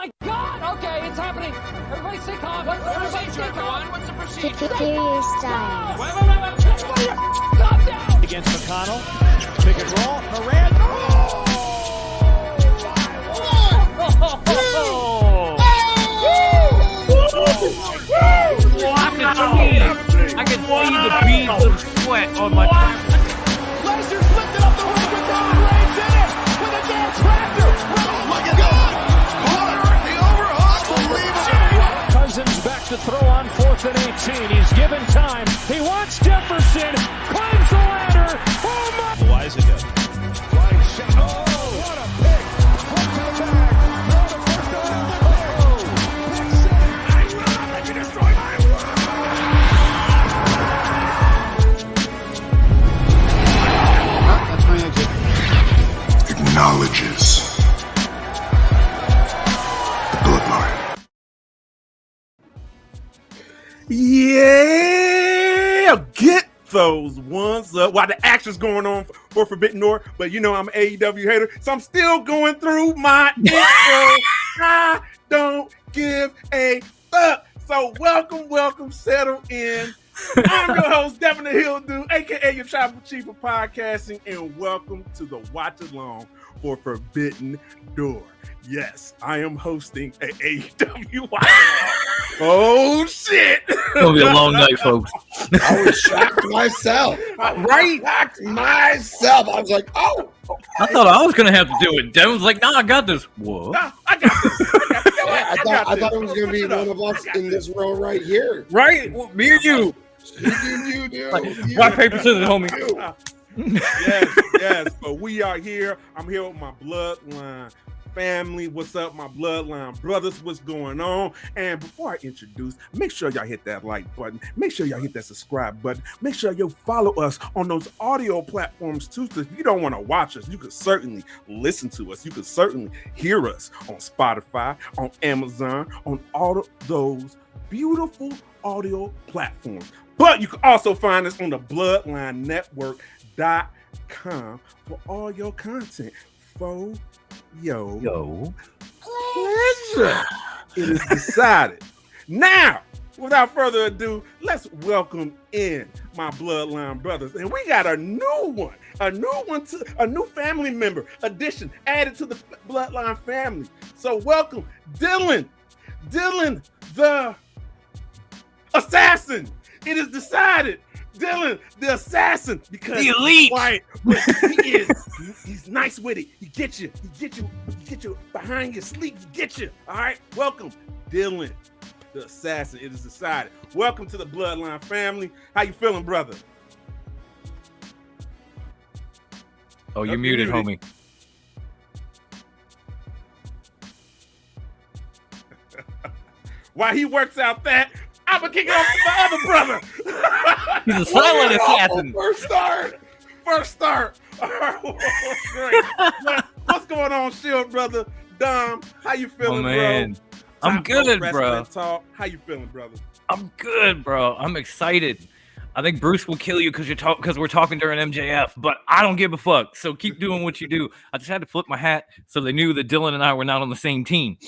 my God! Okay, it's happening. Everybody stay calm. What's the procedure, everyone? What's the procedure? Superior Styles. Wait. Calm down. Against McConnell. Pick and roll. Moran. I can see the beads of sweat on my Lesnar's lifted up the rope with Don Reigns in it with a damn tractor. Look at that. The overhaul. Cousins back to throw on 4th and 18. He's given time. He wants Jefferson. Climbs the ladder. Oh my. Loizaga. Right shot. Oh, what a pick. Right to the bag. Throw the first around the goal. Pick six. I will not let you destroy my world. That's my exit. Acknowledges the bloodline. Yeah, get those ones up while the action's going on for Forbidden Door. But you know I'm an AEW hater, so I'm still going through my intro. I don't give a fuck. So welcome, settle in. I'm your host, Devin the Hill Dude, aka your tribal chief of podcasting, and welcome to the watch along for Forbidden Door. Yes, I am hosting a AEW watch along. Oh shit! It's gonna be a long night, folks. I was shocked myself. Right? Shocked myself. I was like, oh. Okay. I thought I was gonna have to do it. Devin was like, "No, I got this." Whoa! No, I got this. I thought it was going to be one of us in this row right here. Right? Well, me and you. You do. Rock, paper, scissors, homie. Yes. But we are here. I'm here with my bloodline family. What's up, my bloodline brothers? What's going on? And before I introduce, make sure y'all hit that like button. Make sure y'all hit that subscribe button. Make sure you follow us on those audio platforms too. So if you don't want to watch us, you can certainly listen to us. You can certainly hear us on Spotify, on Amazon, on all of those beautiful audio platforms. But you can also find us on the Bloodline Network.com for all your content. For your pleasure. It is decided. Now, without further ado, let's welcome in my Bloodline brothers. And we got a new family member addition added to the Bloodline family. So welcome, Dylan the assassin. It is decided, Dylan, the assassin, because The elite. He's quiet, but he's nice with it. He get you behind your sleep. He get you. All right, welcome, Dylan, the assassin. It is decided. Welcome to the Bloodline family. How you feeling, brother? Oh, you're muted, homie. While he works out that, I'm gonna kick it off to my other brother. He's a silent assassin. First start. All right, great. What's going on, Shield brother? Dom, how you feeling, man. bro? I'm good, bro. Talk. How you feeling, brother? I'm good, bro. I'm excited. I think Bruce will kill you because we're talking during MJF, but I don't give a fuck. So keep doing what you do. I just had to flip my hat so they knew that Dylan and I were not on the same team.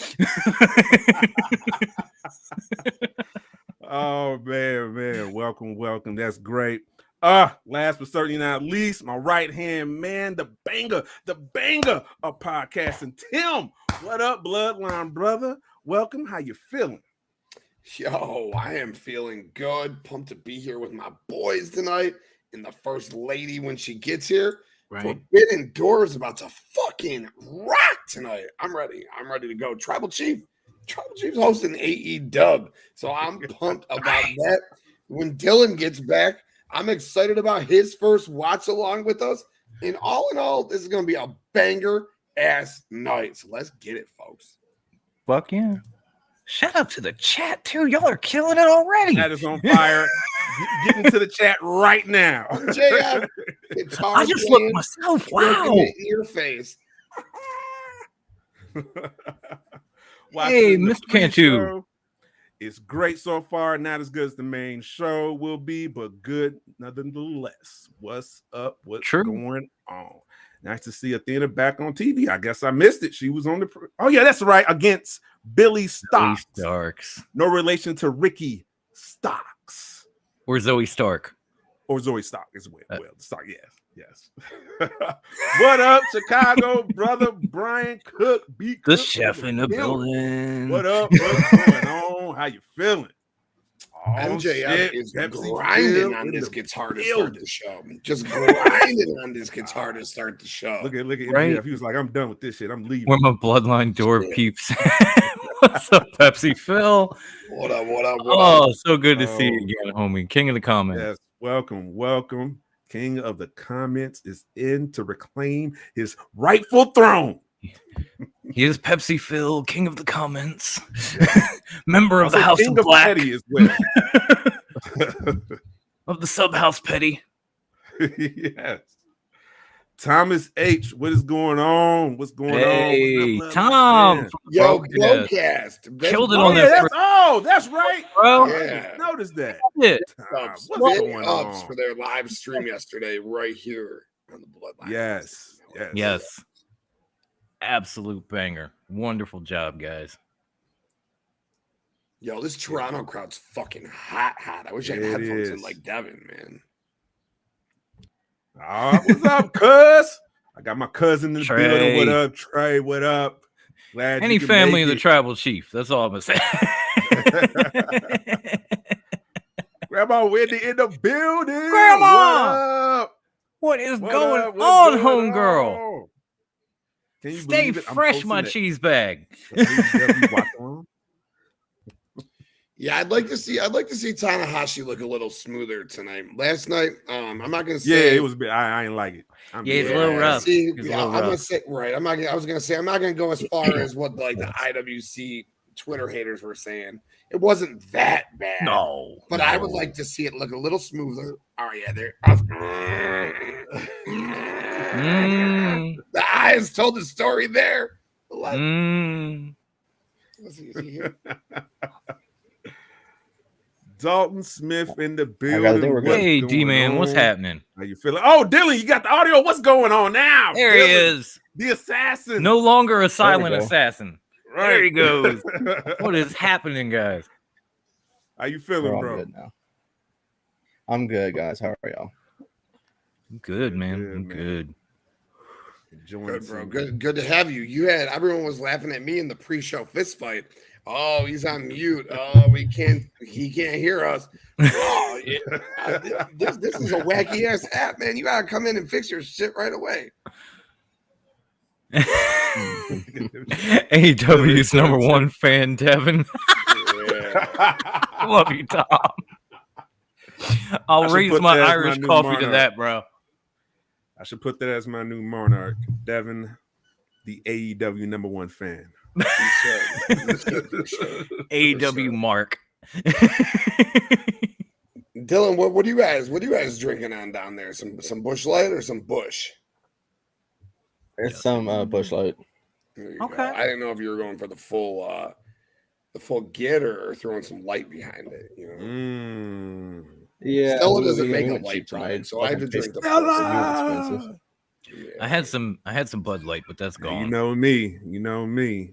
Oh man, welcome. That's great. Last but certainly not least, my right hand man, the banger of podcasting, Tim. What up, Bloodline brother? Welcome. How you feeling? Yo, I am feeling good. Pumped to be here with my boys tonight and the first lady when she gets here. Right. Forbidden Door is about to fucking rock tonight. I'm ready to go. Tribal Chief's hosting AEW, so I'm pumped about that. When Dylan gets back, I'm excited about his first watch along with us. And all in all, this is going to be a banger ass night. So let's get it, folks. Fuck yeah. Shout out to the chat, too. Y'all are killing it already. That is on fire. Get into the chat right now. JF, I just looked myself. Wow. In your face. Hey, Mr. Cantu. It's great so far. Not as good as the main show will be, but good nonetheless. What's up? What's going on? Nice to see Athena back on TV. I guess I missed it. She was on the. Oh yeah, that's right. Against Billy Billy Starks. Starks. No relation to Ricky Starks. Or Zoe Stark. Or Zoe Stark as well. Stark, yes. What up, Chicago, brother Brian Cook? The Cook chef in the building. What up? What's going on? How you feeling? Oh, MJF is Pepsi grinding Phil on in this the guitar to building. start the show. Just grinding on this guitar to start the show. Look at Right? MJF. He was like, I'm done with this shit. I'm leaving. Where my bloodline door peeps. What's up, Pepsi Phil? What up? Oh, so good to see you again, homie. King of the comments. Yes, welcome. King of the comments is in to reclaim his rightful throne. He is Pepsi Phil, King of the comments. Member of Also the House King of Black. Petty as well. Of the Sub House Petty. Yes. Thomas H, what is going on? What's going Hey, on? What's up, Tom. man? Yo, Broadcast. Glowcast. Killed it Oh, on yeah, that. that's right. Bro. Yeah. I didn't notice that. Shit. What's Big going ups on? for their live stream yesterday, right here on the Bloodline. Yes. Absolute banger. Wonderful job, guys. Yo, this Toronto crowd's fucking hot. I wish I had It headphones in is. like Devin, man. What's up, cuz? I got my cousin in the Trey. building. What up, Trey? What up? Glad Any you could family make of the it. tribal chief. That's all I'm going to say. Grandma Wendy in the building. Grandma! What up? What is What going up? on, What's going homegirl? on? Can you Stay believe it? I'm fresh, posting my that cheese bag. AEW watch on. Yeah, I'd like to see Tanahashi look a little smoother tonight. Last night, I'm not gonna Yeah, say it was. I ain't like it. Yeah, it's a little rough. See, He's a yeah, little I'm gonna rough. say right. I was gonna say I'm not gonna go as far as what like the IWC Twitter haters were saying. It wasn't that bad. No. But no. I would like to see it look a little smoother. Oh yeah, there. The eyes told the story there. Let's see, is he here? Dalton Smith in the think building. we're good. What's Hey, going D-Man, what's on? happening? How you feeling? Oh, Dylan, you got the audio. What's going on now? There he Dylan, is. the assassin. No longer a silent go. assassin. Right. There he goes. What is happening, guys? How you feeling, I'm bro? good now. I'm good, guys. How are y'all? I'm good, man. Good, I'm man. good. Enjoying Good, bro. some- Good to have you. Everyone was laughing at me in the pre-show fist fight. Oh, he's on mute. Oh, he can't hear us. Oh, yeah. This is a wacky ass app, man. You gotta come in and fix your shit right away. AEW's number one fan, Devin. Yeah. Love you, Tom. I I'll should raise put my that as my Irish new coffee to monarch. that, bro. I should put that as my new monarch, Devin, the AEW number one fan. AEW Mark. Dylan, what do you guys drinking on down there? Some Bush Light or some Bush? It's some Bush Light. There you Okay. go. I didn't know if you were going for the full get or throwing some light behind it. You know, Yeah. Stella we- doesn't we make a went light cheap tonight, tonight. so I had to Fucking drink the tasted- full. it was expensive. Yeah. I had some Bud Light, but that's gone. You know me.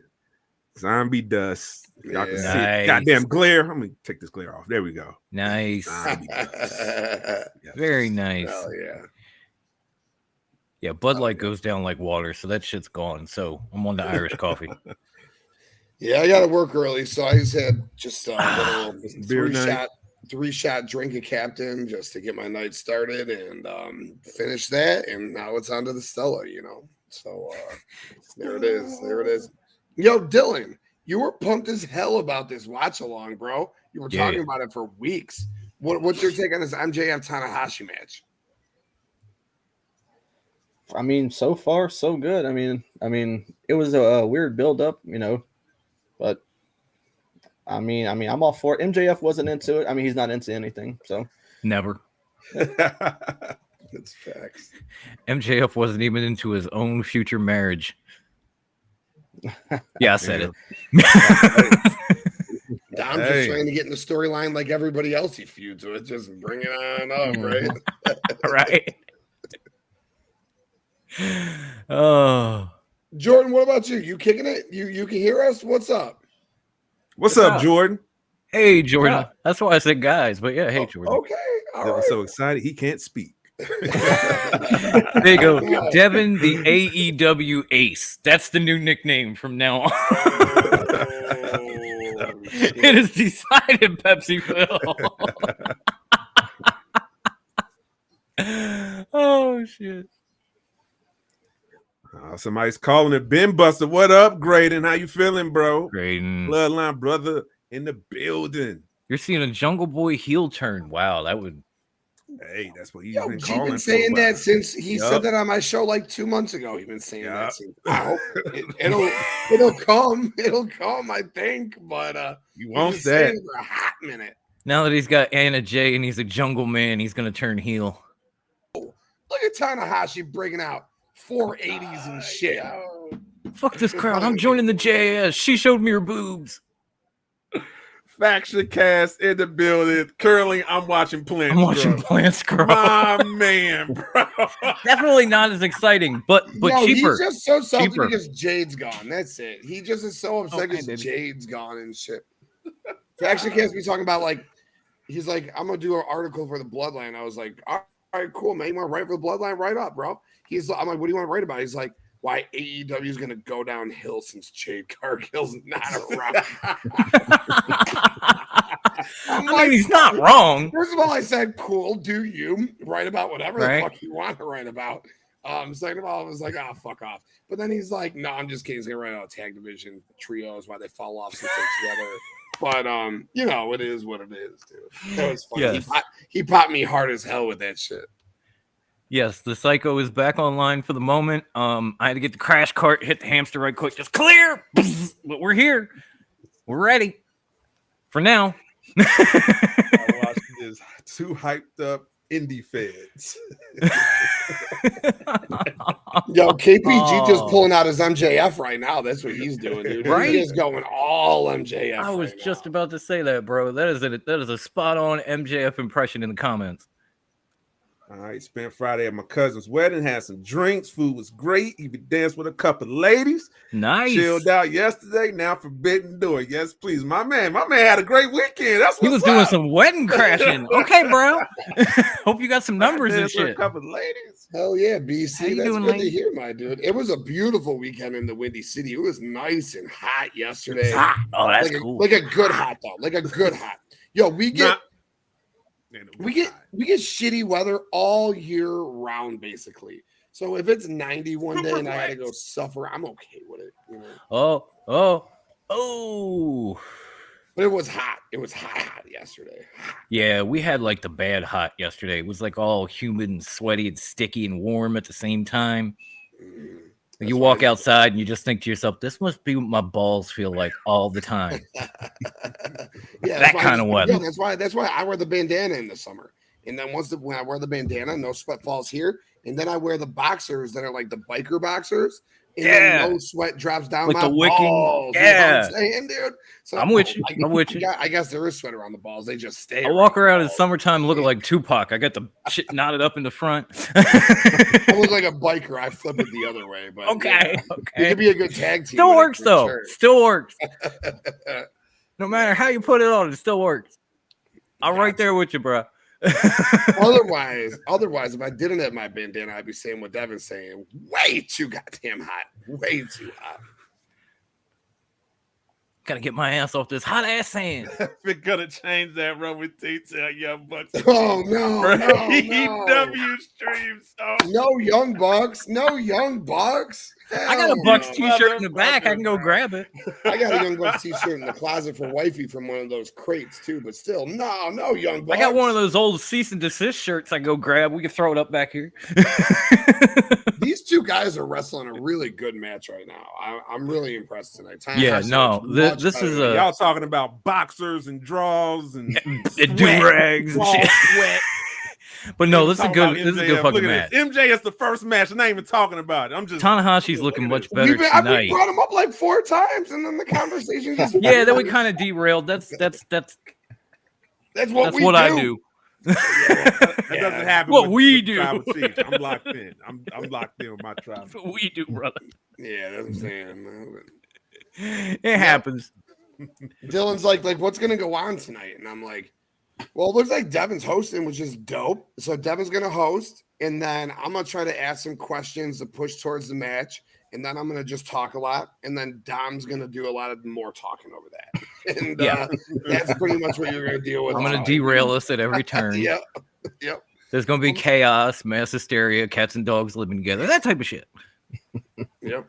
Zombie dust. Y'all can see it. Nice. Goddamn glare. I'm gonna take this glare off. There we go. Nice. Zombie dust. Yes. Very nice. Hell yeah. Yeah, Bud Light goes down like water, so that shit's gone. So I'm on the Irish coffee. Yeah, I got to work early, so I just had a little Beer night. three shot drink a captain just to get my night started and finish that, and now it's on to the Stella, you know. So there it is. Yo, Dylan, you were pumped as hell about this watch along, bro. You were talking about it for weeks. What's your take on this MJF Tanahashi match? I mean, so far so good. I mean, it was a weird build up, you know, but I mean, I'm all for it. MJF wasn't into it. I mean, he's not into anything, so Never. That's facts. MJF wasn't even into his own future marriage. Yeah, I said it. Dom's just trying to get in the storyline like everybody else he feuds with. Just bring it on up, right? Right. Oh, Jordan, what about you? You kicking it? You can hear us? What's up? What's up, Jordan? Hey, Jordan. That's why I said guys, but yeah, hey, Jordan. Okay. All That right. was so excited he can't speak. There you go. Devin, the AEW ace. That's the new nickname from now on. It is decided, Pepsi Phil. Oh, shit. Somebody's calling it Ben Buster. What up, Graydon? How you feeling, bro? Graydon. Bloodline brother in the building. You're seeing a Jungle Boy heel turn. Wow, that would. Hey, that's what he's Yo, been he's calling. been saying for a while. that since he said that on my show like 2 months ago. He's been saying that since. I hope it'll come. It'll come, I think. But you won't he's been saying say it for a hot minute. Now that he's got Anna Jay and he's a jungle man, he's gonna turn heel. Look at Tanahashi breaking out 480s and shit. Fuck this crowd. I'm joining the JAS. She showed me her boobs. Faction cast in the building. Currently, I'm watching Plants. I'm watching Plants Grow. My man, bro. Definitely not as exciting, but cheaper. He's just so salty Cheaper. because Jade's gone. That's it. He just is so upset because Jade's gone and shit. Faction cast be talking about like he's like, I'm gonna do an article for the Bloodline. I was like, all right, cool, man. You want to write for the Bloodline? Write up, bro. I'm like, what do you want to write about? He's like, why AEW is gonna go downhill since Jade Cargill's not around. I mean, he's not wrong. First of all, I said, cool, do you write about whatever the fuck you want to write about. Second of all, I was like, fuck off. But then he's like, no, I'm just kidding. He's gonna write out tag division trios, why they fall off since they're together. But you know, it is what it is, dude. That was funny. Yes. He popped me hard as hell with that shit. Yes, the Psycho is back online for the moment. I had to get the crash cart, hit the hamster right quick, just clear. But we're here. We're ready. For now. I watched this two hyped up indie feds. Yo, KPG just pulling out his MJF right now. That's what he's doing, dude. Right? He's going all MJF. I was right just now. about to say that, bro. That is a spot on MJF impression in the comments. All right, spent Friday at my cousin's wedding, had some drinks, food was great, even danced with a couple ladies. Nice. Chilled out yesterday, now Forbidden Door. Yes, please. My man had a great weekend. That's He what's was doing up. some wedding crashing. Okay, bro. Hope you got some numbers and Danced with a shit. couple ladies. Hell yeah, BC. How you That's doing, good to lady? hear, my dude. It was a beautiful weekend in the Windy City. It was nice and hot yesterday. Oh, that's like cool. Like a good hot, though. Like a good hot. Yo, we get shitty weather all year round, basically. So if it's 90 one day and I had to go suffer, I'm okay with it. You know? Oh. But it was hot. It was hot yesterday. Yeah, we had like the bad hot yesterday. It was like all humid and sweaty and sticky and warm at the same time. You walk outside and you just think to yourself, this must be what my balls feel like all the time. Yeah, that kind of weather. Yeah, that's why I wear the bandana in the summer. And then when I wear the bandana, no sweat falls here. And then I wear the boxers that are like the biker boxers. And then no sweat drops down like my the wicking. balls. Yeah. You know what I'm saying, dude? So I'm with you. I'm with you. I guess there is sweat around the balls. They just stay. I walk around in summertime looking like Tupac. I got the shit knotted up in the front. I look like a biker. I flip it the other way. But Okay. it could be a good tag team. Still works though. Sure. Still works. No matter how you put it on, it still works. I'm right there with you, bro. otherwise, if I didn't have my bandana, I'd be saying what Devin's saying. Way too goddamn hot. Way too hot. Gotta get my ass off this hot ass sand. We're gonna change that run with detail, Young Bucks. Oh no, AEW streams. Oh. No Young Bucks. No Young Bucks. I got a Bucks t-shirt in the back. I can go grab it. I got a Young Bucks t-shirt in the closet for wifey from one of those crates too, but still, no Young Bucks. I got one of those old cease and desist shirts I go grab. We can throw it up back here. These two guys are wrestling a really good match right now. I'm really impressed tonight. This is a y'all talking about boxers and draws and do-rags and shit. Sweat. But no, this is a good fucking match. MJ is the first match. I'm not even talking about it. I'm just Tanahashi's looking much better I've tonight. brought him up like 4 times, and then the conversation just Yeah, then we kind of derailed. That's what I do. That doesn't happen. What we do. Tribal Chiefs. I'm locked in. I'm locked in with my tribe. That's what we do, brother. Yeah, that's what I'm saying. It happens. Dylan's like, what's gonna go on tonight? And I'm like, well, it looks like Devin's hosting, which is dope. So Devin's gonna host, and then I'm gonna try to ask some questions to push towards the match, and then I'm gonna just talk a lot, and then Dom's gonna do a lot of more talking over that. And that's pretty much what you're gonna deal with. I'm gonna derail us at every turn. Yep. There's gonna be chaos, mass hysteria, cats and dogs living together, that type of shit. Yep.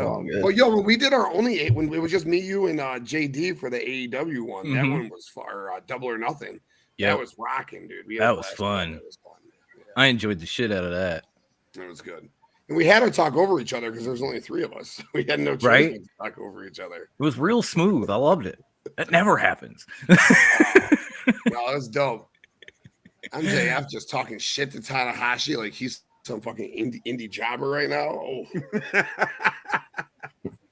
All good. Well, when we did our only 8, when it was just me, you, and JD for the AEW one, that one was far Double or Nothing. Yeah, that was rocking, dude. That was fun. That was fun. Yeah. I enjoyed the shit out of that. That was good. And we had to talk over each other because there's only 3 of us. We had no choice but to talk over each other. It was real smooth. I loved it. That never happens. No, that was dope. MJF just talking shit to Tanahashi like he's some fucking indie jobber right now. Oh.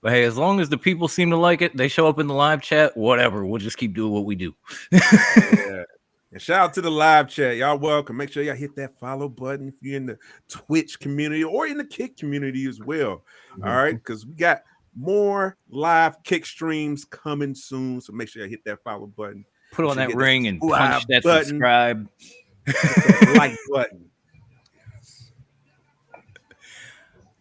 But hey, as long as the people seem to like it, they show up in the live chat, whatever. We'll just keep doing what we do. Yeah. And shout out to the live chat. Y'all welcome. Make sure y'all hit that follow button if you're in the Twitch community or in the Kick community as well. All right, because we got more live Kick streams coming soon. So make sure y'all hit that follow button. Put on that ring and punch that button. subscribe. That like button.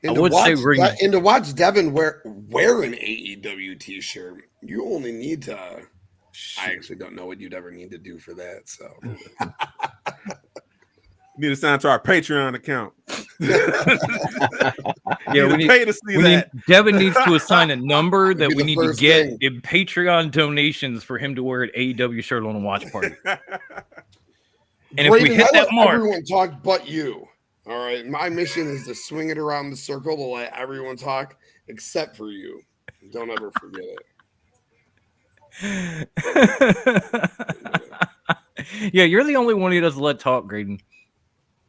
And to watch Devin wear an AEW t-shirt, you only need to. I actually don't know what you'd ever need to do for that. So need to sign to our Patreon account. Yeah, we need pay to see that. Devin needs to assign a number that we need to get thing. in Patreon donations for him to wear an AEW shirt on a watch party. And if we hit that mark, everyone talk but you. All right, my mission is to swing it around the circle to let everyone talk except for you. Don't ever forget it. Yeah, you're the only one who doesn't let talk, Graydon.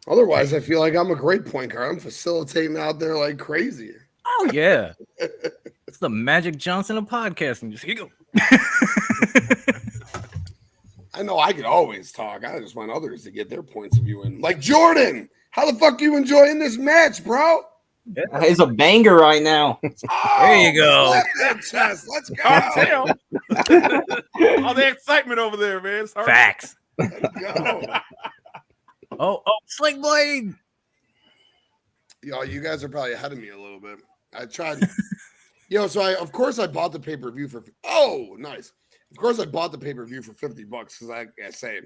Otherwise, I feel like I'm a great point guard. I'm facilitating out there like crazy. Oh yeah, it's the Magic Johnson of podcasting. Just here you go. I know I could always talk. I just want others to get their points of view in. Like Jordan, how the fuck are you enjoying this match, bro? It's a banger right now. Oh, there you go. Let's go. All the excitement over there, man. Sorry. Facts. Let's go. Oh, Sling Blade. Yo, you guys are probably ahead of me a little bit. I tried. So of course I bought the pay-per-view for. Oh, nice. Of course I bought the pay-per-view for $50 because I say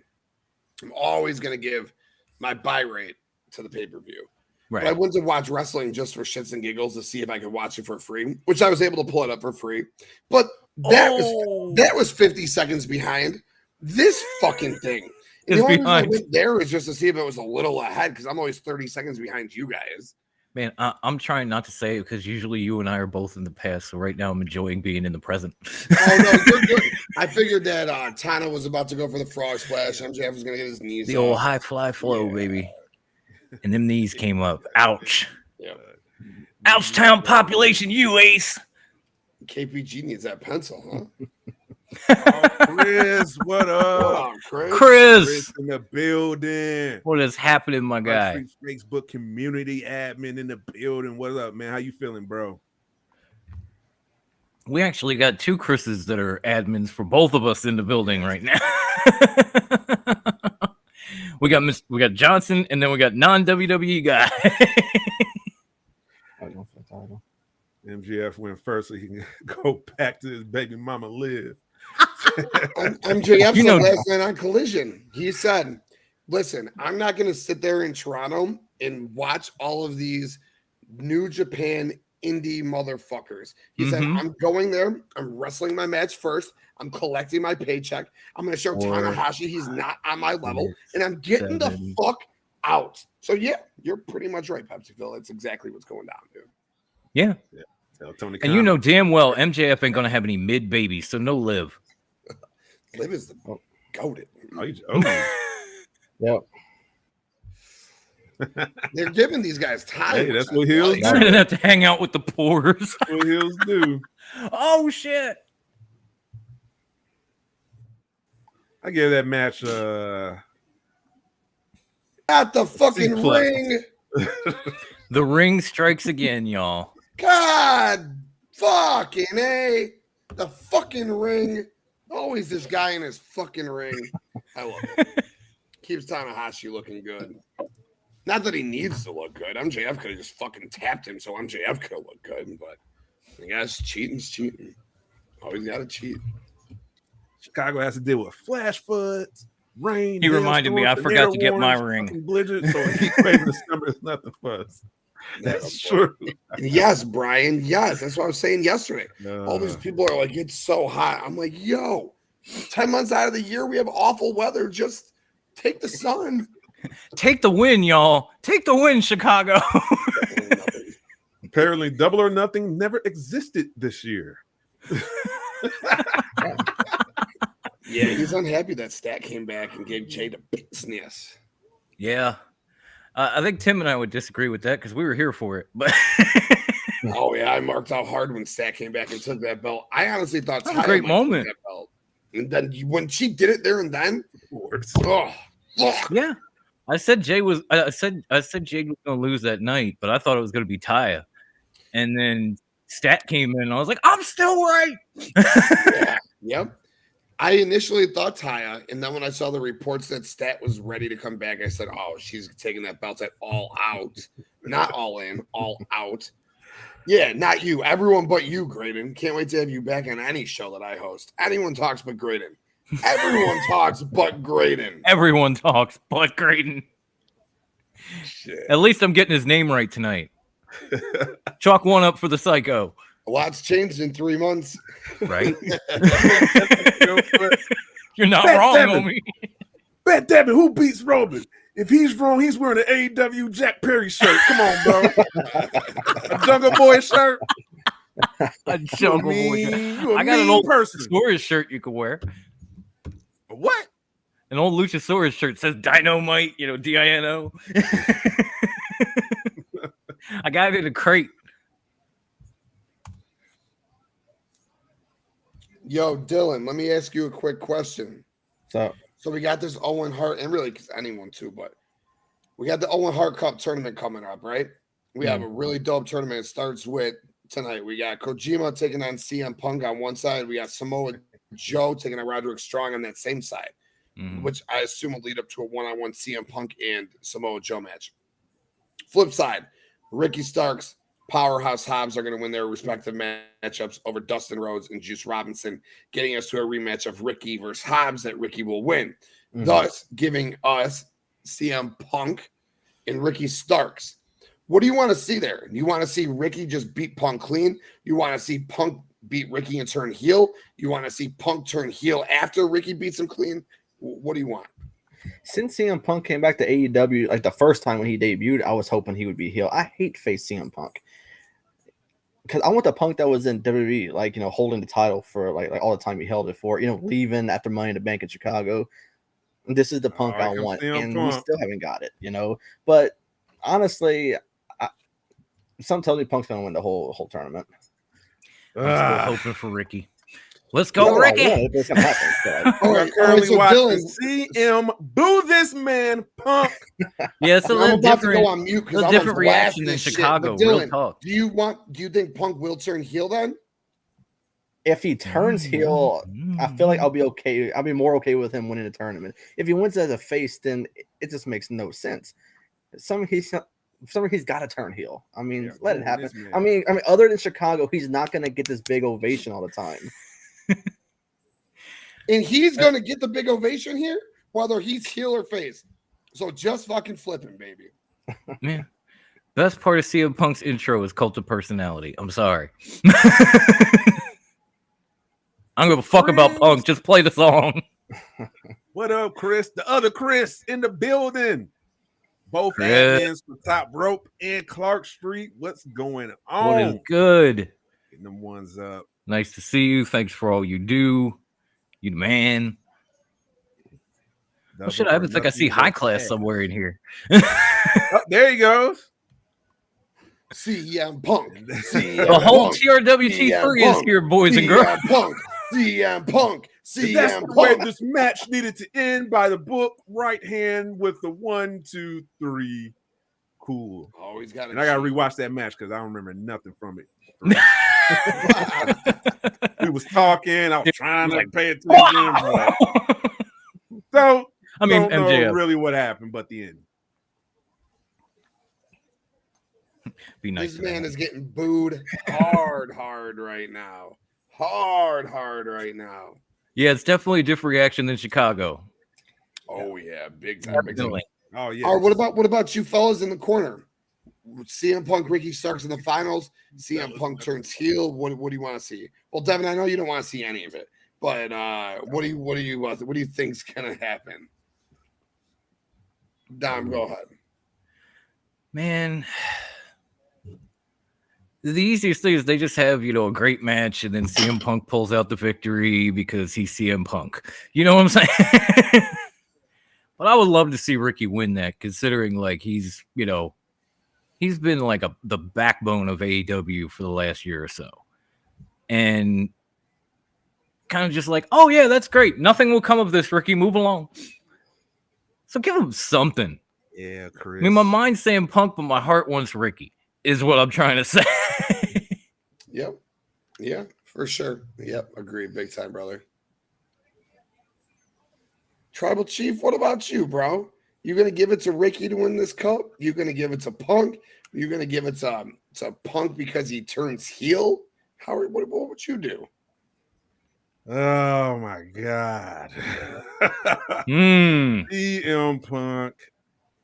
I'm always gonna give my buy rate to the pay-per-view. Right. But I went to watch wrestling just for shits and giggles to see if I could watch it for free, which I was able to pull it up for free. But that was 50 seconds behind this fucking thing. And the only reason I went there was just to see if it was a little ahead because I'm always 30 seconds behind you guys. Man, I'm trying not to say it because usually you and I are both in the past. So right now I'm enjoying being in the present. Oh, no, you're good. I figured that Tana was about to go for the frog splash. MJF was going to get his knees The off. old high fly flow, baby. And them knees came up. Ouch. Yeah. Ouch town population, you ace. KPG needs that pencil, huh? Chris, what up? Chris in the building. What is happening, my guy? Facebook community admin in the building. What up, man? How you feeling, bro? We actually got 2 Chris's that are admins for both of us in the building right now. we got Johnson, and then we got non-WWE guy. MJF went first so he can go back to his baby mama live. MJF said last night on Collision, he said, listen, I'm not going to sit there in Toronto and watch all of these New Japan indie motherfuckers. He said, I'm going there. I'm wrestling my match first. I'm collecting my paycheck. I'm going to show Tanahashi he's not on my level, and I'm getting the fuck out. So, yeah, you're pretty much right, Pepsi Phil. That's exactly what's going down, dude. Yeah. Tony and you know damn well MJF ain't going to have any mid babies, so no Liv. Liv is the goated. Yep. They're giving these guys time. Hey, that's what heels do. You're going to have to hang out with the pores. That's what heels do. Oh, shit. I give that match at the fucking ring. The ring strikes again, y'all. God fucking A. The fucking ring. Always this guy in his fucking ring. I love it. Keeps Tanahashi looking good. Not that he needs to look good. MJF could have just fucking tapped him so MJF could have looked good. But I guess cheating's cheating. Always got to cheat. Chicago has to deal with flash floods, rain. He reminded me, I forgot to get my ring. Blizzard, so heat wave this summer is nothing for us. That's true. Yes, Brian. Yes. That's what I was saying yesterday. All these people are like, it's so hot. I'm like, yo, 10 months out of the year, we have awful weather. Just take the sun. Take the win, y'all. Take the win, Chicago. Apparently, double or nothing never existed this year. Yeah, he's unhappy that Stat came back and gave Jay the business. Yeah. I think Tim and I would disagree with that because we were here for it. But oh, yeah, I marked out hard when Stat came back and took that belt. I honestly thought that was a great moment. That belt. And then when she did it there and then, yeah. I said Jay was Jay was gonna lose that night, but I thought it was gonna be Taya. And then Stat came in and I was like, I'm still right. Yeah, yep. I initially thought Taya, and then when I saw the reports that Stat was ready to come back, I said, oh, she's taking that belt at all out. Not all in, all out. Yeah, not you. Everyone but you, Graydon. Can't wait to have you back on any show that I host. Anyone talks but Graydon. Everyone talks but Graydon. Everyone talks but Graydon. Shit. At least I'm getting his name right tonight. Chalk one up for the Psycho. A lot's changed in 3 months. Right? You're not wrong, homie. Bet Devin, who beats Roman? If he's wrong, he's wearing an AEW Jack Perry shirt. Come on, bro. A Jungle Boy shirt. A Jungle Boy shirt. I got an old Luchasaurus shirt you could wear. What? An old Luchasaurus shirt says Dynamite, D-I-N-O. I got it in a crate. Yo, Dylan, let me ask you a quick question. So we got this Owen Hart, and really, because anyone too, but we got the Owen Hart Cup tournament coming up, right? We have a really dope tournament. It starts with tonight. We got Kojima taking on CM Punk on one side. We got Samoa Joe taking on Roderick Strong on that same side, which I assume will lead up to a one-on-one CM Punk and Samoa Joe match. Flip side, Ricky Starks, Powerhouse Hobbs are going to win their respective matchups over Dustin Rhodes and Juice Robinson, getting us to a rematch of Ricky versus Hobbs that Ricky will win, thus giving us CM Punk and Ricky Starks. What do you want to see there? You want to see Ricky just beat Punk clean? You want to see Punk beat Ricky and turn heel? You want to see Punk turn heel after Ricky beats him clean? What do you want? Since CM Punk came back to AEW, like the first time when he debuted, I was hoping he would be heel. I hate face CM Punk because I want the Punk that was in WWE, holding the title for like all the time he held it for, leaving after Money in the Bank in Chicago. And this is the Punk I want, and we still haven't got it, But honestly, some tells me Punk's gonna win the whole tournament. I'm still hoping for Ricky. Let's go, Ricky. It's gonna happen. I'm currently watching CM boo this man, Punk. Yeah, it's a little different. Go on mute a different reaction than Chicago. Dylan, real talk. Do you think Punk will turn heel then? If he turns heel, I feel like I'll be okay. I'll be more okay with him winning the tournament. If he wins as a face, then it just makes no sense. He's got to turn heel. I mean, let it happen. I mean, other than Chicago, he's not going to get this big ovation all the time. And he's going to get the big ovation here, whether he's heel or face. So just fucking flip him, baby. Man, best part of CM Punk's intro is cult of personality. I'm sorry. I don't give a fuck about Punk. Just play the song. What up, Chris? The other Chris in the building. Both admins for Top Rope and Clark Street. What's going on? What is good? Getting them ones up. Nice to see you. Thanks for all you do. You the man. Oh, shit, I even think I see High Class somewhere in here. Oh, there he goes. CM Punk. The whole TRWT3 is here, boys and girls. CM Punk. That's the way this match needed to end, by the book. Right hand with the 1, 2, 3. Cool. Always got it. And I got to rewatch that match because I don't remember nothing from it. 3. We was talking. I was trying to pay attention. But don't know MJF. really what happened, but the end. Be nice. This man is getting booed hard right now. Hard right now. Yeah, it's definitely a different reaction than Chicago. Oh yeah, big time. Oh yeah. All right, what about you fellas in the corner? CM Punk, Ricky Starks in the finals. CM Punk turns heel. What do you want to see? Well, Devin, I know you don't want to see any of it, but what do you think's gonna happen? Dom, go ahead. Man, the easiest thing is they just have, a great match, and then CM Punk pulls out the victory because he's CM Punk. You know what I'm saying? But I would love to see Ricky win that, considering like he's been like the backbone of AEW for the last year or so. And kind of just like, oh yeah, that's great. Nothing will come of this, Ricky. Move along. So give him something. Yeah, Chris. I mean, my mind's saying Punk, but my heart wants Ricky, is what I'm trying to say. Yep. Yeah, for sure. Yep. Agreed. Big time, brother. Tribal Chief, what about you, bro? You gonna give it to Ricky to win this cup? You gonna give it to Punk? You gonna give it to Punk because he turns heel? What would you do? Oh my God. Mm. CM Punk.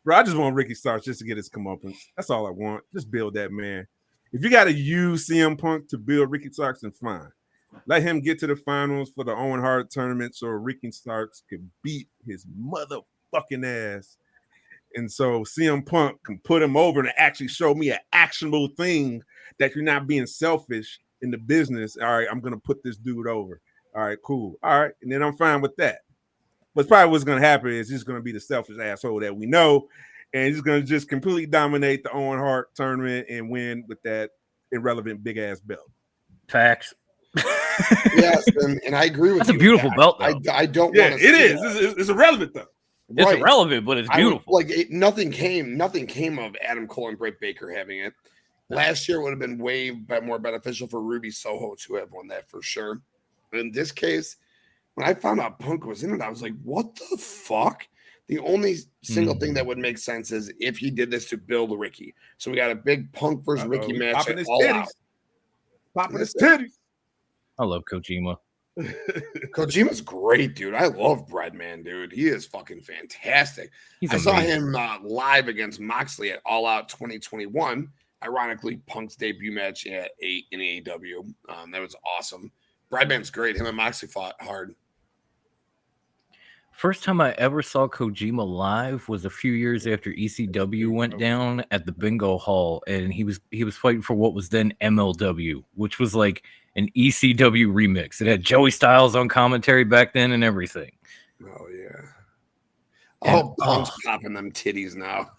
Bro, I just want Ricky Starks just to get his comeuppance. That's all I want. Just build that man. If you got to use CM Punk to build Ricky Starks, then fine. Let him get to the finals for the Owen Hart tournament so Ricky Starks can beat his motherfucking ass. And so CM Punk can put him over and actually show me an actionable thing that you're not being selfish in the business. All right, I'm going to put this dude over. All right, cool. All right, and then I'm fine with that. But probably what's going to happen is he's going to be the selfish asshole that we know, and he's going to just completely dominate the Owen Hart tournament and win with that irrelevant big-ass belt. Facts. Yes, and I agree with That's you. a beautiful belt, though. I don't Yeah, want to it is. It's irrelevant, though. It's irrelevant, but it's beautiful. Nothing came of Adam Cole and Britt Baker having it. Last year would have been way more beneficial for Ruby Soho to have won that for sure. In this case, when I found out Punk was in it, I was like, what the fuck? The only single thing that would make sense is if he did this to build Ricky. So we got a big Punk versus Ricky match. Popping his all titties. out. Popping his titties. I love Kojima. Kojima's great, dude. I love Breadman, dude. He is fucking fantastic. I saw him live against Moxley at All Out 2021. Ironically, Punk's debut match in AEW. That was awesome. Breadman's great. Him and Moxley fought hard. First time I ever saw Kojima live was a few years after ECW went down at the Bingo Hall, and he was fighting for what was then MLW, which was like an ECW remix. It had Joey Styles on commentary back then and everything. Oh yeah. Punk's popping them titties now.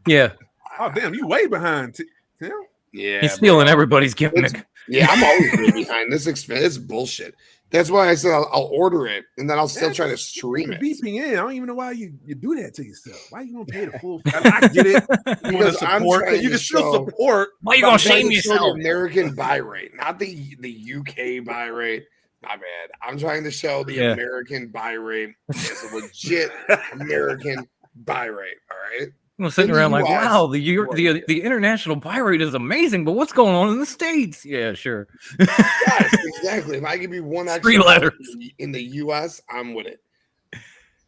Yeah. Oh damn, you way behind, Tim. Yeah, he's stealing everybody's gimmick. I'm always way behind this. It's bullshit. That's why I said I'll order it and then I'll still try to stream it. VPN. I don't even know why you do that to yourself. Why you gonna pay the full? I get it. You want to support. You can still support. Why you gonna shame yourself? The American buy rate, not the UK buy rate. My bad. I'm trying to show the American buy rate is a legit American buy rate. All right. I'm sitting around like, wow, the international buy rate is amazing, but what's going on in the States? Yeah, sure. Yes, exactly. If I give you one extra 3 letters in the US, I'm with it.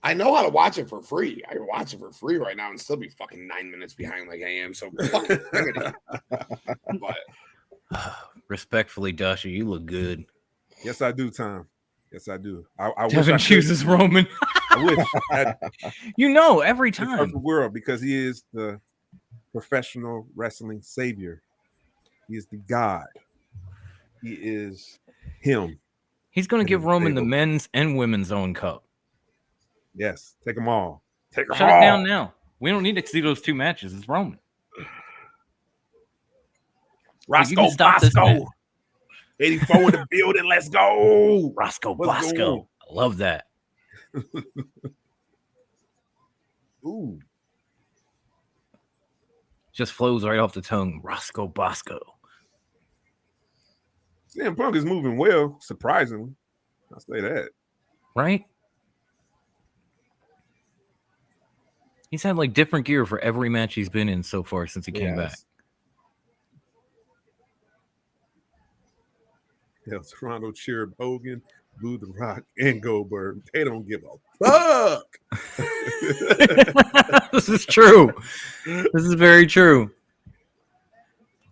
I know how to watch it for free. I can watch it for free right now and still be fucking 9 minutes behind like I am. So fucking but respectfully, Dasha, you look good. Yes, I do, Tom. Yes, I do. I Devin wish chooses Roman. I wish. Every time. The world, because he is the professional wrestling savior. He is the God. He is him. He's going to give Roman the men's and women's own cup. Yes, take them all. Shut it down now. We don't need to see those 2 matches. It's Roman. Roscoe Bosco. 84 in the building. Let's go. Roscoe Bosco. I love that. Ooh. Just flows right off the tongue. Roscoe Bosco. CM Punk is moving well, surprisingly. I'll say that. Right? He's had like different gear for every match he's been in so far since he came back. Hell, Toronto cheered Hogan, Blue the Rock, and Goldberg. They don't give a fuck. This is true. This is very true.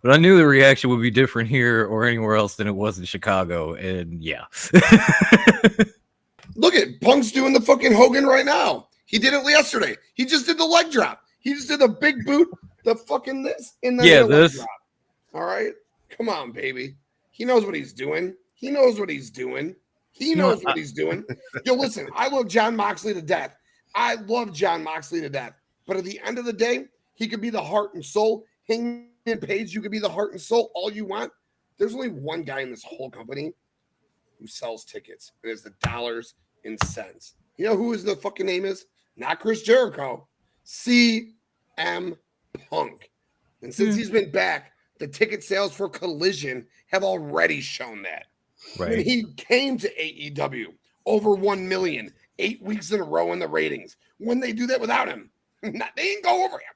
But I knew the reaction would be different here or anywhere else than it was in Chicago. And yeah. Look at Punk's doing the fucking Hogan right now. He did it yesterday. He just did the leg drop. He just did the big boot, the fucking this, and then the leg drop. All right? Come on, baby. He knows what he's doing. He knows what he's doing. He knows what he's doing. Yo, listen, I love Jon Moxley to death. I love Jon Moxley to death. But at the end of the day, he could be the heart and soul. Hangman Page, you could be the heart and soul all you want. There's only one guy in this whole company who sells tickets. And it's the dollars and cents. You know who his the fucking name is? Not Chris Jericho. CM Punk. And since he's been back, the ticket sales for Collision have already shown that. Right. When he came to AEW, over 1 million, 8 weeks in a row in the ratings. When they do that without him, they didn't go over him.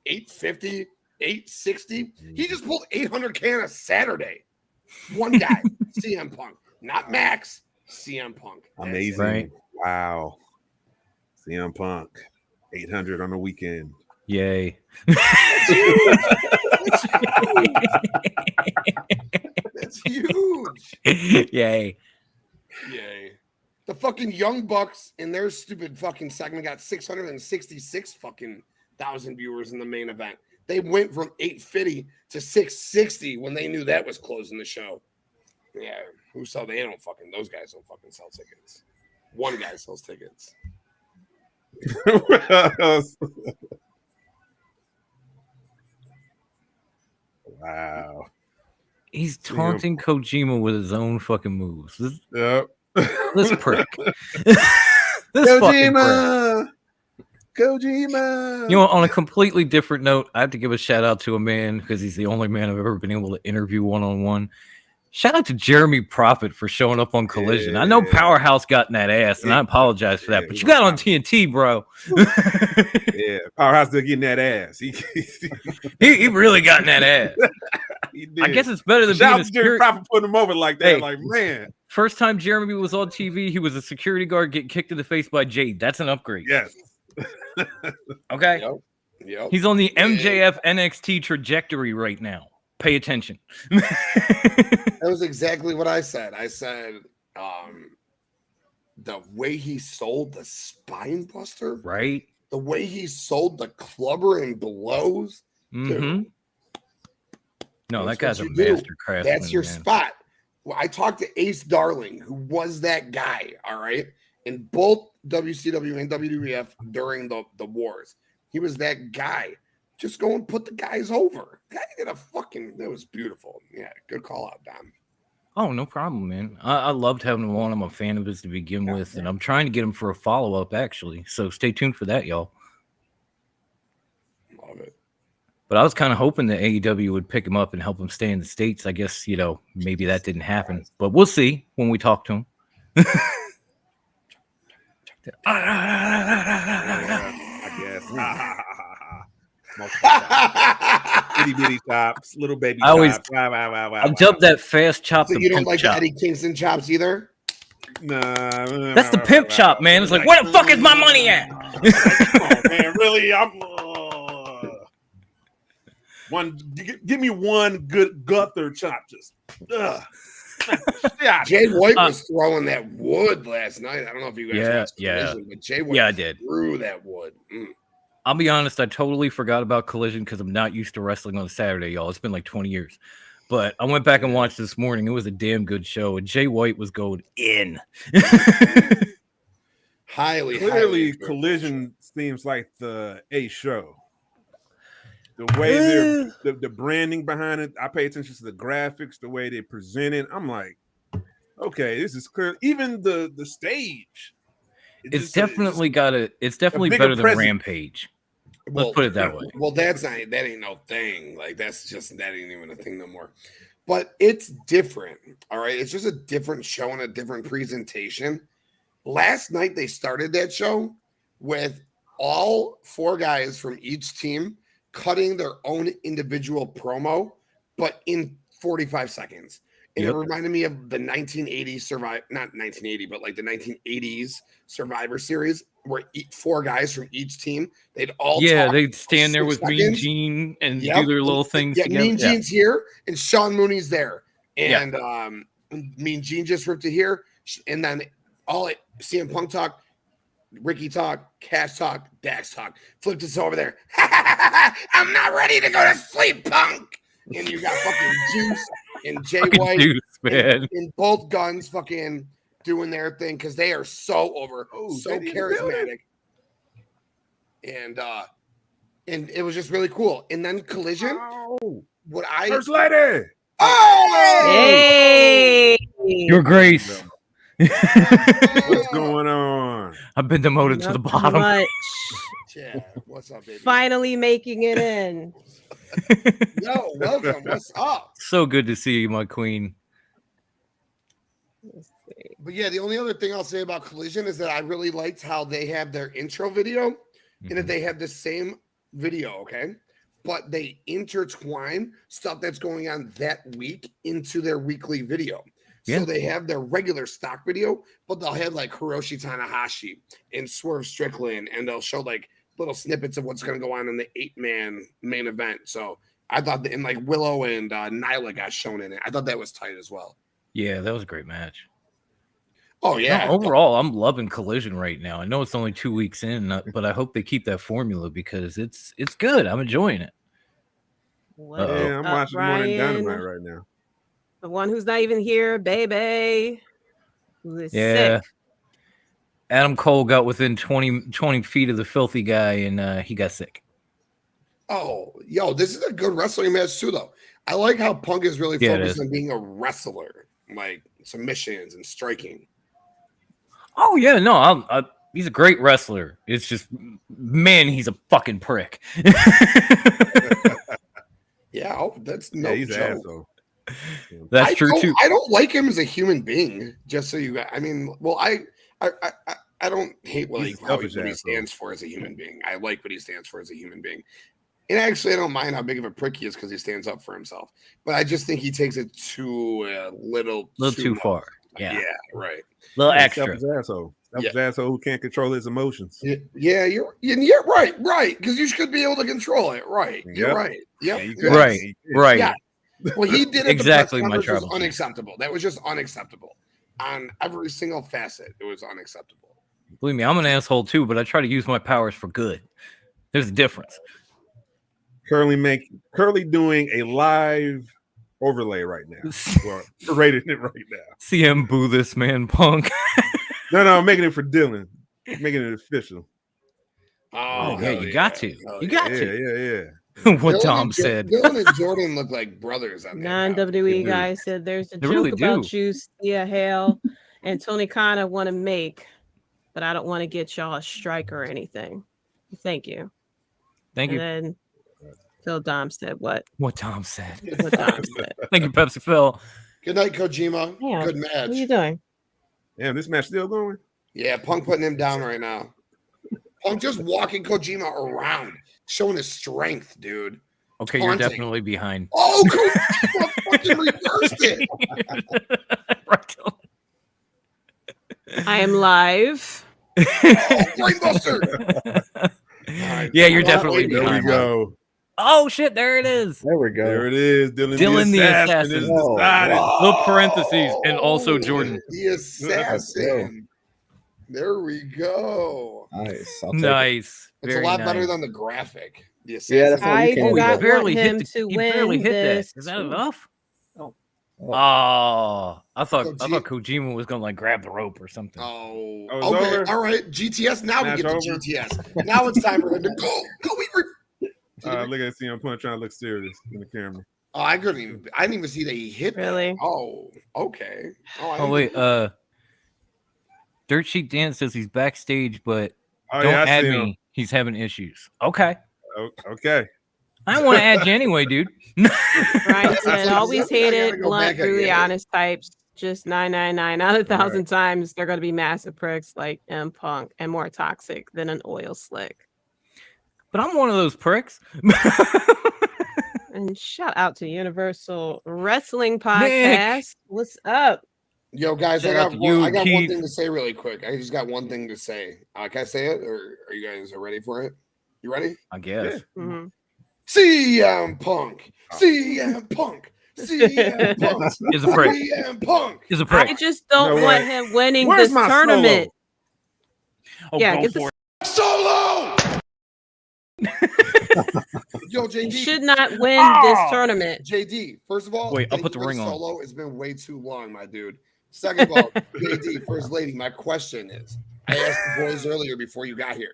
850, 860. He just pulled 800K on a Saturday. One guy, CM Punk. Not Max, CM Punk. Amazing. Right. Wow. CM Punk. 800 on the weekend. Yay. That's huge. Yay. Yay. The fucking Young Bucks in their stupid fucking segment got 666 fucking thousand viewers in the main event. They went from 850 to 660 when they knew that was closing the show. Yeah, who sell? They don't fucking. Those guys don't fucking sell tickets. One guy sells tickets. Wow. He's taunting Kojima with his own fucking moves. This prick. This Kojima. Kojima. You know, on a completely different note, I have to give a shout out to a man because he's the only man I've ever been able to interview one-on-one. Shout out to Jeremy Prophet for showing up on Collision. I know Powerhouse got in that ass, and I apologize for that, but you got on TNT, bro. Yeah, Powerhouse did get in that ass. He really got in that ass. He did. I guess it's better than Shout being out to Jeremy Prophet putting him over like that. Hey, like, man. First time Jeremy was on TV, he was a security guard getting kicked in the face by Jade. That's an upgrade. Yes. Okay. Yep. He's on the MJF NXT trajectory right now. Pay attention. That was exactly what I said. I said the way he sold the spine buster, right? The way he sold the clubber and blows. Mm-hmm. No, that guy's a master craftsman. That's your spot. Well, I talked to Ace Darling, who was that guy, all right, in both WCW and WWF during the wars. He was that guy. Just go and put the guys over. Guy did that was beautiful. Yeah, good call out, Dom. Oh, no problem, man. I loved having him on. I'm a fan of his to begin with, and I'm trying to get him for a follow-up, actually. So stay tuned for that, y'all. Love it. But I was kind of hoping that AEW would pick him up and help him stay in the States. I guess, maybe that didn't happen. But we'll see when we talk to him. I guess. Itty bitty chops, little baby chops. I dubbed that fast chop. So you don't like Eddie Kingston chops either? Nah, that's the pimp chop, man. It's like, where the fuck is my money at? Come on, man. Really? Give me one good Gunther chop. Just. Jay White was throwing that wood last night. I don't know if you guys watched but Jay White did. threw that wood. I'll be honest, I totally forgot about Collision because I'm not used to wrestling on a Saturday, y'all. It's been like 20 years. But I went back and watched this morning. It was a damn good show, and Jay White was going in. Clearly, Collision seems like the A show. The way the branding behind it, I pay attention to the graphics, the way they present it. I'm like, okay, this is clear. Even the stage. It's definitely better than Rampage. Let's put it that way. Well, that ain't no thing. Like that ain't even a thing no more. but it's different. All right. It's just a different show and a different presentation. Last night, they started that show with all 4 guys from each team cutting their own individual promo, but in 45 seconds. And it reminded me of the 1980s not 1980, but like the 1980s Survivor Series, where 4 guys from each team, they'd all talk they'd stand there with Mean Gene and do their little things together. Mean Gene's here, and Sean Mooney's there. And Mean Gene just ripped it here. And then CM Punk talk, Ricky talk, Cash talk, Dax talk. Flipped us over there. I'm not ready to go to sleep, Punk. And you got fucking Juice and Jay White and both Guns fucking doing their thing because they are so over, so charismatic. And it was just really cool. And then Collision. First lady. Hey, Your Grace. What's going on? I've been demoted to the bottom. Much. Yeah, what's up, baby? Finally making it in. Yo, welcome. What's up? So good to see you, my queen. But yeah, the only other thing I'll say about Collision is that I really liked how they have their intro video and that they have the same video, okay? But they intertwine stuff that's going on that week into their weekly video. So they have their regular stock video, but they'll have like Hiroshi Tanahashi and Swerve Strickland, and they'll show like little snippets of what's going to go on in the 8-man main event. So I thought that, and like Willow and Nyla got shown in it. I thought that was tight as well. Yeah, that was a great match. Oh yeah. No, overall, I'm loving Collision right now. I know it's only 2 weeks in, but I hope they keep that formula because it's good. I'm enjoying it. Yeah, I'm watching Morning Dynamite right now. The one who's not even here, baby. Who is sick. Adam Cole got within 20 feet of the filthy guy, and he got sick. Oh, yo, this is a good wrestling match too, though. I like how Punk is really focused on being a wrestler, like submissions and striking. Oh yeah, no, he's a great wrestler. It's just, man, he's a fucking prick. Yeah, that's no he's joke. an asshole. That's true too. I don't like him as a human being. Just so you guys, I mean, well, I don't hate what he stands for as a human being. I like what he stands for as a human being. And actually, I don't mind how big of a prick he is because he stands up for himself. But I just think he takes it a little too far. Yeah, right. A little extra. Asshole. That was asshole who can't control his emotions. Yeah, you're right. Because you should be able to control it. Right. You're right. Yep. Yeah, right. Yeah. Well, he did it. Exactly. My trouble. Was unacceptable. That was just unacceptable on every single facet. It was unacceptable. Believe me, I'm an asshole too, but I try to use my powers for good. There's a difference. Currently doing a live overlay right now. We're rating it right now. CM boo this man, Punk. No, I'm making it for Dylan. Making it official. Oh yeah, you got to. You got to. Yeah. What Dom said. Dylan and Jordan look like brothers on that. Non-WWE guy said there's a joke about you, Hale, and Tony Khan want to make, but I don't want to get y'all a strike or anything. Thank you. Thank you. And then Phil Dom said what? What Dom said. What Dom said. Thank you, Pepsi Phil. Good night, Kojima. Yeah. Good match. What are you doing? Damn, this match still going? Yeah, Punk putting him down right now. Punk just walking Kojima around, showing his strength, dude. Okay, You're definitely behind. Oh, Kojima fucking reversed it. I am live. Oh, Brainbuster. Right. Yeah, you're definitely behind. There we go. Oh shit, there it is. There we go. There it is. Dylan the assassin. Little parentheses, and also Jordan. The assassin. There we go. Nice. Nice. It's a lot better than the graphic. The assassin. Yeah, that's what I do not barely want him hit to he win barely hit this. that. Is that enough? Oh. I thought Kojima was gonna like grab the rope or something. Oh, it's okay. over? All right. GTS. Now Match we get over? the GTS. Now it's time for him to go. Look at CM Punk trying to look serious in the camera. Oh, I didn't even see that he hit. Really? That. Oh, okay. Wait. Dirt Sheet Dan says he's backstage, but Oh, don't yeah, I add see me. him. He's having issues. Okay. Okay. I want to add you anyway, dude. Ryan said, always I gotta hated go blunt, back brutally again. honest types. Just 999 out of 1,000 times they're going to be massive pricks like M Punk and more toxic than an oil slick. But I'm one of those pricks. And shout out to Universal Wrestling Podcast. Nick. What's up? Yo, guys, Shout I out got to you, one Keith. thing to say really quick. I just got one thing to say. Can I say it, or are you guys ready for it? You ready? I guess. Mm-hmm. CM Punk. CM Punk. CM Punk. Is a prick. CM Punk. Is a prick. I just don't want him winning Where's this my tournament. Oh, Yeah, go get for it. Solo. Yo, He JD. should not win this tournament. JD, first of all, Wait, I'll thank put you the for ring on. Solo. It's been way too long, my dude. Second of all, JD, first lady, my question is, I asked the boys earlier before you got here.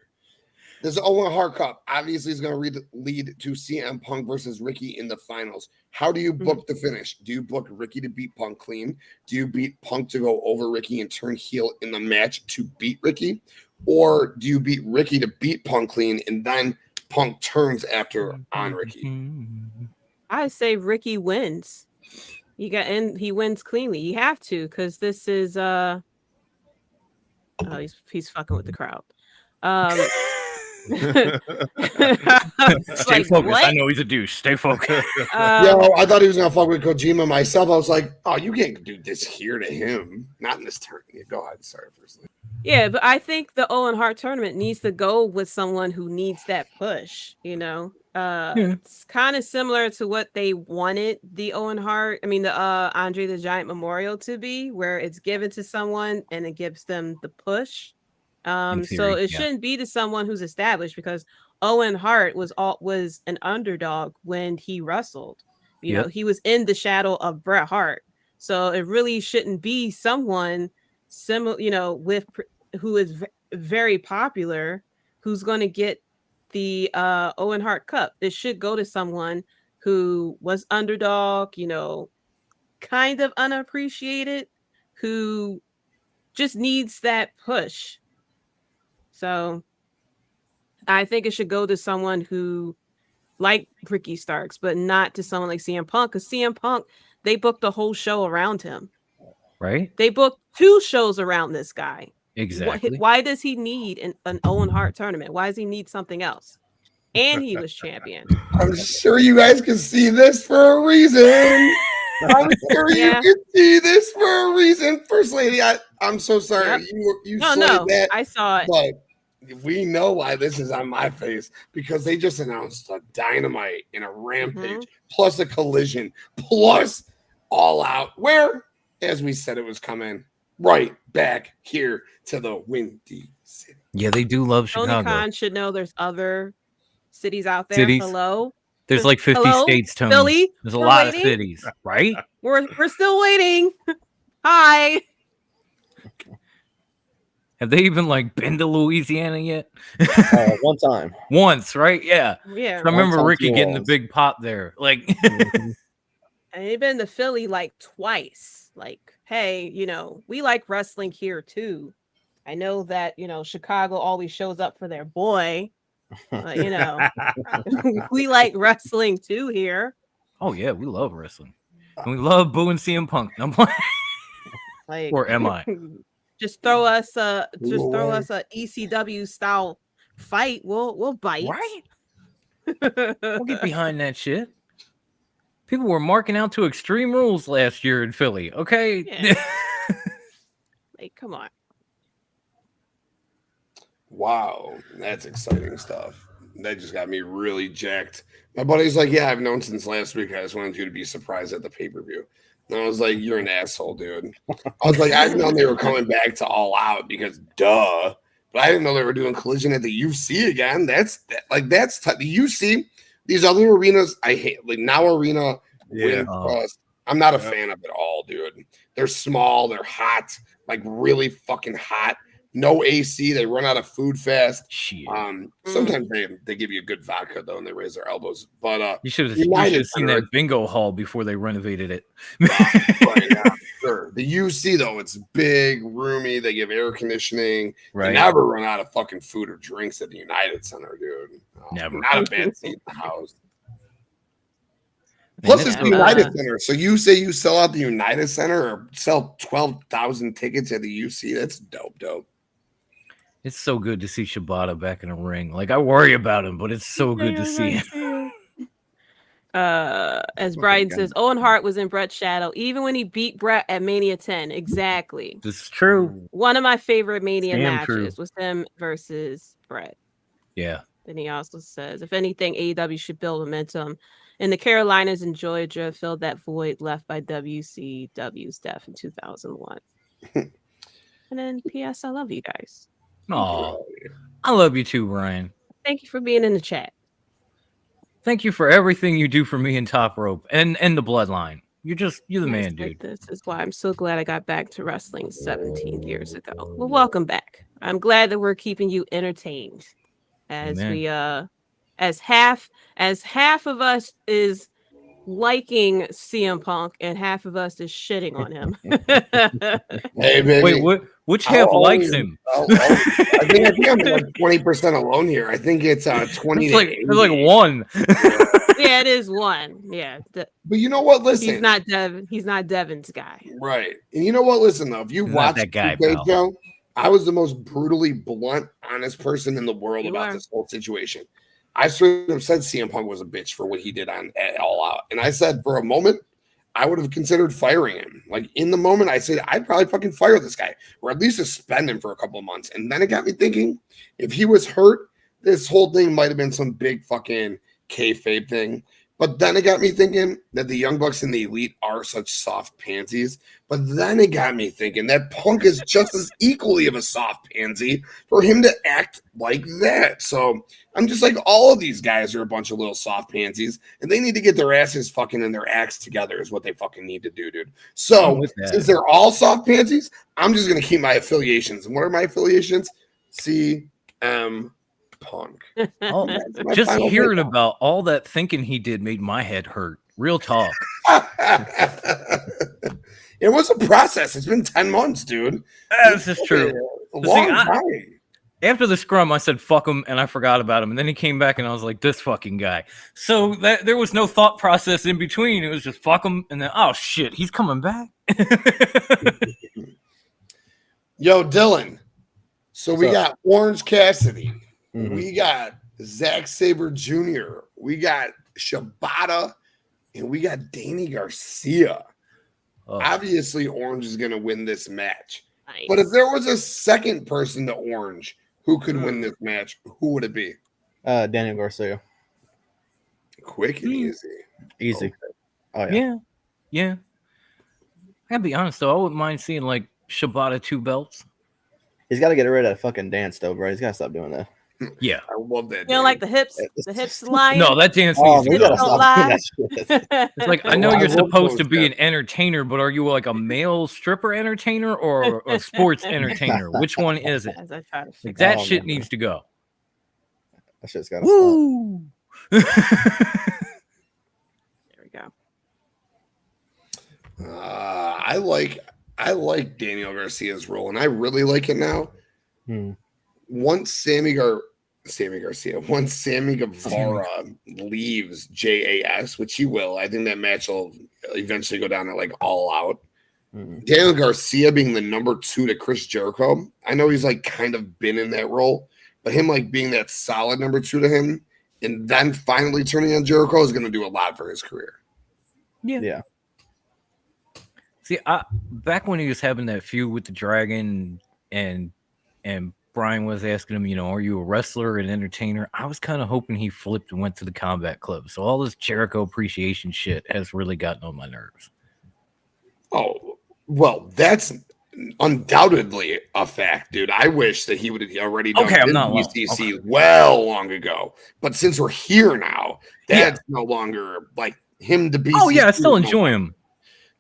This Owen Hart Cup obviously is going to lead to CM Punk versus Ricky in the finals. How do you book the finish? Do you book Ricky to beat Punk clean? Do you beat Punk to go over Ricky and turn heel in the match to beat Ricky? Or do you beat Ricky to beat Punk clean and then Punk turns after on Ricky? I say Ricky wins. He wins cleanly. You have to, because this is he's fucking with the crowd. Stay focused. What? I know he's a douche. Stay focused. Yo, I thought he was gonna fuck with Kojima myself. I was like, oh, you can't do this here to him. Not in this tournament. Go ahead. Sorry, first. Yeah, but I think the Owen Hart tournament needs to go with someone who needs that push, you know. It's kind of similar to what they wanted the Andre the Giant Memorial to be, where it's given to someone and it gives them the push. So it shouldn't be to someone who's established, because Owen Hart was an underdog when he wrestled. You know, he was in the shadow of Bret Hart. So it really shouldn't be someone similar, you know, who is very popular, who's going to get the Owen Hart Cup. It should go to someone who was underdog, you know, kind of unappreciated, who just needs that push. So I think it should go to someone who, like Ricky Starks, but not to someone like CM Punk, because CM Punk, they booked a whole show around him. Right? They booked 2 shows around this guy. Exactly. Why does he need an Owen Hart tournament? Why does he need something else? And he was champion. I'm sure you guys can see this for a reason. I'm sure you can see this for a reason. First lady, I'm so sorry. You no, that, I saw it. But we know why this is on my face, because they just announced a Dynamite and a Rampage, plus a Collision, plus All Out, where, as we said, it was coming right back here to the Windy City. Yeah, they do love Chicago. Tony Khan should know there's other cities out there. Cities. Hello? There's like 50 states, Tony. Philly? There's a lot of cities, right? We're still waiting. Hi. Have they even like been to Louisiana yet? One time. Once, right? Yeah. Yeah. I remember Ricky getting the big pop there. Like and they've been to Philly like twice. Like, hey, you know, we like wrestling here too. I know that, you know, Chicago always shows up for their boy. But, you know, we like wrestling too here. Oh yeah, we love wrestling. And we love Boo and CM Punk. I'm like, or am I? Just throw us a ECW style fight. We'll bite. Right? We'll get behind that shit. People were marking out to Extreme Rules last year in Philly. Okay. Yeah. Like, come on. Wow, that's exciting stuff. That just got me really jacked. My buddy's like, yeah, I've known since last week. I just wanted you to be surprised at the pay-per-view. And I was like, you're an asshole, dude. I was like, I've known they were coming back to All Out because duh. But I didn't know they were doing Collision at the UC again. That's the UC. These other arenas, I hate. Like Now Arena, I'm not a fan of it all, dude. They're small. They're hot. Like really fucking hot. No AC. They run out of food fast. Shit. Sometimes they give you a good vodka though, and they raise their elbows. But you should have seen that bingo hall before they renovated it. Sure. The UC though, it's big, roomy. They give air conditioning. Right. They never run out of fucking food or drinks at the United Center, dude. Never. Not a bad seat in the house. Plus, it's the United Center. So you say you sell out the United Center or sell 12,000 tickets at the UC? That's dope. It's so good to see Shibata back in a ring. Like, I worry about him, but it's so good to see him. As Brian says, Owen Hart was in Bret's shadow even when he beat Bret at Mania 10. Exactly. This is true. One of my favorite Mania matches was him versus Bret. Yeah. Then he also says, if anything, AEW should build momentum. And the Carolinas and Georgia filled that void left by WCW's death in 2001. And then P.S. I love you guys. Oh, I love you too, Brian. Thank you for being in the chat. Thank you for everything you do for me in Top Rope and the Bloodline. You're the man, dude. This is why I'm so glad I got back to wrestling 17 years ago. Well, welcome back. I'm glad that we're keeping you entertained as we as half of us is liking CM Punk and half of us is shitting on him. Hey, baby. Wait, which half likes him? I think I'm like 20% alone here. I think it's 20. It's like one. Yeah, it is one. Yeah. But you know what? Listen, he's not Devin's guy. Right. And you know what? Listen, though, if you watch that guy, show, I was the most brutally blunt, honest person in the world about this whole situation. I sort of said CM Punk was a bitch for what he did on All Out. And I said for a moment, I would have considered firing him. Like in the moment, I said, I'd probably fucking fire this guy or at least suspend him for a couple of months. And then it got me thinking, if he was hurt, this whole thing might have been some big fucking kayfabe thing. But then it got me thinking that the Young Bucks and the Elite are such soft pansies. But then it got me thinking that Punk is just as equally of a soft pansy for him to act like that. So I'm just like, all of these guys are a bunch of little soft pansies, and they need to get their asses fucking and their acts together is what they fucking need to do, dude. So since they're all soft pansies, I'm just going to keep my affiliations. And what are my affiliations? CM Punk. Just hearing about all that thinking he did made my head hurt. Real talk. It was a process. It's been 10 months, dude. This is true. A long time. After the scrum, I said, fuck him, and I forgot about him. And then he came back, and I was like, this fucking guy. So there was no thought process in between. It was just, fuck him, and then, oh, shit, he's coming back? Yo, Dylan. So we got Orange Cassidy. Mm-hmm. We got Zack Sabre Jr. We got Shibata. And we got Danny Garcia. Obviously, Orange is going to win this match. Nice. But if there was a second person to Orange who could win this match, who would it be? Daniel Garcia. Quick and easy. Easy. Okay. Oh, yeah. I gotta be honest, though. I wouldn't mind seeing, like, Shibata 2 belts. He's got to get rid of that fucking dance, though, bro. He's got to stop doing that. Yeah. I love that. You know, like the hips lying. No, that dance needs to go. It's like, I know you're supposed to be an entertainer, but are you like a male stripper entertainer or a sports entertainer? Which one is it? Like, that shit needs to go. That shit's got to stop. There we go. I like Daniel Garcia's role, and I really like it now. Once Sammy Guevara leaves JAS, which he will, I think that match will eventually go down to like All Out. Daniel Garcia being the number 2 to Chris Jericho, I know he's like kind of been in that role, but him like being that solid number 2 to him and then finally turning on Jericho is going to do a lot for his career. Yeah. See, back when he was having that feud with the Dragon and Brian was asking him, you know, are you a wrestler, an entertainer? I was kind of hoping he flipped and went to the Combat Club. So all this Jericho appreciation shit has really gotten on my nerves. Oh, well, that's undoubtedly a fact, dude. I wish that he would have already done UCC well long ago. But since we're here now, that's no longer like him to BCC. Oh, yeah, I still enjoy him.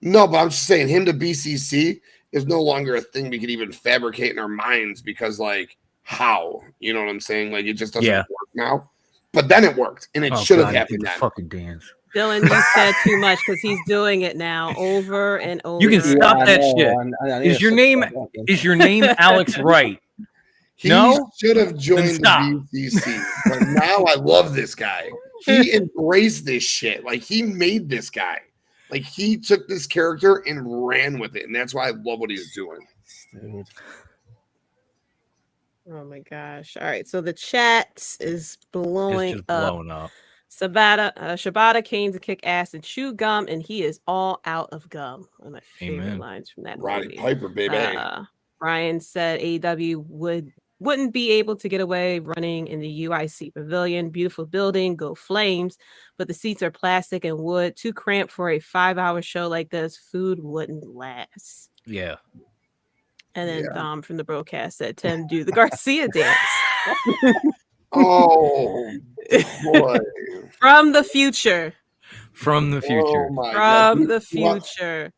No, but I'm just saying him to BCC is no longer a thing we could even fabricate in our minds because, like, how? You know what I'm saying? Like, it just doesn't work now. But then it worked, and it should have happened then. Fucking dance. Dylan, you said too much because he's doing it now over and over. You can stop that shit. Is your name Alex Wright? He should have joined the BCC, but now I love this guy. he embraced this shit. Like he made this guy. Like he took this character and ran with it, and that's why I love what he's doing. Dude. Oh my gosh. All right. So the chat is blowing It's just up. blowing up. Shibata came to kick ass and chew gum, and he is all out of gum. One of my favorite Amen. lines from that Roddy movie. Piper, baby. Brian said AEW wouldn't be able to get away running in the UIC Pavilion. Beautiful building, go Flames, but the seats are plastic and wood. Too cramped for a 5-hour show like this. Food wouldn't last. Yeah. And then from the broadcast said Tim do the Garcia dance. Oh boy. From the future. From the future. Oh my From God. the future.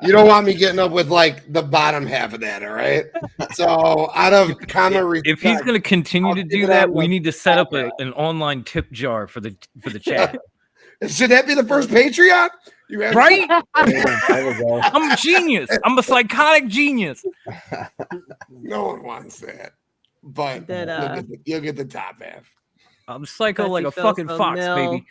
You don't want me getting up with like the bottom half of that, all right? So out of common respect, If he's going to continue I'll to give do it that, on we the need to set up top an online tip jar for the chat. should that be the first Patreon? You have Right? There we go. I'm a genius. I'm a psychotic genius. No one wants that. But That, you'll get the top half. I'm psycho like a Betsy fucking Phil's fox, Mill. baby.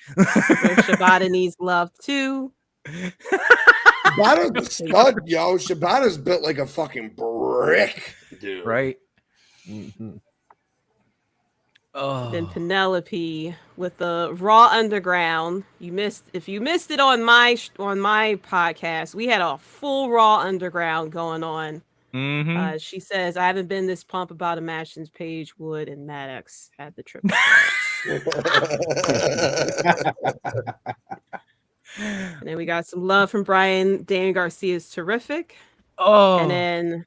Shibata needs love too. Shibata's a stud, yo. Shibata's built like a fucking brick, dude. Right? Mhm. Oh. Then Penelope with the Raw Underground. If you missed it on my podcast, we had a full Raw Underground going on. Mm-hmm. She says, I haven't been this pumped about a match since Paige Wood and Maddox at the Triple And then we got some love from Brian. Danny Garcia is terrific. Oh. And then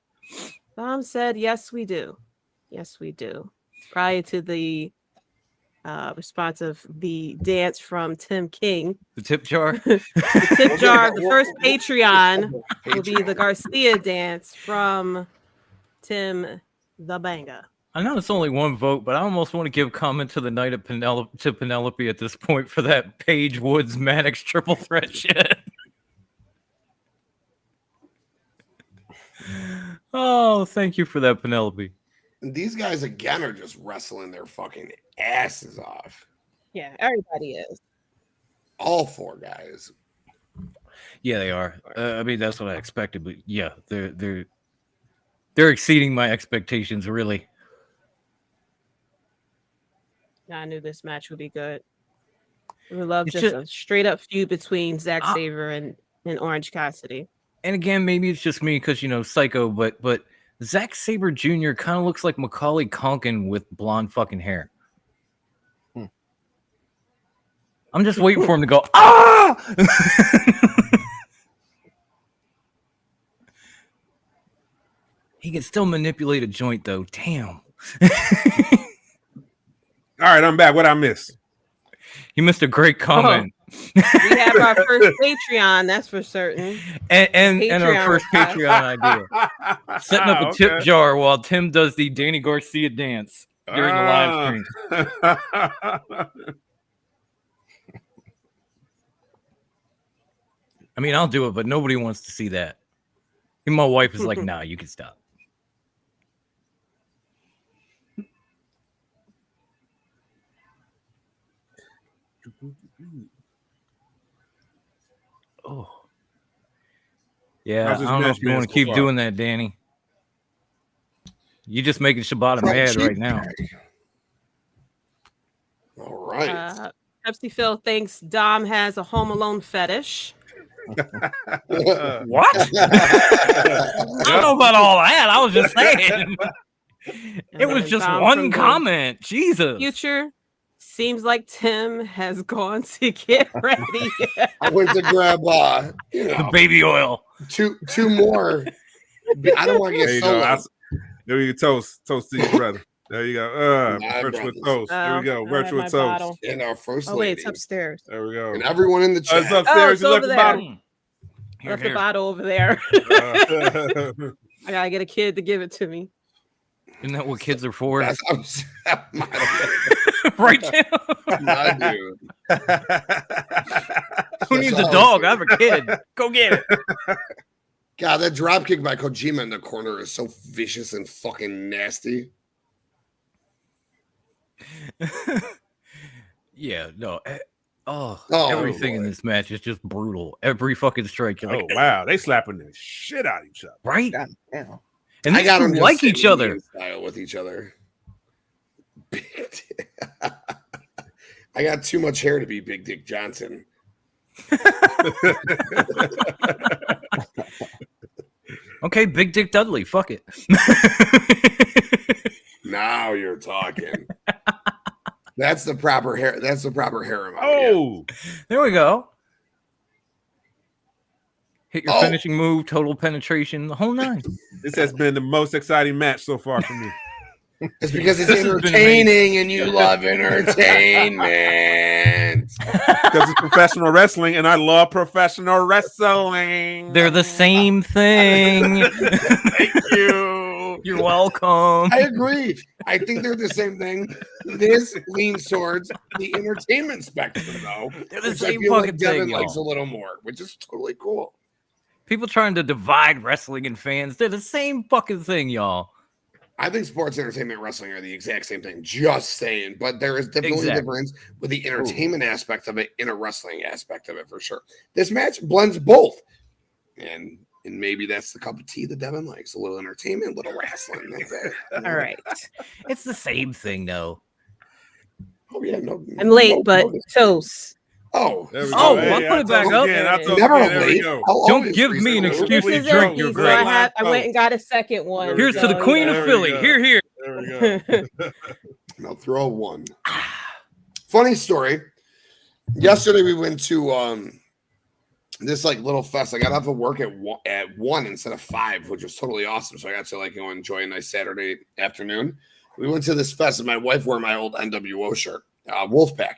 Tom said, yes, we do. Yes, we do. Prior to the response of the dance from Tim King. The tip jar. The tip jar of the first Patreon will be the Garcia dance from Tim the Banger. I know it's only one vote, but I almost want to give comment to the night of Penelope at this point for that Paige Woods Maddox triple threat shit. Oh, thank you for that, Penelope. And these guys again are just wrestling their fucking asses off. Yeah, everybody is. All four guys. Yeah, they are. I mean, that's what I expected, but yeah, they're exceeding my expectations, really. I knew this match would be good. We love It's just a straight up feud between Zack Sabre and Orange Cassidy. And again, maybe it's just me because psycho, but Zack Sabre Jr. kind of looks like Macaulay Culkin with blonde fucking hair. I'm just waiting for him to go, ah! He can still manipulate a joint, though. Damn. All right, I'm back. What I missed? You missed a great comment. We have our first Patreon, that's for certain. And our Patreon first request. Patreon idea. Setting up a tip jar while Tim does the Danny Garcia dance during the live stream. I mean, I'll do it, but nobody wants to see that. And my wife is like, nah, you can stop. Oh. Yeah, I How's this don't know match if you been want to so keep far? doing that, Danny. You're just making Shibata mad right now. All right. Pepsi Phil thinks Dom has a Home Alone fetish. What? I don't know about all that. I was just saying. It was just Dom one from the comment. Jesus. Future seems like Tim has gone to get ready. I went to grab The baby oil. two more. I don't want to There get you solo. go. There you go. Toast to your brother. There you go. My Virtual brothers. toast. There we go. I have Virtual my toast. bottle. And our first Oh, wait, lady. it's upstairs. There we go. And everyone in the It's chat. upstairs. it's You left over the there. bottom. Left the bottle over there. I gotta get a kid to give it to me. Isn't that what kids are for? That's Right now. my dude. Who needs a dog? I have a kid. Go get it. God, that drop kick by Kojima in the corner is so vicious and fucking nasty. Yeah, no. Oh, Everything in boy. this match is just brutal. Every fucking strike. You're Oh like, wow, they slapping the shit out of each other. right? God damn. And I these got two them like each other. Indian style with each other. I got too much hair to be Big Dick Johnson. Okay, Big Dick Dudley. Fuck it. Now you're talking. That's the proper hair. That's the proper hair amount. Oh, There we go. Hit your Oh. finishing move, total penetration, the whole nine. this has been the most exciting match so far for me. It's because it's This has been entertaining and you love entertainment. Because it's professional wrestling, and I love professional wrestling. They're the same thing. Thank you. You're welcome. I agree. I think they're the same thing. This leans towards the entertainment spectrum, though. They're the which I same feel fucking like Devin thing, likes a y'all. little more, which is totally cool. People trying to divide wrestling and fans. They're the same fucking thing, y'all. I think sports, entertainment, wrestling are the exact same thing. Just saying, but there is definitely a Exactly. difference with the entertainment aspect of it and a wrestling aspect of it for sure. This match blends both, and maybe that's the cup of tea that Devin likes: a little entertainment, a little wrestling. That's it. All right. It's the same thing, though. Oh yeah, no. I'm late, no- but no- toast. Oh, There we Oh, go. I'll put it back up. never There we late. go. I'll Don't always give me an reasonable. excuse This to is drink. empty, You're so great. I went and got a second one. Here's to so, the Queen There of we Philly. go. Here, here. There we go. Now throw one. Funny story. Yesterday we went to this like little fest. I got off of work at 1 instead of 5, which was totally awesome. So I got to like go enjoy a nice Saturday afternoon. We went to this fest, and my wife wore my old NWO shirt, Wolfpack,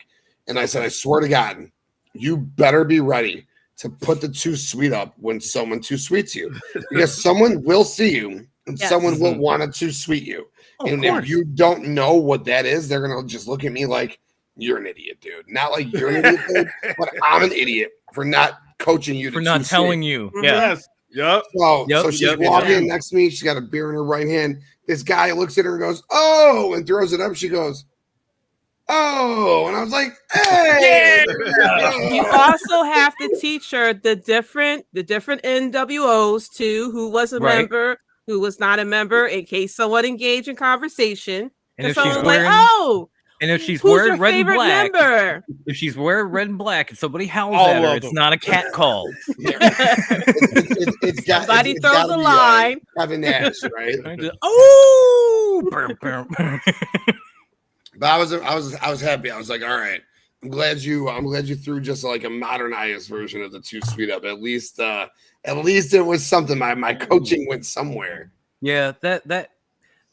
and I said, I swear to God, you better be ready to put the too sweet up when someone too sweets you, because someone will see you and Yes. someone will want to too sweet you. Of And course. if you don't know what that is, they're gonna just look at me like you're an idiot, dude. Not like you're an idiot, dude, but I'm an idiot for not coaching you. For not telling you. Yeah. Yes. Yep. So she's Yep, walking yep. next to me. She's got a beer in her right hand. This guy looks at her and goes, "Oh," and throws it up. She goes, "Oh," and I was like, "Hey." You also have to teach her the different NWOs too, who was a Right. member, who was not a member, in case someone engaged in conversation. And if someone she's was like, wearing, oh, and if she's who's wearing your red and favorite black, member? if she's wearing red and black, and somebody howls All at her, of it's them. not a cat call. Somebody throws gotta a be, line. Kevin Nash, right? Oh, burp, burp. But I was happy. I was like, all right. I'm glad you threw just like a modernized version of the too sweet up. At least it was something. My coaching went somewhere. Yeah, that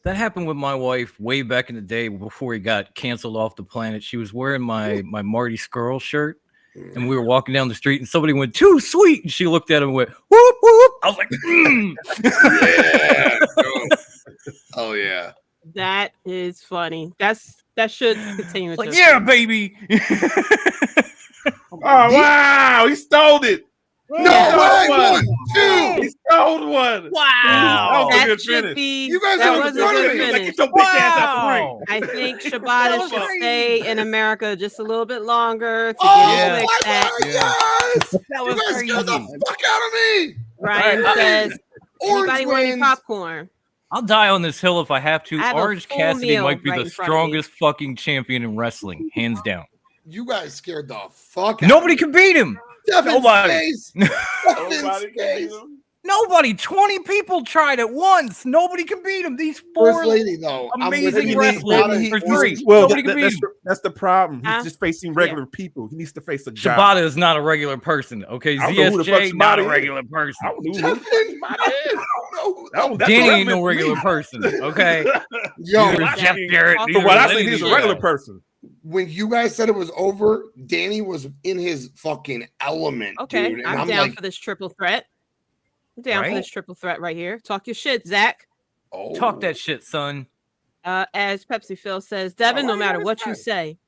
happened with my wife way back in the day before he got canceled off the planet. She was wearing my Marty Skrull shirt, and we were walking down the street, and somebody went too sweet, and she looked at him and went whoop whoop. I was like, Yeah. Oh yeah. That is funny. That should continue. like to- yeah, baby. Oh wow, he stole it. No, I won two. He stole one. Wow. That was a That good should finish. be. You guys that are was a front of good me. Like, finish. get your bitch ass out the ring. Wow. I think That Shibata was should crazy. stay in America just a little bit longer to Oh get Yeah. his my lick back. God, yes! That You was guys scared crazy. the fuck out of me. Ryan All right, says, Orange anybody want any wins. popcorn? I'll die on this hill if I have to. I have a Orange full Cassidy meal might be right the in front of me. strongest fucking champion in wrestling, hands down. You guys scared the fuck out Nobody of me. can beat him. Devin's Nobody. face. Devin's Nobody can face. beat him. Nobody. 20 people tried at once. Nobody can beat him. These First four lady, though. I'm with amazing you. wrestlers. Maybe Or he- three. Well, Nobody can beat him. that's the problem. He's Huh? just facing regular people. He needs to face a guy. Shibata is not a regular person. Okay, I don't know who the fuck ZSJ not a Shibata is. regular person. I don't know who Devin, Shibata is. I don't know who That was- that's Danny a ain't no reference regular to me. person. Okay, Yo, neither is Jeff Jarrett. For neither For what I is see, any he's of a these regular guys. person. when you guys said it was over, Danny was in his fucking element, Okay, dude. And I'm I'm down like, for this triple threat. I'm down Right? for this triple threat right here. Talk your shit, Zach. oh, Talk that shit, son. As Pepsi Phil says, Devin, why no you matter always what you right? say,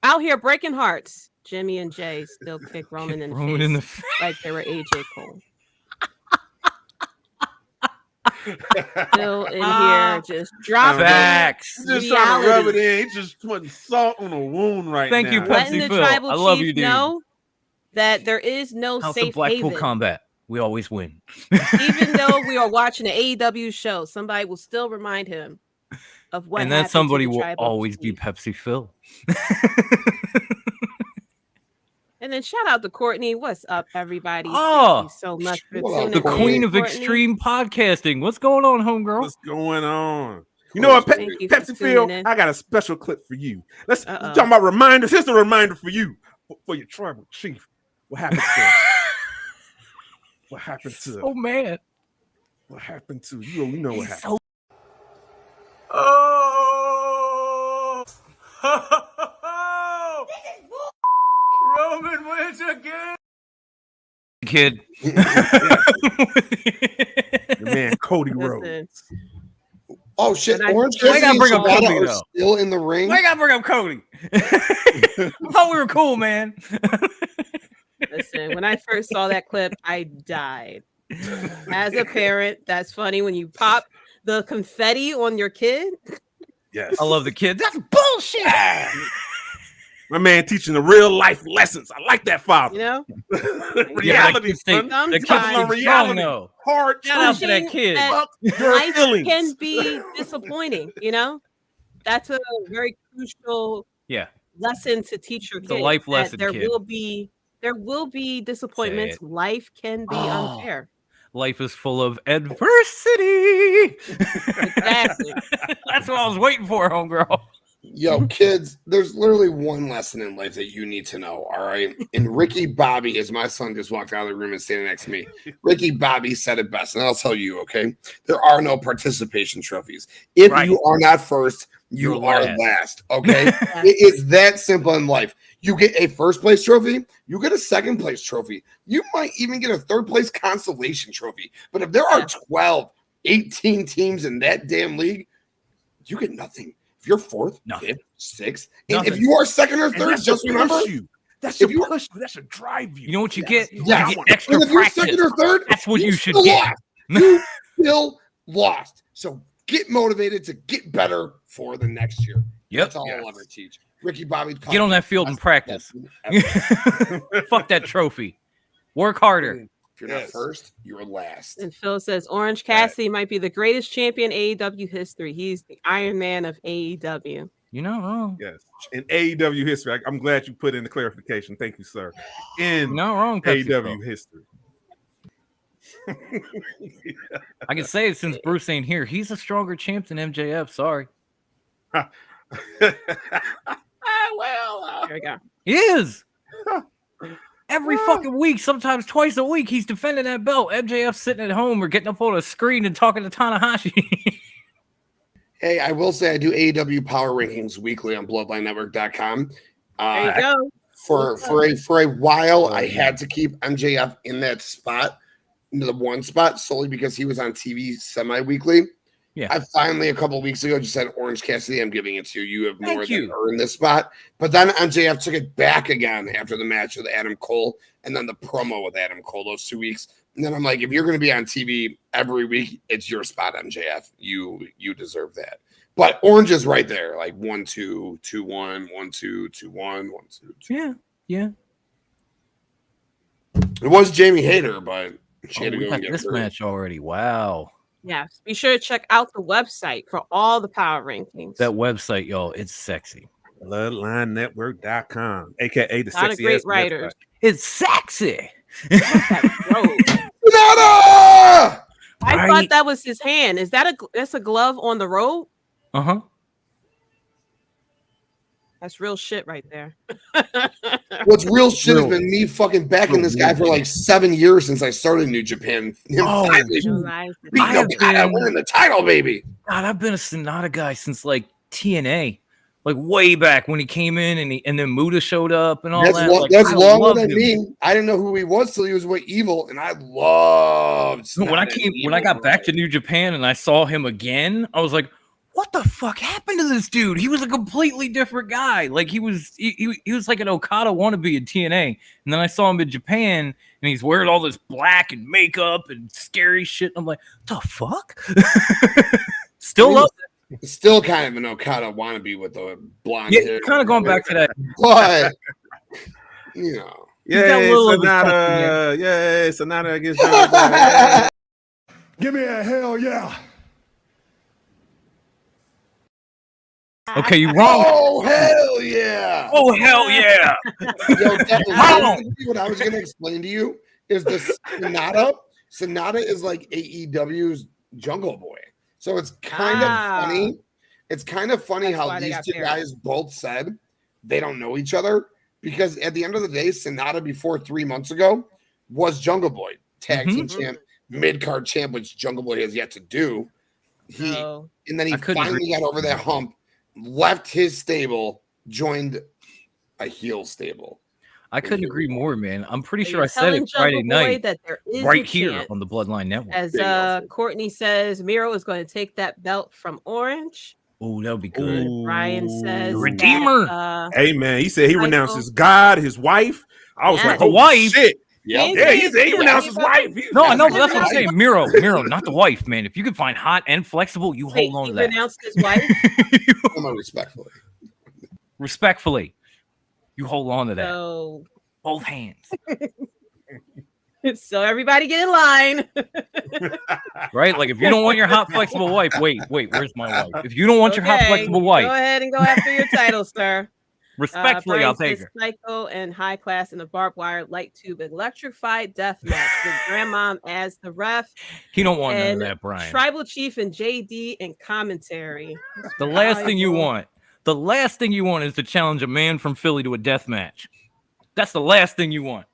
out here breaking hearts. Jimmy and Jay still kick Roman in the Roman face in the like they were AJ Cole. Still in here, just dropping Facts. He's just trying to rub it reality. in. He's just putting salt on a wound right Thank now. you, Pepsi Letting the Phil. tribal I love chief you, dude. know that there is no House of safe Blackpool haven. Combat. We always win. Even though we are watching an AEW show, somebody will still remind him of what And happened that somebody to the will tribal always be chief. Pepsi Phil. And then shout out to Courtney. What's up, everybody? Oh, Thank you so much for what up, tuning the in. queen of Courtney. extreme podcasting. What's going on, homegirl? What's going on? You know what, Thank you for Pepsi Phil? tuning in. I got a special clip for you. Let's Uh-oh. talk about reminders. Here's a reminder for you, for your tribal chief. What happened to? What happened to? Oh man, What happened to you? You know what he's happened. so Roman wins again. kid. The man Cody Rhodes. Listen, Oh shit! And I- Orange Why Cassidy gotta and bring up Shibata Cody, are though? still in the ring. Why gotta bring up Cody? I thought we were cool, man. listen, when I first saw that clip, I died. As a parent, that's funny when you pop the confetti on your kid. Yes. I love the kid. That's bullshit. My man teaching the real life lessons. I like that father. You know, Reality, that son. kid's Sometimes- on reality. though. Hard Shout out to truth. that Pushing kid. that Fuck your life feelings. can be disappointing. You know, that's a very crucial Yeah, lesson to teach your It's a kids. life that lesson, There kid. will be disappointments. it. Life can be Oh. unfair. life is full of adversity. Exactly. That's what I was waiting for, homegirl. Yo, kids, there's literally one lesson in life that you need to know, all right? And Ricky Bobby, as my son just walked out of the room and standing next to me, Ricky Bobby said it best, and I'll tell you, okay? There are no participation trophies. If Right. you are not first, you You're are last. last, okay? It is that simple in life. You get a first place trophy, you get a second place trophy. You might even get a third place consolation trophy. But if there are Yeah. 12, 18 teams in that damn league, you get nothing. If you're fourth, Nothing. fifth, sixth, and if Nothing. you are second or And third, that's just to remember, push you. That's if to you- push you. That should drive you. You know what you Yes. get? You Yes. get extra and if you're practice. second or third, That's what you should still get. lost. You still lost. So get motivated to get better for the next year. Yep. That's all I'll Yes. ever teach. Ricky Bobby, Get on that field and practice. Fuck that trophy. Work harder. If you're not Yes. first, you're last. And Phil says Orange Cassidy might be the greatest champion in AEW history. He's the Iron Man of AEW. You know wrong. Yes. In AEW history, I'm glad you put in the clarification. Thank you, sir. In You're not wrong. Pepsi AEW Phil. history. I can say it since Bruce ain't here. He's a stronger champ than MJF. Sorry. There we go. He is. Every fucking week, sometimes twice a week, he's defending that belt. MJF sitting at home or getting up on a screen and talking to Tanahashi. Hey, I will say I do AEW Power Rankings weekly on BloodlineNetwork.com. There you go. For a while, I had to keep MJF in that spot, into the one spot, solely because he was on TV semi-weekly. Yeah. I finally, a couple of weeks ago, just said, Orange Cassidy, I'm giving it to you. You have more Thank than you. earned this spot. But then MJF took it back again after the match with Adam Cole and then the promo with Adam Cole those 2 weeks. And then I'm like, if you're going to be on TV every week, it's your spot, MJF. You deserve that. But Orange is right there, like 1-2, 2-1, 1-2, 2-1, 1-2, 2. Yeah. It was Jamie Hayter, but she Oh, had to we go got and get this hurt. match already. Wow. Yes. Be sure to check out the website for all the power rankings. That website, y'all, it's sexy. BloodlineNetwork.com, aka the A lot of sexy great ass writers. It's sexy. That robe. Nada! I Right. thought that was his hand. Is that that's a glove on the robe? Uh-huh. That's real shit right there. What's real shit has Real- been me fucking backing real this guy for like 7 years since I started New Japan. Him Oh, finally Realize it. beating I have Okada, been- winning the title, baby. God, I've been a Sonata guy since like TNA. Like way back when he came in and then Muda showed up and all That's, that. lo- Like, that's I longer loved than him. me. I didn't know who he was till he was with Evil, and I loved When I Sonata and when I Evil, got back bro. to New Japan and I saw him again, I was like, what the fuck happened to this dude? He was a completely different guy. Like he was like an Okada wannabe in TNA. And then I saw him in Japan and he's wearing all this black and makeup and scary shit. I'm like, the fuck? Still love it. Still kind of an Okada wannabe with the blonde hair. Kind of going back to that. But, you know. Yeah, Sonata. Yeah, Sonata against John. Give me a hell yeah. Okay, you wrong. Oh, hell yeah. Oh, hell yeah. Yo, what I was going to explain to you is the Sonata. Sonata is like AEW's Jungle Boy. So it's kind of funny. It's kind of funny how these two guys both said they don't know each other, because at the end of the day, Sonata before 3 months ago was Jungle Boy, tag team champ, mid-card champ, which Jungle Boy has yet to do. And then he finally got over that hump, left his stable, joined a heel stable. I couldn't agree more, man. I'm pretty sure I said it Friday night that there is right here on the Bloodline Network. As Courtney says, Miro is going to take that belt from Orange. Oh, that would be good. Ryan says Redeemer. Hey, man, he said he renounced his God, his wife. I was like, the wife. Shit. Yeah, he renounced his wife. No, I know, but that's what I'm saying. Miro, not the wife, man. If you can find hot and flexible, you hold on to that. He renounced his wife? Respectfully. You hold on to that. So, both hands. So everybody get in line. Right? Like if you don't want your hot flexible wife, wait, where's my wife? If you don't want your hot flexible wife, go ahead and go after your title, sir. Respectfully, I'll take her. Psycho and High Class in the barbed wire light tube electrified death match with Grandmom as the ref. He don't want none of that, Brian. Tribal Chief and JD in commentary. The last thing you want is to challenge a man from Philly to a death match. That's the last thing you want.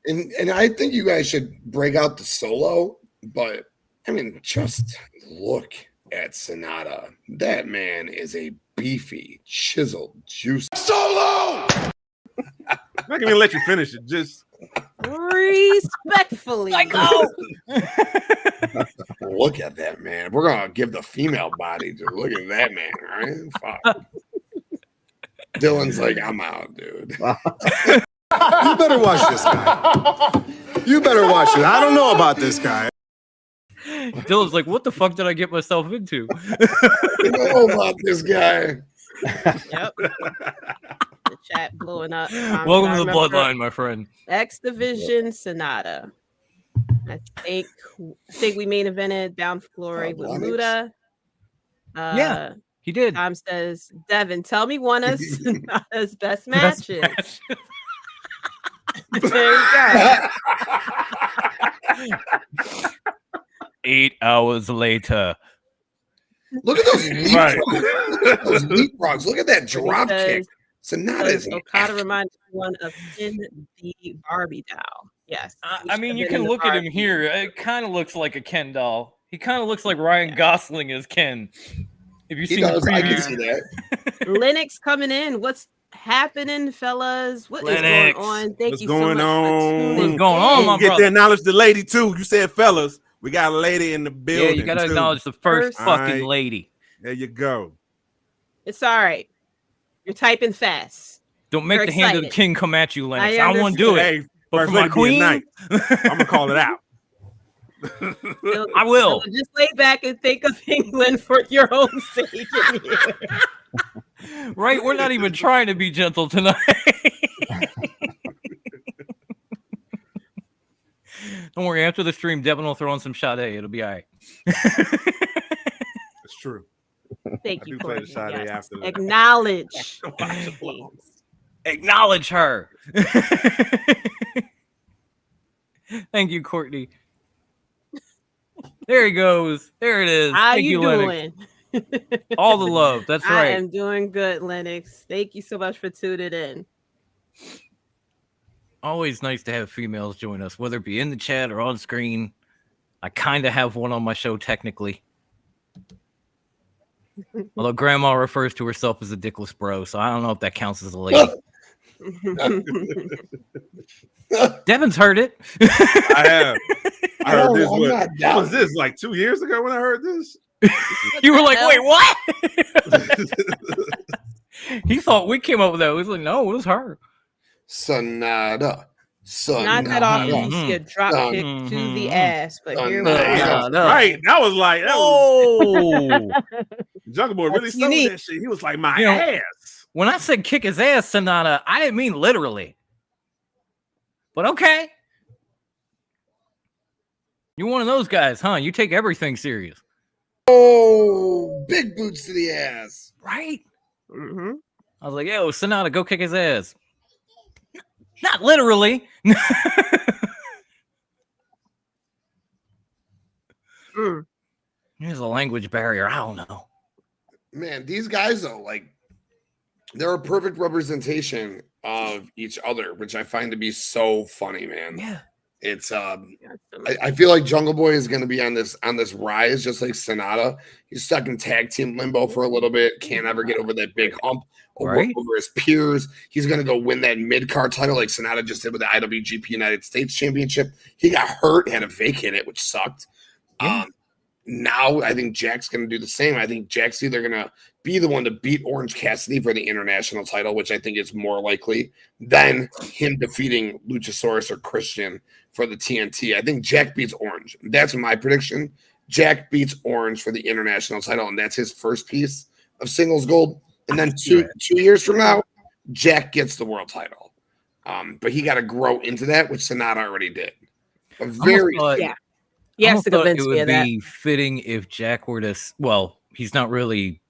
And I think you guys should break out the solo, but I mean, just look at Sonata. That man is a beefy, chiseled, juicy solo. I'm not gonna let you finish it. Just respectfully. Look at that man. We're gonna give the female body to look at that man. All right? Fuck. Dylan's like, I'm out, dude. You better watch this guy. You better watch it. I don't know about this guy. Dylan's like, what the fuck did I get myself into? You know about this guy. Yep. The chat blowing up. Welcome to the Bloodline, my friend. X Division Sonata. I think we main evented Bound for Glory with Luda. Yeah, he did. Tom says, Devin, tell me one of Sonata's best matches. There you go. 8 hours later. Look at those leapfrogs. Look at that drop kick. Sonata. Okada reminds one of Finn the Barbie doll. Yes. I mean, you can look at him here. It kind of looks like a Ken doll. He kind of looks like Ryan Gosling as Ken. If you see the preview. I can see that. Linux coming in. What's happening, fellas? What is going on? Thank you so much for tuning in. What's going on, my brother? Get to acknowledge the lady too. You said fellas. We got a lady in the building. Yeah, you gotta acknowledge the first fucking lady. There you go. It's all right. You're typing fast. Don't make the hand of the king come at you, Lennox. I want to do it. Hey, but for my queen, I'm gonna call it out. I will. So just lay back and think of England for your own sake. Right? We're not even trying to be gentle tonight. Don't worry. After the stream, Devin will throw on some Sade. It'll be all right. It's true. Thank you, Courtney. Yes. After Acknowledge. Acknowledge her. Thank you, Courtney. There he goes. There it is. How Thank you doing? All the love. That's right. I am doing good, Lennox. Thank you so much for tuning in. Always nice to have females join us, whether it be in the chat or on screen. I kind of have one on my show, technically. Although Grandma refers to herself as a dickless bro, so I don't know if that counts as a lady. Devin's heard it. I have. I heard this. What was this? Like 2 years ago when I heard this? You were like, wait, what? He thought we came up with that. We was like, no, it was her. Sonata. Not that often Mhm. you see a drop kick to the Mhm. ass, but here we Yeah, go. Right. That was like, that was Jungle Boy really That's sold unique. that shit. He was like, my You know, ass. when I said kick his ass, Sonata, I didn't mean literally. But okay. You're one of those guys, huh? You take everything serious. Oh, big boots to the ass. Right? Mm-hmm. I was like, yo, Sonata, go kick his ass. Not literally. Mm. There's a language barrier. I don't know. Man, these guys though, like, they're a perfect representation of each other, which I find to be so funny, man. Yeah. It's I feel like Jungle Boy is going to be on this rise, just like Sonata. He's stuck in tag team limbo for a little bit. Can't ever get over that big hump over his peers. He's going to go win that mid card title like Sonata just did with the IWGP United States Championship. He got hurt, had to vacate it, which sucked. Yeah. Now I think Jack's going to do the same. I think Jack's either going to be the one to beat Orange Cassidy for the international title, which I think is more likely than him defeating Luchasaurus or Christian for the TNT. I think Jack beats Orange. That's my prediction. Jack beats Orange for the international title, and that's his first piece of singles gold. And then two years from now, Jack gets the world title. But he got to grow into that, which Sonata already did. But He has to convince me of that. It would be fitting if Jack were to, well, he's not really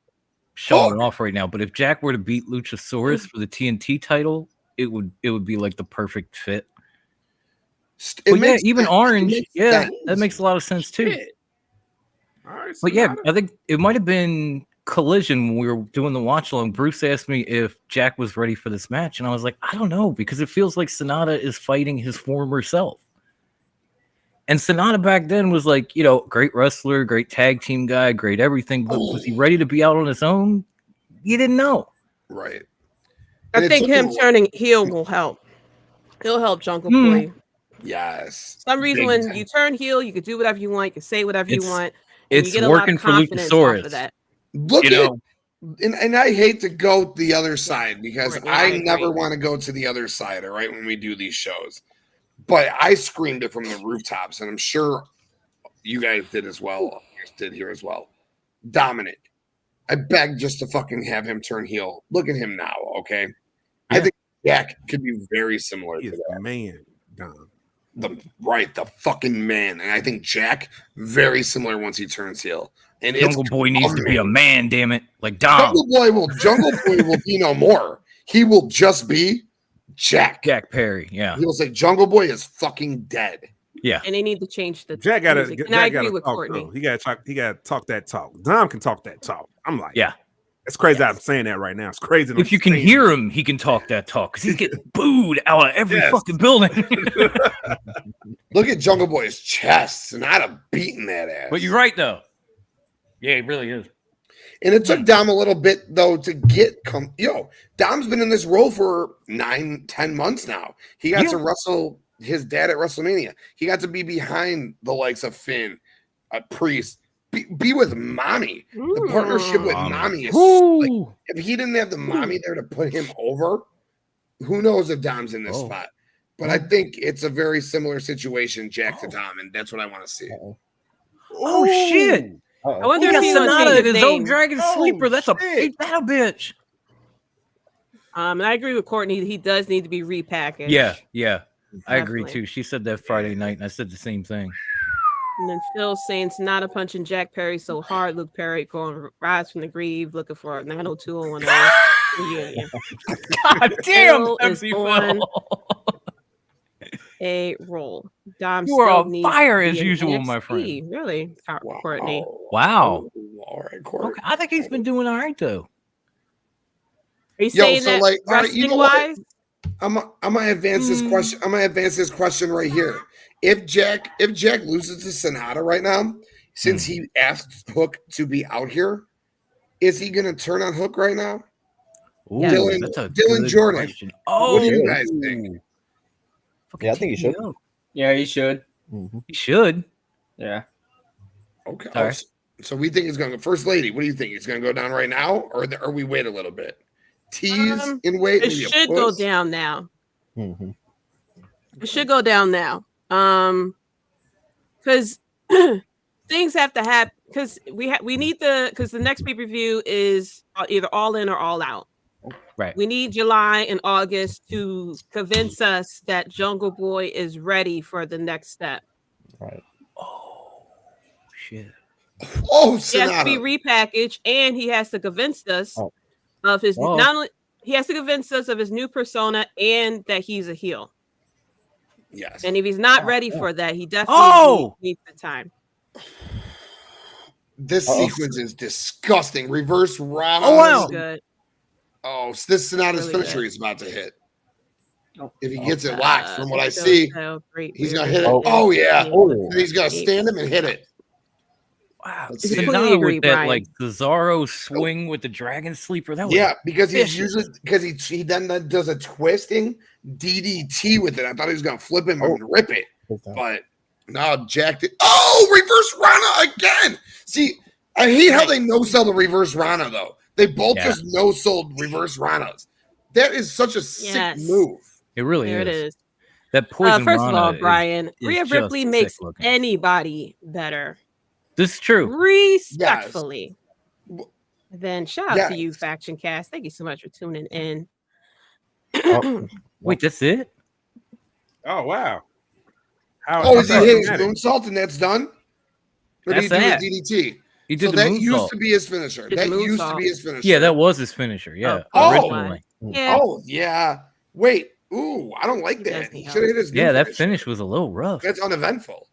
showing it off right now, but if Jack were to beat Luchasaurus for the TNT title, it would be like the perfect fit. Even Orange, that makes a lot of sense too. All right, But yeah, I think it might have been Collision when we were doing the watch along. Bruce asked me if Jack was ready for this match, and I was like, I don't know, because it feels like Sonata is fighting his former self. And Sonata back then was like, great wrestler, great tag team guy, great everything. But was he ready to be out on his own? You didn't know. Right. I think him turning heel will help. It'll help Jungle Boy. Yes. Some reason when you turn heel, you can do whatever you want, you can say whatever you want. And It's you get working a lot of for Luchasaurus. after that. Look at and I hate to go the other side because I never want to go to the other side, all right, when we do these shows. But I screamed it from the rooftops, and I'm sure you guys did as well. You guys did here as well. Dominic. I begged just to fucking have him turn heel. Look at him now, okay? Yeah. I think Jack could be very similar to that. Man, Dom. The fucking man. And I think Jack, very similar once he turns heel. And Jungle Boy needs to be a man, damn it. Like Dom. Jungle Boy will be no more. He will just be Jack Perry, yeah. He will say Jungle Boy is fucking dead. Yeah. And they need to change the Jack got to. And I agree with Courtney. Though. He got to talk that talk. Dom can talk that talk. I'm like, yeah. It's crazy. I'm saying that right now. It's crazy. If you can hear him, he can talk that talk because he's getting booed out of every fucking building. Look at Jungle Boy's chest and not a beating that ass. But you're right though. Yeah, he really is. And it took Dom a little bit though to get Dom's been in this role for 9-10 months now. He got to wrestle his dad at WrestleMania. He got to be behind the likes of Finn, Priest, be with Mommy. The partnership with Mommy is like, if he didn't have the Mommy there to put him over, who knows if Dom's in this spot. But I think it's a very similar situation, Jack to Dom, and that's what I want to see. Oh shit! I wonder if he's on his own Dragon Sleeper. That's a big battle bitch. And I agree with Courtney. He does need to be repackaged. Yeah. I agree too. She said that Friday night, and I said the same thing. And then Phil saying Sonata punching Jack Perry so hard, Luke Perry going rise from the grave looking for a 90210 reunion. God damn, is on a roll. Dom, you are on fire as usual, my friend. Really, Courtney. Wow. All right, Courtney. Okay. I think he's been doing all right though. Are you saying that like, wrestling wise? I'm gonna advance this question. I'm gonna advance this question right here. If Jack loses to Sonata right now, since he asked Hook to be out here, is he gonna turn on Hook right now? Ooh, Dylan Jordan. Question. Oh, what do you guys think? Yeah, I think he should. Yeah, he should. He should. Yeah. Okay. Sorry. So we think it's going to go. First lady, what do you think? It's going to go down right now, or we wait a little bit? Tease and wait. It should go down now. Mm-hmm. It should go down now. Because things have to happen. Because we need because the next pay-per-view is either All In or All Out. Right. We need July and August to convince us that Jungle Boy is ready for the next step. Right. Oh shit. Oh, he has to be repackaged, and he has to convince us of his not only he has to convince us of his new persona and that he's a heel. Yes. And if he's not ready for that, he definitely needs the time. This sequence is disgusting. Reverse Rana. Oh wow. Good. Oh, so this Sonata's Really finisher good. is about to hit. If he gets it locked, from what I see, he's gonna weird. hit it. Oh yeah. And he's gonna stand him and hit it. Wow. Let's see. Completely Sonata agree, with that Brian. like Cesaro swing with the dragon sleeper. That was Because he's usually he then does a twisting DDT with it. I thought he was gonna flip him and rip it, but no, jacked it. Oh, reverse Rana again. See, I hate how they no sell the reverse Rana though. They both just no sold reverse Ranas. That is such a sick move. It really There is. it is. That poison. First of all, Rana Brian, is Rhea just Ripley makes sick-looking. anybody better. This is true. Respectfully. Then shout out Yes. to you, Faction Cast. Thank you so much for tuning in. Wait, that's it? Oh wow. Is he hit his moonsault and that's done? Or did he That's do his DDT? He did So the that moonsault. used to be his finisher. Did That the used to moonsault. be his finisher. Yeah, that was his finisher. Yeah, Oh. originally. Yeah. Oh yeah. Wait. Ooh, I don't like that. Does He help. should have hit his new Yeah, that finisher. finish was a little rough. That's uneventful.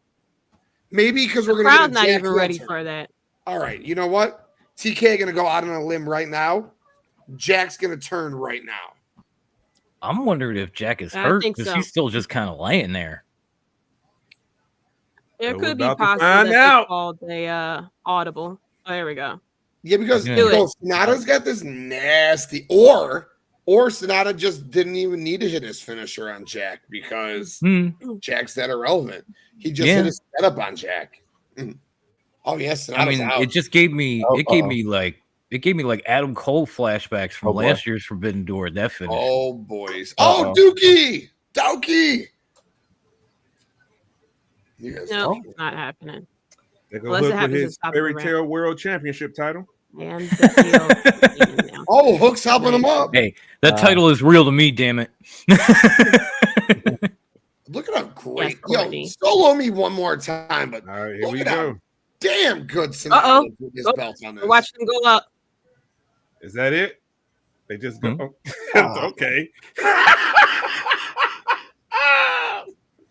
Maybe because The we're gonna crowd's get a not Jack even heel ready turn. for that. All right, you know what? TK gonna go out on a limb right now. Jack's gonna turn right now. I'm wondering if Jack is I hurt think because so. he's still just kind of laying there. It So could be we're about to possible find that they out. called a audible. Oh, there we go. Yeah, because Yeah. Do it. Sonata's got this nasty, or Sonata just didn't even need to hit his finisher on Jack because Jack's that irrelevant. He just hit his setup on Jack. Oh yes, I mean, out. it just gave me it gave me like Adam Cole flashbacks from last year's Forbidden Door. That finish. Oh boys. Oh Dookie. You guys No, it's not happening. They go Unless it Hook with happens his at top of the Fairy round. Tale World Championship title. And the heel now. Oh, Hook's helping him up. Hey, that title is real to me, damn it. Look at how great. Yes, Yo, Courtney. solo me one more time, but All right, here look we at how go. damn good Sonata Uh-oh. looks with his Oh, belt on this. Watch them go up. Is that it? They just go. Hmm? Oh. Okay.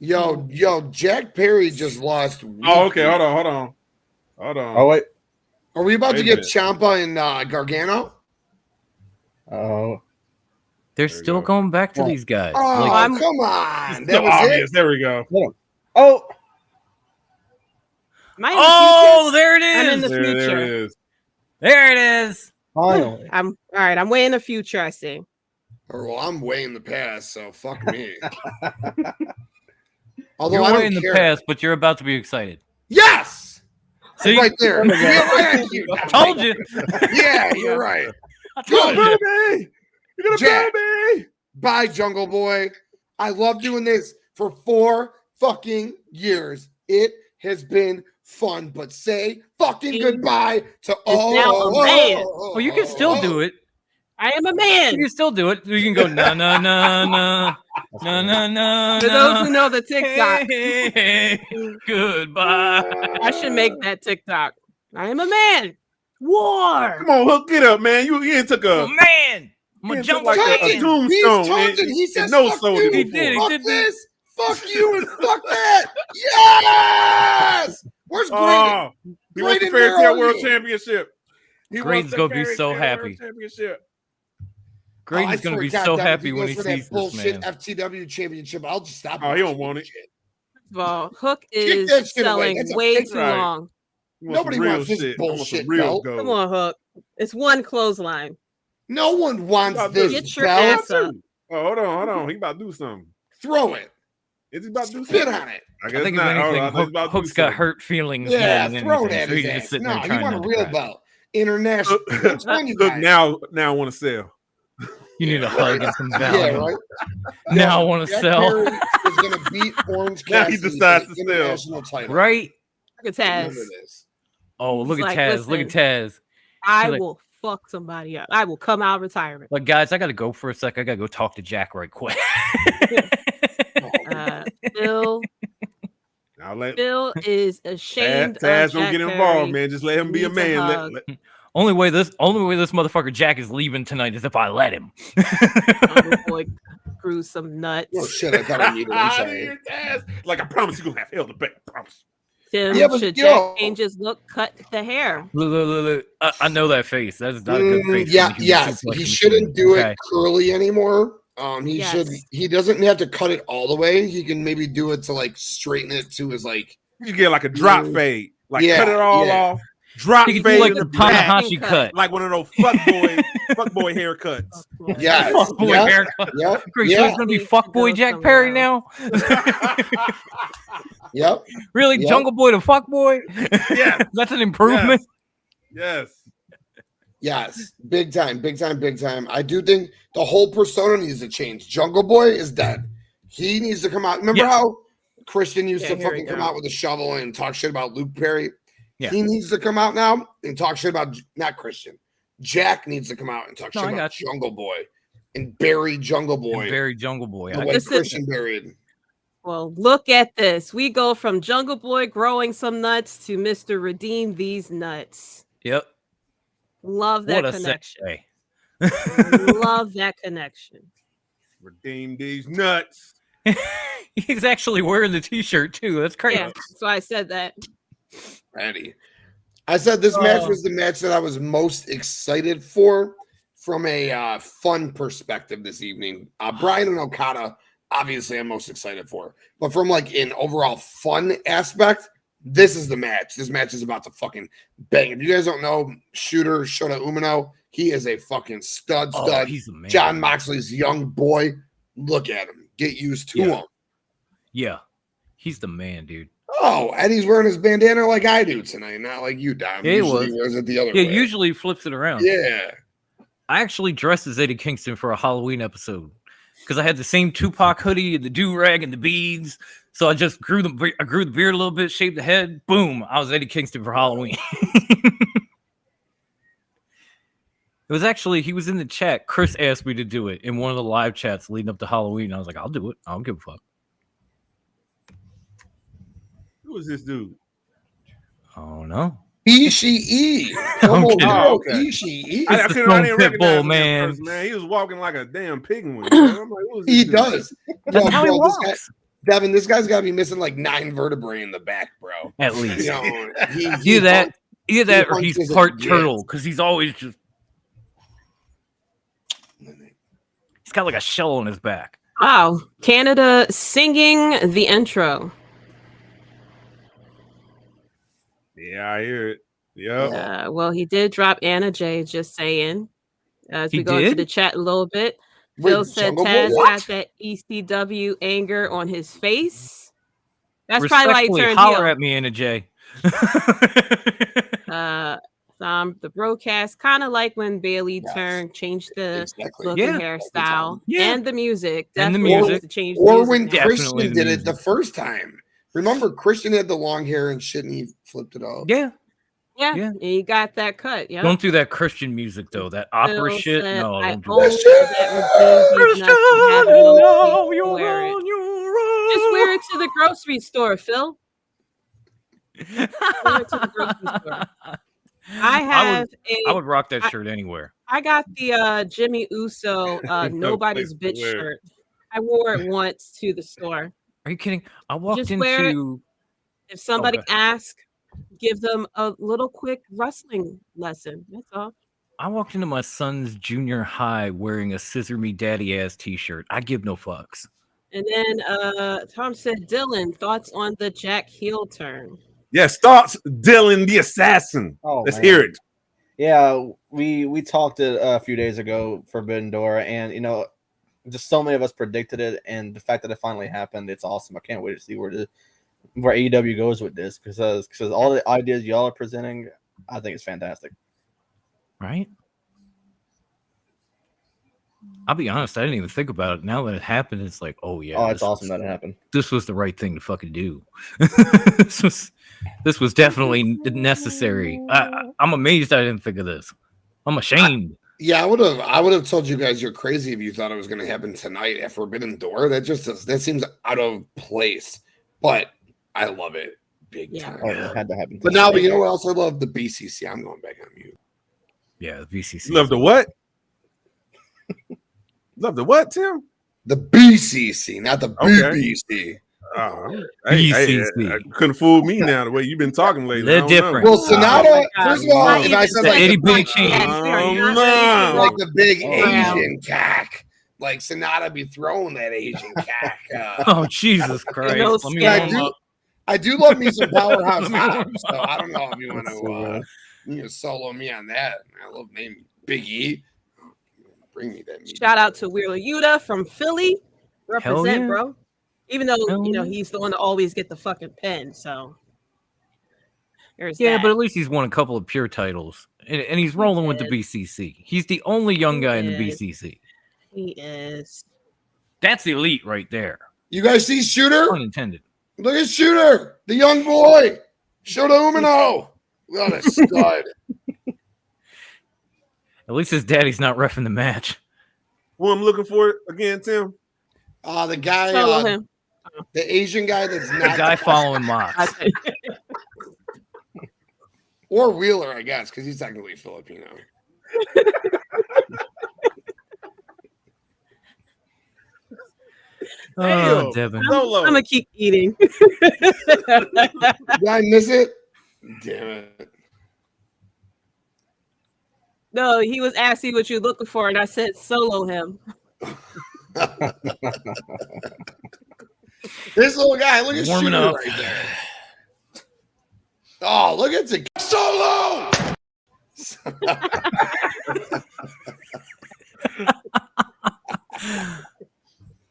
Yo, Jack Perry just lost. Oh, okay. Hold on. Oh wait. Are we about Wait to a get minute. Ciampa and Gargano? Oh. They're we still go. going back to these guys. Oh, Like, come on. So That was obvious. it. There we go. Oh. Am I in the oh, there it I'm in is. the There it future. is. There it is. Finally. I'm all right. I'm way in the future, I see. Or, well, I'm way in the past, so fuck me. Although You're I way don't in the care. past, but you're about to be excited. Yes, See, right there. Yeah, thank you. told you. Yeah, you're right. I told Good. you. Baby, you're gonna Jack. baby. Bye, Jungle Boy. I love doing this for 4 fucking years. It has been fun, but say fucking goodbye to all. now a man. Well, you can still do it. I am a man. You can still do it. You can go na na na na na na na. For those who know the TikTok, Hey, goodbye. I should make that TikTok. I am a man. War. Come on, Hook, get up, man. You ain't took Oh, a. man, I'm you a ain't jump took like a Taunting. tombstone. He's man. taunting. He says, no fuck sold you. it He before. did. He Fuck did. this. Fuck you and fuck that. Yes. Where's Graydon? Oh, he wants the Graydon, Fairy where Tale are World you? Championship. He Graydon's wants the gonna be Fairy so Tale happy. World Championship. Graydon's I gonna swear be to God, so Devin, if happy he when goes he for that sees this bullshit man. FTW championship. I'll just stop. Oh, he don't watching want this it. shit. Well, Hook Kick that is shit away. selling That's a way fake too right. long. He wants some Nobody real wants this shit. I want some bullshit real belt. gold. Come on, Hook. It's one clothesline. No one wants About this to- Get your belt. ass up. Oh, hold on. He about to do something. Throw it. Is he about to do Spit something? on it. I think if anything, Hook's got hurt feelings. Yeah, more than throw it anything, at so his he's just ass. sitting No, there he trying won not a to real cry. belt. International. Hook now want to sell. You need a hug and some Yeah, value. right. Now I want to Jack sell. Perry is going to beat Orange Now he Cassidy decides for to the sell. international title. Right? Look at Remember Taz. this. Oh, look He's at like, Taz. Look at listen, Taz. I like- will fuck somebody up. I will come out of retirement. But guys, I got to go for a sec. I got to go talk to Jack right quick. Phil is ashamed Taz of don't Jack get involved, Perry. man. Just let him be a Needs a man. hug. Only way this motherfucker Jack is leaving tonight is if I let him. Jungle Boy grew some nuts. Oh shit! I thought I needed. I'm sorry. Like I promise you gonna have hell to pay. I promise. Tim, Yeah, but should yo. Jack change his look, cut the hair? Look. I know that face. That's not a good face. Yes. He shouldn't do it curly anymore. Yes. He doesn't have to cut it all the way. He can maybe do it to like straighten it to his like. You get like a drop fade, like cut it all off. Drop Fade fade like in the the back, Tanahashi cut. like one of those fuckboy haircuts. Yeah, Fuckboy haircut. Yep. Great, so it's gonna be fuckboy Jack Perry now. Yep. Really, Yep. Jungle Boy to fuckboy? Yeah, that's an improvement. Yes. Big time. I do think the whole persona needs to change. Jungle Boy is dead. He needs to come out. Remember how Christian used to fucking come out with a shovel and talk shit about Luke Perry? Yeah. He needs to come out now and talk shit about not Christian. Jack needs to come out and talk shit about Jungle Boy and bury Jungle Boy. The way Christian buried. Well, look at this. We go from Jungle Boy growing some nuts to Mr. Redeem These Nuts. Yep. Love that What a connection. segue. Love that connection. Redeem these nuts. He's actually wearing the t-shirt too. That's crazy. Yeah, that's why I said that. Ready. I said this match was the match that I was most excited for from a fun perspective this evening. Bryan and Okada, obviously, I'm most excited for. But from like an overall fun aspect, this is the match. This match is about to fucking bang. If you guys don't know, Shooter Shota Umino, he is a fucking stud. He's amazing. John Moxley's young boy. Look at him. Get used to him. Yeah. He's the man, dude. Oh, and he's wearing his bandana like I do tonight, not like you, Dom. Yeah, he Usually was. wears it the other Yeah, way. usually he flips it around. Yeah. I actually dressed as Eddie Kingston for a Halloween episode because I had the same Tupac hoodie and the do-rag and the beads. So I just grew the beard a little bit, shaved the head. Boom. I was Eddie Kingston for Halloween. It was actually, he was in the chat. Chris asked me to do it in one of the live chats leading up to Halloween. I was like, I'll do it. I don't give a fuck. Who is this dude? Oh, no. Ishii. Okay. Ishii. I didn't recognize him man. at first, man. He was walking like a damn penguin. I'm like, who is this He dude? does. That's how he this walks. guy, Devin, this guy's got to be missing like 9 vertebrae in the back, bro. At least. You know, Either that or punches he's it part dead. turtle because he's always just. He's got like a shell on his back. Wow. Canada singing the intro. Yeah, I hear it. Yeah. Well, he did drop Anna J, just saying. As we He go into did? the chat a little bit. Wait, Phil said Jungle Boy? Taz What? got that ECW anger on his face. That's probably why he Respectfully, turned holler heel. at me, Anna J. The broadcast, kind of like when Bailey changed the Exactly. look and hairstyle, Yeah. and the music. And the Definitely music. needs to change the Or music when now. Definitely Christian the did it music. the first time. Remember, Christian had the long hair and shit, and he flipped it off. Yeah. yeah, Yeah. and he got that cut. Yeah, Don't do that Christian music, though. That opera Phil shit. said, No, I don't do own that. that with these nuts and have Christian, no now place to you're wear it. on your Just own. wear it to the grocery store, Phil. Wear it to the grocery store. I would rock that shirt anywhere. I got the Jimmy Uso Nobody's place to Bitch wear it. shirt. I wore it once to the store. Are you kidding? I walked Just wear it. into. If somebody Okay. asks, give them a little quick wrestling lesson. That's all. I walked into my son's junior high wearing a Scissor Me Daddy ass t-shirt. I give no fucks. And then Tom said, Dylan, thoughts on the Jack heel turn? Yes, thoughts, Dylan the assassin. Oh, Let's man. hear it. Yeah, we talked it a few days ago for Forbidden Door, and you know, just so many of us predicted it, and the fact that it finally happened, it's awesome. I can't wait to see where AEW goes with this because all the ideas y'all are presenting, I think it's fantastic. Right? I'll be honest, I didn't even think about it. Now that it happened, it's like, oh yeah. Oh, it's awesome that it happened. This was the right thing to fucking do. this was definitely necessary. I'm amazed I didn't think of this. I'm ashamed. Yeah, I would have told you guys you're crazy if you thought it was going to happen tonight at Forbidden Door. That seems out of place, but I love it big time. Oh, it had to happen. But now, you know what else I love? The BCC. I'm going back on mute. Yeah, the BCC. Love the what? Love the what, Tim? The BCC, not the BBC. Hey, couldn't fool me now the way you've been talking lately. They're different. Well, Sonata, first of all, if I said like itty bitty like the big Asian cack, like Sonata be throwing that Asian cack. Oh, Jesus Christ. I do love me some Powerhouse Hobbs, so I don't know if you want to solo me on that. I love name Big E. Bring me that. Shout out to Wheeler Yuta from Philly. Represent, bro. Even though, he's the one to always get the fucking pen. So there's that. But at least he's won a couple of pure titles. And he's rolling with the BCC. He's the only young guy in the BCC. He is. That's the elite right there. You guys see Shooter? Unintended. Look at Shooter, the young boy. Shota Umino. What a stud. At least his daddy's not reffing the match. Who I'm looking for again, Tim? The guy, the Asian guy that's not the guy following Mox. Or Wheeler, I guess, because he's technically Filipino. Oh, Devin. I'm gonna keep eating. Did I miss it? Damn it. No, he was asking what you're looking for, and I said solo him. This little guy, look at warming Shooter up right there. Oh, look at the solo.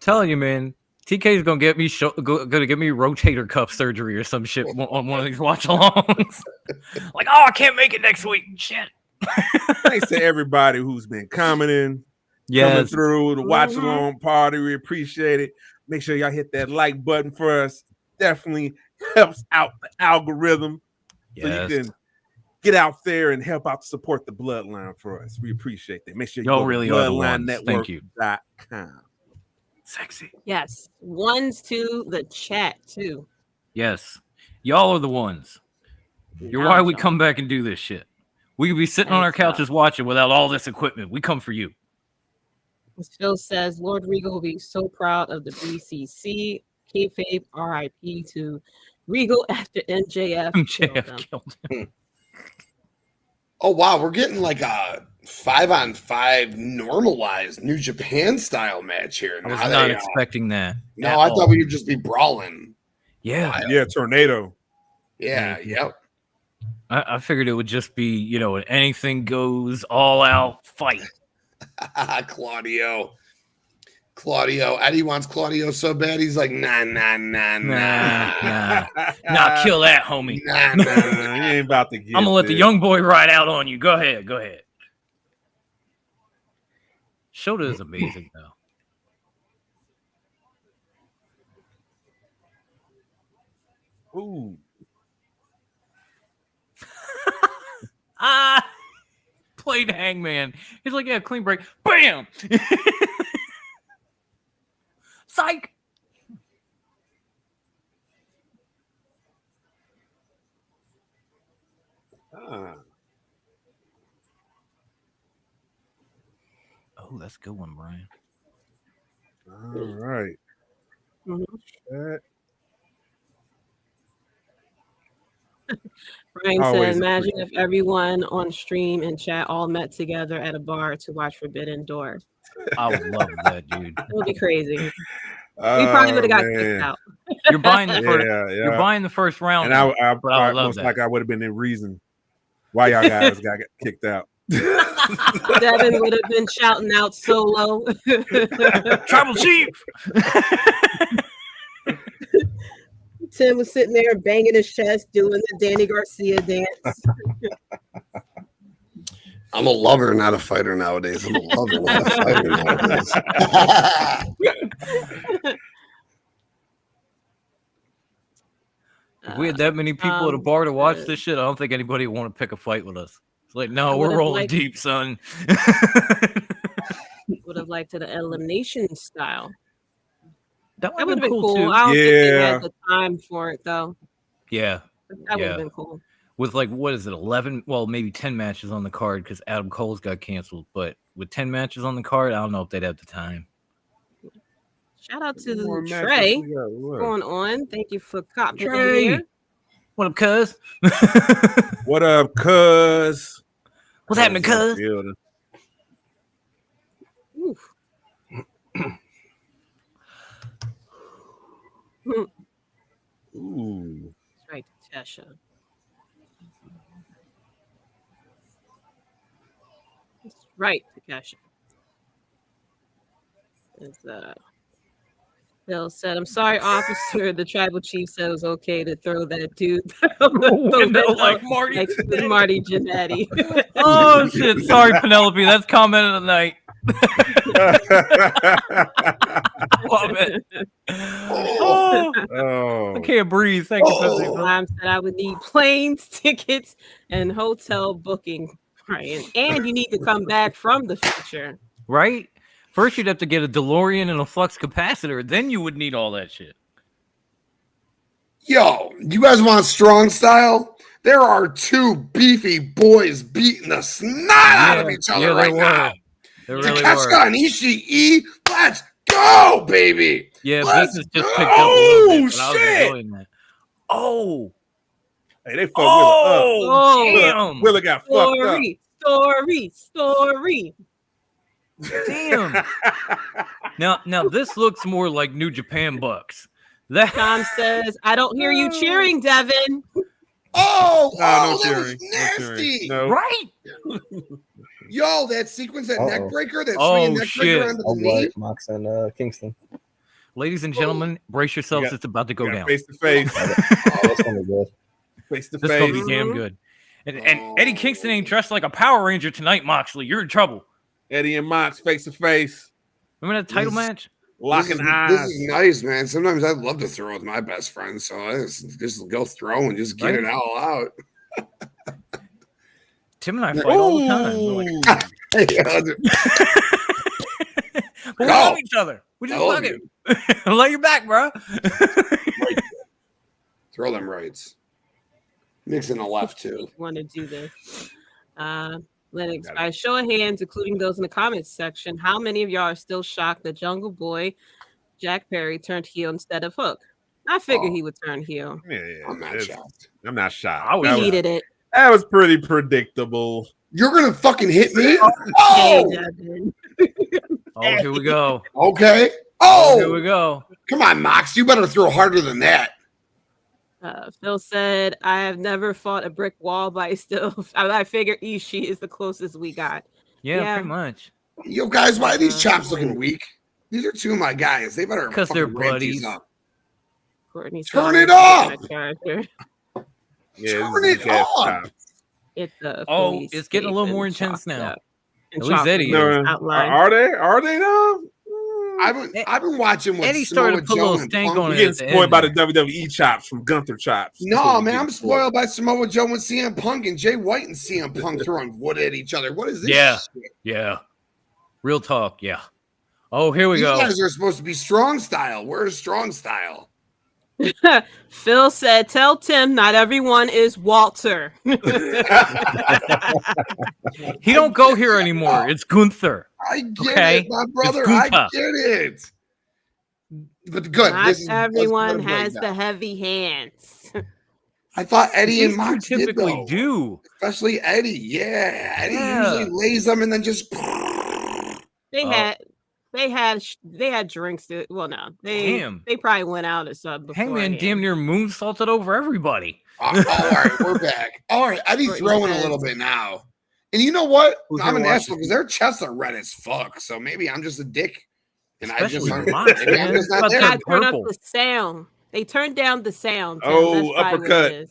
Telling you, man, TK's gonna get me gonna give me rotator cuff surgery or some shit on one of these watch alongs. Like, oh, I can't make it next week. Shit. Thanks to everybody who's been commenting, coming through the watch along party. We appreciate it. Make sure y'all hit that like button for us. Definitely helps out the algorithm. So you can get out there and help out to support the Bloodline for us. We appreciate that. Make sure you go really to are the ones. Thank you. bloodlinenetwork.com. Sexy. Yes. Ones to the chat too. Yes. Y'all are the ones. You're why we come back and do this shit. We could be sitting on our couches watching without all this equipment. We come for you. Phil says Lord Regal will be so proud of the BCC. Kayfabe RIP to Regal after MJF killed him. Oh wow, we're getting like a 5-on-5 normalized New Japan style match here. I was not expecting that. No, I thought we would just be brawling. Yeah, tornado. Yeah, yep. I figured it would just be, an anything goes all out fight. Claudio. Eddie wants Claudio so bad. He's like, nah. Nah, kill that, homie. Nah. He ain't about to get I'm gonna let the young boy ride out on you. Go ahead. Shota is amazing, though. Ooh. Played Hangman. He's like, yeah, clean break. Bam! Psych! Oh, that's a good one, Brian. All right. Brian said, imagine if everyone on stream and chat all met together at a bar to watch Forbidden Door. I would love that, dude. It would be crazy. We probably would have got kicked out. You're buying the first, You're buying the first round. And I most like I would have been the reason why y'all guys got kicked out. Devin would have been shouting out solo. Tribal Chief. Tim was sitting there banging his chest, doing the Danny Garcia dance. I'm a lover, not a fighter nowadays. I'm a lover, not a fighter nowadays. If we had that many people at a bar to watch this shit, I don't think anybody would want to pick a fight with us. It's like, no, we're rolling deep, son. Would have liked it an elimination style. That would have been cool cool. too. I don't think they had the time for it though. Yeah. That would have been cool. With like, what is it, 11? Well, maybe 10 matches on the card because Adam Cole's got canceled. But with 10 matches on the card, I don't know if they'd have the time. Shout out to Trey. What's going on? Thank you for copying here. What up, cuz? What up, cuz? What's happening, cuz? Ooh. That's right, Tasha. That's right, Tasha. Bill said, "I'm sorry, officer. The tribal chief said it was okay to throw that dude like Marty, like Marty Jannetty." Oh shit! Sorry, Penelope. That's comment of the night. Love it. I can't breathe. Thank you. I said I would need planes, tickets, and hotel booking. Right, and you need to come back from the future. Right. First, you'd have to get a DeLorean and a flux capacitor. Then you would need all that shit. Yo, you guys want strong style? There are two beefy boys beating the snot out of each other right now. They really Takeshita and Ishii, let's go, baby. Yeah, let's business just picked up a little bit, but I was enjoying that. Oh. Hey, they fucked Willa up. Damn. Willa got fucked up. Story. Damn. Now this looks more like New Japan Bucks. That Tom says, "I don't hear you cheering, Devin." No cheering. that was nasty. No. Right? Yo, that sequence, that neck breaker, that Oh, swinging neck shit. breaker under the knee. Mox and Kingston. Ladies and gentlemen, brace yourselves. It's about to go down. Face to face. That's gonna be good. Face to This is gonna face. be damn good. And Eddie Kingston ain't dressed like a Power Ranger tonight, Moxley. You're in trouble. Eddie and Mox face to face. Remember that title match? Locking eyes. This is nice, man. Sometimes I'd love to throw with my best friend, so I just go throw and just get it all out. Tim and I fight all the time. We're like, but we love each other. We just love it. Love you back, bro. Throw them rights. Mixing a left too. Want to do this? Lennox, by show of hands, including those in the comments section, how many of y'all are still shocked that Jungle Boy Jack Perry turned heel instead of Hook? I figured he would turn heel. Yeah, I'm not shocked. I'm not shocked. We needed it. That was pretty predictable. You're gonna fucking hit me? Oh, here we go. Okay. Oh, here we go. Come on, Mox. You better throw harder than that. Phil said, "I have never fought a brick wall, but I figure Ishii is the closest we got." Yeah, pretty much. Yo, guys, why are these chops looking weak? These are two of my guys. They better because they're ramp these buddies. up. Courtney's Turn it off. Character. Yeah, Turn it off. It's getting a little more intense now. At least Eddie is. Are they though? I've been watching what Eddie started to put a little Joe stank and on Punk. it. You're getting spoiled by the WWE chops from Gunther chops. No, man, I'm spoiled by Samoa Joe and CM Punk and Jay White and CM Punk throwing wood at each other. What is this? Shit? Yeah. Real talk. Yeah. Oh, here we go. You guys are supposed to be strong style. Where's strong style? Phil said, "Tell Tim not everyone is Walter." He don't go here anymore. It's Gunther. I get it, my brother. I get it. But good. Not everyone has the heavy hands. I thought Eddie and Mox typically do. Especially Eddie. Yeah. Eddie usually lays them and then just. They had drinks. Well, no, they probably went out or something. Hangman damn near moonsaulted over everybody. All right, we're back. All right, Eddie's throwing a little bit now. And you know what? I'm an asshole because their chests are red as fuck. So maybe I'm just a dick. And Especially I just turn up the sound. They turned down the sound. Tim. Oh, That's probably what uppercut. it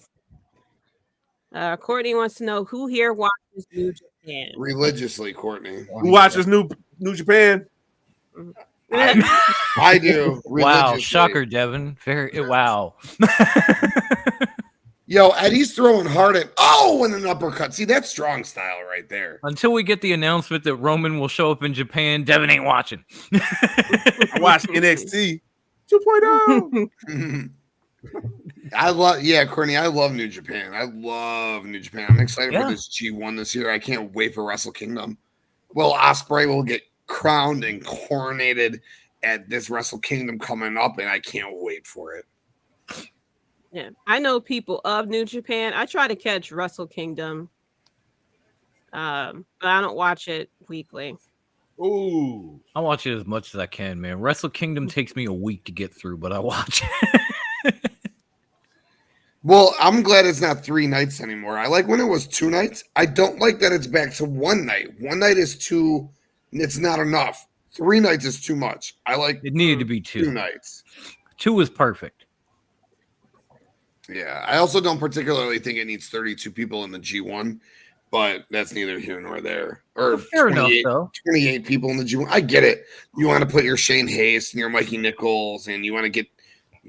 is. Courtney wants to know who here watches New Japan. Religiously, Courtney. Who watches New Japan? I do. Wow, religiously. shocker, Devin. Very wow. Yo, Eddie's throwing hard at and an uppercut. See, that's strong style right there. Until we get the announcement that Roman will show up in Japan, Devin ain't watching. I watch NXT 2.0. Courtney, I love New Japan. I'm excited for this G1 this year. I can't wait for Wrestle Kingdom. Well, Ospreay will get crowned and coronated at this Wrestle Kingdom coming up, and I can't wait for it. Yeah, I know people of New Japan. I try to catch Wrestle Kingdom, but I don't watch it weekly. Ooh, I watch it as much as I can, man. Wrestle Kingdom takes me a week to get through, but I watch it. Well, I'm glad it's not 3 nights anymore. I like when it was 2 nights. I don't like that it's back to 1 night. 1 night is too. It's not enough. 3 nights is too much. I like it needed to be 2 nights. 2 is perfect. Yeah, I also don't particularly think it needs 32 people in the G1, but that's neither here nor there. Or fair enough, though. 28 people in the G1. I get it. You want to put your Shane Hayes and your Mikey Nichols, and you want to get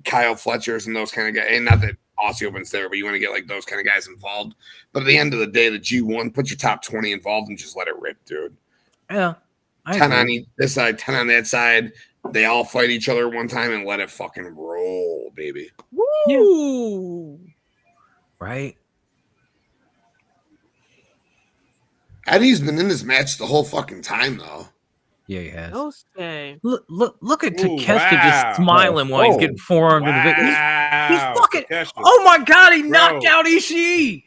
Kyle Fletchers and those kind of guys. And not that Aussie Open's there, but you want to get like those kind of guys involved. But at the end of the day, the G1, put your top 20 involved and just let it rip, dude. Yeah. 10 on this side, 10 on that side. They all fight each other one time and let it fucking roll, baby. Woo! Yeah. Right? Eddie's been in this match the whole fucking time, though. Yeah, he has. Okay. Look at Ooh, Takeshita wow. just smiling while he's getting forearmed in the victory. He's fucking. Takeshita. Oh my god, he Bro. knocked out Ishii.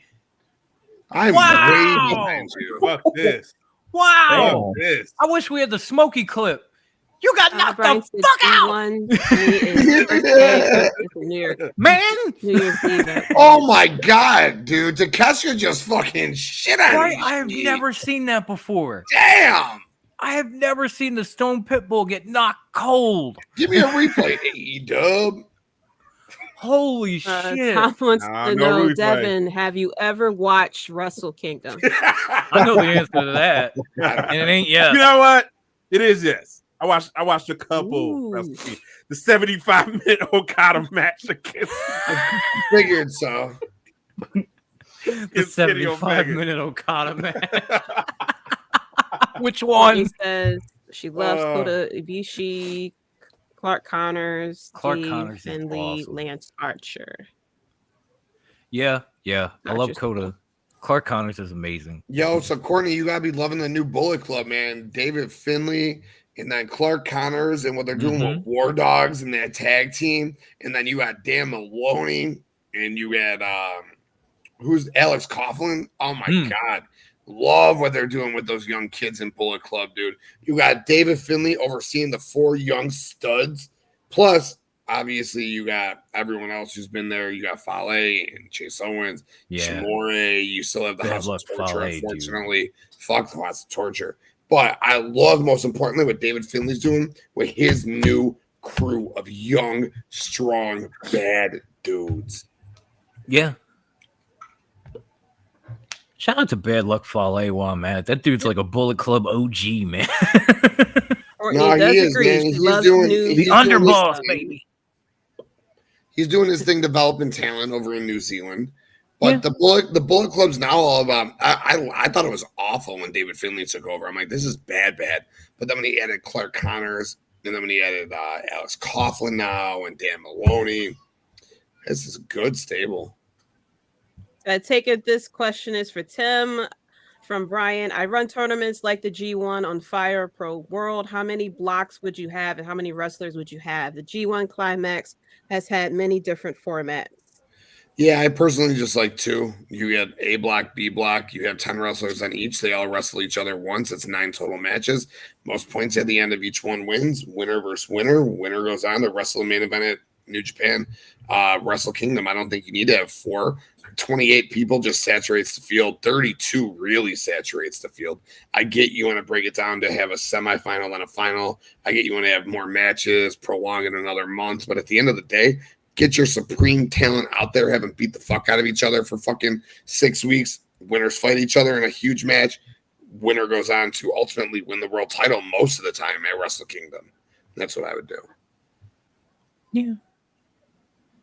I'm Wow. way behind you. Fuck this. Wow. Fuck this. I wish we had the Smokey clip. You got knocked Brian the said fuck out, G1 is New York. man. New Year's Eve. Oh my god, dude. Takeshita just fucking shit on Right? me. I have never seen that before. Damn. I have never seen the Stone Pitbull get knocked cold. Give me a replay, AEW. Holy shit. Tom wants Nah, to no know, replay. Devin, have you ever watched Wrestle Kingdom? I know the answer to that. And it ain't yes. You know what? It is yes. I watched a couple. Ooh. The 75-minute Okada match against Figured so. The against Kenny Omega. 75-minute Okada match. Which one? He says she loves Kota Ibushi, Clark Connors, Clark Steve Connors is Finley, awesome. Lance Archer. Yeah. I love just- Coda. Clark Connors is amazing. Yo, so Courtney, you gotta be loving the new Bullet Club, man. David Finley and then Clark Connors and what they're doing with War Dogs and that tag team. And then you got Dan Maloney and you got who's Alex Coughlin. Oh my god. Love what they're doing with those young kids in Bullet Club, dude. You got David Finley overseeing the 4 young studs. Plus, obviously, you got everyone else who's been there. You got Fale and Chase Owens, Shimori. You still have the Bad House of luck, Torture, Fale, unfortunately. Fuck the House of Torture. But I love, most importantly, what David Finley's doing with his new crew of young, strong, bad dudes. Yeah. Shout out to Bad Luck Fale while I'm at it. That dude's like a Bullet Club OG, man. No, does he is, agree. man. She He's loves doing new- he's The doing his underboss, thing. baby. He's doing his thing, developing talent over in New Zealand. But the Bullet Club's now all about. I thought it was awful when David Finley took over. I'm like, this is bad. But then when he added Clark Connors, and then when he added Alex Coughlin now and Dan Maloney, this is a good stable. I take it this question is for Tim from Brian. I run tournaments like the G1 on Fire Pro World. How many blocks would you have and how many wrestlers would you have? The G1 Climax has had many different formats. Yeah, I personally just like 2. You get A block, B block. You have 10 wrestlers on each. They all wrestle each other once. It's 9 total matches. Most points at the end of each one wins. Winner versus winner. Winner goes on to wrestle the main event at New Japan. Wrestle Kingdom, I don't think you need to have 4. 28 people just saturates the field. 32 really saturates the field. I get you want to break it down to have a semifinal and a final. I get you want to have more matches, prolong it another month. But at the end of the day, get your supreme talent out there, have them beat the fuck out of each other for fucking 6 weeks. Winners fight each other in a huge match. Winner goes on to ultimately win the world title most of the time at Wrestle Kingdom. That's what I would do. Yeah.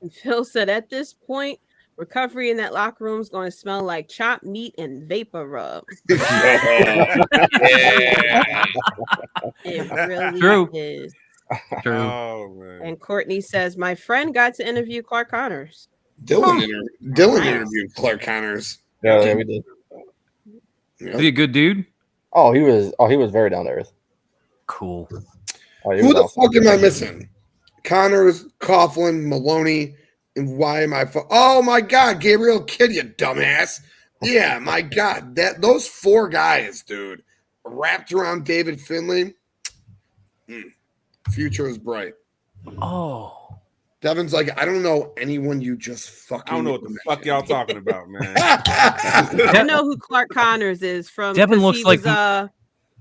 And Phil said, at this point, recovery in that locker room is going to smell like chopped meat and vapor rub. Yeah. It really True. is. True. Oh man. And Courtney says, my friend got to interview Clark Connors. Dylan interviewed Clark Connors. Yeah, we did. Yep. Is he a good dude? Oh, he was very down to earth. Cool. Oh, he Who was the awesome. fuck am I missing? Connors, Coughlin, Maloney, and why am I? Oh my God, Gabriel Kidd, you dumbass! Yeah, my God, those 4 guys, dude, wrapped around David Finlay. Future is bright. Oh. Devin's like, I don't know anyone you just fucking. I don't know what the fuck y'all talking about, man. I know who Clark Connors is from. Devin 'cause looks he like was,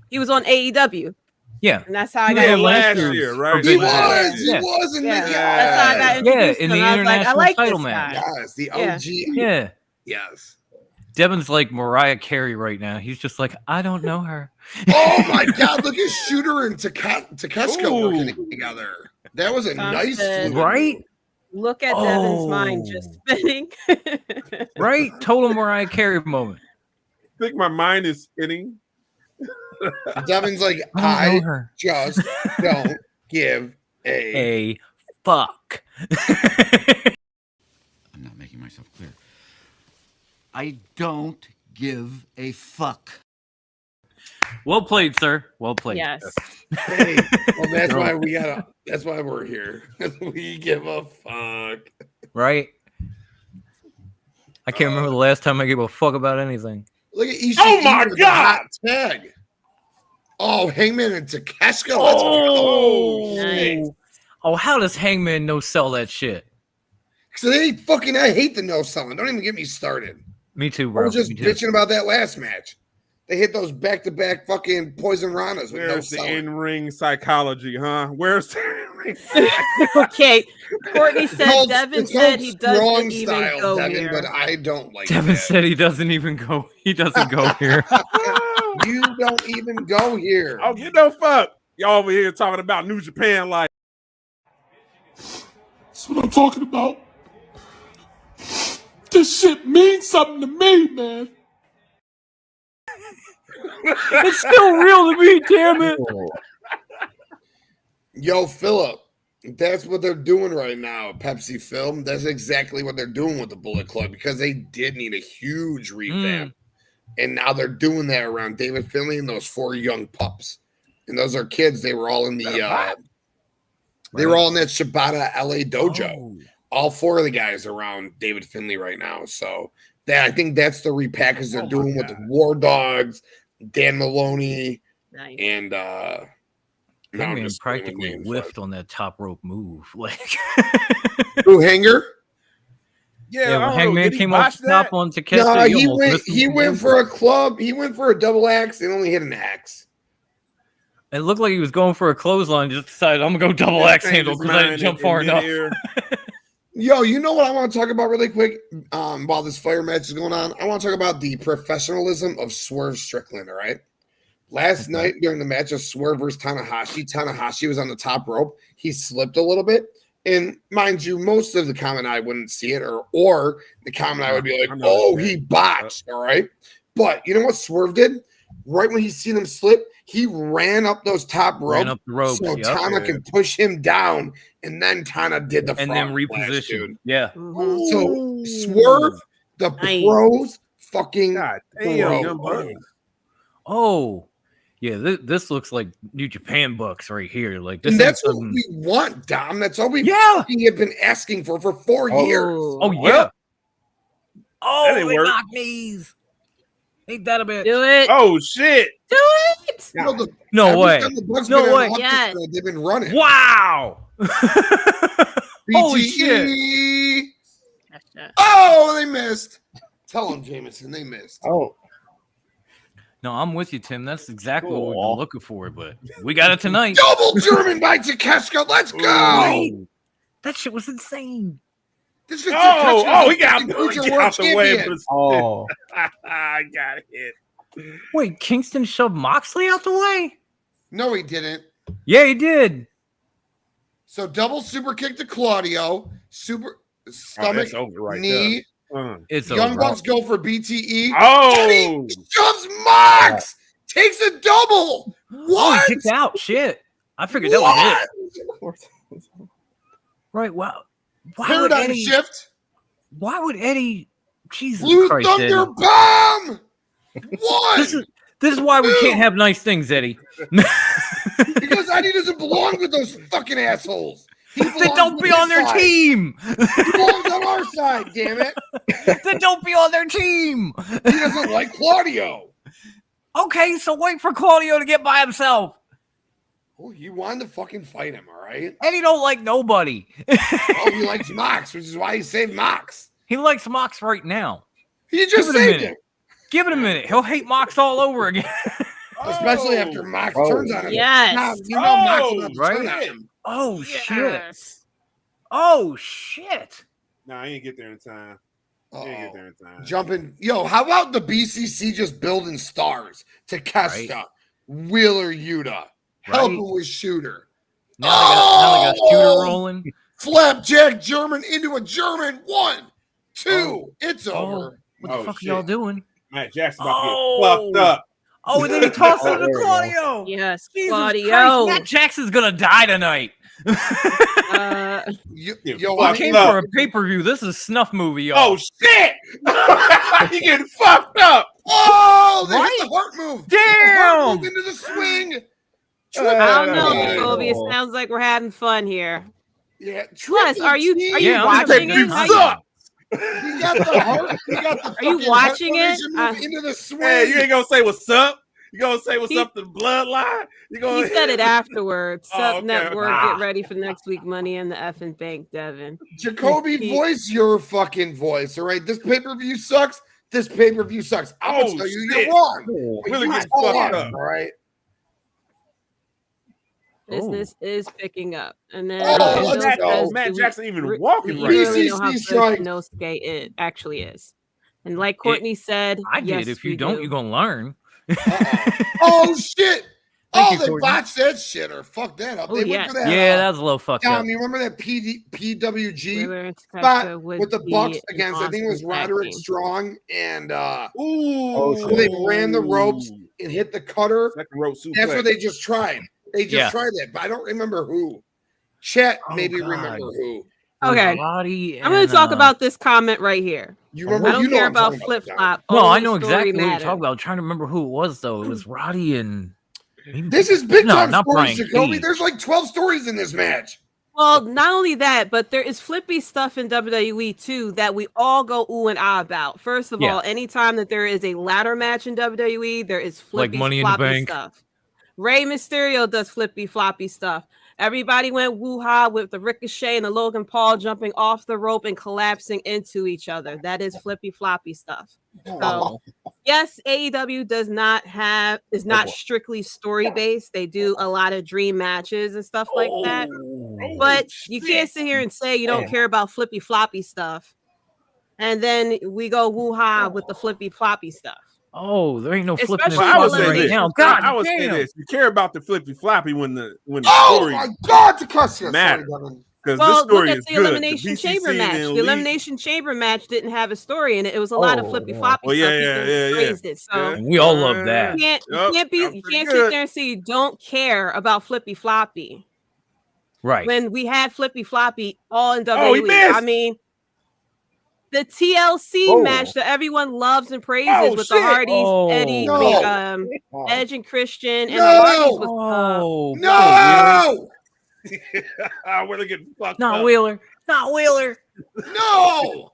he was on AEW, Yeah. and that's how I got Yeah, introduced last to him. year, right? He Forbidden was, Door. he was, and Yeah, then, that's how I got introduced in to the him. I was like, I international like title this match. guy. yes, the Yeah. OG. Yeah. Yes. Devin's like Mariah Carey right now. He's just like, I don't know her. Oh my God! Look at Shooter and Takeshita Ooh. working together. That was a Tom nice said- fluid Right? move. Look at Devin's mind just spinning. Right? Total Mariah Carey moment. I think my mind is spinning. Devin's like, I don't know I her. just don't give a. A fuck. I'm not making myself clear. I don't give a fuck. Well played, sir. Well played. Yes. Hey, well, that's why we gotta. That's why we're here. We give a fuck. Right? I can't remember the last time I gave a fuck about anything. Look at Ishii. Oh my with the God! hot tag. Oh, Hangman and Takeshita. Oh, Nice. Oh, how does Hangman no sell that shit? So I hate the no selling. Don't even get me started. Me too, I bro. was just Me too. bitching about that last match. They hit those back-to-back fucking poison ranas with no Where's the selling. in-ring psychology, huh? Where's the in-ring? Okay. Courtney said Called- Devin it's said called he strong doesn't even style, go Devin, here. but I don't like Devin that. said he doesn't even go. He doesn't go here. You don't even go here. Oh, get no fuck. Y'all over here talking about New Japan like. That's what I'm talking about. This shit means something to me, man. It's still real to me, damn it. Yo, Philip, that's what they're doing right now, Pepsi Film. That's exactly what they're doing with the Bullet Club because they did need a huge revamp. And now they're doing that around David Finlay and those 4 young pups. And those are kids. They were all in the they were all in that Shibata LA dojo. Oh. All 4 of the guys around David Finlay right now. So that I think that's the repackage they're doing with the War Dogs, Dan Maloney, Nice. and Hangman practically whiffed on that top rope move. Like Who Hanger? Yeah, yeah, I when don't know. Hangman Did he came off botch the top that? on Takeshita. No, he almost went. missed him He with went the for a club. He went for a double axe and only hit an axe. It looked like he was going for a clothesline. Just decided I'm gonna go double axe Changed handle his because I didn't mind jump in far enough. midair. Yo, you know what I want to talk about really quick? While this fire match is going on, I want to talk about the professionalism of Swerve Strickland. All right. Last night during the match of Swerve versus Tanahashi was on the top rope. He slipped a little bit. And mind you, most of the comment I wouldn't see it, or the comment I would be like, I know oh, that. he botched. All right. But you know what Swerve did? Right when he seen him slip, he ran up those top ropes. Ran up the ropes, so yep. Tana Yeah. can push him down. And then Tana did the And then frog splash, reposition. dude. Yeah. Mhm. So Swerve, the Nice. pros, fucking God damn, bro. Young Bucks. Oh, yeah. This looks like New Japan bucks right here. Like this. And ain't that's what something- we want, Dom. That's all we Yeah. fucking have been asking for 4 years. Oh yeah. Oh, That ain't they work. knock knees. Ain't that a bit? Do it. Oh shit! Do it. You know, No every way. time the Bucks No been on way. the uptick, Yes. they've been running. Wow. Holy shit. BTE. Gotcha. Oh, they missed. Tell them, Jameson, they missed. Oh, No, I'm with you, Tim. That's exactly what we've Cool. been looking for, but we got it tonight. Double German by Takeshita. Let's go. Right. That shit was insane. This is he got out the way. Oh, I got hit. Wait, Kingston shoved Moxley out the way? No, he didn't. Yeah, he did. So double super kick to Claudio, super stomach, knee. It's Young over. Bucks go for BTE. Oh, And he shoves Mox. Takes a double. Oh, What? he kicked out. Shit. I figured that was it. Right. Wow. Why would Paradigm Eddie? shift. Why would Eddie? Jesus Blue Christ, Thunder Eddie. bomb. What? This is why we can't have nice things, Eddie. Because Eddie doesn't belong with those fucking assholes. Then don't be on their team. He belongs on our side, damn it. Then don't be on their team. He doesn't like Claudio. Okay, so wait for Claudio to get by himself. Oh, you wanted to fucking fight him, all right? Eddie don't like nobody. Oh, he likes Mox, which is why he saved Mox. He likes Mox right now. He just Give it a saved minute. him. Give it a minute. He'll hate Mox all over again. Especially after Mox turns on him. Yes. Now, you know Mox will right? turn on him. Oh, shit. Yes. Oh, shit. No, I ain't get there in time. I ain't get there in time. Jumping. Yo, how about the BCC just building stars? Takeshita, Wheeler Yuta, helping with Shooter. Now they got Shooter rolling. Flapjack German into a German. 1, 2. It's over. What the fuck are y'all doing? Matt Jackson about to get fucked up. Oh, and then he tossed it to Claudio. Yes, Jesus Claudio. Christ, Matt Jackson's gonna die tonight. Yo, I came for a pay-per-view. This is a snuff movie, y'all. Oh shit! He getting fucked up. Oh, they hit the heart move. Damn! The heart move into the swing. I don't know, Jacoby. It sounds like we're having fun here. Yeah. Plus, are you Yeah, watching it? He got the heart. He got the Are you fucking watching heart it? formation move into the swing. Hey, you ain't gonna say what's up? You gonna say what's up to the bloodline? You gonna? He said it afterwards. Oh, Sup okay. Network, Ah. get ready for next week. Money in the effing bank, Devin. Jacoby, voice your fucking voice. All right, this pay-per-view sucks. This pay-per-view sucks. I'm gonna tell you shit. you're wrong. Really You gets are fucked wrong, up. all right. Business is picking up, and then Oh, let's Bill go. says, Matt "Do we- Jackson even we- walking we right really know how BCC good strike. Inosuke it actually is." And like Courtney said, I did. yes, If you we don't, do. you're gonna learn. Oh shit! Thank Oh, you, they Courtney. botched that shit or fucked that up. Oh, They went yes. for that. Yeah, that was a little fucked up. Tom, you remember that PWG Wheeler and spot Takeshita would with the be Bucks an against? I think it was awesome tag Roderick team. Strong and Ooh, so they ran the ropes and hit the cutter. Second rope suplex. That's what they just tried. They just Yeah. tried that, but I don't remember who. Chet maybe God. remember who. Okay, Roddy I'm going and, to talk about this comment right here. You remember? I don't you know care what I'm about talking flip Tom. flop. No, I Only know story exactly what you're matters. talking about. I'm trying to remember who it was though. It was Roddy and maybe- This is big No, time not stories, Brian Jacoby. Cage. There's like 12 stories in this match. Well, not only that, but there is flippy stuff in WWE too that we all go ooh and ah about. First of Yeah. all, anytime that there is a ladder match in WWE, there is flippy Money in the floppy Bank. stuff. Rey Mysterio does flippy floppy stuff. Everybody went woo-ha with the Ricochet and the Logan Paul jumping off the rope and collapsing into each other. That is flippy floppy stuff. So yes, AEW is not strictly story based. They do a lot of dream matches and stuff like that. But you can't sit here and say you don't care about flippy floppy stuff, and then we go woo-ha with the flippy floppy stuff. Oh, there ain't no flipping. Especially Well, I would say Elimination this. now. Chamber. God, I would say damn. this. You care about the flippy floppy when the Oh story my God, Takeshita. matter. Sorry, Devin. because this Well, look story at is the good. Elimination BCC Chamber and match. The Elite- Elimination Chamber match didn't have a story in it. It was a lot of flippy floppy Well, stuff. yeah, People yeah, yeah. praised it. So Yeah. We all love that. you can't, Yup, you can't be that was you pretty can't good. sit there and say you don't care about flippy floppy Right. when we had flippy floppy all in Oh, he WWE. missed. I mean, the TLC Oh. match that everyone loves and praises Oh, with shit. the Hardys, Oh. Eddie, No. Edge and Christian, and No. the Hardys with Oh, No, We're getting fucked not up. Wheeler. Not Wheeler. no.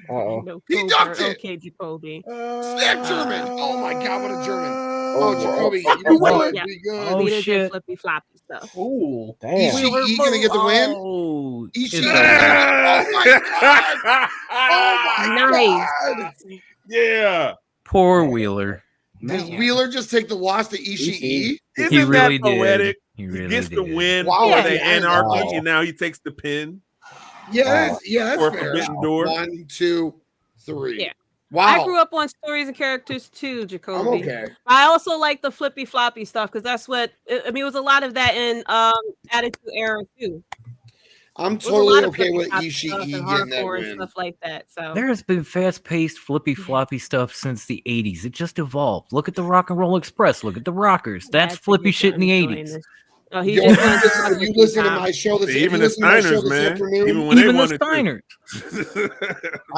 Uh-oh. no, He Cooper. ducked it. Okay, Jacoby. Snap German. Oh my God, what a German. Oh, Oh, Jacoby, you know what? Yeah. Be good. Oh, We did shit. flippy floppy stuff. Ooh, damn. Ishii gonna get the win. Oh, Ishii. it's Oh my God. Oh my Nice. God. Yeah. poor Wheeler. Does Wheeler just take the loss to Ishii? Isn't He really that poetic? did. He He really gets the did. win Wow. for the Yeah. anarchy, Wow. and now he takes the pin. Yeah, that's Or fair. Forbidden Door. 1, 2, 3. Yeah. Wow. I grew up on stories and characters too, Jacoby. I'm okay. I also like the flippy floppy stuff because that's what I mean. It was a lot of that in Attitude Era too. I'm It was a totally lot of okay with flippy-floppy stuff Ishii and getting that hardcore and win. stuff like that. So There has been fast-paced, flippy-floppy stuff since the 80s. It just evolved. Look at the Rock and Roll Express. Look at the Rockers. That's flippy shit in the 80s. Oh, he Yo, just you listen to my show this Even you the listen to my show Steiners, this man. afternoon. Even the they wanted Steiners.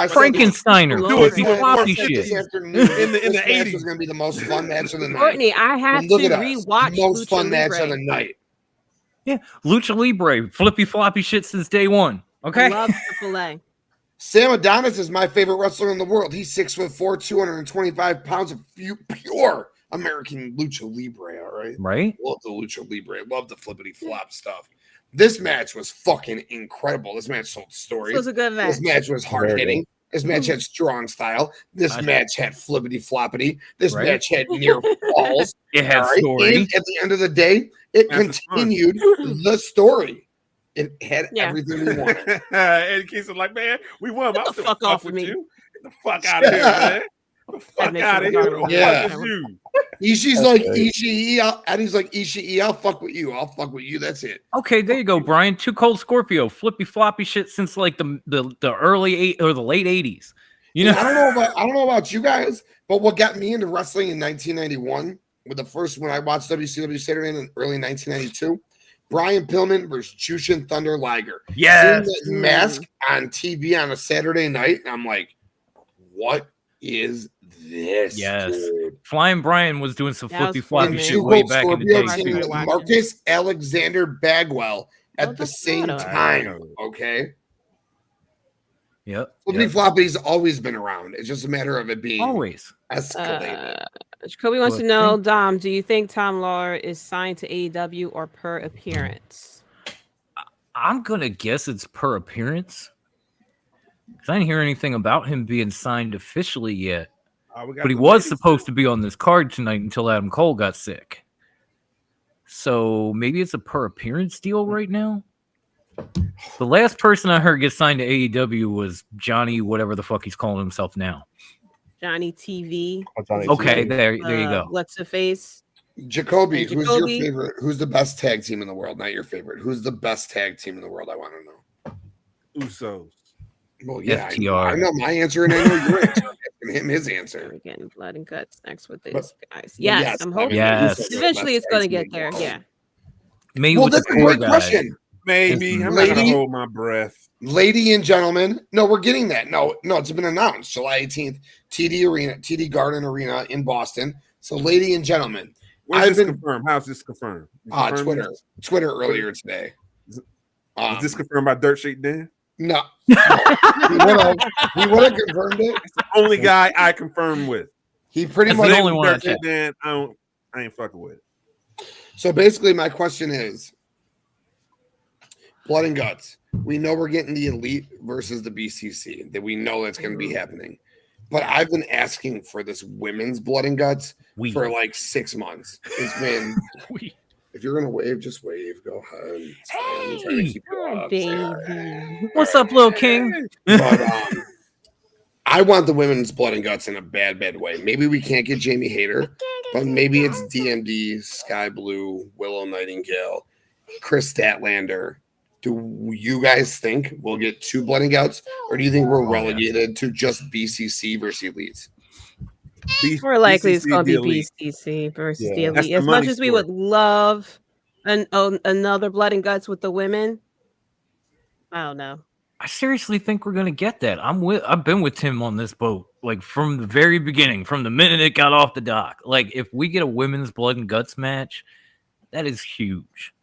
Frankensteiner. Flippy floppy shit. This afternoon, in the this match 80s. was going to be the most fun match of the night. Courtney, I have And look to at us, rewatch most Lucha fun match Libre. of the night. Yeah, Lucha Libre, flippy floppy shit since day one. Okay. I love AAA. Sam Adonis is my favorite wrestler in the world. He's 6'4", 225 pounds of pure American Lucha Libre. All right, Right. Love the Lucha Libre. Love the flippity flop stuff. This match was fucking incredible. This match told stories. This was a good match. This match was hard hitting. This match had strong style. This match had flippity floppity. This match had near falls. It had story. And at the end of the day, it continued the story. It had everything we wanted. And Keith's like, man, we won. Get the fuck off of me. You. Get the fuck out of here, man. Get the fuck out of here. Who the fuck is you? Ishii's like Ishii. Eddie's like Ishii. I'll fuck with you. I'll fuck with you. That's it. Okay, there you go, Brian. Too Cold Scorpio, flippy floppy shit since like the early or the late 80s. You know, I don't know about you guys, but what got me into wrestling in 1991 with the first when I watched WCW Saturday in early 1992. Brian Pillman versus Jushin Thunder Liger. Yes. Seeing that mask on TV on a Saturday night, and I'm like, what is this? Yes. Dude? Flying Brian was doing some flippy floppy shit Two way Cold back in the Scorpio day. teaming too. with Marcus Alexander Bagwell at the same time. Okay. Yep. Flippy Floppy's always been around. It's just a matter of it being always escalated. Jacoby wants to know, Dom, do you think Tom Lawler is signed to AEW or per appearance? I'm gonna guess it's per appearance because I didn't hear anything about him being signed officially yet. But he was supposed to be on this card tonight until Adam Cole got sick. So maybe it's a per appearance deal right now. The last person I heard get signed to AEW was Johnny, whatever the fuck he's calling himself now. Johnny TV. Okay, there you go. What's the face? Jacoby, who's your favorite? Who's the best tag team in the world? Not your favorite. Who's the best tag team in the world? I want to know. Usos. Well, yeah, FTR. I know my answer and I know your answer. And him his answer. We're getting blood and guts next with these guys. Yes, I'm hoping. Yes. Eventually, it's going to get there. Yeah. Maybe Well, with that's the a core great guy. question. Maybe. I'm not going to hold my breath. Lady and gentlemen, no, we're getting that. No, it's been announced July 18th, TD Garden Arena in Boston. So, lady and gentlemen, Where's this confirmed? How's this confirmed? Twitter earlier today. Is this confirmed by Dirt Sheet Dan? No. He would have confirmed it. It's the only guy I confirmed with. He pretty That's much the only one I Dirt Sheet checked. Dan, I ain't fucking with it. So basically, my question is blood and guts. We know we're getting the elite versus the BCC. That we know that's going to be happening. But I've been asking for this women's blood and guts for like 6 months. It's been. If you're gonna wave, just wave. Go ahead. I'm trying to keep you up. Baby. What's up, little king? But I want the women's blood and guts in a bad way. Maybe we can't get Jamie Hayter, but maybe it's DMD, Sky Blue, Willow Nightingale, Chris Statlander. Do you guys think we'll get 2 blood and guts, or do you think we're relegated to just BCC versus elites? More likely it's going to be BCC versus the elite. As much as we would love another blood and guts with the women, I don't know. I seriously think we're gonna get that. I've been with Tim on this boat, like from the very beginning, from the minute it got off the dock. Like if we get a women's blood and guts match, that is huge.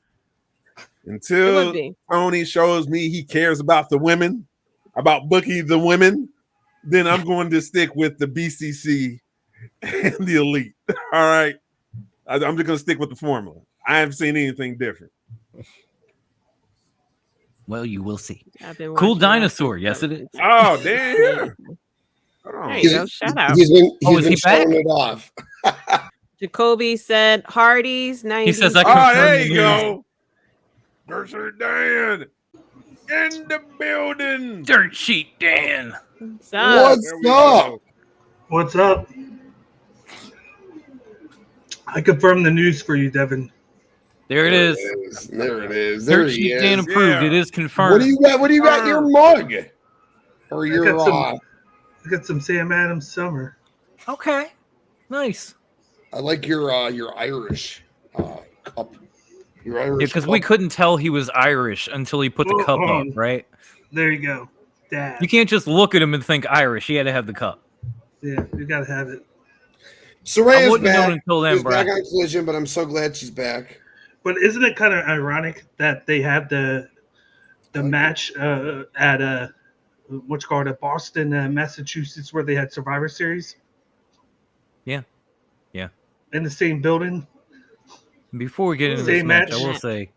Until Tony shows me he cares about the women, about booking the women, then I'm going to stick with the BCC and the elite. All right. I'm just going to stick with the formula. I haven't seen anything different. Well, you will see. Cool dinosaur. Yes, it is. Oh, damn. There you go. Shout out. He's been back? showing it off. Jacoby said Hardy's 90s. He says, oh, there you go. Versus Dan. in the building. Dirt Sheet Dan. What's up? What's There we up? go. What's up? I confirmed the news for you, Devin. There it is. There it is. There Dirt he Sheet is. Dan approved. Yeah. It is confirmed. What do you got? What do you got in your mug? Or your I got some Sam Adams Summer. Okay. Nice. I like your Irish cup. Your Irish Yeah, because cup. we couldn't tell he was Irish until he put the cup up, right? There you go. Dad. You can't just look at him and think Irish. He had to have the cup. Yeah, you gotta have it. I Soraya's wouldn't have back. known until then, She's bro. back on Collision, but I'm so glad she's back. But isn't it kind of ironic that they had the match at what's called at Boston, Massachusetts, where they had Survivor Series? Yeah. Yeah. In the same building. Before we get into Same this match, match. I will say,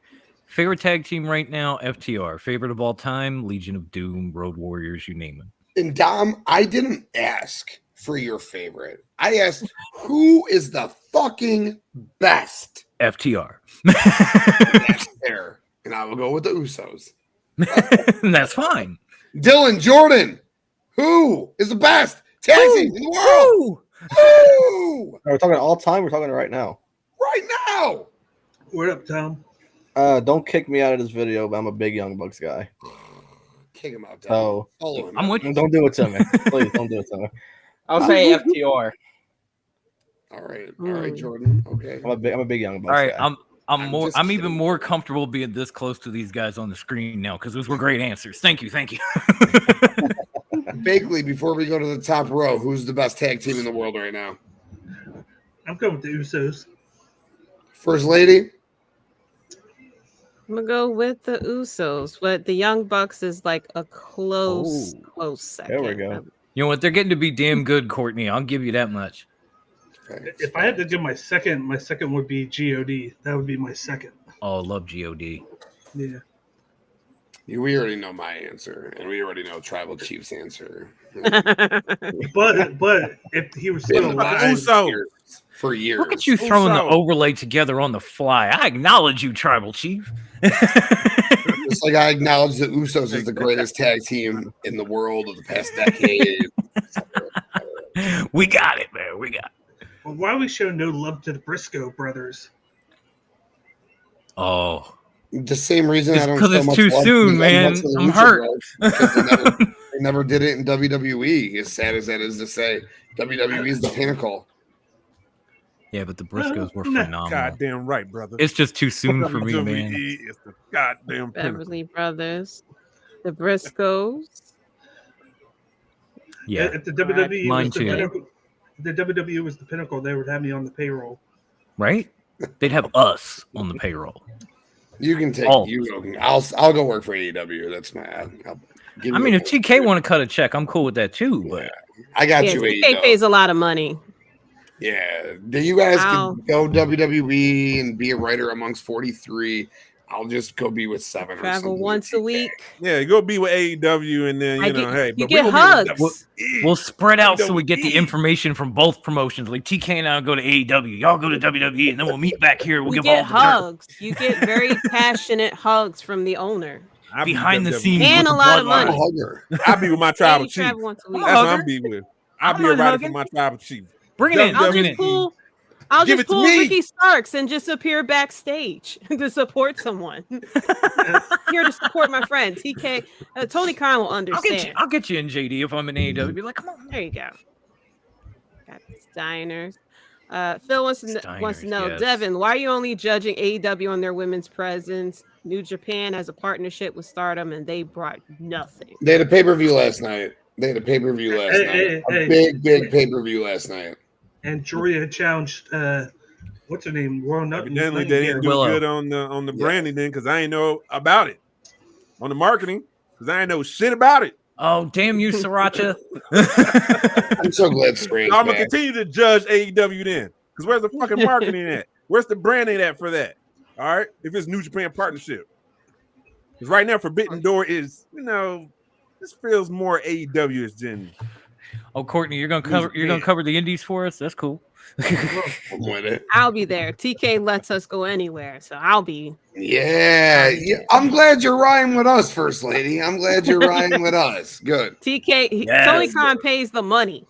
favorite tag team right now, FTR. Favorite of all time, Legion of Doom, Road Warriors, you name it. And Dom, I didn't ask for your favorite. I asked who is the fucking best. FTR. That's fair. And I will go with the Usos. That's fine. Dylan Jordan, who is the best tag team in the world? Who? Are we talking all time? We're talking right now. Right now. What up, Tom? Don't kick me out of this video, but I'm a big Young Bucks guy. Kick him out. Dylan. So Follow him. I'm with you. don't do it to me. Please don't do it to me. I'll say FTR. All right, Jordan. Okay. I'm a big Young Bucks All right, guy. I'm even more comfortable being this close to these guys on the screen now because those were great answers. Thank you. Bakley, before we go to the top row, who's the best tag team in the world right now? I'm going with the Usos. First lady? I'm gonna go with the Usos, but the Young Bucks is like a close second. There we go. You know what? They're getting to be damn good, Courtney. I'll give you that much. If I had to give my second would be God. That would be my second. Oh, I love God. Yeah. We already know my answer, and we already know Tribal Chief's answer. But if he was still alive, For years. Look at you throwing the overlay together on the fly. I acknowledge you, Tribal Chief. Just like I acknowledge the Usos is the greatest tag team in the world of the past decade. We got it, man. We got it. well, why we show no love to the Briscoe brothers? Oh. The same reason I don't Because show it's much too love soon, to man. the I'm Lucha hurt. Bros, because they never did it in WWE. As sad as that is to say, WWE is the pinnacle. Yeah, but the Briscoes were Nah. phenomenal. Goddamn right, brother. It's just too soon for me, man. WWE is the goddamn pinnacle. Beverly Brothers, the Briscoes. Yeah, If the WWE Mine was the too. pinnacle, if the WWE was the pinnacle, they would have me on the payroll. right? They'd have us on the payroll. You can take Oh. you. Go, I'll go work for AEW. That's my. I'll give I you mean, a- if TK want to cut a check, I'm cool with that too. But I got Yeah, you, TK AEW. pays a lot of money. Yeah, you guys Wow. can go WWE and be a writer amongst 43. I'll just go be with 7 or Travel something. once a week. Yeah, you go be with AEW, and then hey, you but get we hugs. we'll spread out so we get the WWE. information from both promotions. Like TK and I go to AEW, y'all go to WWE, and then we'll meet back here. We'll You give all get the dirt hugs. You get very passionate hugs from the owner. I be behind the WWE. scenes And with a the lot of bloodline. I'm a money. hugger. I be with my And tribal you chief. travel once a week. That's what hugger. I'm be with. I I'll be don't a mind writer hugging. for my tribal chief. Bring it in. I'll Bring it just in. pull Give it to me. Ricky Starks and just appear backstage to support someone. Here to support my friend. TK, Tony Khan will understand. I'll get you in JD if I'm in AEW. Be like, come on. There you go. Got the Steiners. Phil wants to Steiners, know, yes. Devin, why are you only judging AEW on their women's presence? New Japan has a partnership with Stardom, and they brought nothing. They had a pay-per-view last night. A big pay-per-view last night. And Joria challenged what's her name? Royal Nothing. Evidently, they didn't do Willow. good on the branding then, because I ain't know about it. On the marketing, because I ain't know shit about it. Oh, damn you, Sriracha. I'm so glad Strange So I'm gonna back. continue to judge AEW then, because where's the fucking marketing at? Where's the branding at for that? All right, if it's New Japan partnership, because right now Forbidden Door is, this feels more AEW than Oh, Courtney, you're gonna cover the indies for us. That's cool. I'm with it. I'll be there. TK lets us go anywhere, so I'll be. Yeah, I'm glad you're riding with us, First Lady. I'm glad you're riding with us. Good. TK, Tony Khan pays the money.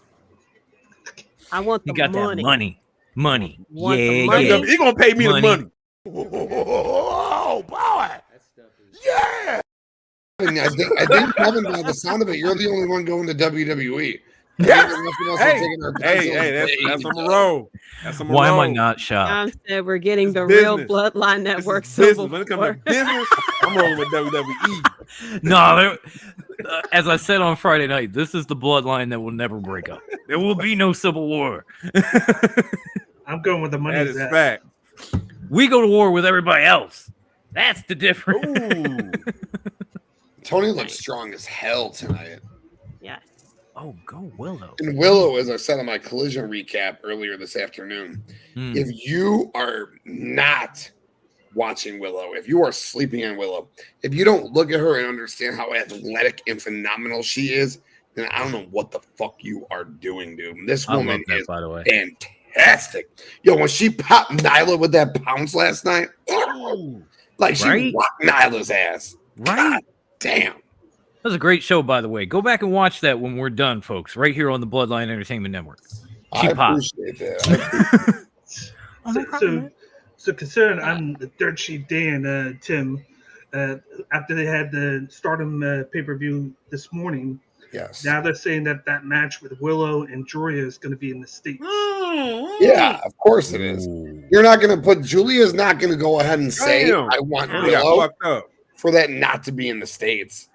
I want the You got money. that money. Want Yeah, the money. yeah. He gonna pay me the money. Oh boy! Yeah. I think Kevin, by the sound of it, you're the only one going to WWE. That's on the road. Why am I not shocked? John said we're getting the Business. real Bloodline Network Business. symbol. When it comes to business, I'm rolling with WWE. No, as I said on Friday night, this is the bloodline that will never break up. There will be no civil war. I'm going with the money. That is fact. We go to war with everybody else. That's the difference. Ooh. Tony looks strong as hell tonight. Yes. Oh, go Willow. And Willow, as I said on my collision recap earlier this afternoon, if you are not watching Willow, if you are sleeping on Willow, if you don't look at her and understand how athletic and phenomenal she is, then I don't know what the fuck you are doing, dude. This woman is by the way. fantastic. Yo, when she popped Nyla with that pounce last night, like she rocked Nyla's ass. Right? God damn. That was a great show, by the way. Go back and watch that when we're done, folks, right here on the Bloodline Entertainment Network. I appreciate that. So considering I'm the dirt sheet Dan, Tim, after they had the Stardom pay-per-view this morning, yes. Now they're saying that match with Willow and Julia is going to be in the States. Yeah, of course it is. You're not going to put Julia's not going to go ahead and say I want Willow for that not to be in the States.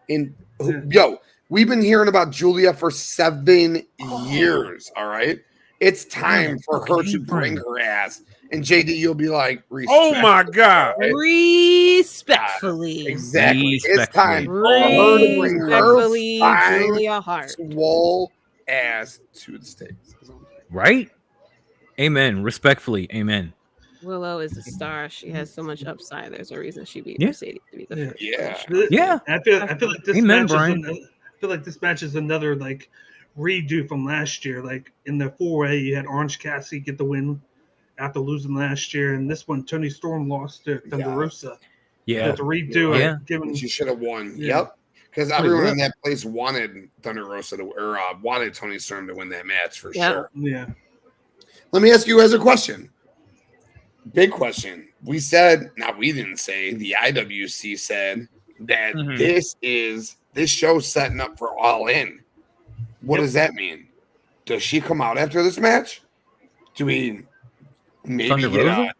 Yo, we've been hearing about Julia for 7 years. All right, it's time for her to bring her ass, and JD, you'll be like, oh my God, respectfully, exactly. It's time for her to bring her fine, Julia Hart, swole ass to the States. Right? Amen. Respectfully, amen. Willow is a star. She has so much upside. There's a reason she beat Mercedes to be the first. Yeah. I feel like this match this match is another like redo from last year. Like in the 4A, you had Orange Cassidy get the win after losing last year, and this one Tony Storm lost to Thunder Rosa. Yeah, to redo it. Given she should have won. Yep, because everyone in that place wanted Thunder Rosa wanted Tony Storm to win that match for sure. Yeah. Let me ask you guys a question. Big question. We didn't say, the IWC said that this show setting up for All In. What does that mean? Does she come out after this match? Do we maybe get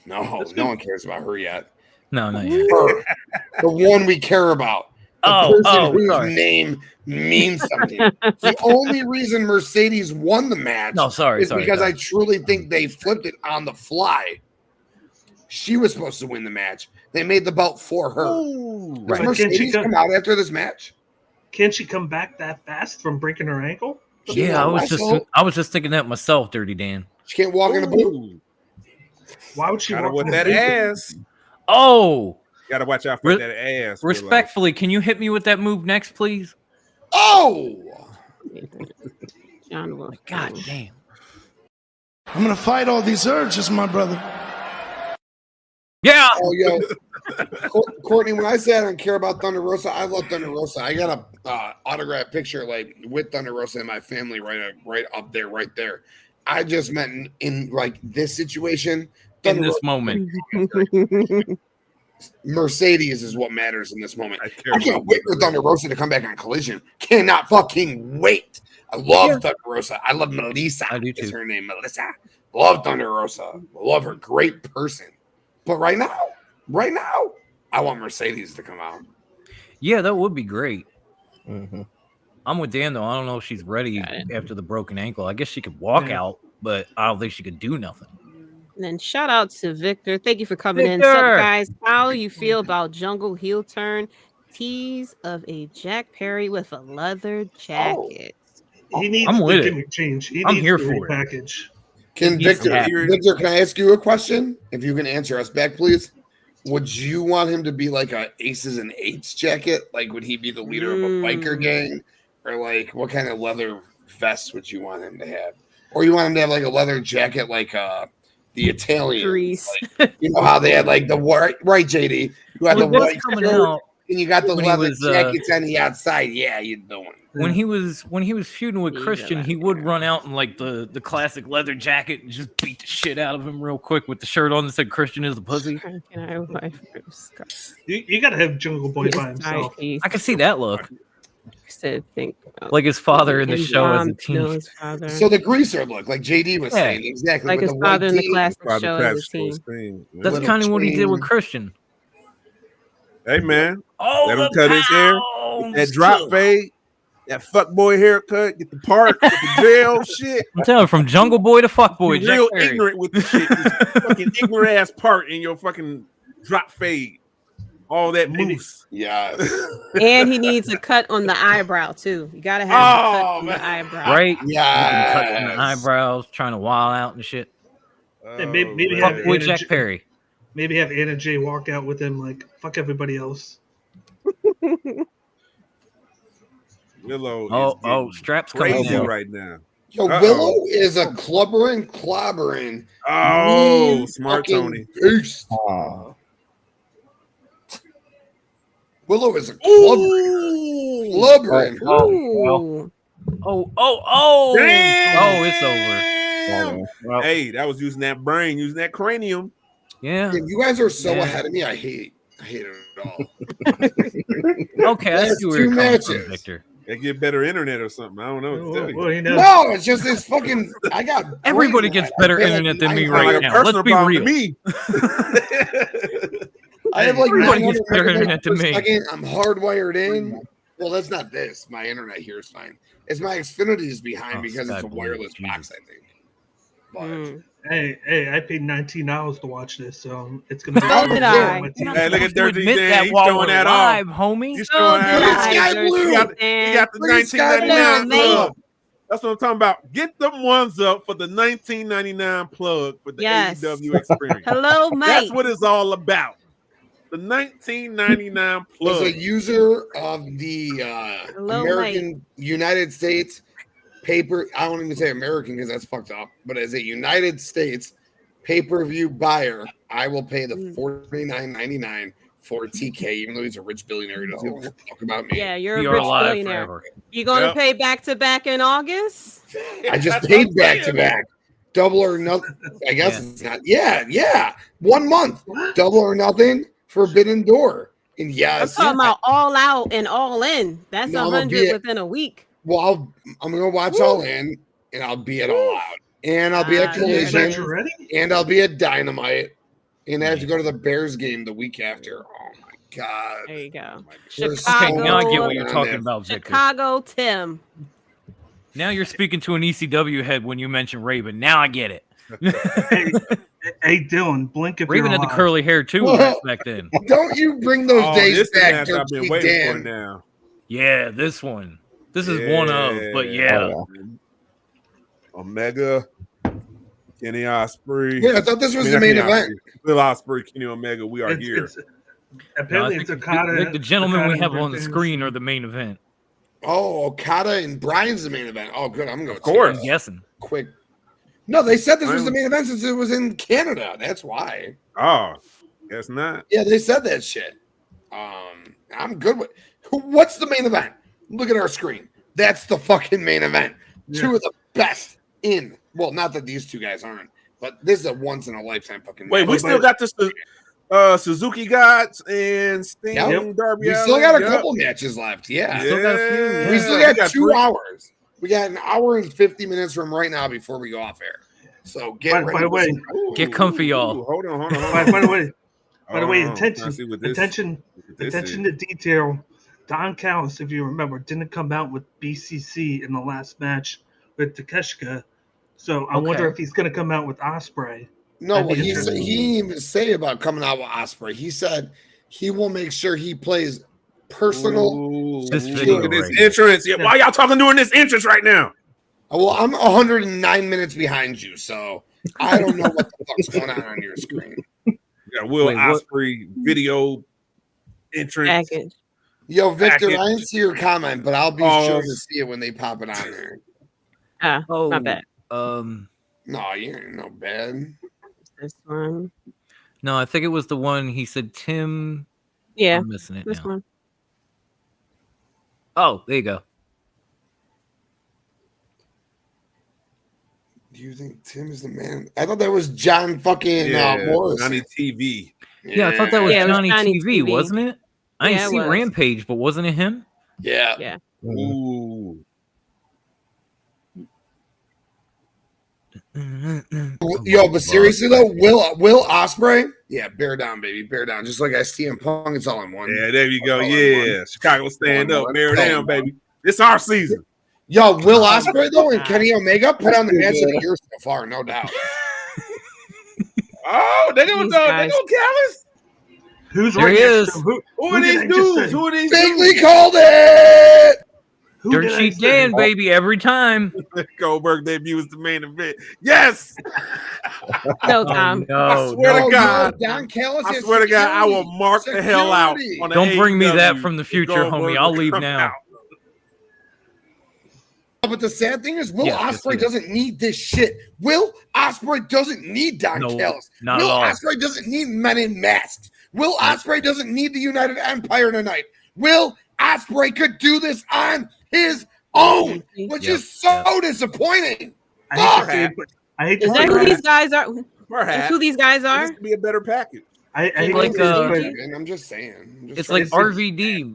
No one cares about her yet. No, not yet. Her, the one we care about. The person whose name means something. The only reason Mercedes won the match is because I truly think they flipped it on the fly. She was supposed to win the match. They made the belt for her. Does Mercedes come out after this match? Can she come back that fast from breaking her ankle? Yeah, I was just thinking that myself, Dirty Dan. She can't walk in a boot. Why would she walk with that ass? Oh, gotta watch out for that ass. Respectfully, can you hit me with that move next, please? Oh, John Wolf. God damn. I'm gonna fight all these urges, my brother. Yeah. Oh, yo, Courtney. When I say I don't care about Thunder Rosa, I love Thunder Rosa. I got a autographed picture like with Thunder Rosa and my family right up there, right there. I just meant in like this situation, in this moment. Mercedes is what matters in this moment. I can't wait for Thunder Rosa to come back on Collision. Cannot fucking wait. I love Thunder Rosa. I love Melissa. I do too. Is her name Melissa? Love Thunder Rosa. Love her. Great person. But right now, I want Mercedes to come out. Yeah, that would be great. I'm with Dan though. I don't know if she's ready after the broken ankle. I guess she could walk out, but I don't think she could do nothing. And then shout out to Victor. Thank you for coming in. What's up, guys? How you feel about Jungle heel turn? Tease of a Jack Perry with a leather jacket. He needs I'm with the it. gimmick change. He I'm needs here the for it. package. Victor, can I ask you a question? If you can answer us back, please. Would you want him to be like a Aces and Eights jacket? Like, would he be the leader of a biker gang? Or like, what kind of leather vest would you want him to have? Or you want him to have like a leather jacket like the Italians? Grease. Like, you know how they had like the white, right, JD? You had the white coming shirt out and you got the when he leather was, jackets on the outside. Yeah, you doing. When he was feuding with Christian, he would run out in like the classic leather jacket and just beat the shit out of him real quick with the shirt on that said Christian is a pussy. You gotta have Jungle Boy by himself. I can see that look. Think like his father in the show as a teen. So the greaser look, like JD was saying, exactly. Like with his the father in the tee. classic show as a teen. That's kind of what he did with Christian. Hey man, Oh, let him cut his hair, get that drop fade, that fuckboy haircut, get the part, get the gel shit. I'm telling you, from Jungle Boy to Fuckboy, You're real ignorant with the shit. This fucking ignorant ass part in your fucking drop fade. All that mousse. Yeah. And he needs a cut on the eyebrow too. You gotta have a cut on the eyebrow. Right? Yeah. Eyebrows, trying to wild out and shit. Maybe have Fuckboy Anna Jack J- Perry. Maybe have Anna J walk out with him like fuck everybody else. Willow. Straps coming crazy down right now. Yo, Willow is a clobbering. Oh, smart Tony. Beast. Willow is a clobbering. Ooh. Oh, it's over. Well, hey, that was using that brain, using that cranium. Yeah. Damn, you guys are so ahead of me. I hate it all. Okay, I see where you're coming from, Victor. They get better internet or something. I don't know. What to tell you. Well, he knows. No, it's just this fucking. I got Everybody brain gets rot. better I feel internet like than me I- right Like a now. personal Let's be problem to real. me. I have like Everybody 900 gets better megabytes internet than per me. second. I'm hardwired in. Well, that's not this. My internet here is fine. It's my Xfinity is behind because it's a God, wireless Jesus. box, I think. But Hey, I paid $19 to watch this, so it's gonna be. So did I. Hey, look at Dirty admit Dan. that He's while showing we're that live, off. homie. He's So showing did that off. I, Sky Dirty Blue. He got the Dan. 1999 Mate. plug. That's what I'm talking about. Get them ones up for the 1999 plug for the Yes. AEW experience. Hello, mate. That's what it's all about. The 1999 as plug. a user of the Hello, American United States paper, I don't even say American because that's fucked up, but as a United States pay-per-view buyer, I will pay the $49.99 for TK, even though he's a rich billionaire. He doesn't give a fuck about me. Yeah, you're You're a rich alive billionaire. forever. You gonna Yep. pay back to back in August? I just That's paid what I'm back to saying. back. Double or nothing. I guess Yeah. it's not. Yeah. 1 month. Double or nothing. Forbidden Door. And I'm yes, talking about all out and all in. That's No, I'm gonna 100 be within a week. well, I'm gonna watch All In, and I'll be at All Out, and I'll be at there it Collision, is. ready? and I'll be at Dynamite, and I have to go to the Bears game the week after. Oh my god! There you go. There's Okay, Chicago. now I get what you're on talking there. about, Victor. Chicago Tim. Now you're speaking to an ECW head when you mention Raven. Now I get it. Hey, Dylan, blink if Raven you're had the alive. curly hair too back then. Don't you bring those Oh, days this is the back, match I've been Dirty waiting for Dan? now. Yeah, this one. This is one of, but yeah. Omega, Kenny Ospreay. Yeah, I thought this was the main event. Will Ospreay, Kenny Omega, we are here. No, Apparently, I it's think Okada. the gentlemen we Okada have on the versus- screen are the main event. Oh, Okada and Brian's the main event. Oh, good. I'm going. Of course. I'm guessing. Quick. No, they said this was the main event since it was in Canada. That's why. Oh, guess not. Yeah, they said that shit. I'm good with. What's the main event? Look at our screen. That's the fucking main event. Yeah. Two of the best in. Well, not that these two guys aren't, but this is a once in a lifetime fucking. Wait, match. we still got this Suzuki Gods and Sting Yep. Darby We Allin. still got a Yep. couple matches left. Yeah. Still got a few, We still We got 2 three. hours. We got an hour and 50 minutes from right now before we go off air. So get By ready. the way, Get comfy, y'all. Ooh, hold on. by the way, Hold on, attention, I see what this- attention, what this attention is. to detail. Don Callis, if you remember, didn't come out with BCC in the last match with Takeshita. So I wonder Okay. if he's going to come out with Ospreay. No, That'd well, be he interesting. didn't even say about coming out with Ospreay. He said he will make sure he plays personal. Ooh, This look video at this right entrance. Yeah, why y'all talking during this entrance right now? Well, I'm 109 minutes behind you, so I don't know what the fuck's going on your screen. Yeah, Will Wait, what? Ospreay video entrance. Package. Yo, Victor, Package. I didn't see your comment, but I'll be Oh. sure to see it when they pop it on there. My bad. No, you ain't no bad. This one. No, I think it was the one he said Tim. Yeah, I'm missing it this now. one. Oh, there you go. Do you think Tim is the man? I thought that was John fucking Morrison. Johnny TV. Yeah, I thought that was Yeah, it was Johnny Johnny TV, TV. wasn't it? I didn't Yeah, it see was. Rampage, but wasn't it him? Yeah. Yeah. Ooh. Yo, but seriously though, Will Ospreay? Yeah, bear down, baby, bear down. Just like STM Punk, it's all in one. Yeah, there you go. All in Yeah, one. Chicago stand All in up, one. bear All in down, one. baby. It's our season. Yo, Will Ospreay though and Kenny Omega put on the match of the year so far, no doubt. Oh, they gonna These they guys. gonna Callis? Who's There right he next is. to him? Who are did these I just dudes? say? Who are these Bigly dudes? called it. Who Dirt did I sheet say? Dan, baby, every time. Goldberg debut was the main event. Yes, No, Tom. I swear to God. Don Callis I has swear to God, I will security. mark the hell out. Security. On the Don't bring me that AEW from the if future, Goldberg homie. I'll will leave come now. out. But the sad thing is, Will Yes, yes, Ospreay yes. doesn't need this shit. Will Ospreay doesn't need Don No, Callis. not Will at all. Ospreay doesn't need men in masks. Will Ospreay doesn't need the United Empire tonight. Will Ospreay could do this on his own, which Yep, is so disappointing. I hate to Fuck. say it, but I hate to Is say that who it. these guys are? That's Perhaps who these guys it are? used to be a better package. I hate Like, to say uh, this, but And I'm just saying. I'm just It's trying like to- RVD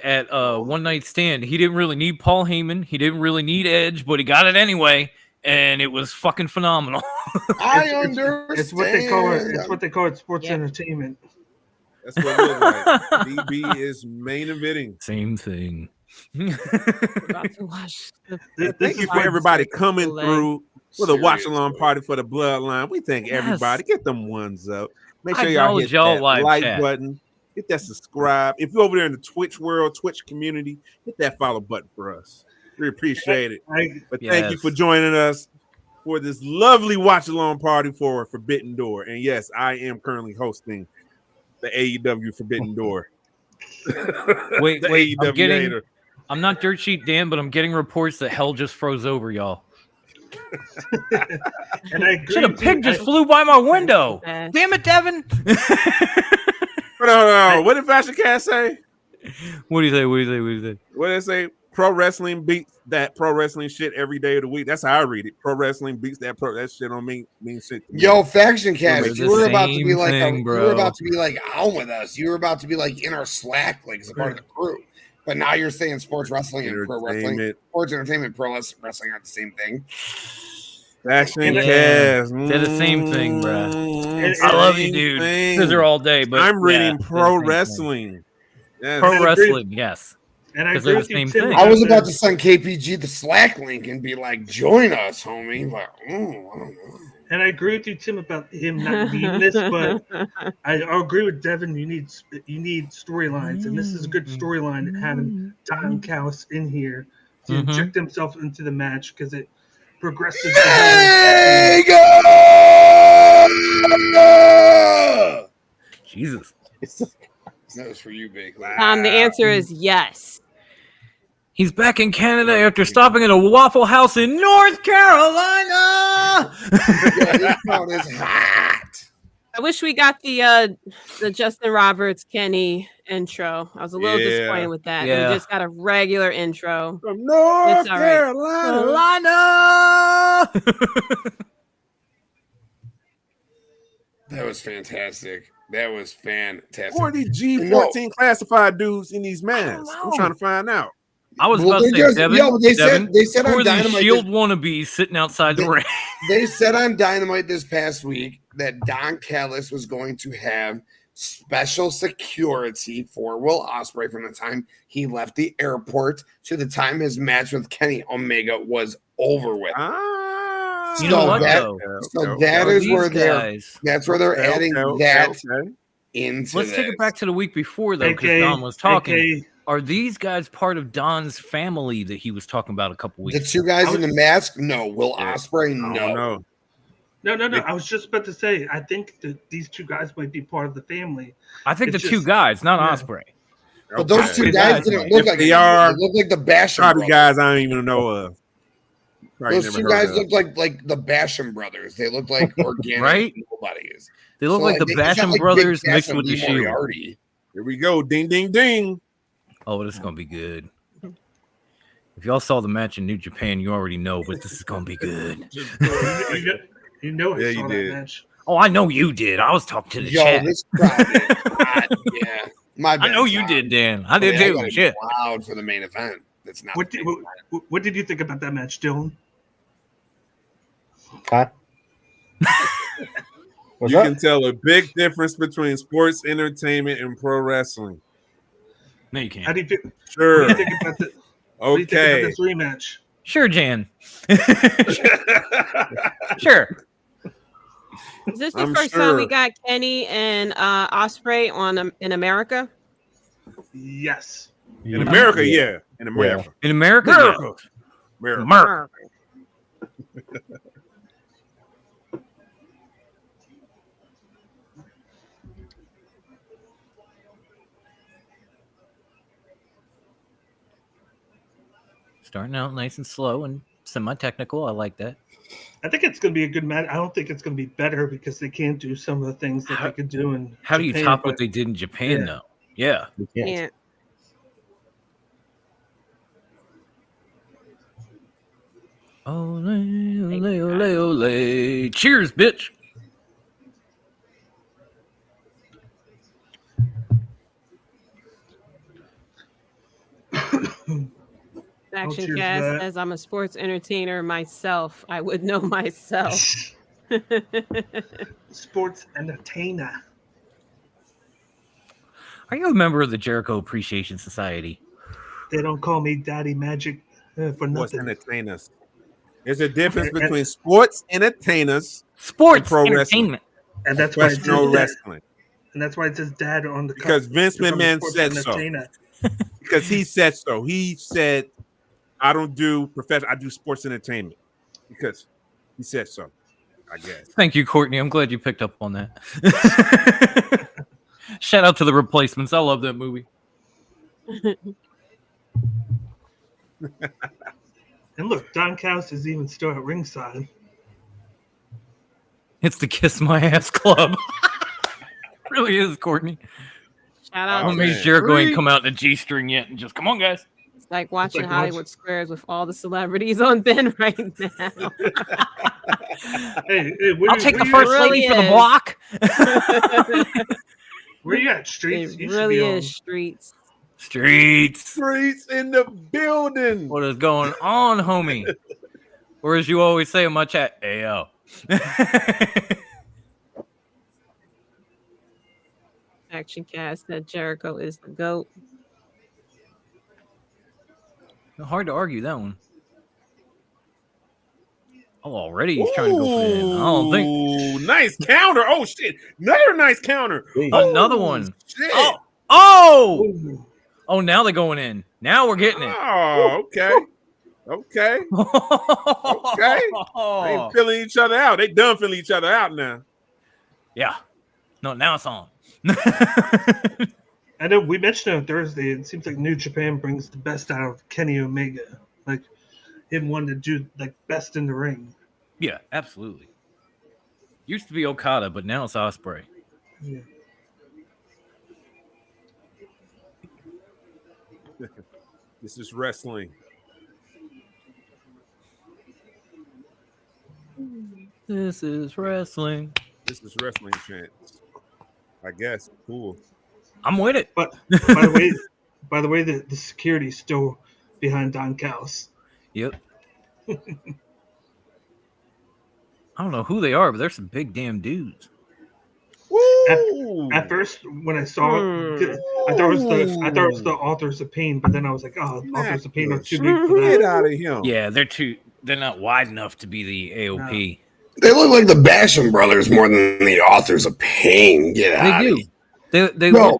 at One Night Stand. He didn't really need Paul Heyman. He didn't really need Edge, but he got it anyway, and it was fucking phenomenal. I understand. it's what they call it. It's what they call it. Sports entertainment. That's what it looks like. DB is main eventing. Same thing. About to watch the- Thank you for everybody coming through with a watch along party for the Bloodline. We thank everybody. Get them ones up. Make I sure y'all acknowledge hit y'all that live like chat. button. Hit that subscribe. If you're over there in the Twitch world, Twitch community, hit that follow button for us. We appreciate it. But thank you for joining us for this lovely watch along party for Forbidden Door. And yes, I am currently hosting the AEW Forbidden Door. Wait, The wait. AEW hater. I'm not Dirt Sheet Dan, but I'm getting reports that hell just froze over, y'all. And I agree Shit, a with pig you. just flew by my window. Damn it, Devin. Hold on. What did Fashion Cat say? What do you say? What do you say? What do you say? What did it say? Pro wrestling beats that pro wrestling shit every day of the week. That's how I read it. Pro wrestling beats that shit don't mean shit to me. Yo, Faction Cast, They're you the were about to be same like thing, you bro. were about to be like on with us. You were about to be like in our Slack, like as a part of the crew. But now you're saying sports wrestling and pro wrestling, Entertainment. sports entertainment, pro wrestling are the same thing. Fashion Yeah, Cast. they're the same thing, bro. It's I the love you, same dude. thing. Scissor all day, but I'm reading yeah, they're pro the same wrestling. thing. Yes. Pro wrestling, yes. And I Because agree they're with the you, same Tim. thing. I was about to send KPG the Slack link and be like, "Join us, homie." But I don't know. And I agree with you, Tim, about him not needing this, but I agree with Devin. You need storylines, and this is a good storyline having Don Callis in here to Mhm. inject himself into the match because it progresses. Hey, go! Jesus. That was for you, Big. The answer is yes. He's back in Canada after stopping at a Waffle House in North Carolina. This crowd is hot. I wish we got the Justin Roberts Kenny intro. I was a little Yeah. disappointed with that. Yeah. We just got a regular intro. From North It's all right. Carolina. That was fantastic. That was fantastic. Who are these G14 classified dudes in these masks? I'm trying to find out. I was Well, about to they say, just- Devin, yo, they said- Devin, they said who on are these Dynamite Shield wannabes sitting outside the ring? They said on Dynamite this past week that Don Callis was going to have special security for Will Ospreay from the time he left the airport to the time his match with Kenny Omega was over with. You know what, that, though? so that is where that's where they're adding that into Let's take this. it back to the week before, though, because AKA Don was talking. AKA Are these guys part of Don's family that he was talking about a couple weeks The two guys in the mask? No. Will Ospreay? No. No. I was just about to say, I think that these two guys might be part of the family. I think It's the two just- guys, not yeah. Ospreay. But those two guys didn't look like they are. They look like the Basham Probably brothers. guys I don't even know of. Probably Those never two heard guys of. look like the Basham brothers. They look like organic Right? nobodies. They look So, like the it's not Basham like brothers Big mixed Cass with and the Lee Shield. Moriarty. Here we go. Ding, ding, ding. Oh, this is gonna be good. If y'all saw the match in New Japan, you already know, but this is gonna be good. You know I Yeah, saw you that did. match. Oh, I know you did. I was talking to the Yo, chat. this crowd is hot. Yeah. My bad. I know you Tom. did, Dan. I did I too. gotta be Shit. loud for the main event. That's not. What did you think about that match, Dylan? Huh? What's You up? can tell a big difference between sports entertainment and pro wrestling. No, you How can't. do you think? Sure. What do you think about the? What do you think Okay. about this rematch? Sure, Jan. Sure. Is this the I'm first time we sure. got Kenny and Ospreay on in America? Yes. In America, yeah. In America. In America, America. yeah. America. America. Starting out nice and slow and semi-technical. I like that. I think it's going to be a good match. I don't think it's going to be better because they can't do some of the things that they could do in How do you Japan, top what but- they did in Japan, Yeah. though? Yeah. You can't. Yeah. Ole, ole, ole, ole. Cheers, bitch. Action cheers to Cast that. says I'm a sports entertainer myself. I would know myself. Sports entertainer. Are you a member of the Jericho Appreciation Society? They don't call me Daddy Magic for Sports nothing. entertainers. There's a difference And- between sports entertainers Sports pro entertainment. And that's why it says professional dad. wrestling. And that's why it says Dad on the Because cup. Vince Because I'm a McMahon sports said so. entertainer. Because he said so. He said, I don't do professional, I do sports entertainment. Because he said so, I guess. Thank you, Courtney. I'm glad you picked up on that. Shout out to The Replacements. I love that movie. And look, Don Callis is even still at ringside. It's the Kiss My Ass Club. Really is, Courtney. Shout out Oh, What to man. makes Jericho ain't come out in a G-string yet and just, come on, guys. it's like watching like Hollywood Squares with all the celebrities on Ben right now. Hey, I'll take the you first at? really lady for the is. block. Where you at, Streets? It You should really be on. is streets. Streets. Streets in the building. What is going on, homie? Or as you always say in my chat, Ayo. Action Cast said Jericho is the GOAT. Hard to argue that one. Oh, already he's trying to go for the end. I don't think. Ooh, nice counter. Oh, shit. Another nice counter. Another one. Shit. Oh, oh, oh! Now they're going in. Now we're getting it. Oh, okay. Okay. Okay. They ain't filling each other out. They done filling each other out now. Yeah. No, now it's on. I know we mentioned it on Thursday. It seems like New Japan brings the best out of Kenny Omega. Like him wanting to do like best in the ring. Yeah, absolutely. Used to be Okada, but now it's Ospreay. Yeah. This is wrestling. This is wrestling. This is wrestling chants. I guess. Cool. I'm with it. But by the way, the security's still behind Don Callis. Yep. I don't know who they are, but they're some big damn dudes. Woo! At first, when I saw it, I thought it was the Authors of Pain, but then I was like, oh, Authors of Pain are too big for Get that. out of here. Yeah, they're not wide enough to be the AOP. They look like the Basham brothers more than the Authors of Pain. Get out They of do. here. They No.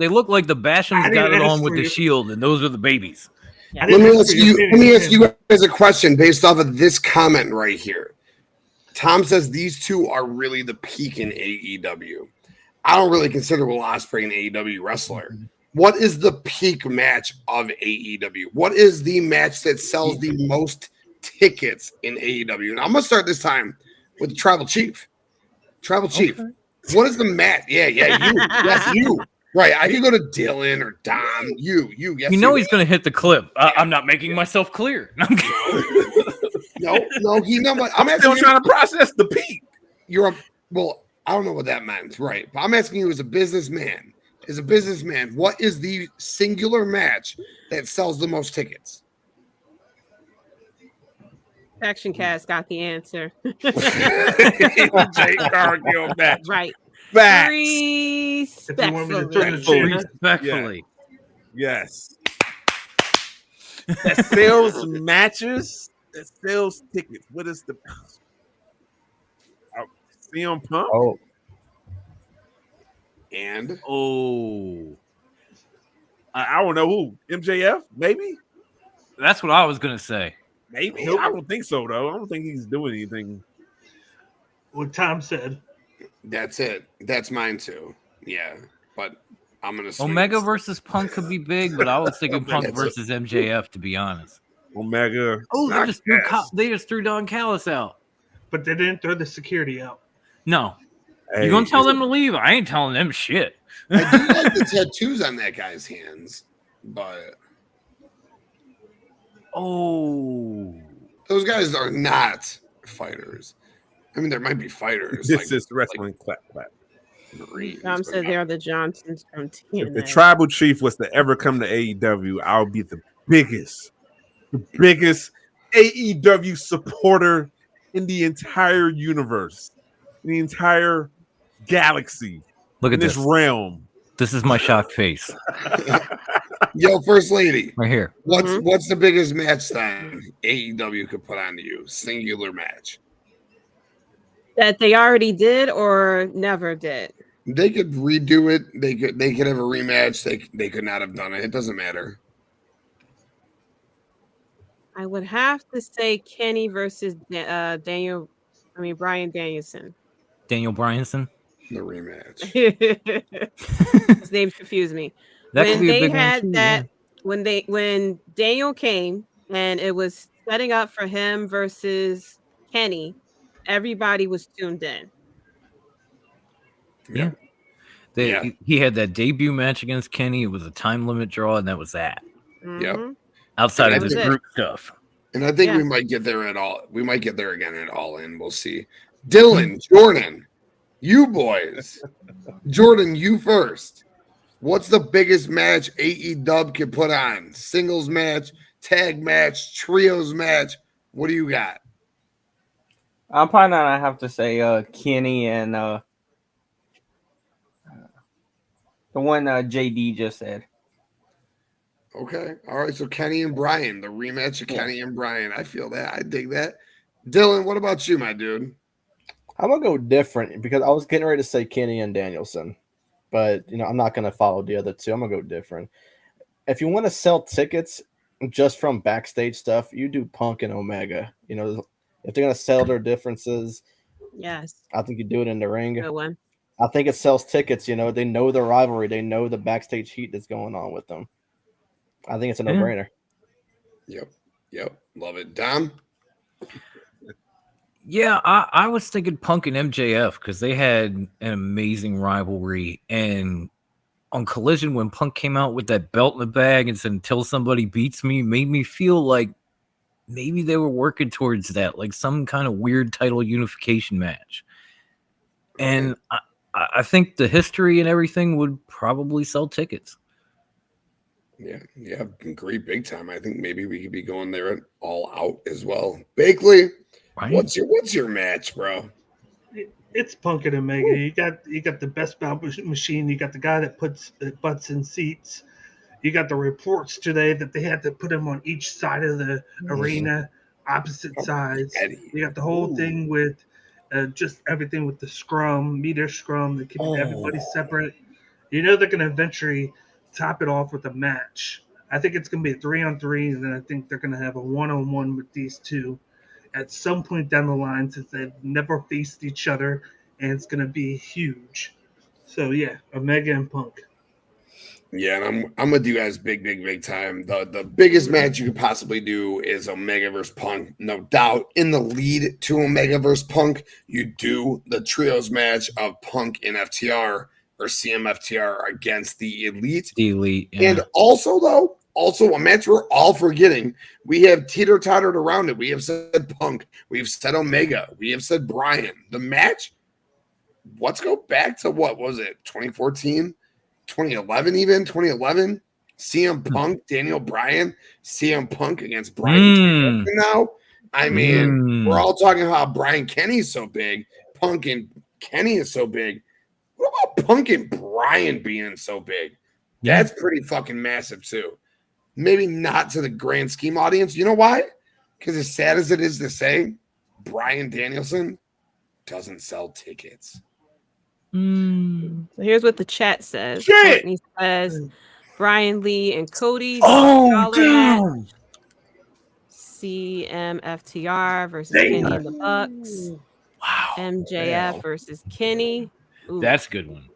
look like the Bashams I got it didn't on with the ask for Shield, and those are the babies. I Let didn't me ask ask for your you. opinion, Let me ask Tim. you guys a question based off of this comment right here. Tom says these two are really the peak in AEW. I don't really consider Will Ospreay an AEW wrestler. What is the peak match of AEW? What is the match that sells the most tickets in AEW. And I'm gonna start this time with the Tribal Chief. Tribal Chief. Okay. What is the match? Yeah, you. Yes, you. Right. I could go to Dylan or Dom. You. Yes, You know he's going to hit the clip. I'm not making myself clear. No, he know. I'm asking Still you, trying to process the peak. Well, I don't know what that meant, right? But I'm asking you as a businessman. What is the singular match that sells the most tickets? Action Cast got the answer. Jake Cargill match. Right. Facts. If you want me to turn the Respectfully. chair, Respectfully. Yes. That sells matches. That sells tickets. What is the CM Punk? Oh, And I don't know who. MJF? Maybe. That's what I was going to say. Maybe. I don't think so though. I don't think he's doing anything. what Tom said. that's it. That's mine too. Yeah, but I'm gonna swing Omega this. versus Punk could be big, but I was thinking Punk That's versus MJF, to be honest. Omega. Oh, I guess. they just threw Don Callis out. But they didn't throw the security out. No. Hey, You're going to tell them to leave? I ain't telling them shit. I do like the tattoos on that guy's hands, but those guys are not fighters. I mean, there might be fighters. This is wrestling clap. Marines, Tom but said not- they're the Johnsons from TNA. If the Tribal Chief was to ever come to AEW, I'll be the biggest AEW supporter in the entire universe, the entire galaxy, Look in at this this. realm. This is my shocked face Yo, First Lady, right here. what's the biggest match that AEW could put on you? Singular match. That they already did or never did. They could redo it. They could have a rematch. They could not have done it. It doesn't matter. I would have to say Kenny versus Brian Danielson. Daniel Bryanson. The rematch. His name confused me. That could When be a they big one had too, that, yeah. when Daniel came and it was setting up for him versus Kenny, everybody was tuned in. Yeah. He had that debut match against Kenny. It was a time limit draw, and that was that. Mhm. Outside of That this was it. group stuff. And I think Yeah. we might get there at all. We might get there again at All In. We'll see. Dylan, Jordan, you boys. Jordan, you first. What's the biggest match AEW can put on? Singles match, tag match, trios match. What do you got? I'm probably gonna have to say Kenny and the one JD just said. Okay. All right. So Kenny and Brian, the rematch of Kenny and Brian. I feel that. I dig that. Dylan, what about you, my dude? I'm gonna go different because I was getting ready to say Kenny and Danielson, but I'm not gonna follow the other two. I'm gonna go different. If you want to sell tickets just from backstage stuff, you do Punk and Omega. If they're gonna sell their differences, Yes. I think you do it in the ring. Good one. I think it sells tickets. They know the rivalry. They know the backstage heat that's going on with them. I think it's a no-brainer. Yep. Love it. Dom? Yeah, I was thinking Punk and MJF because they had an amazing rivalry. And on Collision, when Punk came out with that belt in the bag and said, "Until somebody beats me," made me feel like maybe they were working towards that, like some kind of weird title unification match. And I think the history and everything would probably sell tickets. Yeah, agree big time. I think maybe we could be going there at All Out as well. Bakley, Right? what's your match, bro? It's Punk and Omega. You got the best bout machine. You got the guy that puts butts in seats. You got the reports today that they had to put him on each side of the arena, opposite sides. You got the whole thing with just everything with the scrum, meter scrum, that keeping everybody separate. They're going to eventually top it off with a match. I think it's going to be a 3-on-3, and then I think they're going to have a 1-on-1 with these two at some point down the line, since they've never faced each other, and it's going to be huge. So yeah, Omega and Punk. Yeah, and I'm with you guys big time. The biggest match you could possibly do is Omega versus Punk, no doubt. In the lead to Omega versus Punk, you do the trios match of Punk and FTR or CMFTR against the Elite. The Elite, yeah. And also a match we're all forgetting. We have teeter-tottered around it. We have said Punk. We've said Omega. We have said Bryan. The match, let's go back to what was it, 2014? 2011 even 2011 CM Punk, Daniel Bryan, CM Punk against Bryan now. I mean, we're all talking about Bryan Kenny is so big, Punk and Kenny is so big. What about Punk and Bryan being so big? That's pretty fucking massive too. Maybe not to the grand scheme audience. You know why? Because as sad as it is to say, Bryan Danielson doesn't sell tickets. So here's what the chat says. Shit! Courtney says Brian Lee and Cody. Oh, damn. CMFTR versus Kenny and the Bucks. Wow. MJF versus Kenny. Ooh. That's a good one.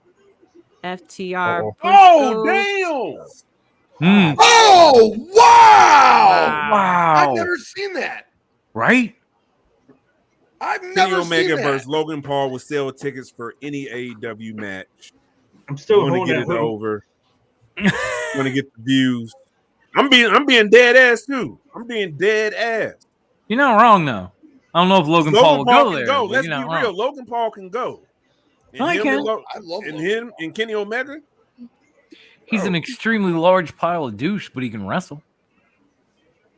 FTR. Oh, damn. Oh, wow. Wow. I've never seen that. Right? I've Kenny never Omega seen that. versus Logan Paul will sell tickets for any AEW match. I'm still going to holding get it out hope. over. Going to get the views. I'm being dead ass too. I'm being dead ass. You're not wrong though. I don't know if Logan Paul will go can there. go. but Let's you're be not real. wrong. Logan Paul can go. And I him can. and I love and Logan. him and Kenny Omega. He's an extremely large pile of douche, but he can wrestle.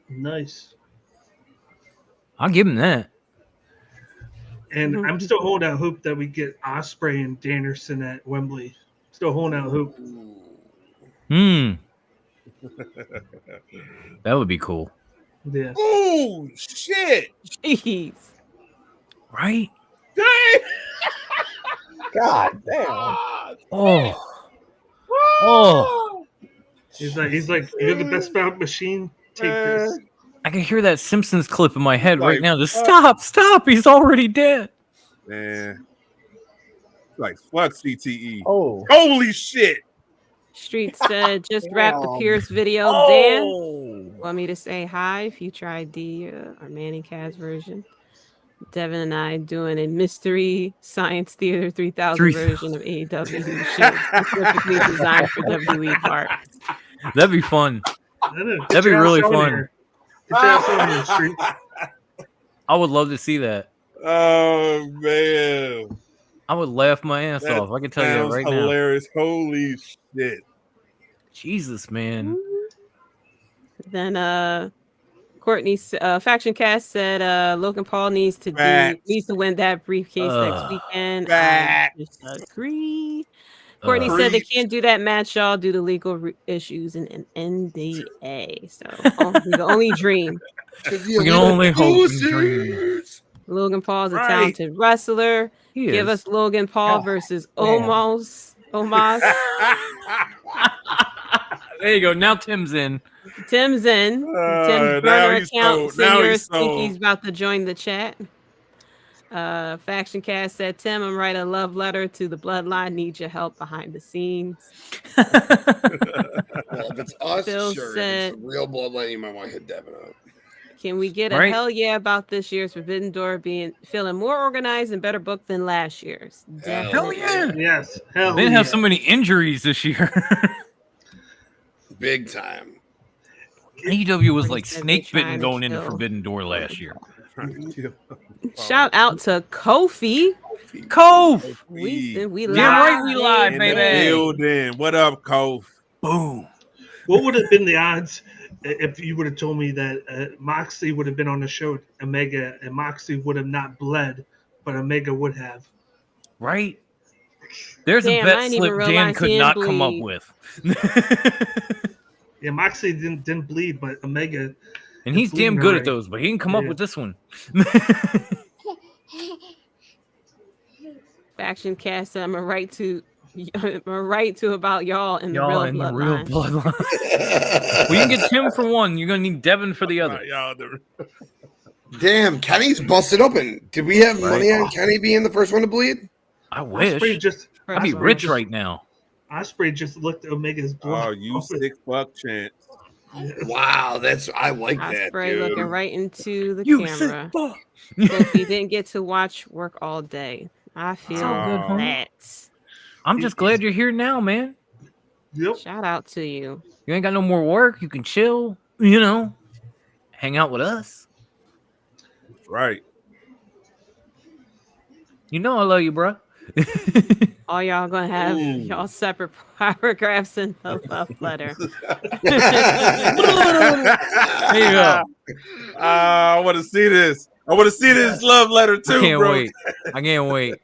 Nice. I'll give him that. And I'm still holding out hope that we get Ospreay and Danielson at Wembley. Still holding out hope. That would be cool. Yeah. Oh shit! Jeez. Right? God damn. Oh. He's like, you're the best bout machine. Take this. I can hear that Simpsons clip in my head Like, right now. Just stop. He's already dead. Man. Like fuck CTE. Oh. Holy shit. Street said, just wrap the Pierce video. Oh. Dan, want me to say hi? Future ID or Manny Kaz version. Devin and I doing a mystery Science Theater 3000 version of AEW shit specifically designed for WWE parts. That'd be fun. That'd be Get your really ass on fun. here. Get your ass on here, Street. I would love to see that. Oh man. I would laugh my ass off. I can tell you that right hilarious. Holy shit. now. Jesus, man. Then Courtney's Faction Cast said Logan Paul needs to win that briefcase next weekend. I disagree. Courtney said they can't do that match, y'all, due to legal issues and an NDA. So we can only dream. We can only hope and dream. Logan Paul's a talented wrestler. Give us Logan Paul versus Omos. There you go. Now Tim's in. Tim's burner account. Seniors think he's about to join the chat. Faction Cast said, Tim, I'm writing a love letter to the Bloodline. Need your help behind the scenes. Well, if it's us, Phil sure. said, If it's the real Bloodline, you might want to hit Devin up. can we get a hell yeah about this year's Forbidden Door feeling more organized and better booked than last year's? Hell yeah. Yes. They didn't have so many injuries this year. Big time. AEW was like snake bitten going into Forbidden Door last year. Shout out to Kofi. Kofi. We Damn live. right we live, In baby. the building. What up, Kof? Boom. What would have been the odds if you would have told me that Moxley would have been on the show with Omega and Moxley would have not bled, but Omega would have? Right? There's Damn, a I bet didn't even slip Dan realize could he not didn't come up bleed. with. Yeah, Moxley didn't bleed, but Omega. And he's damn good at those, but he didn't come up with this one. Faction Cast said, I'm a right to about y'all in the Y'all real in the bloodline. real bloodline. Well, you can get Tim for one. You're gonna need Devin for the other. Damn, Kenny's busted open. Did we have money on Kenny being the first one to bleed? I wish. Ospreay I'd be rich right now. Ospreay just licked Omega's blood. Oh, you sick fuck chance. Wow, I like that, Ospreay dude. looking right into the You sick camera. fuck. Kofi didn't get to watch work all day. I feel all good, homie. that. I'm just glad you're here now, man. Yep. Shout out to you. You ain't got no more work. You can chill, you know, hang out with us. Right. You know I love you, bro. All y'all gonna have y'all separate paragraphs in the love letter. There you go. I want to see this. I want to see this love letter too, I can't bro. wait. I can't wait.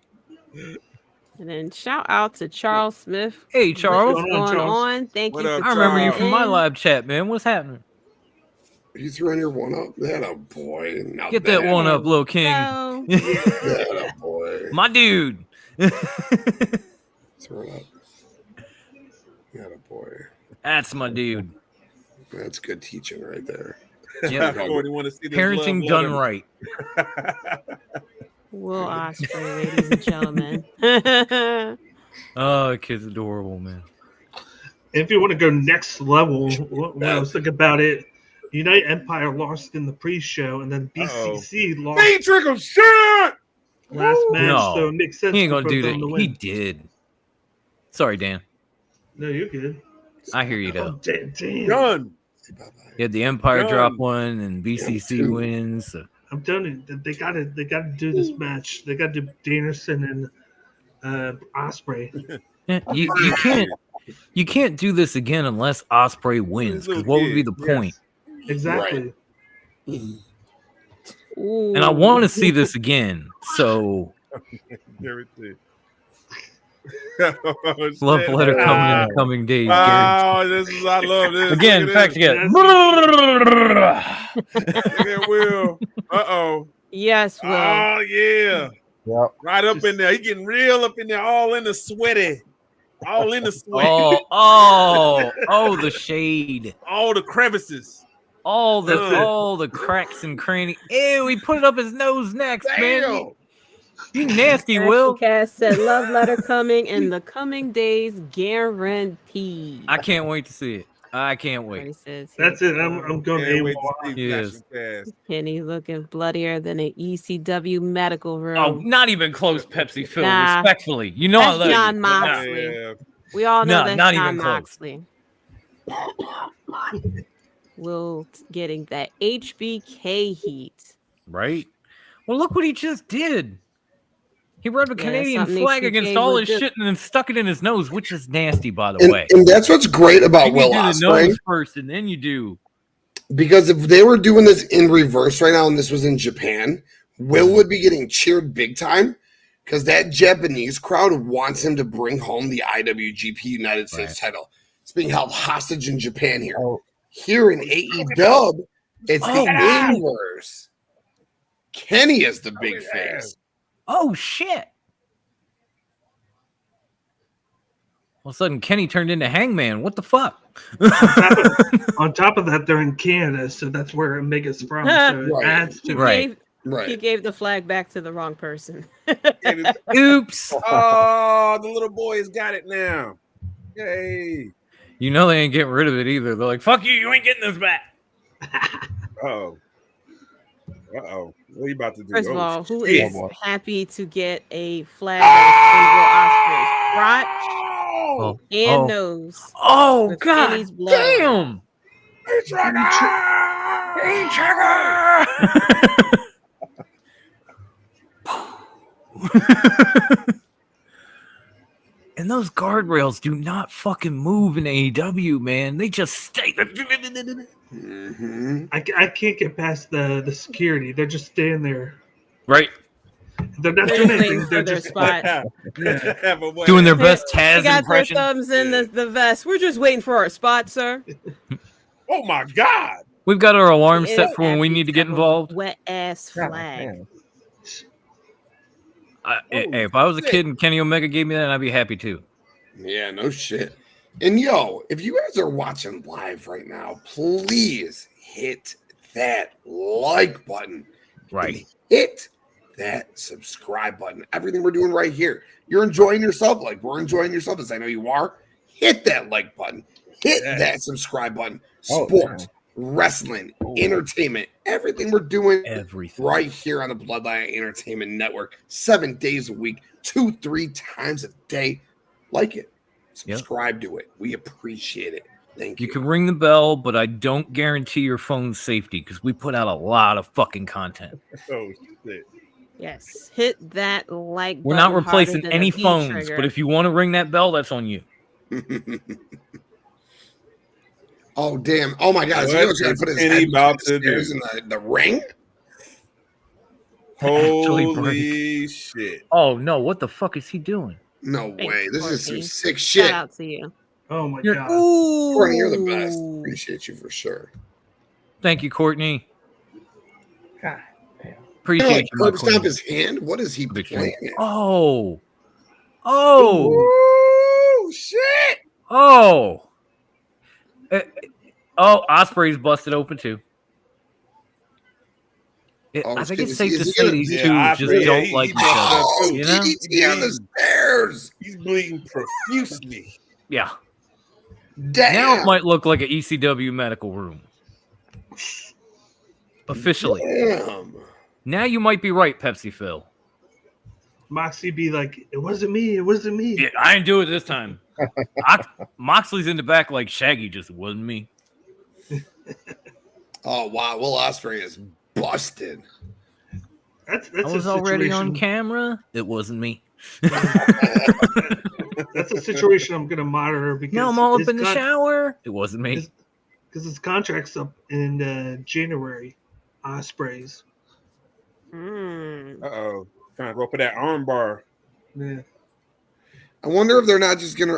And then shout out to Charles Smith. Hey, Charles. What's going on? Thank What you up, for I remember you tuning from my in. live chat, man. What's happening? You throwing your one up? That a boy. Now Get that one up, little king. So, That a boy. My dude. Throw it up. That a boy. That's my dude. That's good teaching right there. Yep. Corey, want to see this Parenting love done letter? right. Will Ospreay, ladies and gentlemen. Oh, the kid's adorable, man. If you want to go next level, when I was thinking about it, Unite Empire lost in the pre-show, and then BCC lost Matrix of shit. last match, No, so it makes sense. He ain't for gonna do both of them to that. win. He did. Sorry, Dan. No, you're good. I hear you Oh, though. damn. Done. You had the Empire Done. drop one, and BCC wins. So. I'm telling you, they gotta do this match. They gotta do Danielson and Ospreay. Yeah, you can't do this again unless Ospreay wins. Because what would be the point? Exactly. Ooh. And I want to see this again. So Everything. love letter coming in the coming days. Oh, this is I love this. Again, Look at fact this. again. Look at Will. Uh-oh. Yes, Will. Oh, yeah. Yep. Right up in there. He getting real up in there, all in the sweaty. All in the sweat. Oh, the shade. All the crevices. All the cracks and crannies. Ew, he put it up his nose next, man. Damn. You nasty, Ashley Will. Cass said love letter coming in the coming days, guaranteed. I can't wait to see it. I can't wait. That's it. I'm going Can't wait AWOL. to see Yes. Passion Pass. Kenny looking bloodier than an ECW medical room. Oh, not even close, Pepsi Phil. Nah. Respectfully, you know I That's love John you. Moxley. Yeah. We all know No, that's not John even close. Moxley. Will getting that HBK heat. Right? Well, look what he just did. He rubbed a Yeah, Canadian something flag HBK against all would his do. shit and then stuck it in his nose, which is nasty, by the way. And that's what's great about You Will can do the Ospreay. nose first, and then you do. Because if they were doing this in reverse right now and this was in Japan, Will would be getting cheered big time because that Japanese crowd wants him to bring home the IWGP United States title. It's being held hostage in Japan here. Here in AEW, it's the inverse. Kenny is the big face. Oh, shit. All of a sudden, Kenny turned into Hangman. What the fuck? On top of that, they're in Canada, so that's where Omega's from. So it Right. adds to Right. He gave the flag back to the wrong person. Oops. Oh, the little boy has got it now. Yay. You know they ain't getting rid of it either. They're like, fuck you, you ain't getting this back. Uh-oh. Uh-oh. What are you about to do? First of Oh, all, who shit. is happy to get a flag that is in Will Ospreay's crotch and nose? Oh, with God Kenny's blood. damn. And those guardrails do not fucking move in AEW, man. They just stay. Mm-hmm. I can't get past the security. They're just standing there. Right. They're not They're doing just waiting anything. for They're their just spot. Doing their best They Taz got impression. their thumbs in the vest. We're just waiting for our spot, sir. Oh, my God. We've got our alarm He set is for when we happy need to to get have a involved. Wet ass flag. Hey, if I was a kid and Kenny Omega gave me that, I'd be happy too. Yeah, no shit. And yo, if you guys are watching live right now, please hit that like button. Right. And hit that subscribe button. Everything we're doing right here. You're enjoying yourself like we're enjoying yourself, as I know you are. hit that like button, hit that subscribe button. Sports, wrestling, entertainment, everything we're doing right here on the Bloodline Entertainment Network, 7 days a week, 2-3 times a day. Like it, subscribe to it. We appreciate it. Thank you. You can ring the bell, but I don't guarantee your phone's safety because we put out a lot of fucking content. Oh shit. Yes, hit that like. We're not button replacing harder than any a B phones, trigger. but if you want to ring that bell, that's on you. Oh damn! Oh my God! So he was going to put his head about to do in the ring. Holy shit! Oh no! What the fuck is he doing? No way! This is some Courtney. sick shit. Shout out to you. Oh my You're- god. Courtney, you're the best. Appreciate you for sure. Thank you, Courtney. God. Appreciate you, my Curb stomp queen. his hand. What is he playing? Oh, Shit! oh! Ospreay's busted open too. I think it's safe to say these two just don't like each other. You know? DDT on the stairs. He's bleeding profusely. Yeah. Damn. Now it might look like an ECW medical room. Officially. Damn. Now you might be right, Pepsi Phil. Moxie be like, it wasn't me. It wasn't me. Yeah, I didn't do it this time. Moxley's in the back like Shaggy, just wasn't me. Oh wow, Will Ospreay is busted. That's I was already on camera. It wasn't me. That's a situation I'm going to monitor because Now I'm all up in the shower. It wasn't me. Because his contract's up in January. Ospreay's. Uh-oh. Trying to go for that arm bar. Yeah. I wonder if they're not just gonna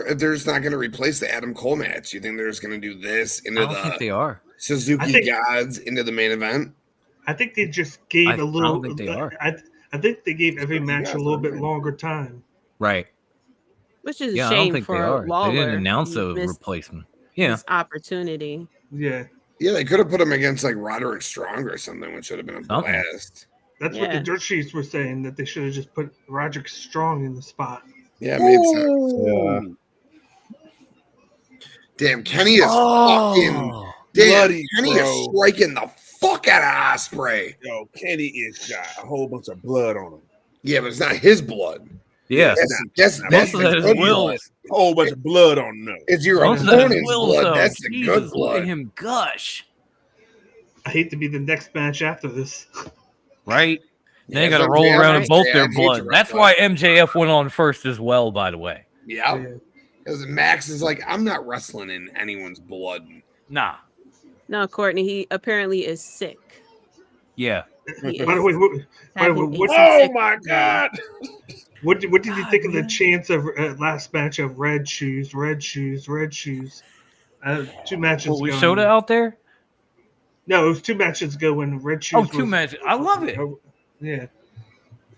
replace the Adam Cole match. You think they're just gonna do this into I don't think they are. Suzuki Gods into the main event? I think they just gave a little. I don't think they are. I think they gave every match a little bit longer time. Right. Which is Yeah, a I don't shame think they for are. Lawler. They didn't announce He a missed replacement. Yeah. his opportunity. Yeah. Yeah, they could have put him against like Roderick Strong or something, which would have been a blast. That's what the dirt sheets were saying, that they should have just put Roderick Strong in the spot. Yeah, it made sense. Damn, Kenny is fucking. Damn, bloody, Kenny bro. is striking the fuck out of Ospreay. Yo, Kenny is got a whole bunch of blood on him. Yeah, but it's not his blood. Yeah. That's Most of that is good Will's. blood. Whole bunch of blood on him. It's your Most of that is opponent's Will's, blood. though. That's the Jesus, good look blood. at him gush. I hate to be the next match after this. Right? Yeah, They got to it's roll MJF, around in both yeah, their I hate blood. to That's wrestle. why MJF went on first as well, by the way. Yeah. Because Max is like, I'm not wrestling in anyone's blood. Nah. No, Courtney, he apparently is sick. Yeah. He By the is way, having what, a Oh sick- my God. what did you think of the chance of last match of red shoes, red shoes, red shoes? 2 matches Well, we ago. showed it out there? No, it was 2 matches ago when red shoes. Oh, 2 matches. I love it. Yeah.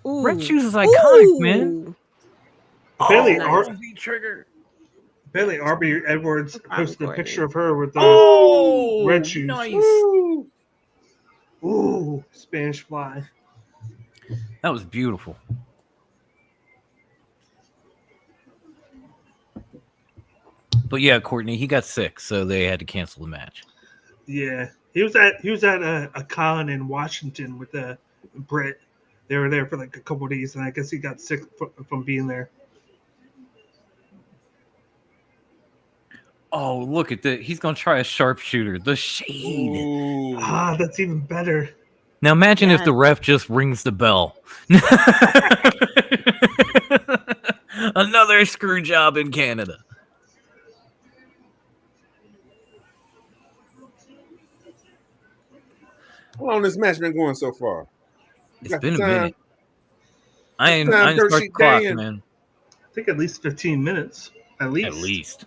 Ooh. Red Shoes is iconic, man. Ooh. Apparently, nice. Trigger. Apparently, Arby Edwards posted a picture of her with Oh, red shoes. Nice. Ooh, Spanish fly. That was beautiful. But yeah, Courtney, he got sick, so they had to cancel the match. Yeah, he was at a con in Washington with Britt. They were there for like a couple of days, and I guess he got sick from being there. Oh, look at that. He's going to try a sharpshooter. The shade. Ooh. Ah, that's even better. Now imagine if the ref just rings the bell. Another screw job in Canada. How long this match been going so far? It's been a minute. I ain't start the clock, man. I think at least 15 minutes. At least. At least.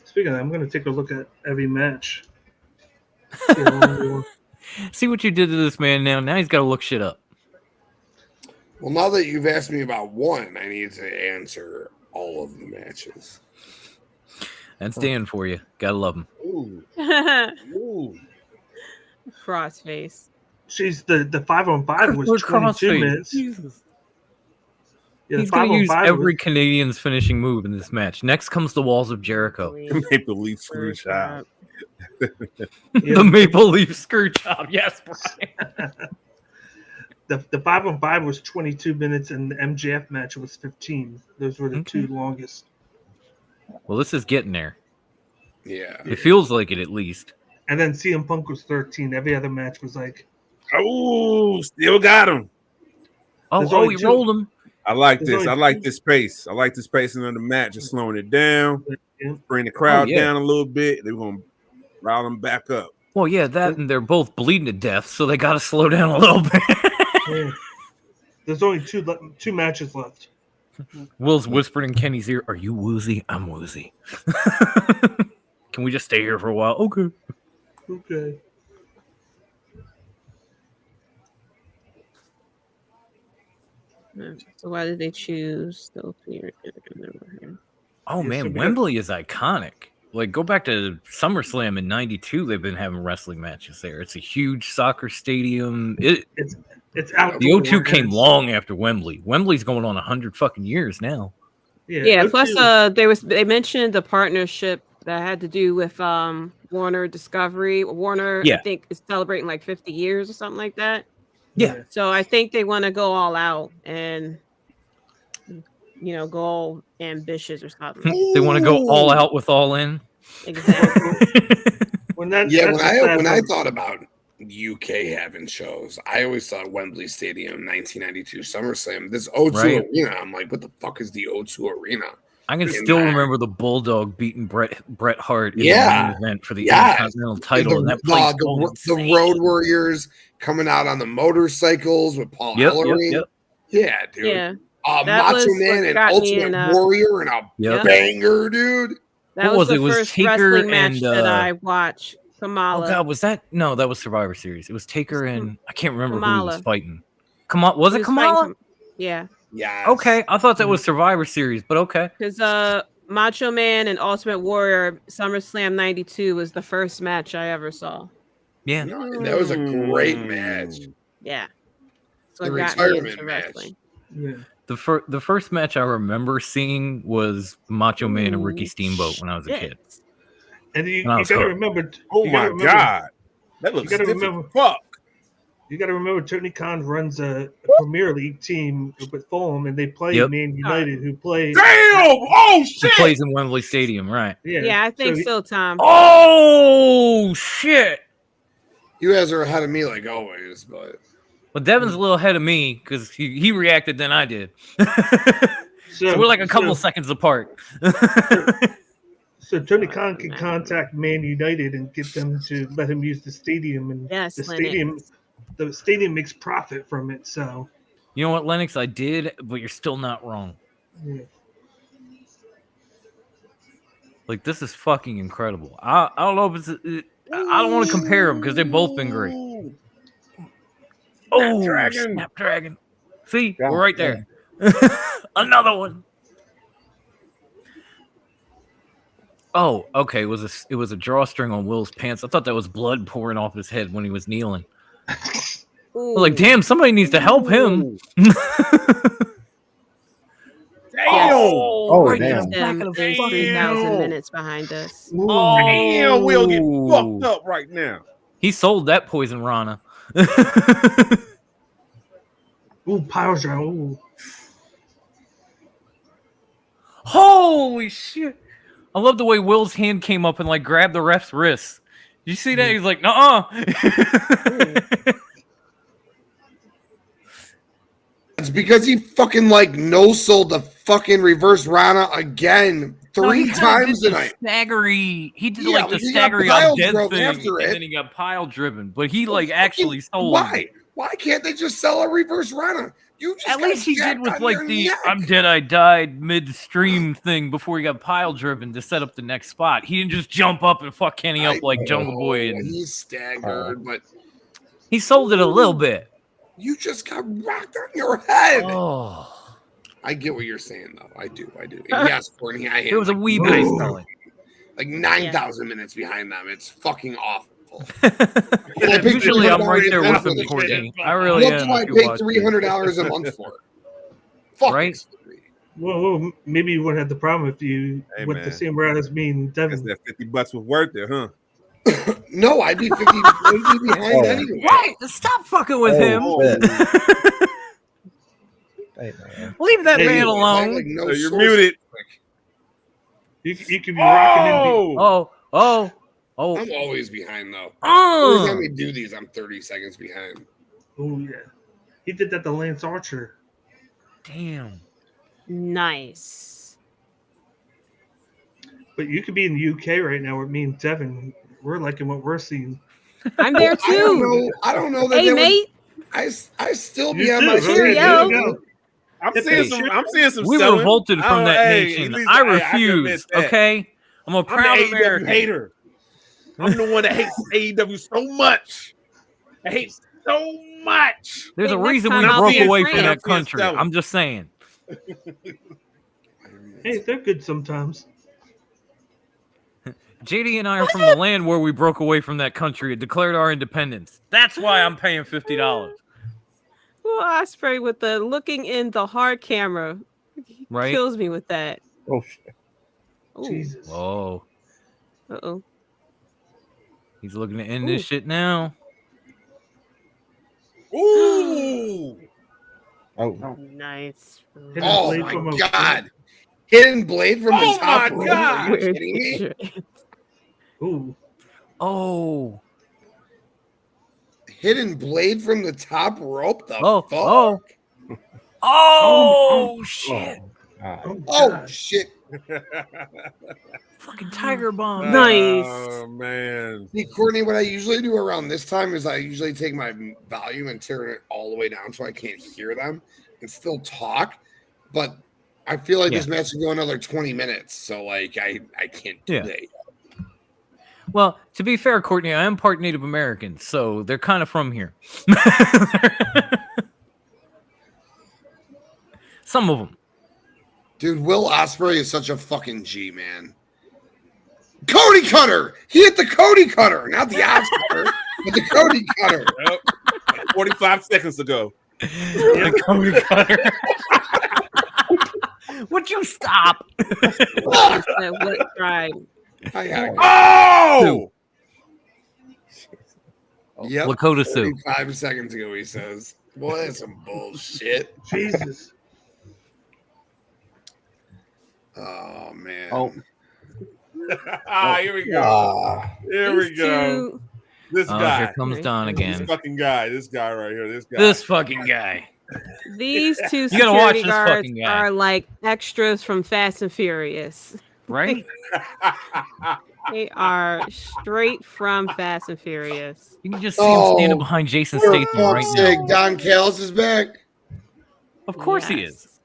Speaking of that, I'm going to take a look at every match. See what you did to this man now. Now he's got to look shit up. Well, now that you've asked me about one, I need to answer all of the matches. That's Dan for you. Gotta love him. Ooh. Ooh. Crossface. She's the 5-on-5 was 22 minutes. Jesus. Yeah, He's going to use 5-on-5 every was- Canadian's finishing move in this match. Next comes the Walls of Jericho. Maple Leaf screw shot. The Maple Leaf screw job. Yes, Brian. The 5-on-5 was 22 minutes, and the MJF match was 15. Those were the two longest. Well, this is getting there. Yeah. It feels like it, at least. And then CM Punk was 13. Every other match was like, Oh, still got him. There's Oh, only he two. rolled him. I like There's this. only I like two. this pace. I like this pacing of the match. Just slowing it down, Yeah. bring the crowd yeah. down a little bit. They're gonna rile them back up. Well, yeah, that and they're both bleeding to death, so they got to slow down a little bit. Yeah. There's only two matches left. Will's whispering in Kenny's ear, "Are you woozy? I'm woozy. Can we just stay here for a while?" Okay. Okay. So why did they choose those three? Oh man, Wembley is iconic. Like, go back to SummerSlam in '92. They've been having wrestling matches there. It's a huge soccer stadium. It's out. The O2 came long after Wembley. Wembley's going on 100 fucking years now. Yeah. Plus, they mentioned the partnership that had to do with Warner Discovery. Warner, Yeah. I think, is celebrating like 50 years or something like that. Yeah. So I think they want to go all out and go all ambitious or something. They want to go all out with all in. Exactly. When I thought about UK having shows, I always thought Wembley Stadium, 1992 SummerSlam. This O2 Right. Arena, I'm like, what the fuck is the O2 Arena? I can And still that- remember the Bulldog beating Bret Hart in Yeah. the main event for the Yeah. Intercontinental title, and that place going the insane. Road Warriors coming out on the motorcycles with Paul Yep, Ellering. yep. Yeah, dude. Yeah. That Macho was Man what and got me Ultimate in, Warrior and a Yep. banger, dude. That What was was it? the It was first Taker wrestling match and, that I watched. Kamala. Oh God, was that? No, that was Survivor Series. It was Taker and I can't remember who he was Kamala. fighting. Was He it was fighting Kamala? Yeah. Yeah. Okay, I thought that was Survivor Series, but okay. Because Macho Man and Ultimate Warrior SummerSlam 92 was the first match I ever saw. Yeah. That was a great match. Yeah. So The it got me retirement into match. wrestling. Yeah. The first match I remember seeing was Macho Man and Ricky Steamboat when I was a kid. And you When I got was to hooked. remember. Oh you my gotta remember- god, that looks you gotta stiff remember- as fuck. You got to remember, Tony Khan runs a Premier League team with Fulham, and they play Yep. Man United, who play. Damn! Oh He shit! plays in Wembley Stadium, right? Yeah, I think so, Tom. Oh shit! You guys are ahead of me like always, but Well, Devin's a little ahead of me because he reacted than I did. So, So we're like a couple seconds apart. So Tony Khan can contact Man United and get them to let him use the stadium, and Yes, the Lennox. stadium makes profit from it. So You know what, Lennox? I did, but you're still not wrong. yeah. Like, this is fucking incredible. I don't know if I don't want to compare them because they've both been great. Oh, Snapdragon. See, Yeah, we're right there. Another one. Oh, okay. It was a drawstring on Will's pants. I thought that was blood pouring off his head when he was kneeling. I was like, damn, somebody needs to help him. Oh, right damn. there. Them is 3,000 minutes behind us. Damn, we'll get fucked up right now. He sold that poison Rana. Ooh, power drive. Ooh. Holy shit. I love the way Will's hand came up and like grabbed the ref's wrist. Did you see that? He's like, nuh-uh. it's because he fucking like no-sold the fucking reverse Rana again No, he three kinda times did the tonight. staggery. He did Yeah, like the because he got staggery pile on dead drove thing, after and it. then he got pile driven. But he like actually sold. Why? Why can't they just sell a reverse Rana? You just At got least he did jacked with on like your the neck. "I'm dead, I died" midstream thing before he got pile driven to set up the next spot. He didn't just jump up and fuck Kenny up like Jungle Boy, and He's staggered, but he sold it a little bit. you just got rocked on your head. Oh, I get what you're saying, though. I do. And yes, Courtney, I am. it was a wee bit selling. Like 9,000 minutes behind them. It's fucking awful. Usually I'm right there with him, Courtney. I really What am. do I if you pay watch it. $300 a month for? Fuck Right? Well, maybe you wouldn't have the problem if you Hey, went man. the same route as me and Guess Devin. that $50 was worth it, huh? No, I'd be 50 I'd be behind anyway. Right, stop fucking with him. Hey, man. Leave that Hey, man you- alone. Like, no So you're source. muted. You could be rocking Oh. I'm always behind though. Every time we do these, I'm 30 seconds behind. Oh yeah, he did that to Lance Archer. Damn. Nice. But you could be in the UK right now with me and Devin. We're liking what we're seeing. I'm there too. I don't know that Hey, they mate. would. I still You be on too. my Okay, shit. there you go. I'm seeing some We selling. revolted from that Hey, nation. at least I can admit refuse. that. Okay, I'm a I'm proud the AEW American. hater. I'm the one that hates AEW so much. I hate so much. There's a Next reason time we I'll broke be in away from France. that country. Selling. I'm just saying. Hey, they're good sometimes. JD and I are from the land where we broke away from that country and declared our independence. That's why I'm paying $50. Well, Ospreay with the looking in the hard camera Right? kills me with that. Oh shit. Ooh. Jesus. Whoa. Uh-oh. He's looking to end this shit now. Ooh. Oh. Nice. Hidden Oh blade my from a- god. Hidden blade from Oh the top my rope. God. Are you kidding me? Ooh. Oh. Hidden blade from the top rope? The fuck? Oh, shit. God. Oh shit. Fucking tiger bomb. Nice. Oh man. See, Courtney, what I usually do around this time is I usually take my volume and turn it all the way down so I can't hear them and still talk. But I feel like this match will go another 20 minutes. So, like, I can't do that. Well, to be fair, Courtney, I am part Native American, so they're kind of from here. Some of them. Dude, Will Ospreay is such a fucking G, man. Cody Cutter! He hit the Cody Cutter, not the Ox Cutter, but the Cody Cutter. Yep. 45 seconds ago. The Cody Cutter. Would you stop? Right. Oh! Yep. Lakota Sioux. 45 seconds ago, he says. Boy, that's some bullshit. Jesus. Oh, man. Oh. Here we go. Here we go. This guy. Here comes Don again. This fucking guy. This guy right here. This guy. This fucking guy. These two You gotta watch security this guards fucking guy. are like extras from Fast and Furious. Right? They are straight from Fast and Furious. You can just see him standing behind Jason For Statham right fuck's now. sake, Don Callis is back. Of course he is.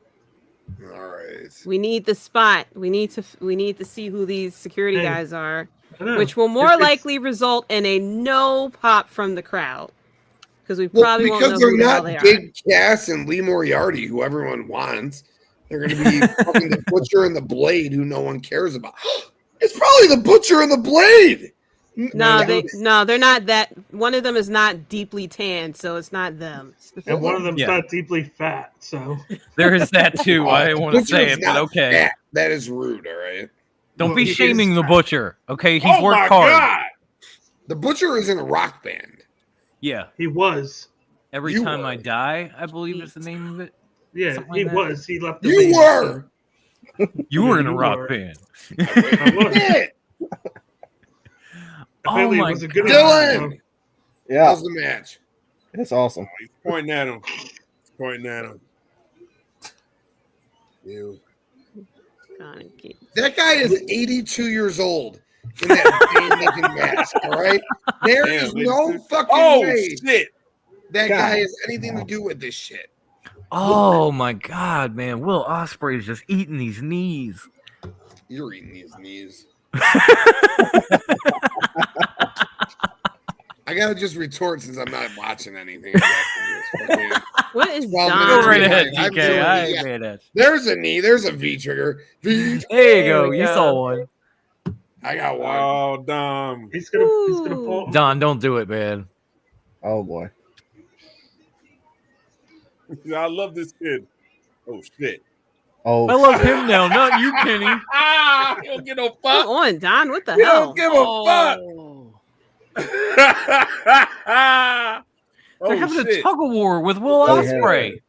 All right. We need the spot. We need to see who these security guys are, know. which will more likely result in a no pop from the crowd. Because we probably won't know because they're who the hell not they are. Big Cass and Lee Moriarty, who everyone wants. They're going to be fucking the Butcher and the Blade, who no one cares about. It's probably the Butcher and the Blade. No, they're not that. One of them is not deeply tanned, so it's not them. And one of them's not deeply fat, so There is that too. I didn't want to say it, but okay. Fat. That is rude, all right? Don't be shaming the Butcher, okay? He's worked hard. God. The Butcher is in a rock band. Yeah. he was. Every You Time were. I Die, I believe is the name of it. Yeah, Something he like that. was. He left the You band, were. You were in a you rock were. band. I was. Shit. Apparently, my it was a good Dylan. Yeah, How's the match? it's awesome. He's pointing at him. He's pointing at him. Ew. That guy is 82 years old in that band-looking mask, all right? There Damn, is no 82. fucking Oh, way shit. that God. guy has anything to do with this shit. Oh my God, man! Will Ospreay is just eating these knees. You're eating these knees. I gotta just retort since I'm not watching anything. What is Well, Don? Go right ahead, I'm DK. doing I it, ain't yeah. mad at you. There's a knee. There's a V trigger. V. There you go. we You go. saw one. I got one. Oh, Dom. He's gonna pull. Don, don't do it, man. Oh boy. I love this kid. Oh, shit. Oh, I love him now, not you, Kenny. He don't get no Come fuck. on, Don. What the He hell? don't give a fuck. They're having a tug of war with Will Oh, yeah. Ospreay.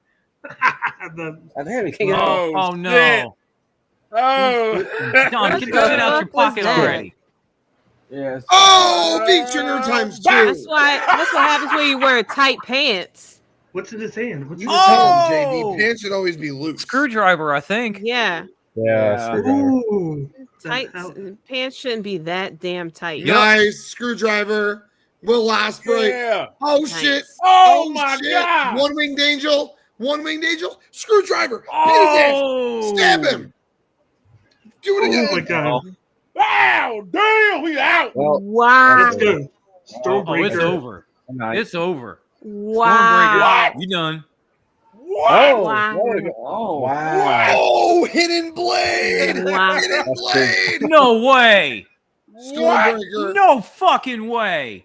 The- Damn, you can't get out. Oh shit. no! Oh, Don, get the that shit out fuck your was pocket that? already. Yes. Oh, V-trigger times 2. That's what happens when you wear tight pants. What's in his hand? What's in You his tell hand? him, Oh! JD. Pants should always be loose. Screwdriver, I think. Yeah, Yeah, screwdriver. Ooh. tight pants shouldn't be that damn tight. Nice screwdriver. Will Ospreay. yeah. Oh Nice. shit. Oh, my shit. God. One-winged angel. One-winged angel. Screwdriver. Beat Oh! his ass. Stab him. Do it again. Oh my god. Wow, damn, we out. Well, Wow! Let's go. Oh, Stormbreaker. it's over. Nice. It's over. Wow! Stormbreaker, you done. Oh, Wow. there we go. Oh, wow. Oh, hidden blade. Wow. Hidden That's blade. No way. Stormbreaker. No fucking way.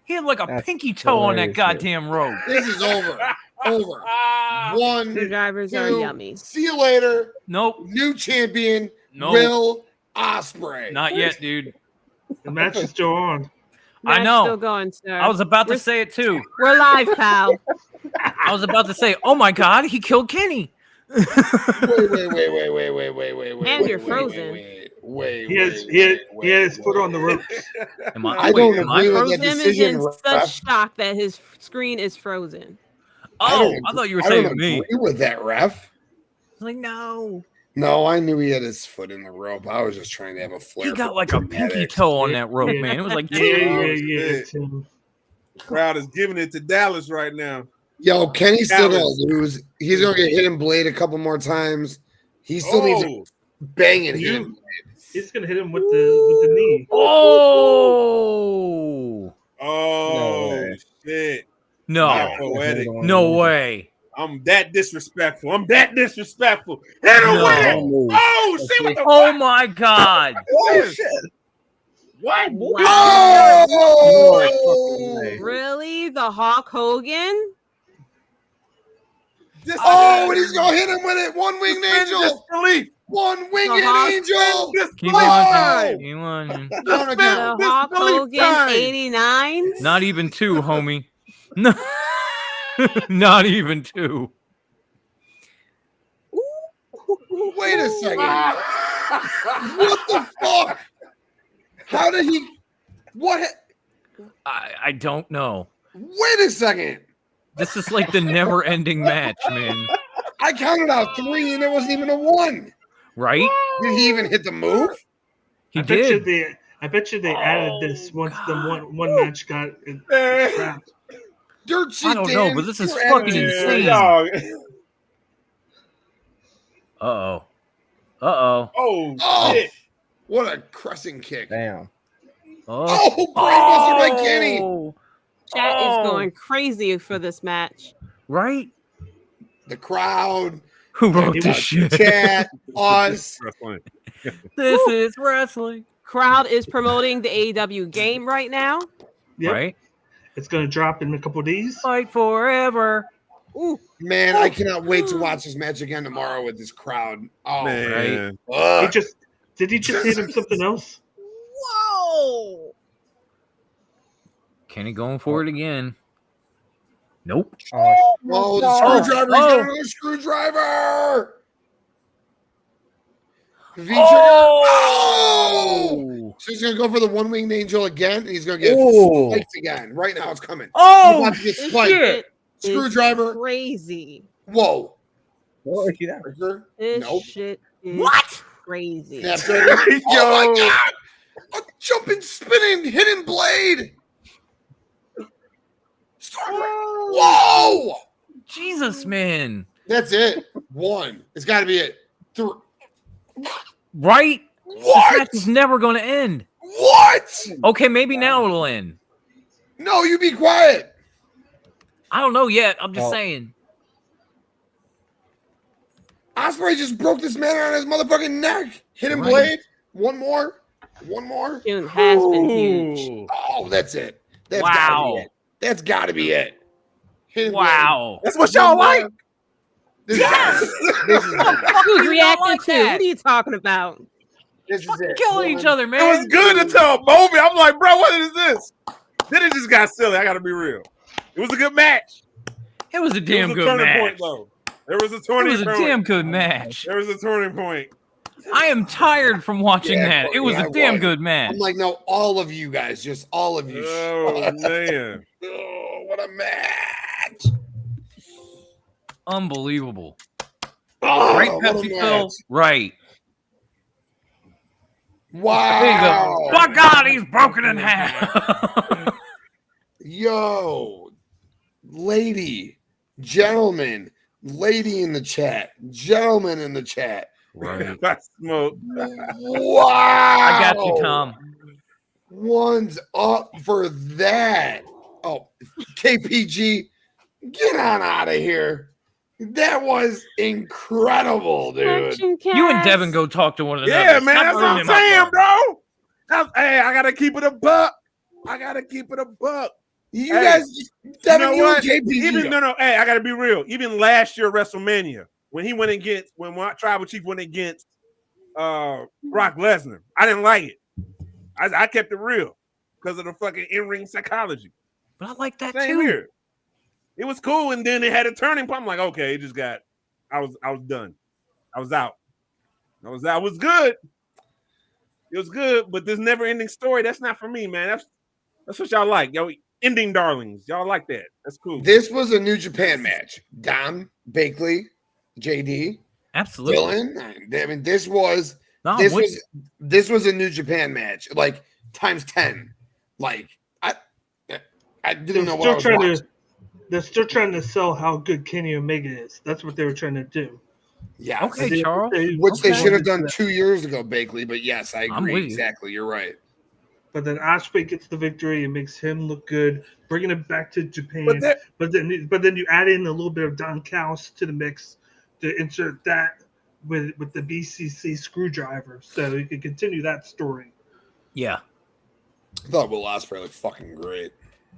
He had like a That's pinky toe on that hilarious, goddamn rope. This is over. Over. One, Screwdrivers are two. yummy. See you later. Nope. New champion, Nope. Will Ospreay. Not yet, dude. The match is still on. I Match know. Still going, sir. I was about to We're- say it too. We're live, pal. I was about to say, oh my God, he killed Kenny. Wait. And you're frozen. Wait. He has his foot on the ropes. Am I, I don't am I agree with frozen? that Tim is decision, in ref. such shock that his screen is frozen. Oh, I thought you were I don't saying me. agree with that, ref. Like, no. No, I knew he had his foot in the rope. I was just trying to have a flair. He got for like a pinky dramatics. toe on that rope, Yeah. man. It was like, Yeah. Tim. Crowd is giving it to Dallas right now. Yo, Kenny's still gonna Dallas. lose. He's gonna get hit in blade a couple more times. He still needs to bang it him. He's gonna hit him with the knee. oh. Oh, shit. No. Not poetic. No way. I'm that disrespectful. Hit him No. with. Oh, see what the Oh my God. Oh, shit. What? Oh! Really? The Hulk Hogan? Oh, and he's gonna hit him with it. One winged angel. Disbelief. One winged Uh-huh. angel. Keep Oh! on. Keep on. Down again. The Hulk Hogan 89? Not even two, homie. No. Not even two. Wait a second. What the fuck? How did he? What? I don't know. Wait a second. This is like the never-ending match, man. I counted out 3 and there wasn't even a 1. Right? Did he even hit the move? He I bet you did. they added this once the one match got scrapped. Dirt sheet I don't know, Dan, but this is you're fucking adding- insane. Dog. Uh-oh. Uh-oh. Oh, Oh, shit. what a crescent kick. Damn. Oh, brainbuster by Kenny. Chat Oh. is going crazy for this match. Right? The crowd, Who wrote this shit? chat, us. This is wrestling. Crowd is promoting the AEW game right now. Yep. Right? It's gonna drop in a couple of days. Fight forever. Ooh, Man, I cannot wait to watch this match again tomorrow with this crowd. Oh, Man. He just did he just hit him something else? whoa! Kenny going for it again. Nope. Oh, the screwdriver. He's Oh. got another screwdriver. V-trigger. Oh! So he's going to go for the one-winged angel again, and he's going to get Ooh. spiked again. Right now, it's coming. Oh, He's about to get This spiked. shit is Screwdriver. crazy. Whoa. Oh, yeah. Trigger. This Nope. shit is What? crazy. Snapdragon. Oh, my God. A jumping, spinning, hidden blade. Whoa! Jesus, man. That's it. 1. It's got to be it. 3. Right? This What? match is never going to end. What? Okay, maybe now it'll end. No, you be quiet. I don't know yet. I'm just Oh. saying. Ospreay just broke this man on his motherfucking neck. Hidden Right. blade. One more. One more. June has been huge. Ooh. Oh, that's it. That's Wow. gotta be it. That's gotta be it. Hidden Wow. That's what y'all blade. like? Yes! This is it. Who's You reacting like to? that? What are you talking about? This is it. Killing each other, It man. was good until a moment. I'm like, bro, what is this? Then it just got silly. I got to be real. It was a good match. It was a damn It was a good turning match. point, though. There was a It turning was a point. damn good match. There was a turning point. I am tired from watching that. It was yeah, a damn was. good match. I'm like, no, all of you guys, just all of you. Oh, man. Oh, what a match. Unbelievable. Oh, Right, what a Pepsi Phil? match. Right. Wow. There you go. My God, he's broken in half. Yo, lady, gentlemen, lady in the chat, gentlemen in the chat. Right. I smoke. Wow. I got you, Tom. One's up for that. Oh, KPG, get on out of here. That was incredible, dude. You and Devin go talk to one another. Yeah, man, Stop that's what I'm ruining my saying, fun. bro. Hey, I gotta keep it a buck. You Hey, guys, Devin, know you what? and KPG. Even no. Hey, I gotta be real. Even last year WrestleMania, when he went against, when Tribal Chief went against Brock Lesnar, I didn't like it. I kept it real because of the fucking in-ring psychology. But I like that Same too. here. It was cool, and then it had a turning point. I'm like, okay, it just got. I was done. I was out. I was good. It was good, but this never-ending story, that's not for me, man. That's what y'all like. Yo, ending darlings. Y'all like that. That's cool. This was a New Japan match. Don, Bakley, JD, Absolutely. Dylan. I mean, this was No, this was a New Japan match, like times 10. Like I didn't know what I was watching. They're still trying to sell how good Kenny Omega is. That's what they were trying to do. Yeah. Okay, Charles. Which they should have done 2 years ago, Bakley. But yes, I I'm agree. with you. Exactly. You're right. But then Ospreay gets the victory. It makes him look good, bringing it back to Japan. But then you add in a little bit of Don Callis to the mix to insert that with the BCC screwdriver, so you can continue that story. Yeah. I thought Will Ospreay looked fucking great.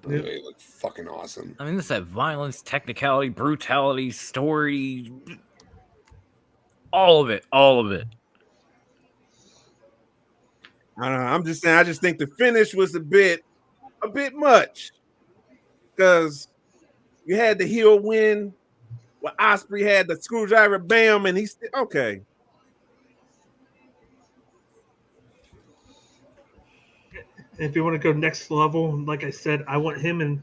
Yep. It looked fucking awesome. I mean, this had violence, technicality, brutality, story, all of it. I don't know. I'm just saying. I just think the finish was a bit much because you had the heel win. Well, Ospreay had the screwdriver, bam, and he's okay. If you want to go next level, like I said, I want him and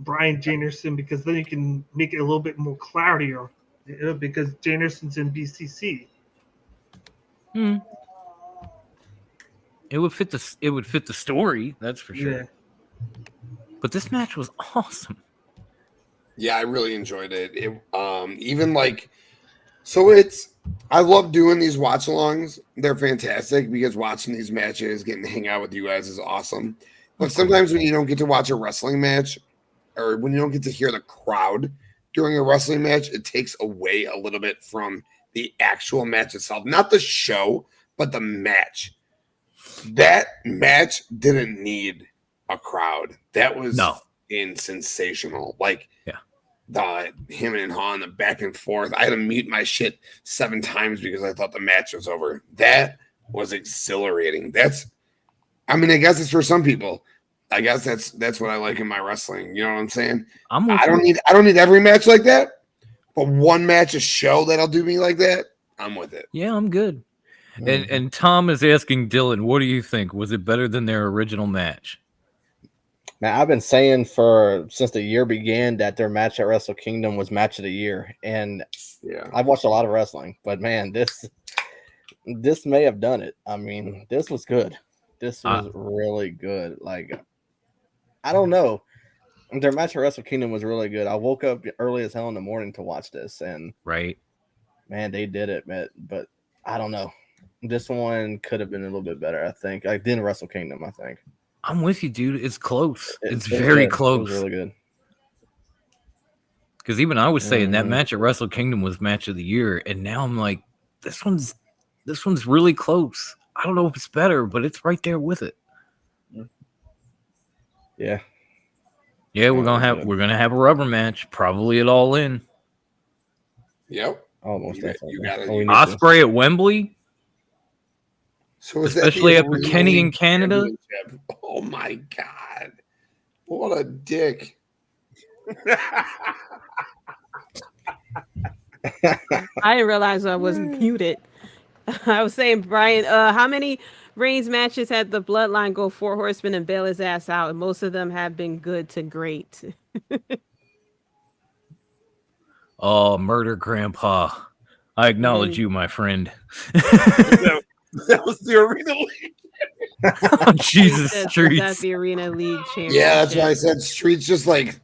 Brian Janerson because then you can make it a little bit more cloudier. Because Janerson's in BCC. It would fit the story, that's for sure. Yeah. But this match was awesome. Yeah, I really enjoyed it. Even like, I love doing these watch-alongs. They're fantastic because watching these matches, getting to hang out with you guys is awesome. But sometimes when you don't get to watch a wrestling match, or when you don't get to hear the crowd during a wrestling match, it takes away a little bit from the actual match itself. Not the show, but the match. That match didn't need a crowd. That was sensational. Like, him and Han, the back and forth. I had to mute my shit 7 times because I thought the match was over. That was exhilarating. I guess it's for some people. I guess that's what I like in my wrestling. You know what I'm saying? I don't need every match like that, but one match a show that'll do me like that, I'm with it. Yeah, I'm good. And Tom is asking Dylan, what do you think? Was it better than their original match? Man, I've been saying since the year began that their match at Wrestle Kingdom was match of the year, and I've watched a lot of wrestling, but man, this may have done it. I mean, this was good. This was really good. Like, I don't know, their match at Wrestle Kingdom was really good. I woke up early as hell in the morning to watch this, and man, they did it, man. But I don't know, this one could have been a little bit better. I think I did Wrestle Kingdom. I think. I'm with you, dude. It's close. It's very close. It was really good. Because even I was saying that match at Wrestle Kingdom was match of the year, and now I'm like, this one's really close. I don't know if it's better, but it's right there with it. Yeah. Yeah, we're gonna have a rubber match, probably at All In. Yep. Almost definitely. You got it. Ospreay at Wembley. So is especially that after Kenny in Canada. Oh my god! What a dick! I didn't realize I was muted. I was saying, Brian, how many Reigns matches had the Bloodline go 4 horsemen and bail his ass out? And most of them have been good to great. Oh, murder grandpa. I acknowledge you, my friend. That was the Arena League. Jesus, Streets. That's the Arena League championship. Yeah, that's why I said Streets just like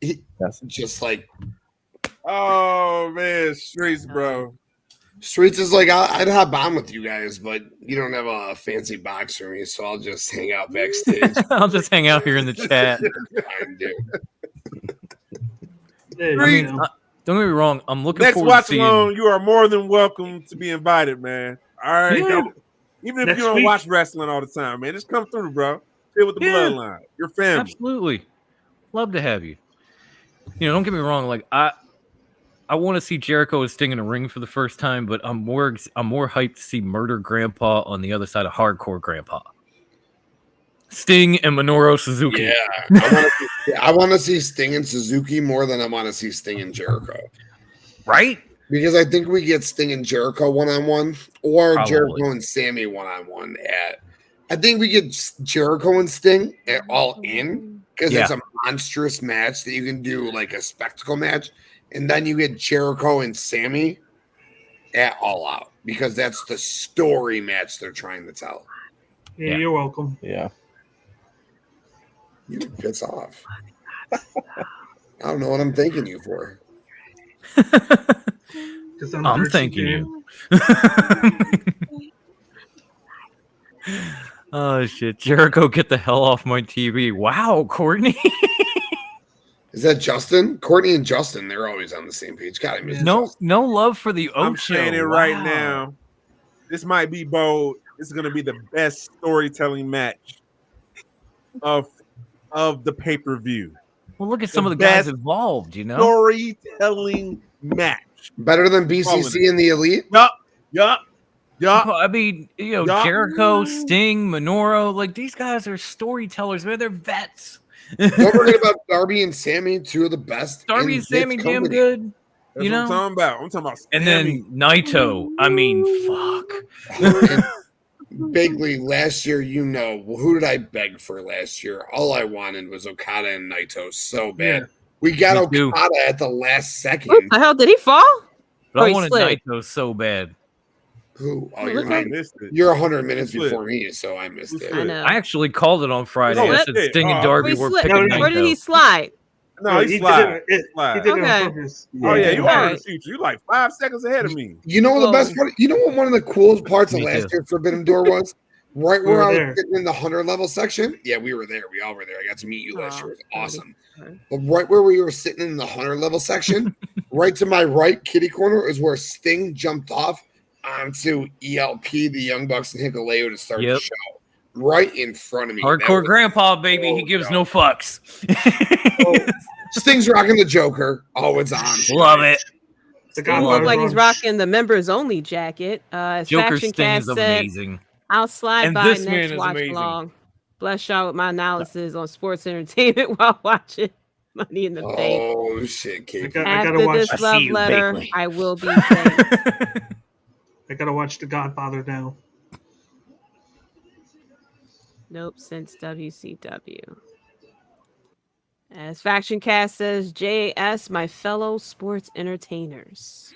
oh man, Streets, bro. Streets is like I'd hop on with you guys, but you don't have a fancy box for me, so I'll just hang out backstage. I'll just hang out here in the chat. Don't get me wrong. I'm looking next forward watch to seeing. alone. You are more than welcome to be invited, man. All right, Yeah. even if Next you don't week. watch wrestling all the time, man, just come through, bro. Stay with the bloodline. Your family. Absolutely, love to have you. You know, don't get me wrong. Like I want to see Jericho and Sting in a ring for the first time, but I'm more hyped to see Murder Grandpa on the other side of Hardcore Grandpa. Sting and Minoru Suzuki. Yeah, I want to see Sting and Suzuki more than I want to see Sting and Jericho. Right? Because I think we get Sting and Jericho 1-on-1, or Probably. Jericho and Sammy 1-on-1. I think we get Jericho and Sting at All In, because it's a monstrous match that you can do like a spectacle match, and then you get Jericho and Sammy at All Out, because that's the story match they're trying to tell. Yeah, you're welcome. Yeah. You piss off. I don't know what I'm thanking you for. I'm thanking you. Oh shit, Jericho, get the hell off my TV! Wow, Courtney. Is that Justin? Courtney and Justin, they're always on the same page. God, I miss No love for the Ocho. I'm saying it right now. This might be bold. This is going to be the best storytelling match of the pay-per-view. Well, look at some of the guys involved. You know, storytelling match better than BCC and the Elite. Yup. I mean, you know, Jericho, Sting, Minoru, like these guys are storytellers, man. They're vets. Don't forget about Darby and Sammy, two of the best. Darby and Sammy, damn good. That's you know, what I'm talking about. And then Naito. I mean, fuck. Bigly last year, who did I beg for last year? All I wanted was Okada and Naito so bad. Yeah. We got Me Okada too. at the last second. What the hell? Did he fall? But I he wanted slid? Naito so bad. Who? Oh, Look you're 100 minutes before me, so I missed it. I know. I actually called it on Friday. Oh, I said Sting and Darby were Slid. picking Where did he Naito. slide? No, he slid. He did it on purpose. Oh yeah, you are in Alright. the future. You like 5 seconds ahead of me. You know what the best part? You know what one of the coolest parts of Me last too. year's Forbidden Door was? Right We where were I was there. sitting in the 100 level section. Yeah, we were there. We all were there. I got to meet you last year. It was awesome. Okay. But right where we were sitting in the 100 level section, right to my right, kitty corner, is where Sting jumped off onto ELP, the Young Bucks, and Hikuleo to start the show. Right in front of me. That Hardcore was- Grandpa, baby. He gives no fucks. Sting's rocking the Joker. Oh, it's on. Love it. The He looked like he's Godfather rocking the members only jacket. His Joker faction Sting cast is said, amazing. I'll slide And by this next man is watch amazing. along. Bless y'all with my analysis on sports entertainment while watching Money in the Bank. Oh, shit, Kate. I gotta After watch. this love letter, Bailey. I will be thanked. I gotta watch The Godfather now. Nope, since WCW. As Faction Cast says, JS, my fellow sports entertainers.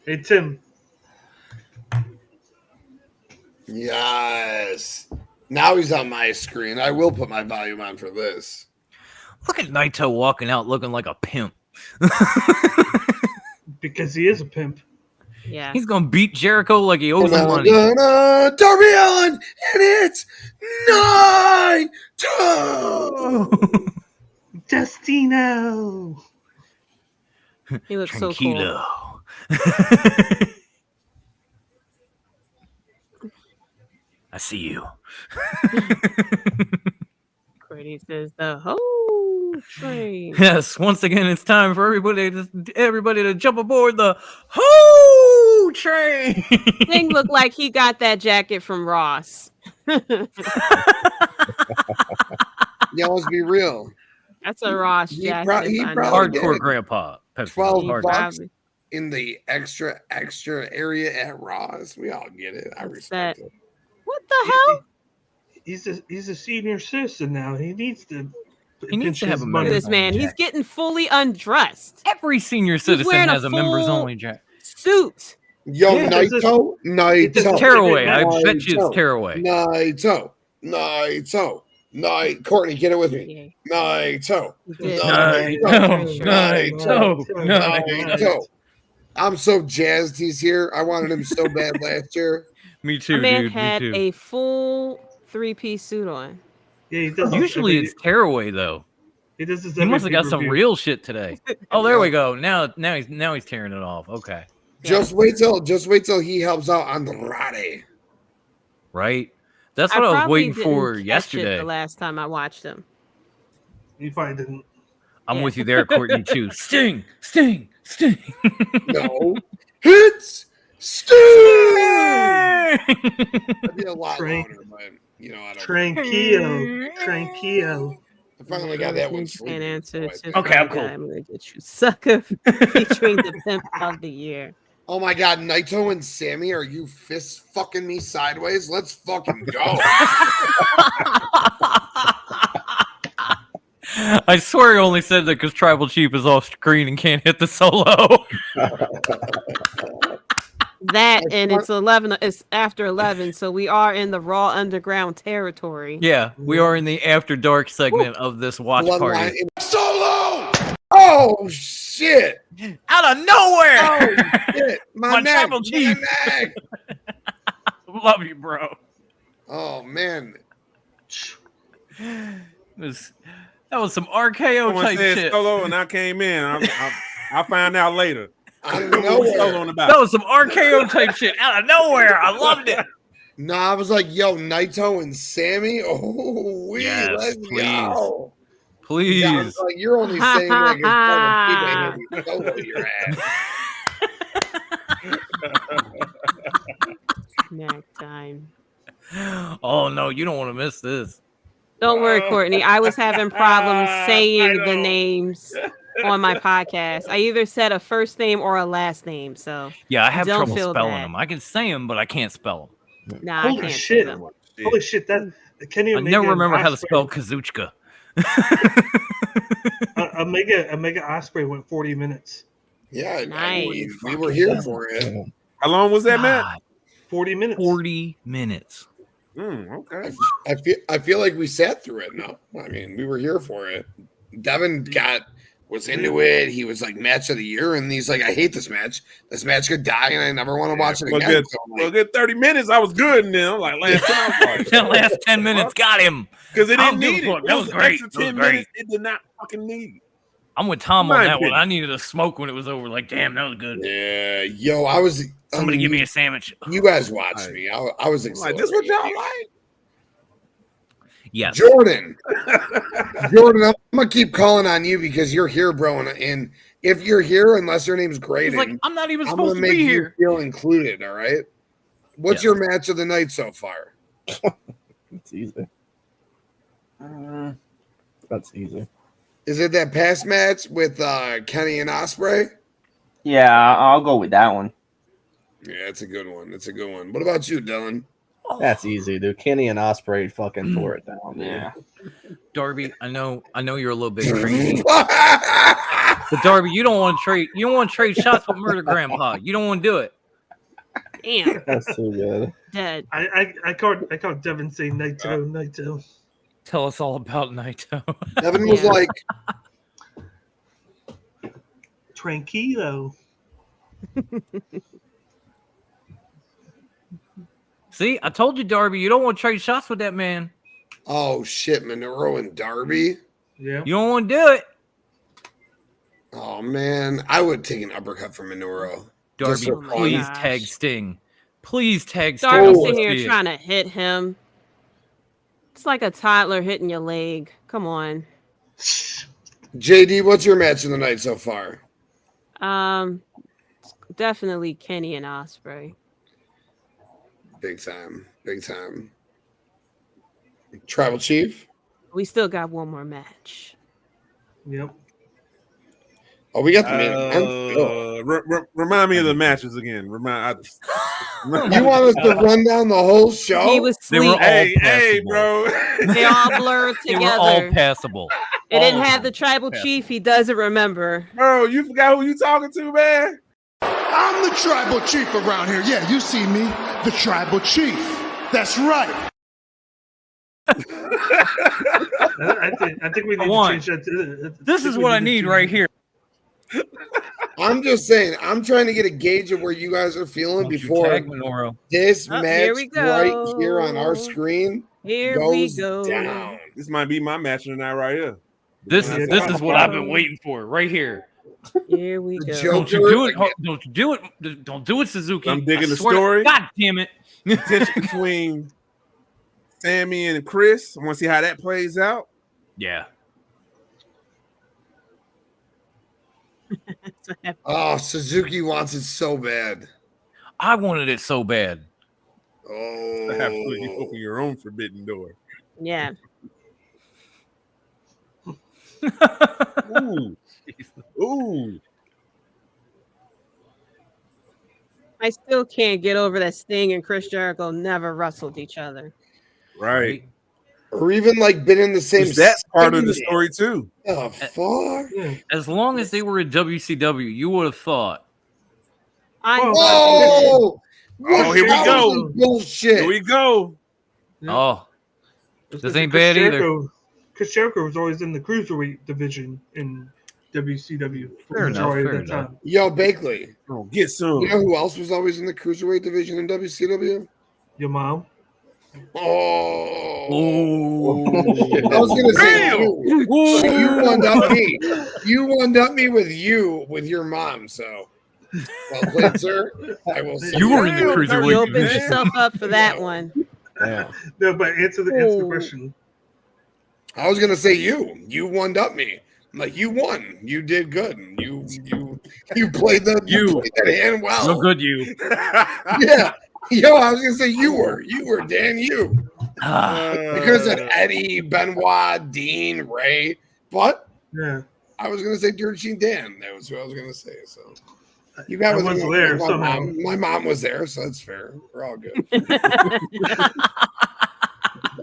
Hey Tim, Yes. Now he's on my screen. I will put my volume on for this. Look at Naito walking out looking like a pimp. because he is a pimp. Yeah. He's gonna beat Jericho like he owes him money. Darby Allin, and it's 9-2. Destino. He looks so cool. Tranquilo. I see you. Crazy. He says the whole train. Yes, once again, it's time for everybody to jump aboard the whole train. Thing looked like he got that jacket from Ross. Yeah, let's be real. That's a Ross He jacket. probably Hardcore did. grandpa. Pepsi, 12 hard. bucks in the extra area at Ross. We all get it. I respect it. What the hell? He's a senior citizen now. He needs to have a Look members at this man. He's getting fully undressed. Every senior citizen has a members only jacket. Suit. Yo, Yeah, Naito. It's tearaway. I bet you it's tearaway. Naito. Courtney, get it with me. Naito. I'm so jazzed he's here. I wanted him so bad last year. Me too, The man dude. had Me too. a full 3-piece suit on. Yeah, he does. Usually it's tearaway though. He does this. He must have got some real shit today. Oh, there we go. Now he's tearing it off. Okay. Just wait till he helps out on the Rade. Right. That's what I was probably waiting for didn't catch it yesterday. The last time I watched him. You probably didn't. I'm with you there, Courtney, too. Sting. No. Hits Sting! That'd be a lot louder, but I don't Tranquillo. I finally got that one. Can't answer to Okay, I'm cool. I'm gonna get you, sucker. Featuring the pimp of the year. Oh my God, Naito and Sammy, are you fist fucking me sideways? Let's fucking go. I swear he only said that because Tribal Chief is off screen and can't hit the solo. That and it's 11. It's after 11, so we are in the Raw Underground territory. Yeah, we are in the After Dark segment of this watch party. Solo! Oh shit! Out of nowhere! Oh shit! My neck! Tribal Chief! My neck. Love you, bro. Oh man! That was some RKO type shit. Solo, and I came in. I found out later. I don't know. That was some RKO type shit out of nowhere. I loved it. No, I was like, yo, Naito and Sammy. Oh, let's go. Please. Yeah, I was like, you're only saying like it's solo your ass. Snack time. Oh no, you don't want to miss this. Don't worry, Courtney. I was having problems saying the names on my podcast. I either said a first name or a last name. So yeah, I have don't trouble feel spelling bad. them. I can say them, but I can't spell them. Nah, Holy I can't shit! say them. Holy shit! That can you? I never remember how to spell Kazuchika. Omega Ospreay went 40 minutes. Yeah, Nice. we were here for it. How long was that, Matt? 40 minutes. 40 minutes. Okay. I feel like we sat through it. No, I mean we were here for it. Devin was into it. He was like match of the year, and he's like, I hate this match. This match could die, and I never want to watch it again. Well, good 30 minutes. I was good now. Like last time, That last 10 minutes got him because it I didn't don't give need a it. fuck. That was great. Extra That was 10 great. minutes. It did not fucking need. I'm with Tom on My that one. opinion. I needed a smoke when it was over. Like, damn, that was good. Yeah, yo, I was. Somebody give me a sandwich. You guys watched me. I was excited. Like this, what y'all like? Yes. Jordan, I'm gonna keep calling on you because you're here, bro. And if you're here, unless your name's He's Graydon, like, I'm not even I'm supposed gonna to make be you here. feel included. All right. What's Yes. your match of the night so far? It's easy. That's easy. Is it that past match with Kenny and Ospreay? Yeah, I'll go with that one. Yeah, it's a good one. It's a good one. What about you, Dylan? That's easy, dude. Kenny and Ospreay fucking tore it down, dude. Yeah. Darby, I know you're a little bit crazy. But Darby, you don't want to trade shots with Murder Grandpa. You don't want to do it. Damn. That's too good. Dead. I caught Devin saying Naito. Tell us all about Naito. Devin was like, Tranquilo. See, I told you, Darby, you don't want to trade shots with that man. oh shit, Minoru and Darby. Yeah. You don't want to do it. Oh man, I would take an uppercut from Minoru. Darby, Just for fun. please gosh. tag Sting. Please tag Sting. Darby I sitting wanna here see it. trying to hit him. It's like a toddler hitting your leg. Come on. JD, what's your match of the night so far? Definitely Kenny and Ospreay. Big time. Big time. Tribal Chief? We still got one more match. Yep. Oh, we got the main. Remind me of the matches again. You want us to run down the whole show? He was They were all sleeping. Hey, bro. They all blurred They together. were all passable. It didn't have the tribal chief. He doesn't remember. Bro, you forgot who you talking to, man? I'm the tribal chief around here. Yeah, you see me, the tribal chief. That's right. I think we need to change that. This is what I need right here. I'm just saying, I'm trying to get a gauge of where you guys are feeling before this match here we go. right here on our screen Here goes we go. down. This might be my match of the night right here. This is what I've been waiting for right here. Here we go. Don't you do it. Don't you do it. Don't do it, Suzuki. I'm digging the swear to story. God damn it. Tension between Sammy and Chris. I want to see how that plays out. Yeah. Oh, Suzuki wants it so bad. I wanted it so bad. Oh, I have to you open your own forbidden door. Yeah. Ooh. Ooh. I still can't get over that Sting and Chris Jericho never wrestled each other. Right. Or even like been in the same. That's part of the story too. Oh, fuck. As long as they were in WCW, you would have thought. Oh, here we go. Bullshit. Here we go. Oh, this ain't bad either. Chris Jericho was always in the cruiserweight division in WCW for Fair the majority enough, of fair that time. Yo, Bakley. Oh, get some. You know who else was always in the cruiserweight division in WCW? Your mom. Oh. Oh. I was gonna say you one up me. You one up me with your mom. So, well played, sir. I will say You were in the You cruiserweight opened division. yourself up for that one. Yeah. No, but answer the question. I was gonna say you one up me. I'm like, you won. You did good. You played played that hand well. Real good, you. Yeah. Yo, I was gonna say you were Dan. You because of Eddie, Benoit, Dean, Ray, but Yeah. I was gonna say Dirt Sheet Dan. That was what I was gonna say. So you guys I was there somehow. My mom was there, so that's fair. We're all good.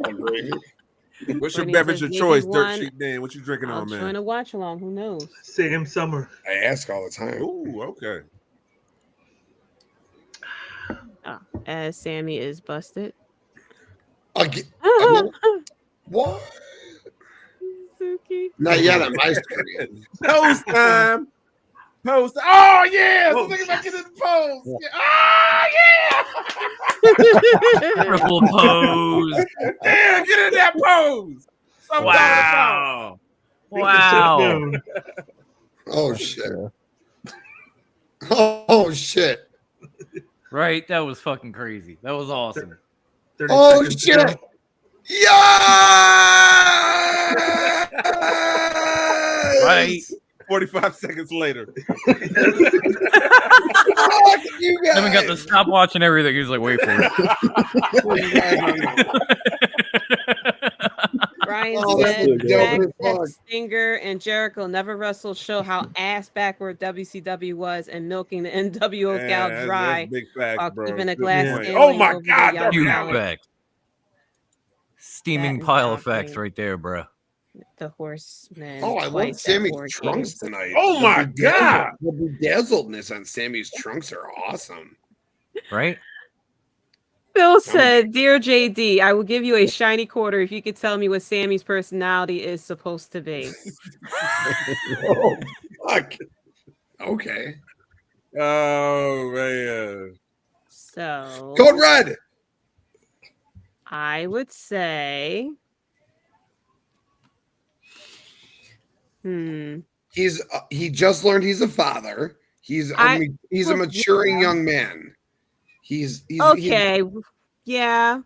All gravy. What's your When he beverage says of maybe choice, Dirt one, Sheet Dan? What you drinking I'm on, trying man? to watch along. Who knows? Sam Summer. I ask all the time. Ooh, okay. As Sammy is busted. Again, what? Suzuki. Not yet on my screen. Post time. Post. Oh yeah! So think about getting the post. Yeah. Oh yeah! Triple pose. Damn, get in that pose. Something Wow. Sit Wow. down. Oh shit. Oh shit. Right? That was fucking crazy. That was awesome. 30 Oh seconds. shit. Yes! Right? 45 seconds later. Fuck you guys. Then we got the stopwatch and everything. He was like, wait for it. Brian Oh, that's said a the dope fact that fuck. Stinger and Jericho never wrestled show how ass backward WCW was and milking the NWO gal that's dry big facts, while bro. keeping a Good glass point. ceiling Oh my over the God, yellow Huge belly. facts. Steaming That pile is of facts shocking. right there, bro. The horseman. Oh, I love twice at Sammy's 4 trunks games. tonight. Oh my God. The bedazzledness on Sammy's trunks are awesome. Right? Bill said, "Dear JD, I will give you a shiny quarter if you could tell me what Sammy's personality is supposed to be." Oh, fuck. Okay. Oh man. So Code Red. I would say, He just learned he's a father. He's a maturing young man. He's okay. Yeah.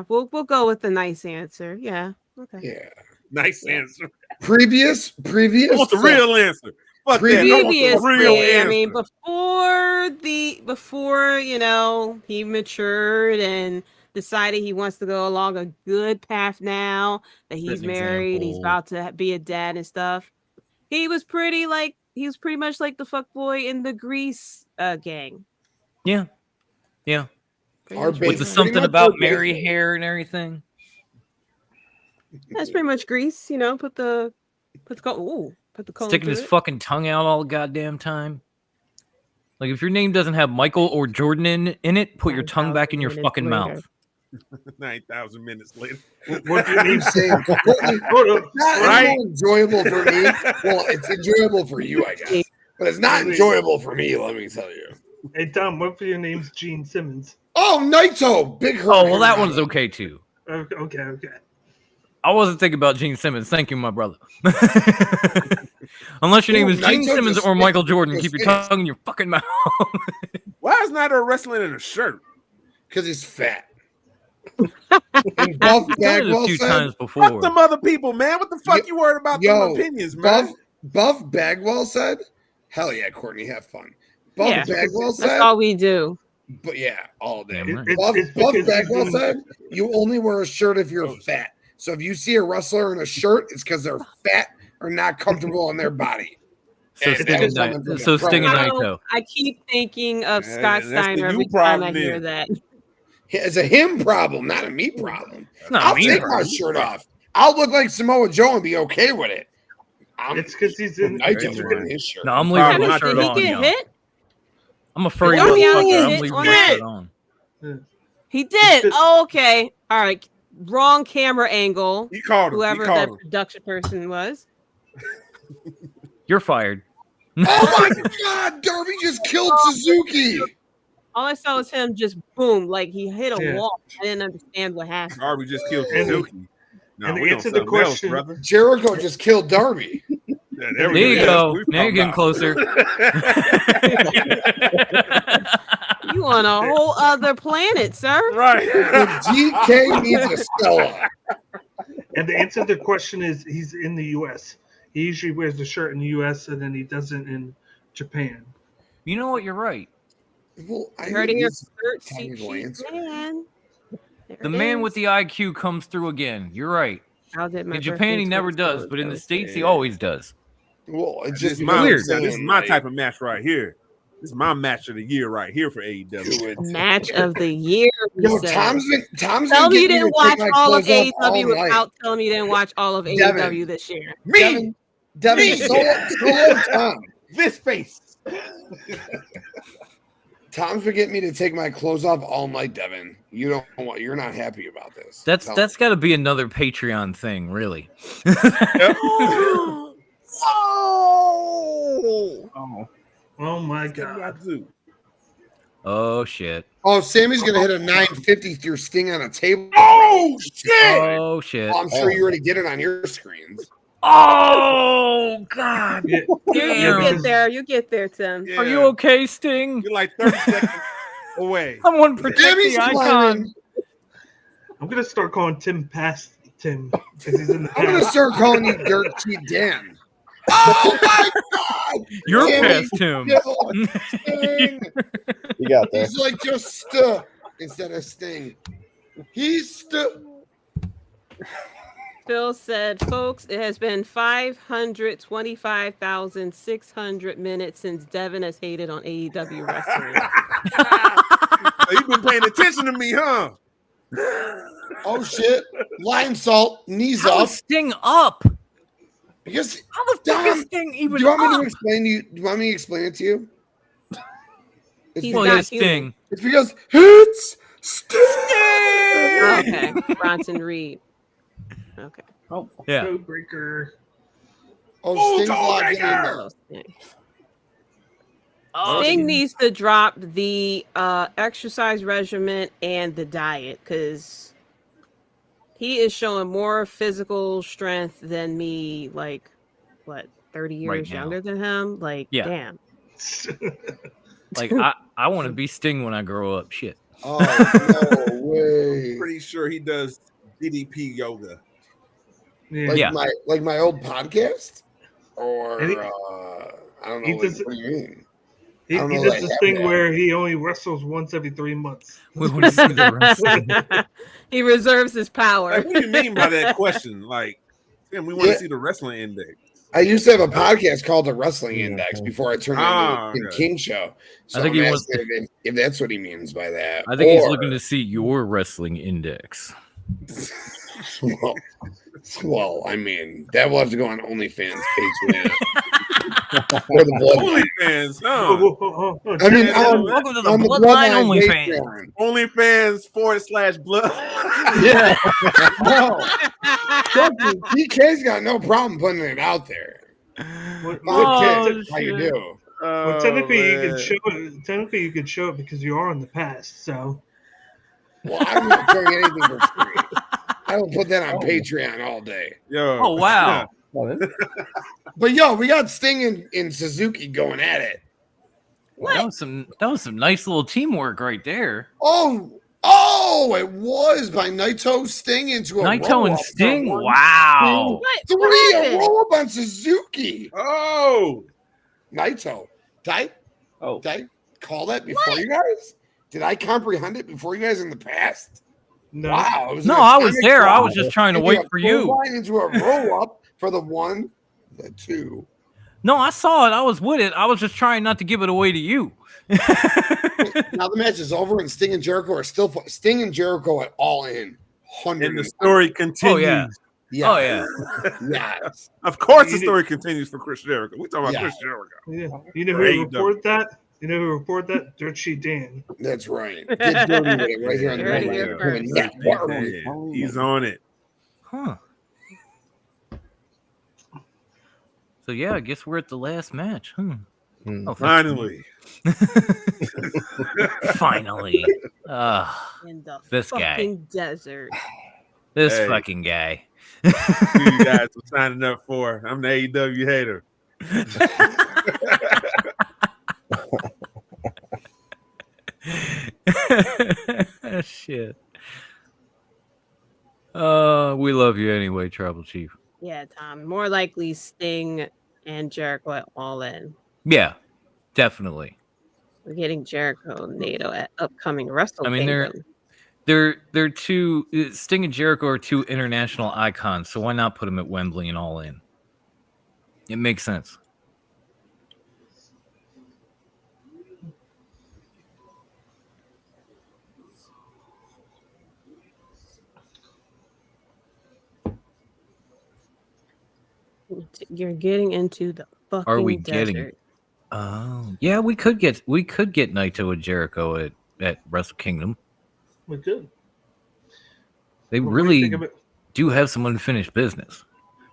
We'll go with the nice answer. Yeah. Okay. Yeah. Nice answer. Previous. I want the real answer. Fuck that. I want the real Previously, answer. I mean, before he matured and decided he wants to go along a good path now that he's married, he's about to be a dad and stuff. He was pretty much like the fuckboy in the Grease gang. Yeah. With With the something about Mary hair and everything. That's pretty much Grease, put the colon Sticking through his it. fucking tongue out all the goddamn time. Like, if your name doesn't have Michael or Jordan in it, put your tongue back in your fucking mouth. 9,000 minutes later. What your name saying? Not enjoyable for me. Well, it's enjoyable for you, I guess, but it's not enjoyable for me. Let me tell you. Hey Tom, what if your name's Gene Simmons? Oh, Naito, big. Oh, well, that one's okay too. Okay. I wasn't thinking about Gene Simmons. Thank you, my brother. Unless your name is Gene Simmons or Michael Jordan, keep your tongue in your fucking mouth. Why is Naito wrestling in a shirt? Because he's fat. And Buff Bagwell said, fuck them other people, man. What the fuck you worried about them opinions, man? Buff Bagwell said, hell yeah, Courtney, have fun. Buff Bagwell said, that's all we do. But yeah, all day. It's Buff Bagwell said, you only wear a shirt if you're fat. So if you see a wrestler in a shirt, it's because they're fat or not comfortable in their body. So Sting and Naito. I keep thinking of Scott Steiner every time I hear that. It's a him problem, not a me problem. Not I'll me take problem. my shirt off. I'll look like Samoa Joe and be okay with it. It's because he's in his shirt. No, I'm leaving my shirt on. Did he get hit? I'm a furry Oh, yeah, motherfucker. I'm hit leaving on my that. shirt on. He did. Oh, okay. All right. Wrong camera angle. He called him. Whoever that production person was. You're fired. Oh my God! Darby just killed Suzuki. All I saw was him just boom, like he hit a wall. I didn't understand what happened. Darby just killed Suzuki. And to answer the question, Jericho just killed Darby. Yeah, there you go. Now you're getting closer. You on a whole other planet, sir. Right. GK needs a Stella. And the answer to the question is he's in the U.S. He usually wears the shirt in the U.S. and then he doesn't in Japan. You know what? You're right. Well, I Heard mean, your he's skirt, technical cheap answer. man. The man with the IQ comes through again. You're right. In Japan, he never does, but in the States, he always does. Well, it's This just is my weird. This is my type of match right here. This is my match of the year right here for AEW. Match of the year. Yo, said. Tom's Tell been me you getting didn't to take watch my all of clothes off all AEW night. without telling me you didn't watch all of AEW this year. Devin, solo Tom. This face. Tom's been getting me to take my clothes off all night, Devin. You're not happy about this. That's got to be another Patreon thing, really. Oh my God. Oh shit. Oh, Sammy's gonna hit a 950 through Sting on a table. Oh shit! Oh shit! I'm sure you already get it on your screens. Oh God! Yeah. You get there, Tim. Yeah. Are you okay, Sting? You're like 30 seconds away. Someone protect Sammy's the icon. climbing. I'm gonna start calling Tim past Tim because he's in the I'm gonna past. start calling you Dirt Cheap Dan. Oh my God! You're Sammy past him. killed Sting. You got that. He's like just instead of Sting. He's Phil said, folks, it has been 525,600 minutes since Devin has hated on AEW wrestling. You've been paying attention to me, huh? Oh shit! Lion salt, knees How up. is Sting up? Because How the fuck is Sting even do you want me up? to explain to you? Do you want me to explain it to you? It's He's Well, not yeah, human. Sting. It's because it's Sting. Okay, Bronson Reed. Okay. Oh, Yeah. Codebreaker. Oh, Sting's logging in there. Hello, Sting. Oh, Sting needs to drop the exercise regimen and the diet because he is showing more physical strength than me. Like, what, 30 years Right now. younger than him? Like, Yeah. damn. Like I want to be Sting when I grow up. Shit. Oh no way! Pretty sure he does DDP yoga. Yeah. Like my old podcast, or And I don't know. he Like, does- what do you mean? He I don't know does that I this have thing that. where he only wrestles once every 3 months. We want to see the wrestling. He reserves his power. Like, what do you mean by that question? Like, Tim, we want to see the wrestling index. I used to have a podcast called the Wrestling Index before I turned it into the okay. King Show. So I think I'm he wants asking if that's what he means by that. I think he's looking to see your wrestling index. Well, I mean, that will have to go on OnlyFans page. Or the Bloodline. OnlyFans, no. I mean, welcome to the on Bloodline Patreon. OnlyFans /blood. Yeah. No. DK's got no problem putting it out there. How you do? Well, technically you can show it. Technically, you could show it because you are in the past. So, well, I'm not showing anything for free. I don't put that on Patreon all day. Yo. Oh wow. But yo, we got Sting and Suzuki going at it. That was some nice little teamwork right there. Oh, it was by Naito, Sting into a Naito roll and up. Sting. Wow. Three a roll up on Suzuki. Oh, Naito. Did I call that before you guys? Did I comprehend it before you guys in the past? no. Wow. No, I was there. I was just trying to wait for you. Into a roll up for the 1, the 2. No, I saw it. I was with it. I was just trying not to give it away to you. Now the match is over, and Sting and Jericho are still Sting and Jericho at All In. 100. and the story continues. Oh yeah. Yeah. Oh yeah. Yes. Of course, the story continues for Chris Jericho. We talking about Chris Jericho. Yeah. You know There who you reported that? You know who reported that? Dirt Sheet Dan. That's right. Get dirty with it right here on the Dirty Bloodline first. Network. He's on it. Huh. So yeah, I guess we're at the last match. Oh, Finally. finally. In the This guy. fucking desert. This Hey. fucking guy. You guys were signing up for. I'm the AEW hater. Shit. We love you anyway, Tribal Chief. Yeah, Tom. More likely Sting and Jericho at All In. Yeah, definitely. We're getting Jericho and Nato at upcoming Wrestle I mean, Kingdom. they're two. Sting and Jericho are two international icons, so why not put them at Wembley and All In? It makes sense. You're getting into the fucking Are we desert. getting? Oh, yeah, we could get Naito and Jericho at Wrestle Kingdom. We could. They What do you think really of it? do have some unfinished business.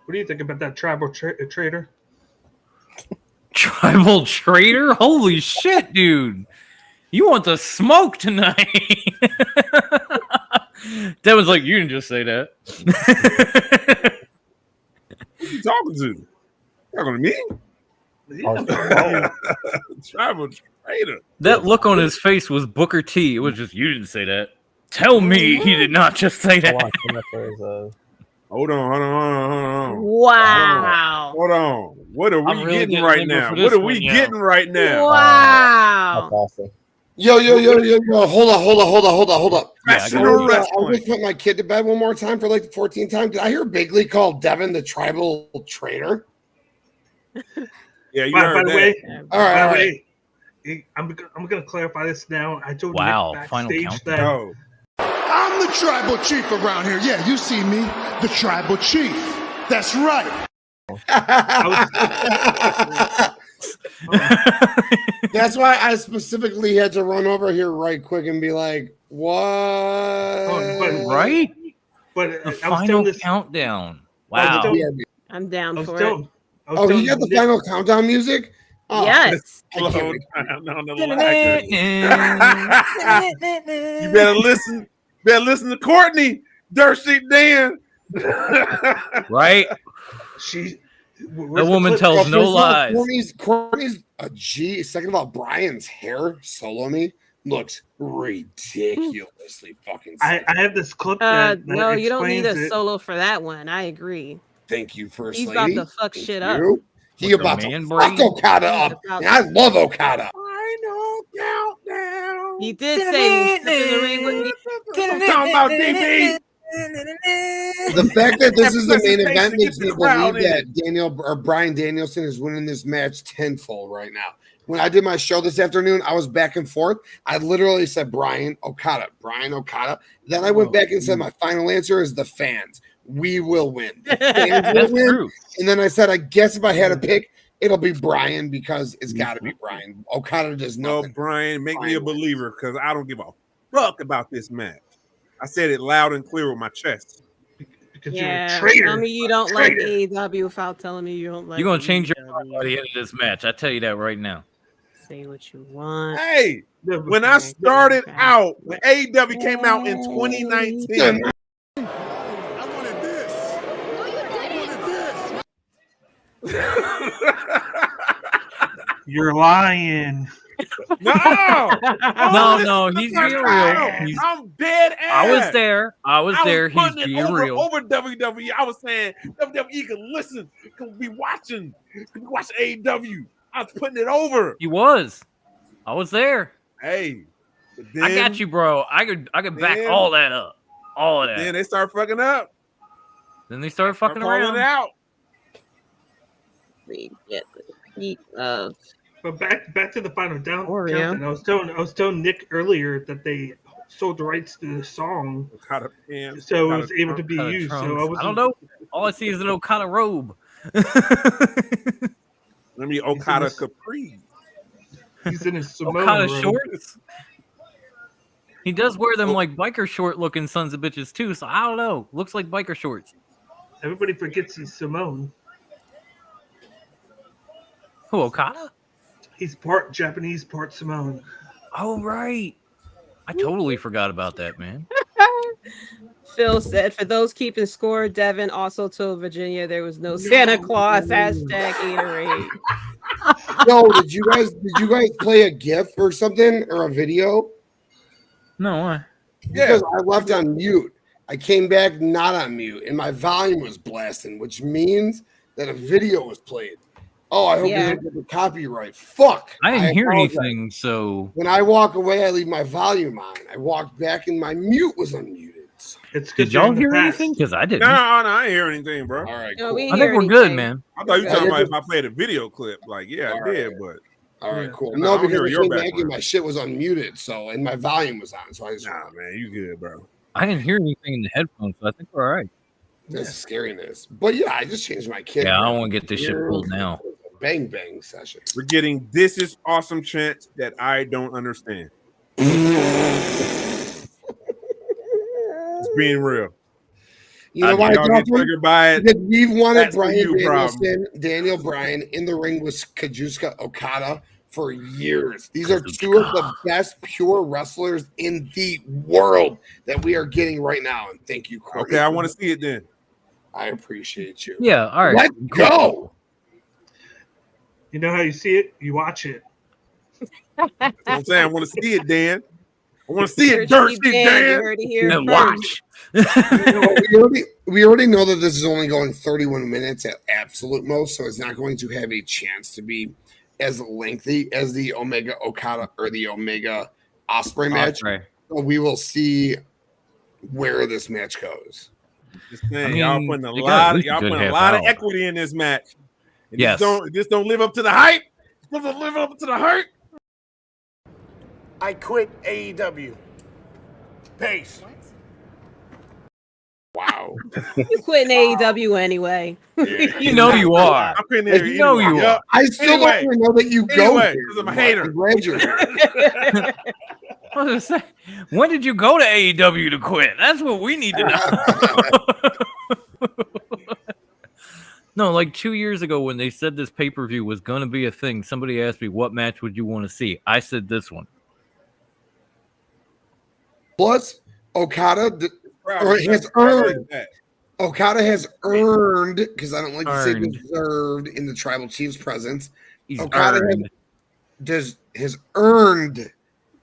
What do you think about that tribal trader? Tribal traitor? Holy shit, dude! You want the smoke tonight? Devin's like, you didn't just say that. Who you talking to? Talking to me? Yeah. Tribal traitor. That look on his face was Booker T. It was just, you didn't say that. Tell me he did not just say that. Hold on. Wow. Hold on. What are I'm we really getting getting right limber now? for What this are one, we yeah. getting right now? Wow. awesome. Yo. Hold up. Yeah, Professional I'll wrestling. just put my kid to bed one more time for like the 14th time. Did I hear Bigley call Devin the tribal traitor? Yeah, you By heard the that. way, All right. I'm going to clarify this now. I told Wow, Nick final backstage countdown. that No. I'm the tribal chief around here. Yeah, you see me, the tribal chief. That's right. That's why I specifically had to run over here right quick and be like, what? Right? But The I was final telling this. countdown. I was Wow. telling- Yeah, I'm down I was for it. telling- I was Oh, telling you got the Nick- final countdown music? Oh, Yes. I can't Slow wait. down on the line. You better listen. To Courtney. Dirt Sheet Dan. Right? She. That woman tells Well, no first of all, lies. Courtney's a G. Second of all, Brian's hair solo me looks ridiculously fucking I sick. have this clip that No, you don't need a explains it. solo for that one. I agree. Thank you, First He's Lady. about to fuck Thank shit up. you. He With the about to man fuck brain? Okada He's up, about and I love Okada. Final countdown. He did say he stepped in the ring with me. I'm talking about DB. The fact that this is the Emphasis main makes event it makes get me the crowd believe that in. Daniel or Bryan Danielson is winning this match tenfold right now. When I did my show this afternoon, I was back and forth. I literally said Bryan Okada. Then I went back and said my final answer is the fans. We will win. The fans will That's win. true. And then I said, I guess if I had to pick, it'll be Bryan because it's got to be Bryan. Okada does No, nothing. Brian, make me a believer because I don't give a fuck about this match. I said it loud and clear with my chest. Because Yeah, you're a traitor. tell me you don't like AEW without telling me you don't like. You're gonna change your mind AEW. by the end of this match. I tell you that right now. Say what you want. Hey, when I started out, when AEW came out in 2019, You're lying. no, he's being real. I'm dead ass. I was there. He's putting it being over, real. over WWE. I was saying WWE can listen, can be watching AEW. I was putting it over. He was. I was there. Hey, I got you, bro. I could back then- all that up. All of that. Then they start fucking up. Then they started fucking Calling around. it out. We get the peak of But back to the final Oreo. countdown. I was telling Nick earlier that they sold the rights to the song, Okada pants, so it Okada was able to be Okada used. trunks. So I don't know. All I see is an Okada robe. Let me Okada capri. He's in his Samoan Okada robe. shorts. He does wear them like biker short looking sons of bitches too. So I don't know. Looks like biker shorts. Everybody forgets he's Samoan. Who, Okada? He's part Japanese, part Samoan. Oh right. I totally forgot about that, man. Phil said, for those keeping score, Devin also told Virginia there was no Santa Claus. Hashtag Gatorade. Yo, did you guys play a GIF or something or a video? No, why? Because I left on mute. I came back not on mute, and my volume was blasting, which means that a video was played. Oh, I hope you didn't get the copyright. Fuck. I didn't hear apologize. anything, so When I walk away, I leave my volume on. I walked back, and my mute was unmuted. did y'all hear anything? Because I didn't. No, I didn't hear anything, bro. All right, No, cool. we I hear think we're anything. good, man. I thought you were talking Yeah, about if I played a video clip. Like, yeah, I did, but All right, cool. No, I No, don't hear because your I came back background. and my shit was unmuted, so and my volume was on. So I just nah, man, you good, bro. I didn't hear anything in the headphones, so I think we're all right. that's scariness. But yeah, I just changed my kit. Yeah, I don't want to get this shit pulled now. Bang bang session. We're getting this is awesome chants that I don't understand. It's being real. You know why? Y'all get triggered by it. Because we've wanted That's Bryan you, Danielson, Daniel Bryan in the ring with Kazuchika Okada for years. These are two of the best pure wrestlers in the world that we are getting right now. And thank you, Courtney. Okay, I want to see it then. I appreciate you. Yeah, all right. Let's go. You know how you see it? You watch it. You know what I'm saying? I want to see it, Dan. I want to see it, Heard Dirt you, Dan. You Dan. heard it here And first. watch. We already know that this is only going 31 minutes at absolute most, so it's not going to have a chance to be as lengthy as the Omega Okada or the Omega Ospreay match. Ospreay. So we will see where this match goes. Just saying, I mean, y'all putting they got at least a y'all good putting a half lot of hour. equity in this match. And Yes. This don't live up to the hype. It doesn't live up to the hype. I quit AEW. Peace. Wow. You quitting AEW anyway. You know you are. I'm putting there. You know you are. I still Anyway. don't even know that you go Anyway, here. 'cause I'm a hater. I'm glad you're here. I was gonna say, when did you go to AEW to quit? That's what we need to know. No, like 2 years ago when they said this pay-per-view was going to be a thing, somebody asked me, what match would you want to see? I said this one. Plus, Okada has earned, because I don't like to say Earned. deserved in the Tribal Chief's presence. He's Okada earned. has earned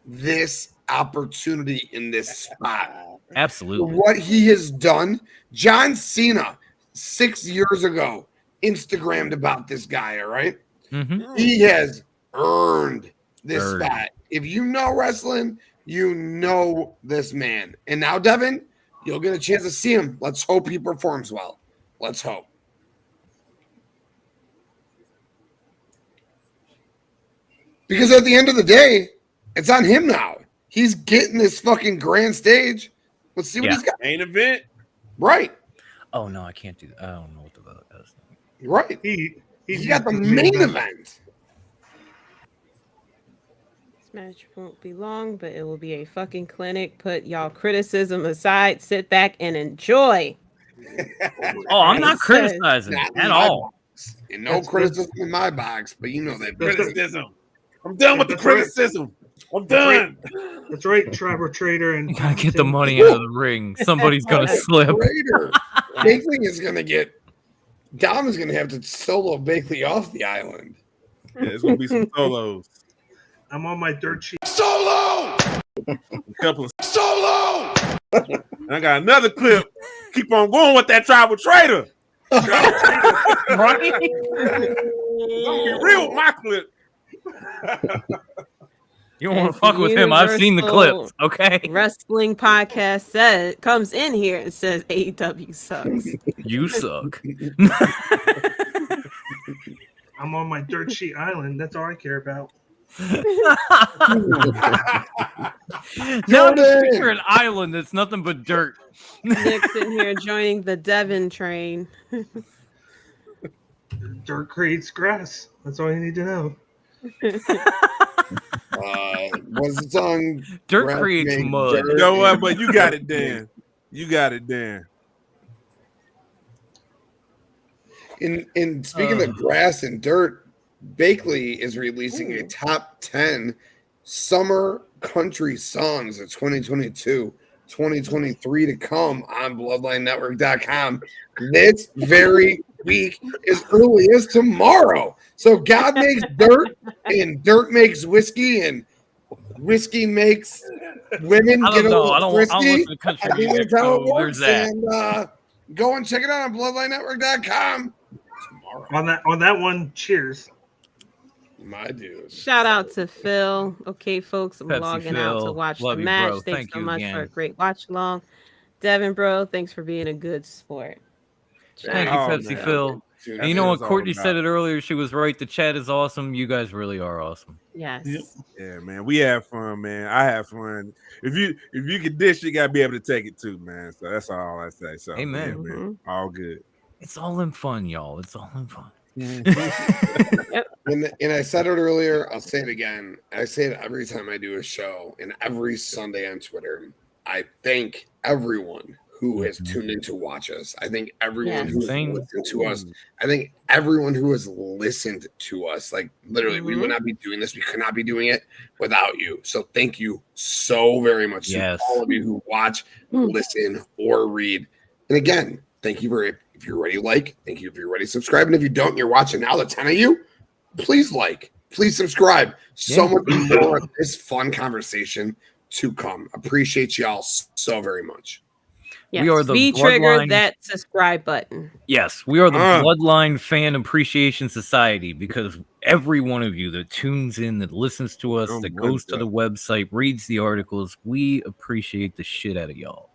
this opportunity in this spot. Absolutely. What he has done, John Cena 6 years ago Instagrammed about this guy, all right? Mm-hmm. He has earned this spot. If you know wrestling, you know this man. And now, Devin, you'll get a chance to see him. Let's hope he performs well. Let's hope. Because at the end of the day, it's on him now. He's getting this fucking grand stage. Let's see what he's got. Main event. Right. Oh, no, I can't do that. I don't know what the vote is. Right. He's got the main event. This match won't be long, but it will be a fucking clinic. Put y'all criticism aside. Sit back and enjoy. Oh, I'm not criticizing at all. And no criticism in my box, but you know that criticism. I'm done with the criticism. I'm done. That's right, Trevor Trader. And you gotta get the money out of the ring. Somebody's gonna slip. Bakley is gonna get. Dom is gonna have to solo Bakley off the island. Yeah, there's gonna be some solos. I'm on my dirt sheet. Solo! A couple of Solo! and I got another clip. Keep on going with that tribal trader. Right? Don't be real with my clip. You don't want to fuck with him. I've seen the clips. Okay. Wrestling podcast comes in here and says AEW sucks. You suck. I'm on my dirt sheet island. That's all I care about. Now I'm just picture an island that's nothing but dirt. Nick's in here joining the Devon train. Dirt creates grass. That's all you need to know. Was the song Dirt creates mud. You know what? But you got it, Dan. You got it, Dan. In speaking of grass and dirt, Bakley is releasing a top 10 summer country songs of 2022, 2023 to come on BloodlineNetwork.com this very week, as early as tomorrow. So God makes dirt, and dirt makes whiskey, and whiskey makes women get a little frisky. I think that's how it works. And go and check it out on BloodlineNetwork.com tomorrow. On that one, cheers. My dude. Shout out to Phil. Okay, folks, I'm Pepsi logging Phil. out to watch Love the you, match. bro. Thanks Thank so you much again. for a great watch along. Devin, bro, thanks for being a good sport. Thank you, Pepsi Phil. Dude, And you know what? Courtney said it earlier. She was right. The chat is awesome. You guys really are awesome. Yes. Yeah, man. We have fun, man. I have fun. If you can dish, you gotta be able to take it too, man. So that's all I say. So Amen. yeah, man. All good. It's all in fun, y'all. It's all in fun. And I said it earlier, I'll say it again. I say it every time I do a show and every Sunday on Twitter. I thank everyone who has tuned in to watch us. I think everyone who has listened to us. I think everyone who has listened to us. Like literally, we would not be doing this. We could not be doing it without you. So thank you so very much to all of you who watch, listen, or read. And again, thank you for if you're ready, like. Thank you if you're ready, subscribe. And if you don't, you're watching now. The 10 of you, please like, please subscribe. So much more of this fun conversation to come. Appreciate y'all so very much. Yes. We are the trigger that subscribe button. Yes, we are the Bloodline Fan Appreciation Society because every one of you that tunes in, that listens to us, that goes to the website, reads the articles, we appreciate the shit out of y'all.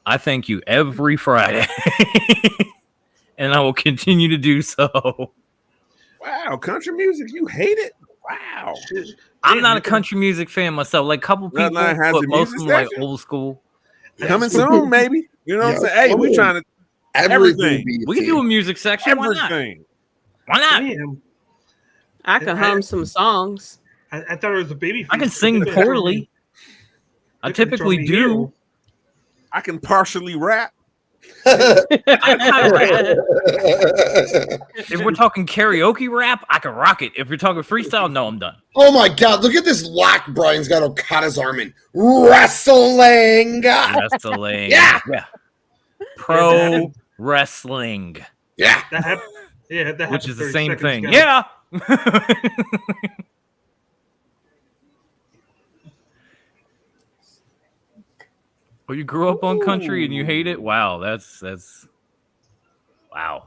I thank you every Friday, and I will continue to do so. Wow, country music, you hate it? Wow. I'm not a country music fan myself. Like a couple people, but most of them like old school. Coming soon, maybe. You know what I'm saying? Hey, we're trying to everything. We can do a music section. Everything. Why not? Damn. I can hum some songs. I thought it was a baby. I can sing poorly. I typically do. I can partially rap. If we're talking karaoke rap, I can rock it. If you're talking freestyle, no, I'm done. Oh my God! Look at this lock. Brian's got Okada's arm in wrestling. Wrestling, yeah. Pro wrestling, yeah. That which is the same 30 seconds thing. ago. Yeah. Oh, you grew up on country and you hate it? Wow, that's wow.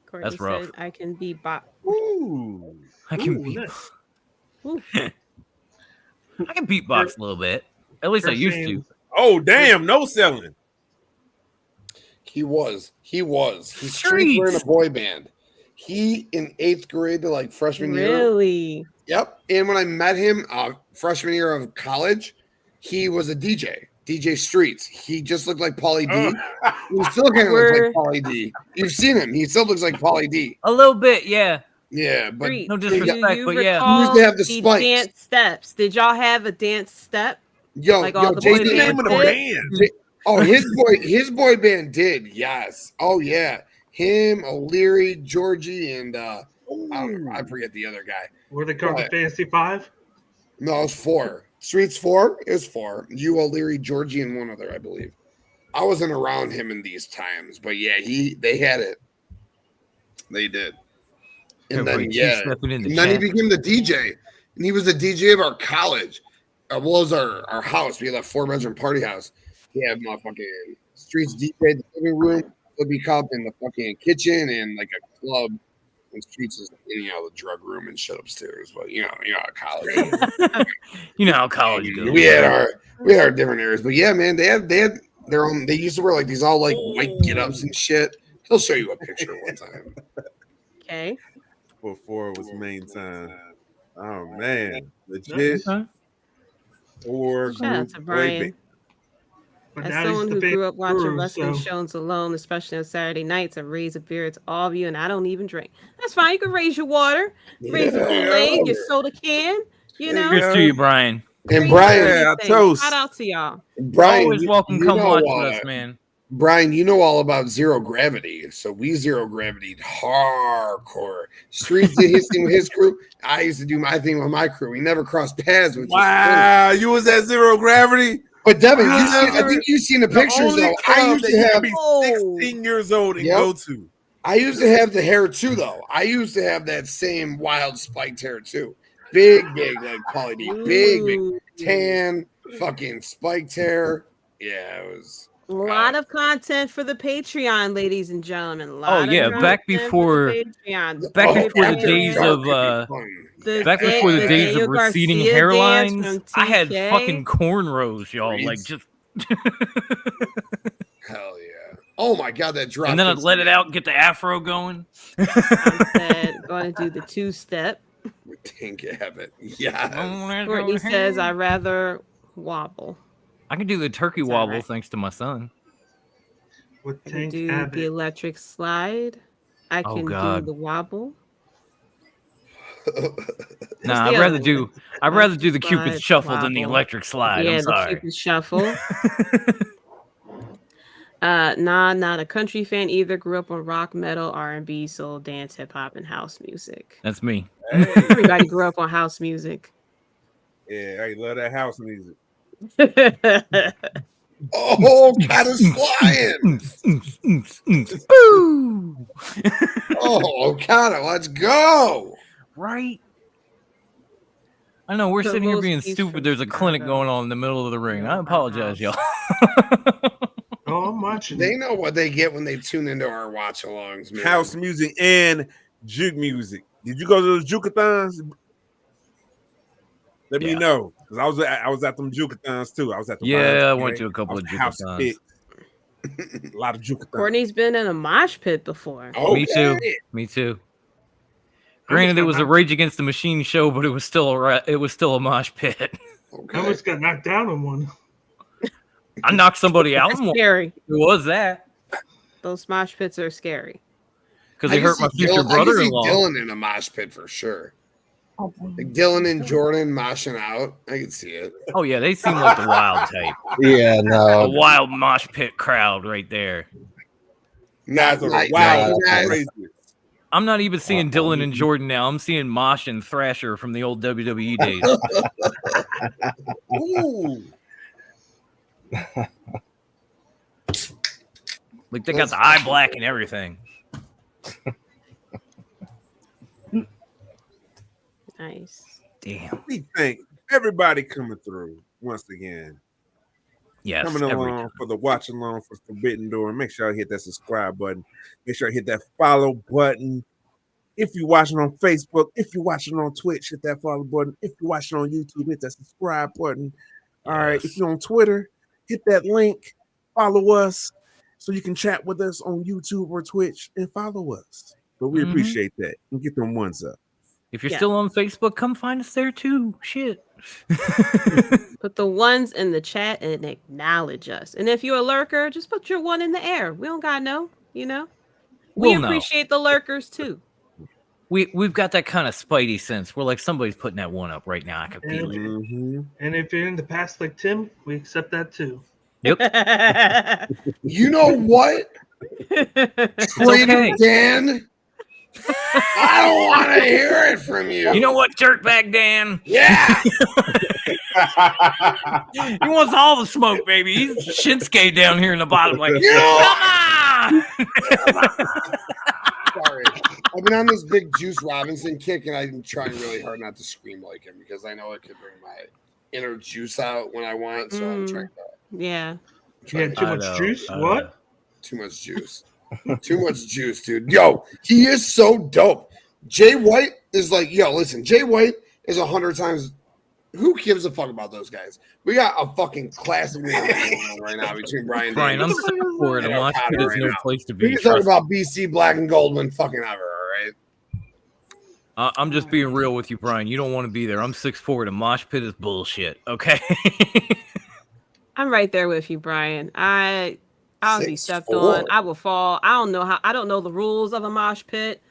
Courtney That's rough. said, I can beatbox. Ooh. I can Nice. I can beatbox a little bit. At least I used to. Oh, damn, no selling. He was. He's streets were in a boy band. He in 8th grade to like freshman year. Really? Yep. And when I met him, freshman year of college, he was a DJ. DJ Streets. He just looked like Pauly D. He still kind of looks like Pauly D. You've seen him. He still looks like Pauly D. A little bit, yeah. Yeah, but no disrespect, but yeah. He used to have the the spikes. dance steps. Did y'all have a dance step? Yo, all the boy JD, bands did? Oh, his boy band did. Yes. Oh yeah. Him, O'Leary, Georgie, and I don't know, I forget the other guy. Were they called the Fantasy Five? No, it was 4. Streets 4? It was 4. You, O'Leary, Georgie, and one other, I believe. I wasn't around him in these times, but yeah, they had it. They did. And then he became the DJ. And he was the DJ of our college. Well, it was our house. We had a 4-bedroom party house. He had motherfucking Streets DJ in the living room, Flippy Cup in the fucking kitchen, and like a club. And Streets is in the drug room and shit upstairs. But you know how college. You know how college goes. We had our different areas, but yeah, man, they had their own. They used to wear like these all like white get-ups and shit. He'll show you a picture one time. Okay. Before it was main time. Oh man, legit. Or Shout out to Brian. As someone who grew up watching wrestling shows alone, especially on Saturday nights, I raise a beer to all of you, and I don't even drink. That's fine. You can raise your water, raise a Kool-Aid, your soda can. You know. Here's to you, Brian. And Brian, toast. Shout out to y'all. Brian, always welcome. Come watch with us, man. Brian, you know all about zero gravity, so we zero gravity hardcore. Streets did his thing with his crew. I used to do my thing with my crew. We never crossed paths with. Wow, you was at zero gravity. But Devin, I think you've seen the pictures though. I used to have be 16 years old and go to. I used to have the hair too, though. I used to have that same wild spiked hair too. Big like Pauly D. Big tan, fucking spiked hair. Yeah, it was. A lot of content for the Patreon, ladies and gentlemen. Back before the days of before the days of receding hairlines, I had fucking cornrows, y'all. Like just hell yeah! Oh my god, that drop! And then I'd let it out and get the afro going. I said, going to do the 2-step. With Tank Abbott, yeah. Courtney says, "I rather wobble." I can do the turkey wobble thanks to my son. I can do the electric slide. I can do the wobble. Nah, I'd rather do the Cupid shuffle than the electric slide. Yeah, I'm sorry. The Cupid shuffle. Not a country fan either. Grew up on rock, metal, R&B, soul, dance, hip hop, and house music. That's me. Everybody grew up on house music. Yeah, I love that house music. Oh, cat is flying. Oh, Okada, let's go. Right. I know we're sitting here being stupid. There's a clinic going on in the middle of the ring. I apologize, y'all. Oh, I'm watching. They know what they get when they tune into our watch-alongs, man. House music and juke music. Did you go to those juke-a-thons? Let me know, because I was at them juke-a-thons too. I was at the I went to a couple of juke-a-thons. A lot of juke-a-thons. Courtney's been in a mosh pit before. Okay. Me too. Granted, it was a Rage Against the Machine show, but it was still a mosh pit. I almost got knocked down on one. I knocked somebody out. Scary. Who was that? Those mosh pits are scary. Because they hurt my future brother-in-law. I can see Dylan in a mosh pit for sure. Like Dylan and Jordan moshing out. I can see it. Oh, yeah. They seem like the wild type. Yeah, no. A wild mosh pit crowd right there. I'm not even seeing Dylan and Jordan now. I'm seeing Mosh and Thrasher from the old WWE days. Ooh. Like they got the eye black and everything. Nice. Damn. We thank everybody coming through once again. Yes, coming along for the watch along for Forbidden Door. Make sure I hit that subscribe button. Make sure I hit that follow button. If you're watching on Facebook, if you're watching on Twitch, hit that follow button. If you're watching on YouTube, hit that subscribe button. All right. If you're on Twitter, hit that link, follow us so you can chat with us on YouTube or Twitch and follow us. But we appreciate that. And get them ones up. If you're still on Facebook, come find us there too. Shit. Put the ones in the chat and acknowledge us. And if you're a lurker, just put your one in the air. We don't got no, We We'll appreciate the lurkers too. We've got that kind of spidey sense. We're like, somebody's putting that one up right now. I can feel it. And if you're in the past like Tim, we accept that too. Yep. You know what? Trader Dan, I don't want to hear it from you. You know what, Dirtbag Dan? Yeah. He wants all the smoke, baby. He's Shinsuke down here in the bottom, like, come on! Sorry. I've been on this big Juice Robinson kick, and I'm trying really hard not to scream like him because I know it could bring my inner juice out when I want. So I'm trying to. Yeah. Too much juice? What? Too much juice. Too much juice, dude. Yo, he is so dope. Jay White is like, yo, listen, Jay White is 100 times. Who gives a fuck about those guys? We got a fucking classic right now between Brian. I'm sick for it. There's no place to be. We can talk about BC Black and Gold when fucking ever, all right? I'm just being real with you, Brian. You don't want to be there. I'm 6'4". The mosh pit is bullshit. Okay. I'm right there with you, Brian. I'll be stepped on. I will fall. I don't know the rules of a mosh pit.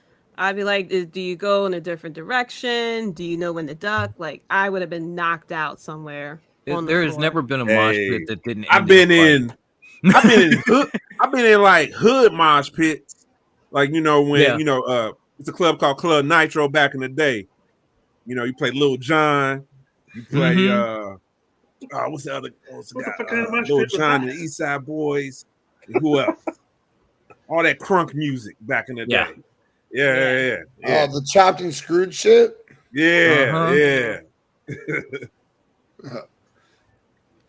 I'd be like, do you go in a different direction? Do you know when to duck? Like, I would have been knocked out somewhere. There has never been a mosh pit that didn't. I've been in like hood mosh pits, like when it's a club called Club Nitro back in the day. You play Lil Jon, you play what's the other guy? Lil Jon and the East Side Boys, and who else? All that crunk music back in the day. Yeah. Oh, the chopped and screwed shit. Yeah.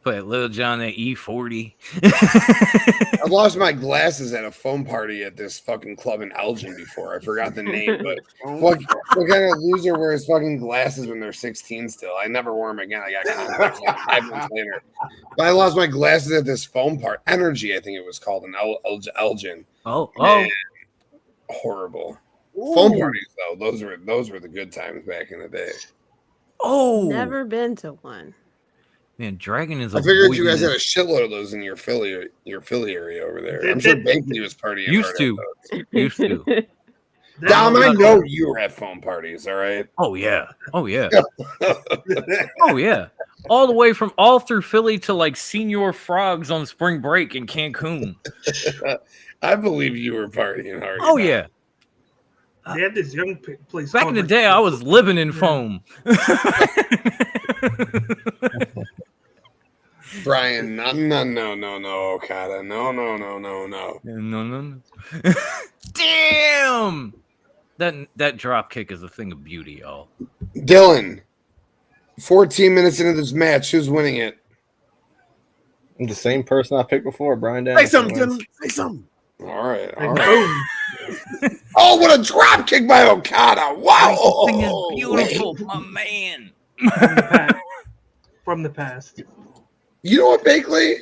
Play Lil Jon at E40. I lost my glasses at a foam party at this fucking club in Elgin before. I forgot the name, but what kind of loser wears fucking glasses when they're 16 still? I never wore them again. I got contacts like 5 months later. But I lost my glasses at this foam party. Energy, I think it was called in Elgin. Oh. Horrible. Foam parties though, those were the good times back in the day. Oh, never been to one. Man, Dragon is. I figured you guys had a shitload of those in your Philly area over there. I'm sure Bankley was partying. Used to. Dom, I know you were at foam parties. All right. Oh yeah. Oh yeah. All the way from all through Philly to like Senior Frogs on spring break in Cancun. I believe you were partying hard. Oh yeah. They had this young place. Back in the day, I was living in foam. Brian, no, Okada, no. No. Damn! That drop kick is a thing of beauty, y'all. Dylan, 14 minutes into this match, who's winning it? The same person I picked before, Brian. Say something, Dylan. Say something. All right. Oh, what a drop kick by Okada! Wow, this thing is beautiful, my man. From the past. You know what, Bakley?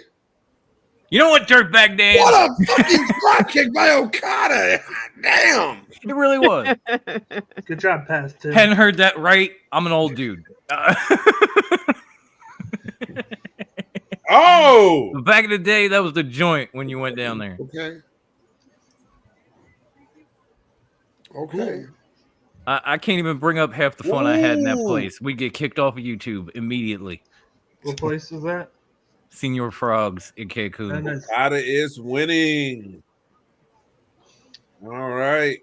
You know what, Dirtbag Dan? What a fucking drop kick by Okada! Damn, it really was. Good job, past Tim. Hadn't heard that right. I'm an old dude. Back in the day, that was the joint when you went down there. Okay. I can't even bring up half the fun I had in that place. We'd get kicked off of YouTube immediately. What place is that? Senior Frogs in Cancun. Okada is winning. All right.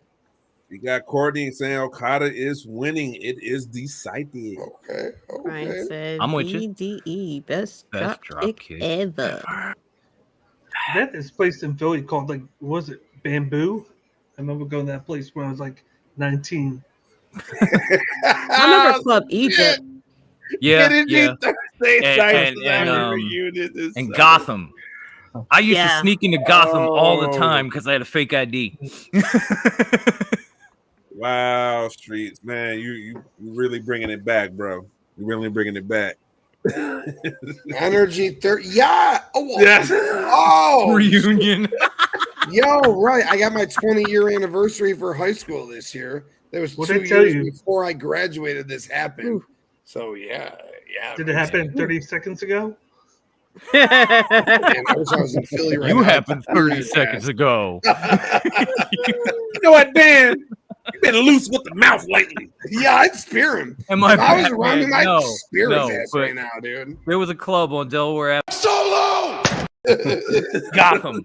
We got Courtney saying Okada is winning. It is decided. Okay. Brian said, I'm with you. BDE, best drop kick ever. That is place in Philly called was it Bamboo? I remember going to that place when I was like 19. I remember Club Egypt. Yeah. and Gotham. I used to sneak into Gotham all the time because I had a fake ID. Wow, Streets, man, you really bringing it back, bro. You really bringing it back. Energy 30. Yeah. Oh, Yes. Oh, Reunion. Yo, right. I got my 20-year anniversary for high school this year. That was What 2 did I tell years you? before I graduated. This happened. So yeah. Did it happen 30 seconds ago? Man, I wish I was in Philly right You now. happened 30 seconds ago. You know what, Dan? You've been loose with the mouth lately. Yeah, I'd spear him. Am If I was Batman? around him, I'd No, spear no, his ass but right now, dude. There was a club on Delaware Ave, Solo! Gotham.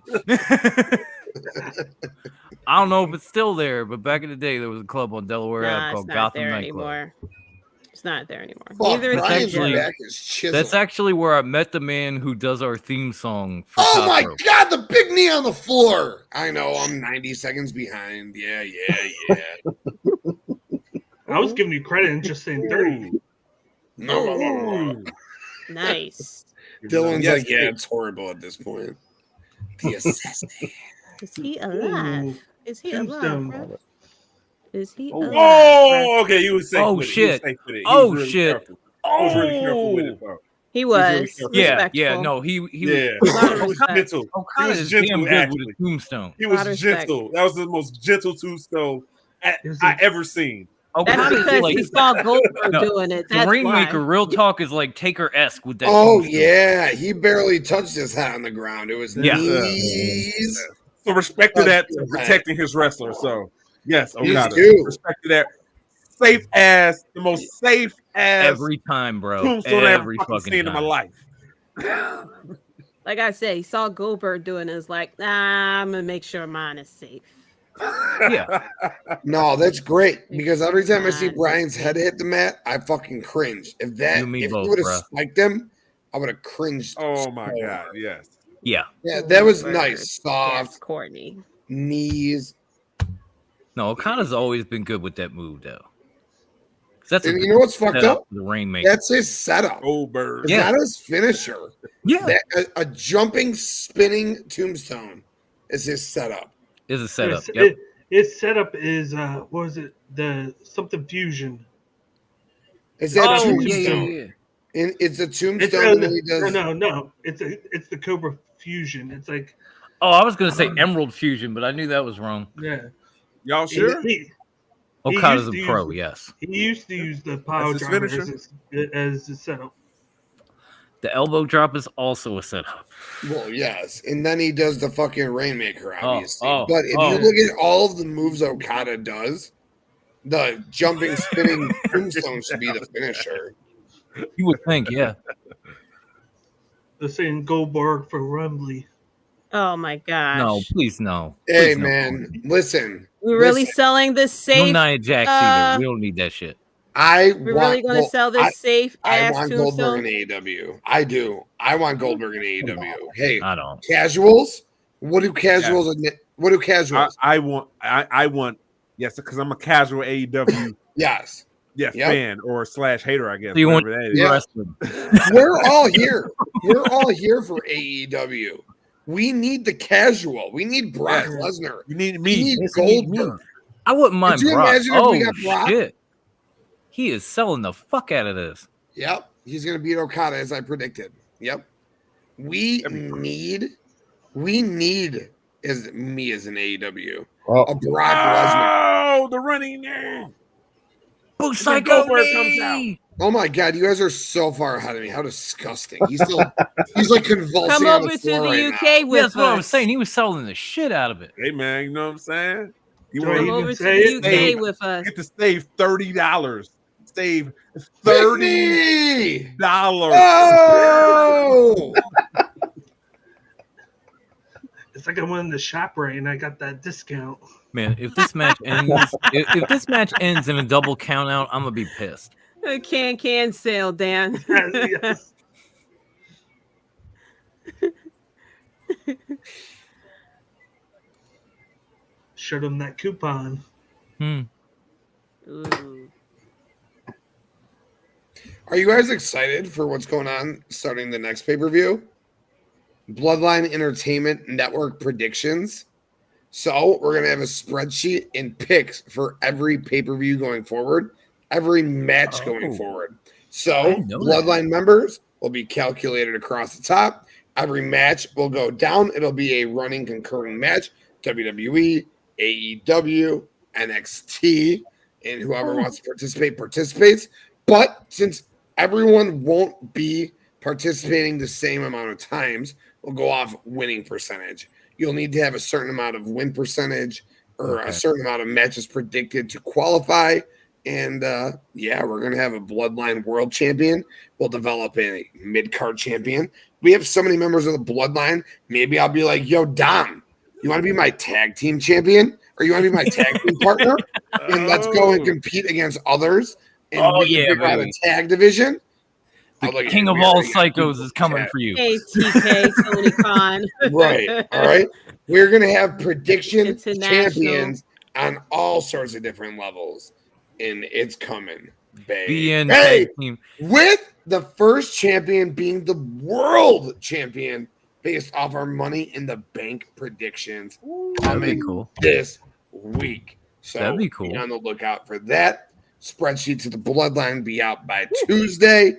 I don't know if it's still there, but back in the day, there was a club on Delaware Ave Nah, called it's not Gotham there Nightclub. anymore. It's not there anymore. Fuck, Neither is Brian's Ninja. back is chiseled. That's actually where I met the man who does our theme song for Oh Top my Rope. God, the big knee on the floor. I know, I'm 90 seconds behind. Yeah. I was giving you credit and just saying 30. No. Nice. Dylan's Yes, like, yeah, it's horrible at this point. The assassin. Is he alive? Ooh, Is he Tombstone. alive? Bro? Is he alive? Oh, okay. You was safe Oh, with it. shit. He was safe with it. He Oh, was really shit. Careful. I was really careful with it, bro. He was really was. careful. Yeah, Respectful. no, he Yeah, was, Lot of he was respect. gentle. He Okada was is damn gentle, good actually. with a tombstone. He Lot was of respect. gentle. That was the most gentle tombstone Is I it- ever seen. That's Okada is because like he saw Goldberg No, doing it. the That's Rainmaker. why. Real talk is like Taker-esque with that. Oh, tombstone. yeah. He barely touched his head on the ground. It was Yeah. knees. So respect to that to Touch your protecting his wrestler. So yes, Please Okada. do. Respect to that. Safe as the most safe as Every time, bro. tombstone I ever Every fucking fucking seen in my time. life. Like I said, he saw Goldberg doing it. It's like, nah, I'm gonna make sure mine is safe. Yeah. No, that's great because every time I see Mine is Brian's safe. head hit the mat, I fucking cringe. If You and me if both, he would have bruh. spiked him, I would have cringed. Oh my so god, hard. yes. Yeah. Yeah, that was Goldberg. nice. Yes, Soft Courtney. knees. No, Okada's always been good with that move, though. 'Cause That's a And you good know what's fucked setup up? for the Rainmaker. That's his setup. Goldberg. It's Yeah. not his finisher. Yeah. A jumping, spinning tombstone is his setup. Is a setup. His, Yep. his setup is what was it? The something fusion. Is that Oh, tombstone? yeah. And it's a It's tombstone that he does. no. It's the Cobra fusion. It's like Oh, I was gonna say Emerald Fusion, but I knew that was wrong. yeah. Y'all sure? He Okada's a used to pro, use- yes. He used to use the power That's his driver finisher? as his setup. The elbow drop is also a setup. Well, yes, and then he does the fucking Rainmaker, obviously. oh, but if oh. you look at all of the moves Okada does, the jumping, spinning tombstone should be the finisher. You would think, yeah. They're saying Goldberg for Rumbly. Oh my gosh. No, please no. Hey, Please, no. man, listen. We're really listen, selling this No safe. Nia Jax either. We don't need that shit. I We're want. really gonna sell this safe I ass want Goldberg tombstone. in AEW. I do. I want Goldberg in AEW. Hey, I don't. casuals. What do casuals? What do casuals? I want yes, because I'm a casual AEW Yes. Yep. Fan or / hater, I guess. So you want whatever that is. Yeah. wrestling? We're all here. We're all here for AEW. We need the casual. We need Brock Lesnar. You need We me. need Yes, you need me. Goldberg. I wouldn't mind Could you Brock. imagine if Oh we got Brock? shit. He is selling the fuck out of this. Yep. He's gonna beat Okada as I predicted. Yep. We need as me as an AEW. A Brock Lesnar. Oh, the running name. Boo Psycho Goldberg comes out. Oh my god, you guys are so far ahead of me. How disgusting. He's like convulsing. Come on over the to floor the right UK now. with That's what I was us. saying. He was selling the shit out of it. Hey man, you know what I'm saying? You Come want Come even over to say the it, UK Dave. with us. get to save $30. Save $30. $30. Oh! It's like I went in the shop right and I got that discount. Man, if this match ends, if this match ends in a double count out, I'm gonna be pissed. A can sale, Dan. Yes. Showed him that coupon. Hmm. Ooh. Are you guys excited for what's going on starting the next pay-per-view? Bloodline Entertainment Network predictions. So we're going to have a spreadsheet and picks for every pay-per-view going forward, every match going forward. So Bloodline members will be calculated across the top. Every match will go down. It'll be a running concurrent match. WWE, AEW, NXT, and whoever wants to participate participates. But since everyone won't be participating the same amount of times, we'll go off winning percentage. You'll need to have a certain amount of win percentage or a certain amount of matches predicted to qualify. And we're going to have a Bloodline World Champion. We'll develop a mid-card champion. We have so many members of the Bloodline. Maybe I'll be like, yo, Dom, you want to be my tag team champion? Or you want to be my tag team partner? And let's go and compete against others. And we can figure out a tag division. The king of all psychos is coming for you. Hey, TK, Tony Khan. Right. All right. We're going to have prediction champions on all sorts of different levels. And it's coming, babe. Hey, with the first champion being the world champion based off our Money in the Bank predictions coming this week. So that'd be cool. Be on the lookout for that. Spreadsheet to the Bloodline be out by Tuesday,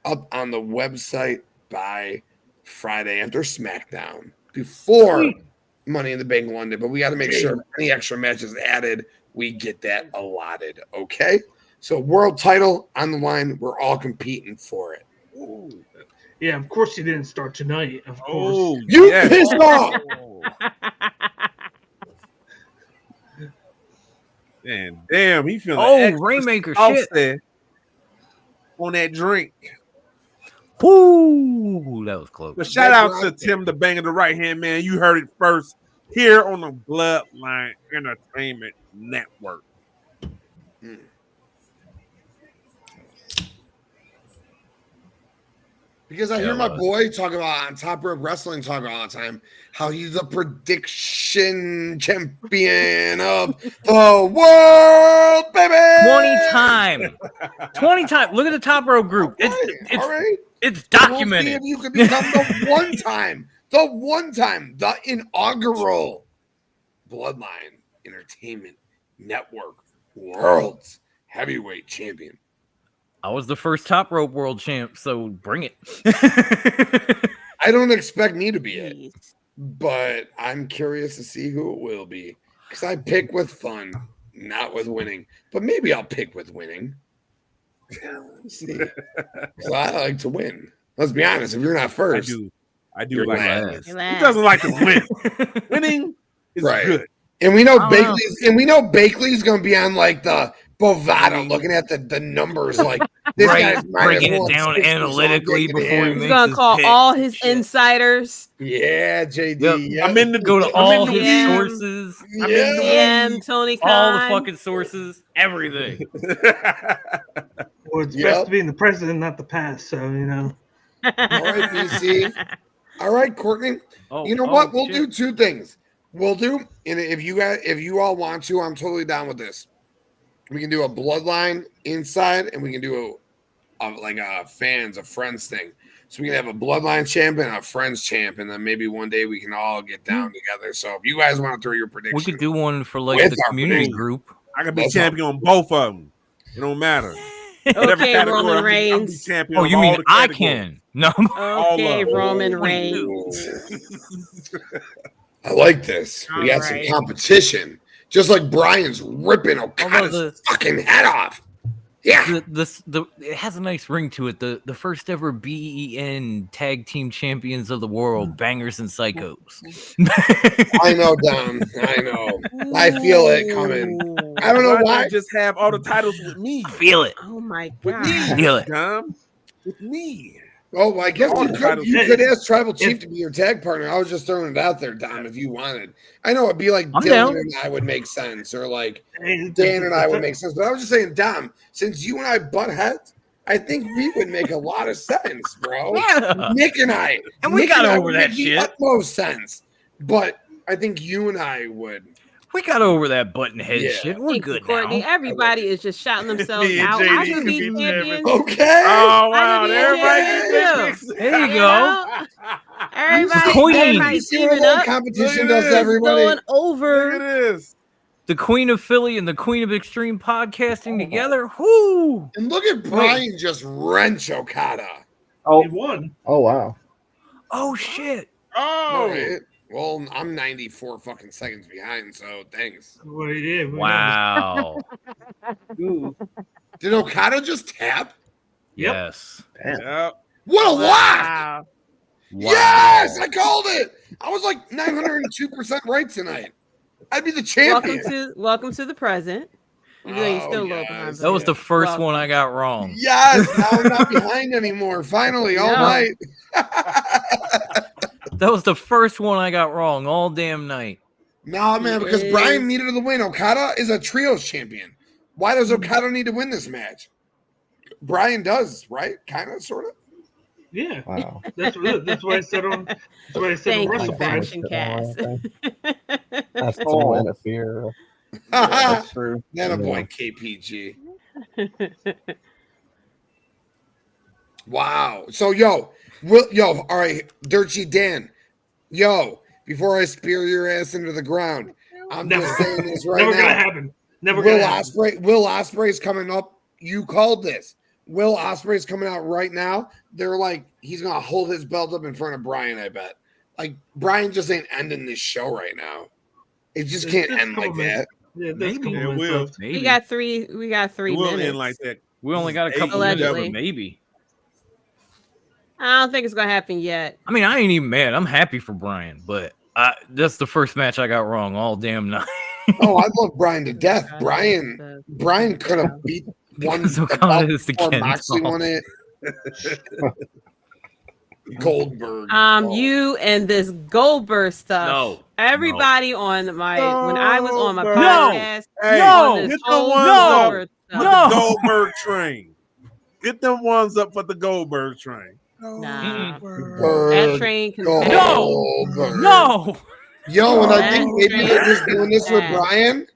up on the website by Friday after SmackDown, before Money in the Bank London. But we got to make sure any extra matches added, we get that allotted, okay? So world title on the line. We're all competing for it. Ooh. Yeah, of course you didn't start tonight. Of course. You pissed off. Man, damn, he feeling Rainmaker shit on that drink. Ooh, that was close. But shout out to Tim the Banger, the right hand man. You heard it first here on the Bloodline Entertainment Network. Because I hear my boy talk about on Top Rope Wrestling talk all the time how he's the prediction champion of the world, baby. 20 times. Look at the Top Rope group. It's documented. We'll see if you can become the inaugural Bloodline Entertainment Network World's Heavyweight Champion. I was the first Top Rope World Champ, so bring it. I don't expect me to be it, but I'm curious to see who it will be. Because I pick with fun, not with winning. But maybe I'll pick with winning. Let's see. So I like to win. Let's be honest. If you're not first, I do like that. Who doesn't like to win? Winning is good. And we know Bakley's going to be on like the Bovado, looking at the numbers, like this guy's breaking it down analytically before he makes. He's gonna call pick. all his insiders. Yeah, JD. Yep. I'm in the go to all his sources. Yeah. I'm in the DM, Tony Khan. all the fucking sources, everything. Well, it's best to be in the present, not the past. So you know. All right, DC. All right, Courtney. You know what? We'll do two things. We'll do, and if you all want to, I'm totally down with this. We can do a Bloodline inside, and we can do a friends thing. So we can have a Bloodline champ and a friends champ, and then maybe one day we can all get down together. So if you guys want to throw your predictions, we could do one for like the community group. I could be champion on both of them. It don't matter. Okay, Roman Reigns. Oh, you mean I can? No. Okay, Roman Reigns. I like this. We got some competition. Just like Brian's ripping Okada's fucking head off. Yeah. It has a nice ring to it. The first ever BEN tag team champions of the world, Bangers and Psychos. I know, Dom. I know. I feel it coming. I don't know why. Just have all the titles with me. Feel it. Oh my god. Feel it. Dom. With me. Oh, I guess you could ask Tribal Chief to be your tag partner. I was just throwing it out there, Dom, if you wanted. I know it'd be like Dylan and I would make sense, or like Dan and I would make sense. But I was just saying, Dom, since you and I butt heads, I think we would make a lot of sense, bro. Yeah. Nick and I. And we got over that shit. Utmost sense. But I think you and I would. We got over that button head Yeah. shit. We're Thank you, good Courtney. now. Everybody is just shouting themselves Me and out. JD I could be keep champions. Okay. Oh wow! I could be a Everybody champion get too. There you You go. know? Everybody, Queen. everybody You see what a teaming little up. competition Look at does to this. everybody? Going Look over. at this. The Queen of Philly and the Queen of Extreme podcasting together. Whoo! And look at Brian just wrench Okada. Oh, He won. Oh wow. Oh shit! Oh, Right. Well, I'm 94 fucking seconds behind, so thanks. Well, yeah, we Wow. ooh. Did Okada just tap? Yes. yep. What a lock! Wow. Yes, I called it. I was like 902% right tonight. I'd be the champion. Welcome to the present. Even though you're Oh, still low yes. behind. That was the first Welcome. one I got wrong. Yes, now I'm not behind anymore. Finally, all No. night. That was the first one I got wrong all damn night. No, man, He because is. Brian needed the win. Okada is a trios champion. Why does Okada need to win this match? Brian does, right? Kind of, sort of. Yeah, Wow. that's what I said on. That's what I said on Thank you, Wrestle Pride. Faction Cast. That's Oh. so interfere. That's true. That a boy, Yeah. KPG. Wow. So, all right, Dirty Dan. Yo, before I spear your ass into the ground, I'm Never. just saying this right Never now. gonna happen. Never Will gonna happen. Ospreay's coming up. You called this. Will Ospreay's coming out right now. They're like, he's gonna hold his belt up in front of Brian, I bet. Like, Brian just ain't ending this show right now. It just can't There's end a couple like that. Yeah, there's a couple It minutes will. left. Maybe. We got three It will minutes. end like that. We only got a couple Allegedly. minutes, but maybe. I don't think it's gonna happen yet. I mean, I ain't even mad. I'm happy for Brian, but that's the first match I got wrong all damn night. Oh, I love Brian to death. Brian could have beat one Because the Okada belt is the before Ken Moxley doll. won it. Goldberg. You and this Goldberg stuff. No. Everybody on my when I was on my Goldberg. podcast. Hey, on get this the whole ones Goldberg up for stuff. the Goldberg train. Get them ones up for the Goldberg train. Nah. Goldberg. That train can Goldberg. No. Yo, and I That think maybe train they're just doing this with bad. Brian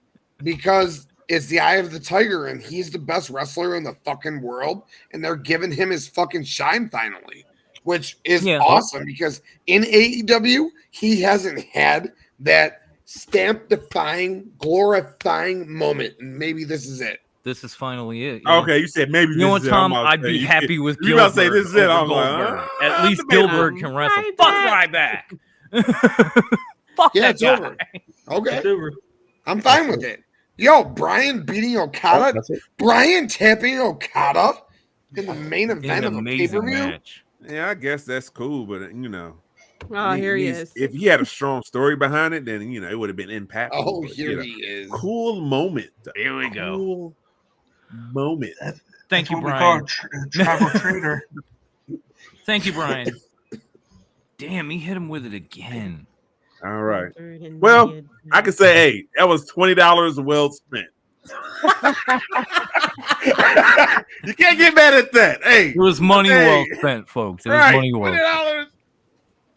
because it's the eye of the tiger and he's the best wrestler in the fucking world. And they're giving him his fucking shine finally, which is awesome because in AEW, he hasn't had that stamp defying, glorifying moment. And maybe this is it. This is finally it. yeah. Okay, you said maybe You know what, this is it. I'm Tom? about to I'd say, be happy with you about to say Gilbert this is it. over I'm like, Goldberg. huh? At least Debatable. Gilbert can wrestle. Ryback. Fuck Ryback. Fuck Yeah, that it's guy. over. Okay. It's over. I'm fine with it. Yo, Brian beating Okada. That's it. Brian tapping Okada in the main In event an of a amazing pay-per-view. match. Yeah, I guess that's cool, but you know, Oh, here he is. if he had a strong story behind it, then you know it would have been impactful. Oh, but, here you know, he is. cool moment. Here we go. Cool moment. Thank you, That's what we call Brian. a tribal trader. Thank you, Brian. Damn, he hit him with it again. All right. Well, I can say, hey, that was $20 well spent. You can't get mad at that. Hey, It was money hey. well spent, folks. It was Right, money well spent. $20.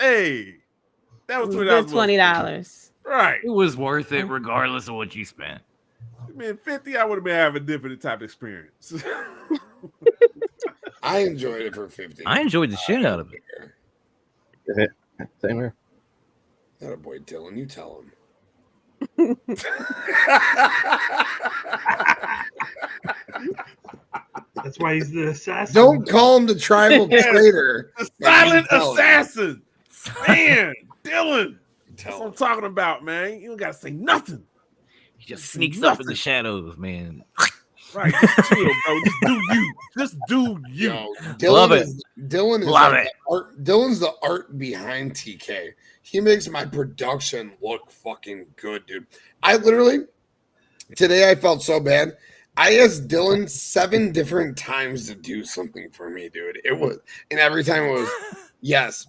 Hey, that was $20. Good $20. Right. It was worth it regardless of what you spent. I mean, 50, I would have been having a different type of experience. I enjoyed it for 50. I enjoyed the shit out of it. Same here. That a boy, Dylan. You tell him. That's why he's the assassin. Don't call him the tribal traitor. The silent Tell him. assassin. Man, Dylan. That's Tell what I'm him. talking about, man. You don't got to say nothing. He just sneaks up in the shadows, man. Right. Just chill, bro. Just do you. Just do you. Yo, Dylan Love it. Dylan is Love like it. the art. Dylan's the art behind TK. He makes my production look fucking good, dude. I literally today I felt so bad. I asked Dylan 7 different times to do something for me, dude. It was, and every time it was yes.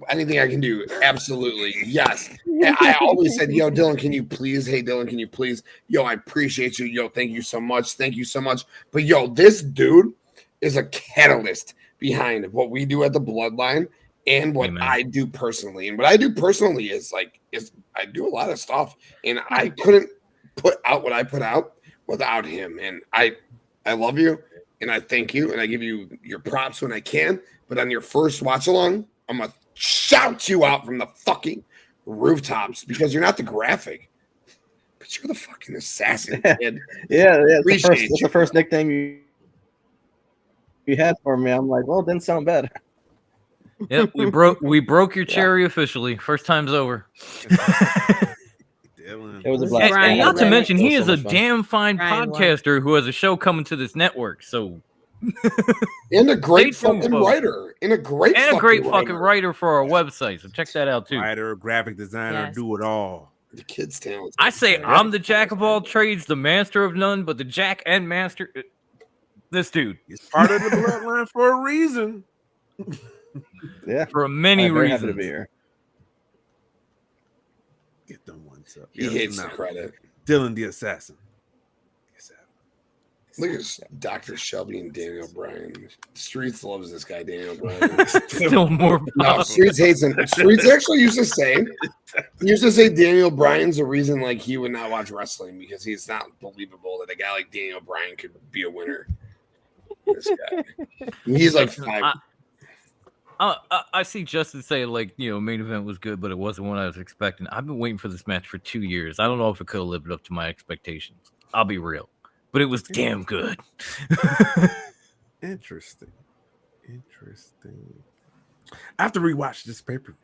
Anything I can do, absolutely yes. And I always said, "Yo, Dylan, can you please? Hey, Dylan, can you please? Yo, I appreciate you. Yo, thank you so much. Thank you so much." But yo, this dude is a catalyst behind what we do at the Bloodline, and what I do personally. And what I do personally is I do a lot of stuff, and I couldn't put out what I put out without him. And I love you, and I thank you, and I give you your props when I can. But on your first watch along, I'm gonna shout you out from the fucking rooftops because you're not the graphic, but you're the fucking assassin, kid. yeah. That's the first nickname you had for me. I'm like, well, it didn't sound bad. Yep, we broke your cherry officially. First time's over. It was a blast. And not to mention, he is so a much fun. damn fine Ryan podcaster who has a show coming to this network. So, and a great Stay tuned, fucking folks. writer, and a great fucking writer for our website. So check that out too. Writer, graphic designer, Yes. do it all. The kid's talent. I say I'm the jack of all trades, the master of none, but the jack and master, this dude. He's part of the bloodline for a reason. Yeah, For many I'm very happy reasons. to be here. Get them ones up. He hates the credit. Dylan the assassin. Look at Dr. Shelby and Daniel Bryan. Streets loves this guy, Daniel Bryan. Still more. No, Streets hates him. Streets actually used to say Daniel Bryan's the reason like he would not watch wrestling because he's not believable that a guy like Daniel Bryan could be a winner. This guy. He's like 5. I see Justin say like main event was good, but it wasn't what I was expecting. I've been waiting for this match for 2 years. I don't know if it could have lived up to my expectations. I'll be real, but it was damn good. Interesting. I have to rewatch this pay-per-view.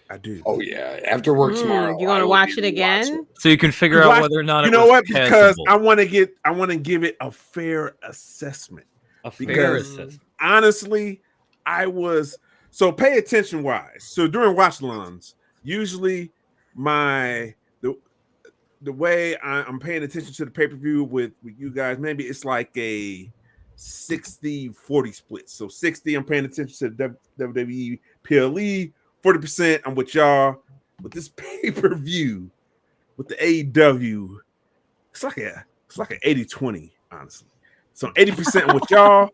I do. Oh yeah, after work tomorrow. You want to watch it again? So you can figure out whether or not you it know was what? Because passable. I want to give it a fair assessment. A fair Because assessment. honestly, so pay attention wise. So during watch alongs, usually the way I'm paying attention to the pay-per-view with you guys, maybe it's like a 60-40 split. So 60, I'm paying attention to the WWE PLE, 40% I'm with y'all. With this pay-per-view, with the AEW, it's like an 80-20, honestly. So 80% I'm with y'all,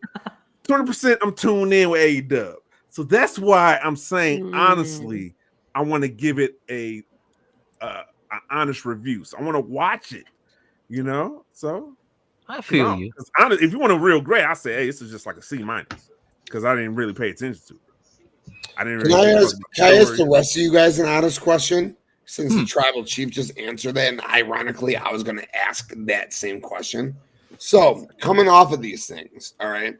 20% I'm tuned in with AEW. So that's why I'm saying honestly, I want to give it an honest review. So I want to watch it, So I feel you. Honest, if you want a real grade, I say, hey, this is just like a C- because I didn't really pay attention to it. I didn't. Can I ask the rest of you guys an honest question? Since the tribal chief just answered that, and ironically, I was going to ask that same question. So coming off of these things, all right,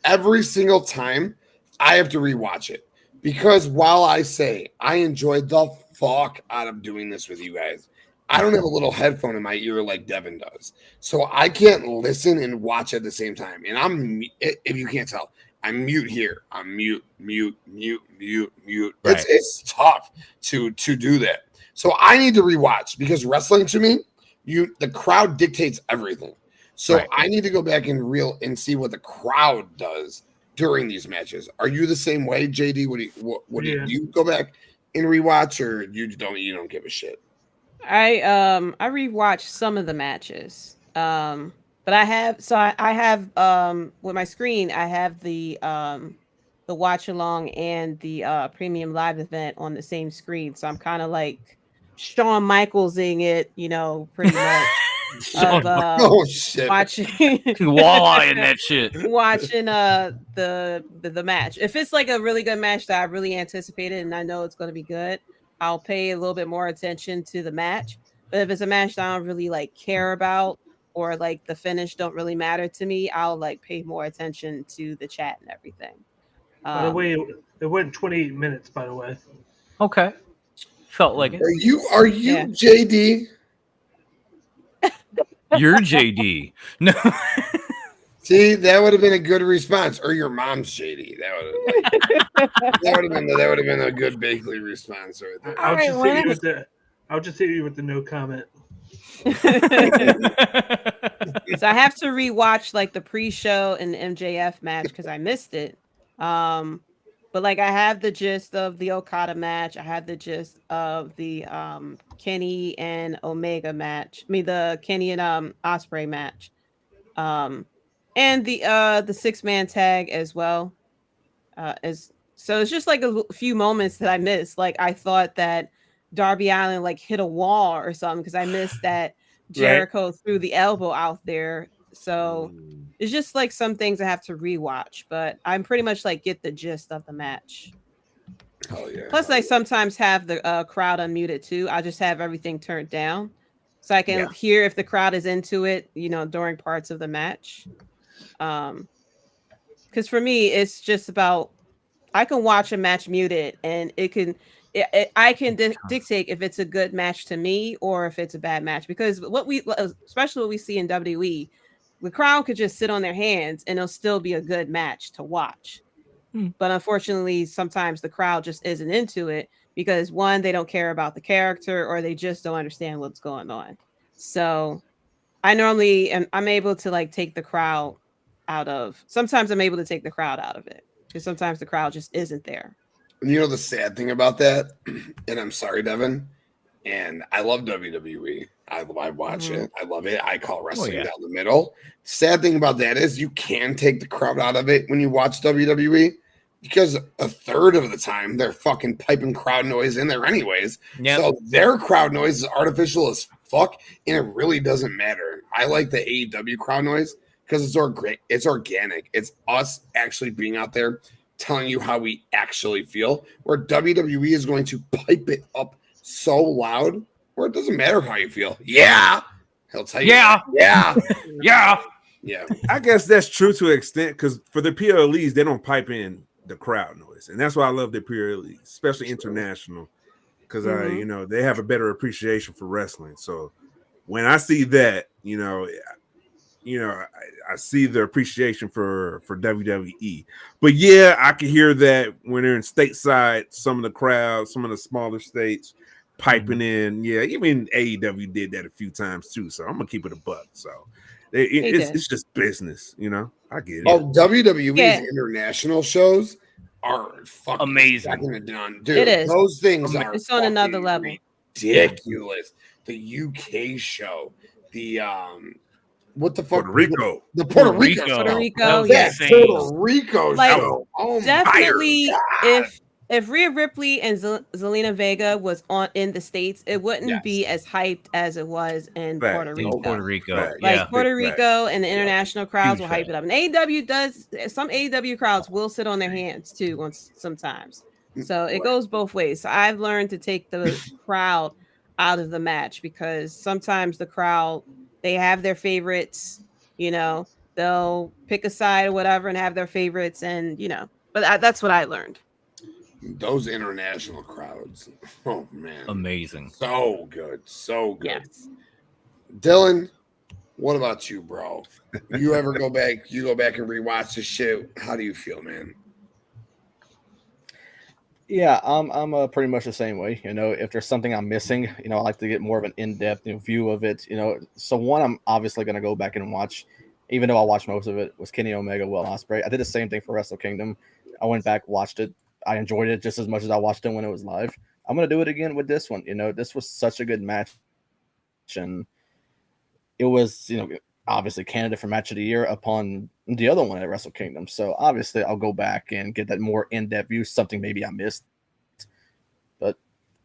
every single time I have to rewatch it because while I say I enjoyed the fuck out of doing this with you guys, I don't have a little headphone in my ear like Devin does, so I can't listen and watch at the same time. And if you can't tell, I'm mute here. I'm mute. Right. It's tough to do that. So I need to rewatch because wrestling to me, the crowd dictates everything. So Right. I need to go back and see what the crowd does during these matches. Are you the same way, JD? What do you go back and rewatch, or you don't give a shit? I rewatched some of the matches. But I have with my screen, I have the watch along and the premium live event on the same screen. So I'm kind of like Shawn Michaelsing it, pretty much. Oh shit! Watching Walleye in that shit. watching the match. If it's like a really good match that I really anticipated and I know it's going to be good, I'll pay a little bit more attention to the match. But if it's a match that I don't really like care about, or like the finish don't really matter to me, I'll like pay more attention to the chat and everything. By the way, it went 28 minutes. By the way. Okay. Felt like it. Are you JD? You're JD. No. See, that would have been a good response, or your mom's JD. That would have been a good Bakley response right there. I'll just hit you with the no comment. So I have to rewatch like the pre-show and the MJF match because I missed it. But like I have the gist of the Okada match. I have the gist of the Kenny and Omega match. The Kenny and Ospreay match. And the 6-man tag as well. As So it's just like a few moments that I missed. Like I thought that Darby Allin like hit a wall or something because I missed that Jericho threw the elbow out there. So it's just like some things I have to rewatch, but I'm pretty much like get the gist of the match. Oh yeah. Plus, I sometimes have the crowd unmuted too. I just have everything turned down so I can hear if the crowd is into it, you know, during parts of the match. Because for me, it's just about I can watch a match muted, and I can dictate if it's a good match to me or if it's a bad match. Because especially what we see in WWE, the crowd could just sit on their hands and it'll still be a good match to watch. But unfortunately, sometimes the crowd just isn't into it because one, they don't care about the character or they just don't understand what's going on. So I'm able to like take the crowd sometimes I'm able to take the crowd out of it because sometimes the crowd just isn't there. You know the sad thing about that, and I'm sorry, Devin, and I love WWE. I watch it. I love it. I call wrestling down the middle. Sad thing about that is you can take the crowd out of it when you watch WWE because a third of the time they're fucking piping crowd noise in there anyways. Yep. So their crowd noise is artificial as fuck, and it really doesn't matter. I like the AEW crowd noise because it's organic. It's us actually being out there telling you how we actually feel, where WWE is going to pipe it up so loud where it doesn't matter how you feel. Yeah. He'll tell you. Yeah. Yeah. Yeah. Yeah. I guess that's true to an extent because for the PLEs, they don't pipe in the crowd noise. And that's why I love the PLEs, especially international, because you know, they have a better appreciation for wrestling. So when I see that, I see the appreciation for WWE. But yeah, I can hear that when they're in stateside, some of the crowds, some of the smaller states piping in. Yeah, even AEW did that a few times too. So I'm gonna keep it a buck. So it's just business, you know. I get it. Oh, WWE's international shows are fucking amazing. Dude, it is. Those things are it's on another level. Ridiculous. The UK show, the what the fuck? Puerto Rico. The Puerto Rico. Puerto Rico like, show. Oh, definitely, if Rhea Ripley and Zelina Vega was in the States, it wouldn't be as hyped as it was in Puerto Rico. Puerto Rico and the international crowds will hype it up. And some AEW crowds will sit on their hands too sometimes. So it goes both ways. So I've learned to take the crowd out of the match because sometimes the crowd, they have their favorites, you know, they'll pick a side or whatever and have their favorites, and but that's what I learned. Those international crowds, oh man, amazing, so good. Yes. Dylan, what about you, bro? You ever go back and rewatch this shit? How do you feel, man? Yeah, I'm pretty much the same way. You know, if there's something I'm missing, I like to get more of an in-depth view of it. So one I'm obviously going to go back and watch, even though I watched most of it, was Kenny Omega, Will Ospreay. I did the same thing for Wrestle Kingdom. I went back, watched it. I enjoyed it just as much as I watched it when it was live. I'm going to do it again with this one. This was such a good match, and it was, obviously candidate for match of the year upon the other one at Wrestle Kingdom. So obviously I'll go back and get that more in-depth view, something maybe I missed. But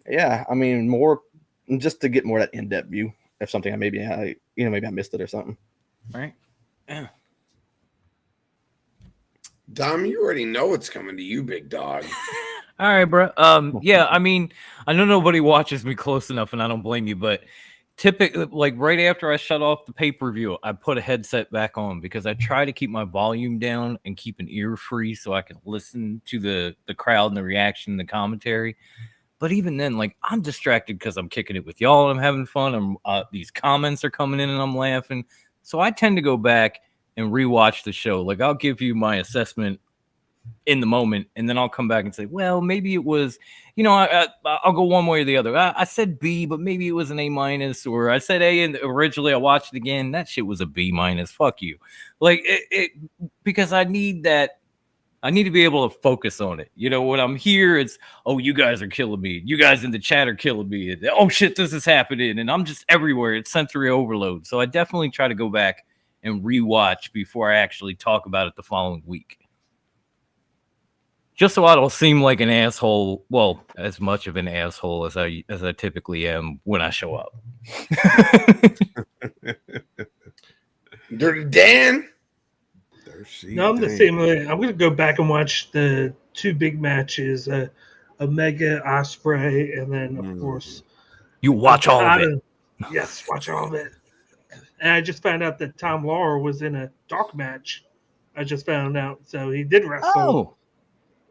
yeah, I mean, more just to get more of that in-depth view of something maybe I missed it or something. Right. Yeah. Dom, you already know what's coming to you, big dog. All right, bro. Yeah, I mean, I know nobody watches me close enough, and I don't blame you, but typically, like right after I shut off the pay-per-view, I put a headset back on because I try to keep my volume down and keep an ear free so I can listen to the crowd and the reaction and the commentary. But even then, like, I'm distracted because I'm kicking it with y'all and I'm having fun. These comments are coming in and I'm laughing. So I tend to go back and rewatch the show. Like, I'll give you my assessment in the moment, and then I'll come back and say, well, maybe it was, I'll go one way or the other. I said B, but maybe it was an A-, or I said A, and originally I watched it again. That shit was a B-. Fuck you. Like, because I need that. I need to be able to focus on it. When I'm here, it's, oh, you guys are killing me. You guys in the chat are killing me. Oh, shit, this is happening. And I'm just everywhere. It's sensory overload. So I definitely try to go back and rewatch before I actually talk about it the following week. just so I don't seem like an asshole. Well, as much of an asshole as I typically am when I show up. Dirty Dan. No, I'm the same way. I'm going to go back and watch the two big matches, Omega, Ospreay, and then, of course... You watch all of it. Yes, watch all of it. And I just found out that Tom Lawler was in a dark match. I just found out. So he did wrestle. Oh.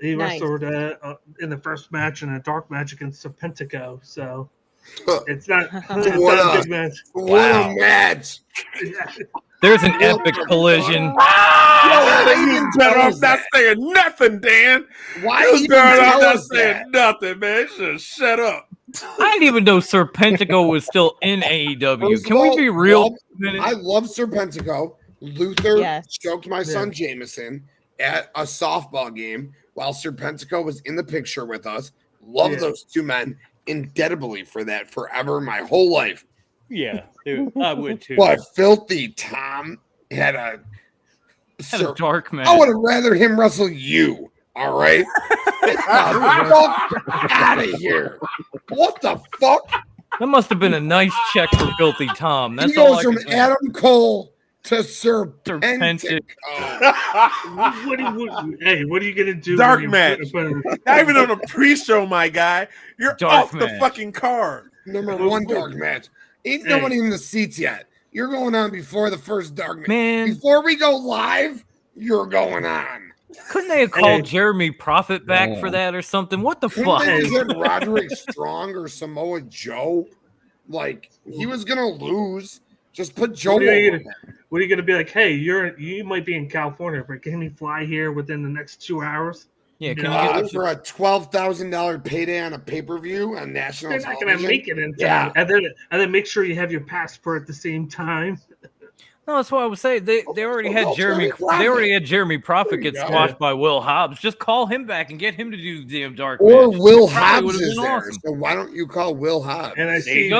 He wrestled in the first match in a dark match against Serpentico. So it's not, a big match. What a match. There's an epic collision. You better off not saying nothing, Dan. Why you better off not that? saying nothing, man. Just shut up. I didn't even know Serpentico was still in AEW. Can we be real? I love Serpentico. Luther choked my son Jameson at a softball game while Serpentico was in the picture with us. Love those two men indelibly for that forever, my whole life. Yeah, dude, I would too. But Filthy Tom had a dark match. I would have rather him wrestle you. All right. Out of here. What the fuck? That must have been a nice check for Filthy Tom. That's he goes from Adam Cole to Serpentico. What are you gonna do? Dark match. Not even on a pre-show, my guy. You're off the fucking card. Number one dark match. Ain't nobody in the seats yet. You're going on before the first dark match. Man. Before we go live, you're going on. Couldn't they have called Jeremy Prophet back for that or something? What the fuck? They get Roderick Strong or Samoa Joe. Like, he was gonna lose. Just put Joe. What are you gonna be like? Hey, you might be in California, but can you fly here within the next 2 hours? Yeah, can you get for a $12,000 payday on a pay-per-view on national They're not television? gonna make it in time. And then make sure you have your passport at the same time. No, that's what I was saying. They already had Jeremy. They already had Jeremy Prophet get squashed by Will Hobbs. Just call him back and get him to do the damn dark match. Or Will Hobbs is there. Awesome. So why don't you call Will Hobbs? And I see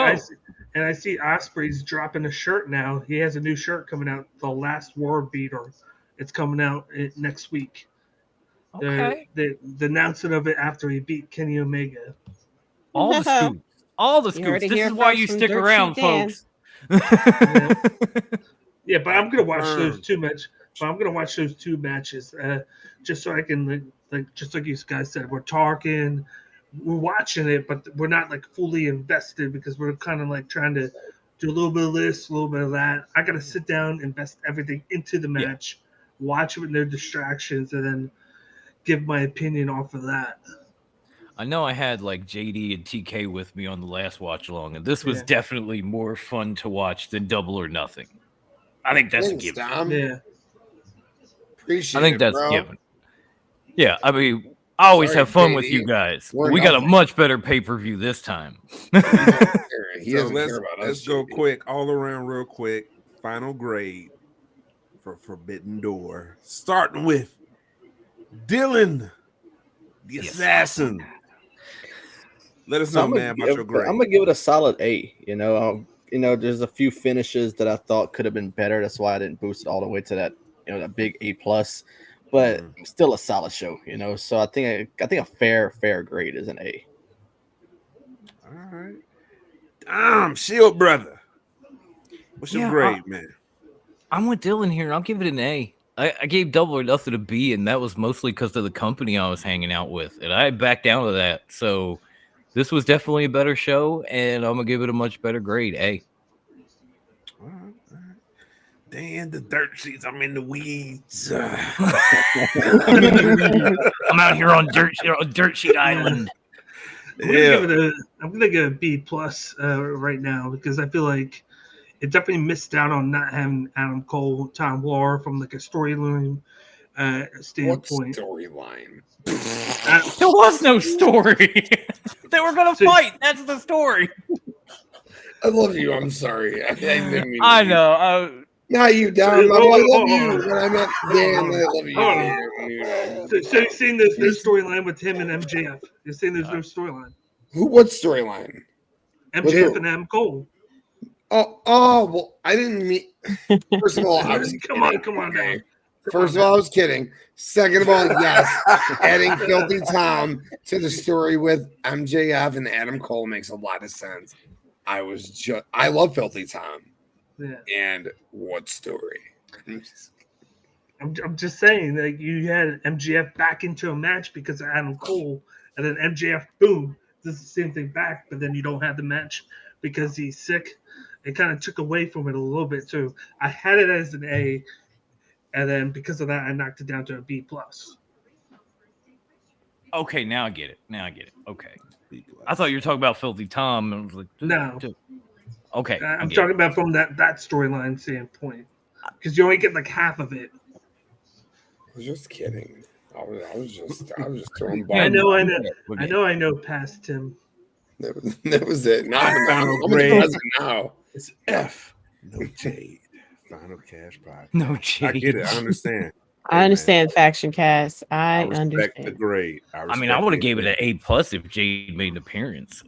Ospreay's dropping a shirt now. He has a new shirt coming out, The Last War Beater. It's coming out next week. Okay. The announcement of it after he beat Kenny Omega. All the scoops. All the scoops. This is why you stick around, folks. Yeah, but I'm gonna watch those two matches. Just so I can just like you guys said, we're talking, we're watching it, but we're not like fully invested because we're kind of like trying to do a little bit of this, a little bit of that. I gotta sit down, invest everything into the match, watch it with no distractions, and then give my opinion off of that. I know I had like JD and TK with me on the last watch along, and this was definitely more fun to watch than Double or Nothing. I think that's a given. Tom. Yeah. Appreciate I think it, that's bro. a given. Yeah, I mean, I always have fun with you guys. We got a much better pay-per-view this time. He So doesn't care about let's us. go quick, all around real quick. Final grade for Forbidden Door. Starting with Dylan, the assassin. Let us know, man, about your grade. I'm gonna give it a solid A. There's a few finishes that I thought could have been better. That's why I didn't boost it all the way to that, that big A+. But still a solid show, So I think a fair grade is an A. All right. Shield brother. What's your grade, man? I'm with Dylan here. I'll give it an A. I gave Double or Nothing a B, and that was mostly because of the company I was hanging out with, and I backed down to that. So this was definitely a better show, and I'm gonna give it a much better grade, A. All right. Dan, the dirt sheets. I'm in the weeds. I'm out here on Dirt Sheet Island. I'm gonna give it a B+ right now because I feel like it definitely missed out on not having Adam Cole, Tom Lawler from like a storyline standpoint. What storyline? There was no story. They were gonna fight. That's the story. I love you. I'm sorry. I didn't mean I know. Not you, Don. I love you. When I meant Dan, I love you. So you've seen this new storyline with him and MJF? You've seen there's no storyline? What storyline? MJF and Adam Cole. Oh, well, I didn't mean. First of all, I was come on now. First of all, I was kidding. Second of all, yes, adding Filthy Tom to the story with MJF and Adam Cole makes a lot of sense. I love Filthy Tom. Yeah. And what story? I'm just saying, like, you had MJF back into a match because of Adam Cole, and then MJF, boom, does the same thing back, but then you don't have the match because he's sick. It kind of took away from it a little bit too. I had it as an A, and then because of that, I knocked it down to a B plus. Okay, now I get it. Okay. I thought you were talking about Filthy Tom. And I was like, no. Okay. I'm talking about from that storyline standpoint, because you only get like half of it. I was just kidding. I was just throwing balls. I know. Past Tim. That was it. Now I'm now. It's F. No Jade. Final Cash Pie. No Jade. I get it. I understand. I understand Faction Cast. I respect understand the grade. I mean, I would have gave it an A plus if Jade made an appearance.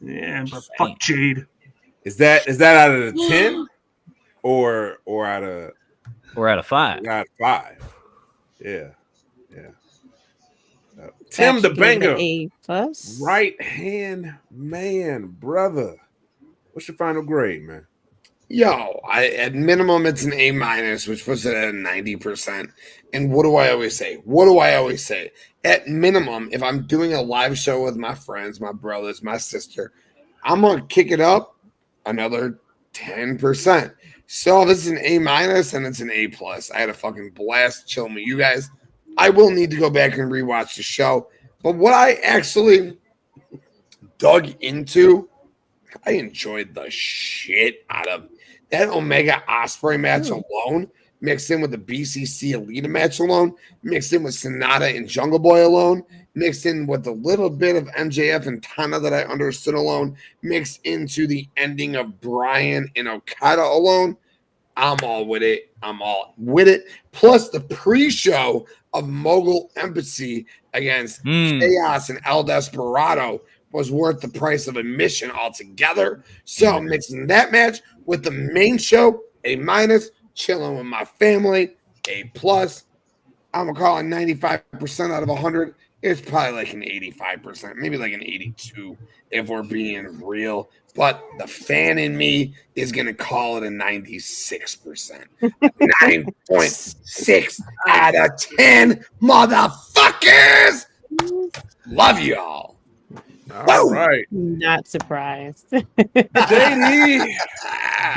Yeah, but fuck Jade. Is that out of the 10 or out of 5? Out of 5. Yeah. Tim the Banger. A plus. Right hand man, brother. What's your final grade, man? Yo, at minimum it's an A minus, which puts it at 90%. And what do I always say? At minimum, if I'm doing a live show with my friends, my brothers, my sister, I'm gonna kick it up another 10%. So this is an A minus and it's an A plus. I had a fucking blast chilling with you guys. I will need to go back and rewatch the show. But what I actually dug into, I enjoyed the shit out of that Omega Ospreay match alone, mixed in with the BCC Elite match alone, mixed in with Sonata and Jungle Boy alone, mixed in with a little bit of MJF and Tana that I understood alone, mixed into the ending of Bryan and Okada alone. I'm all with it. Plus the pre-show of Mogul Embassy against Chaos and El Desperado was worth the price of admission altogether. So mixing that match with the main show, A minus, chilling with my family, A plus. I'm gonna call it 95% out of 100. It's probably like an 85%, maybe like an 82 if we're being real. But the fan in me is gonna call it a 96%. 9.6 out of 10, motherfuckers. Love y'all. All right. Not surprised. JD,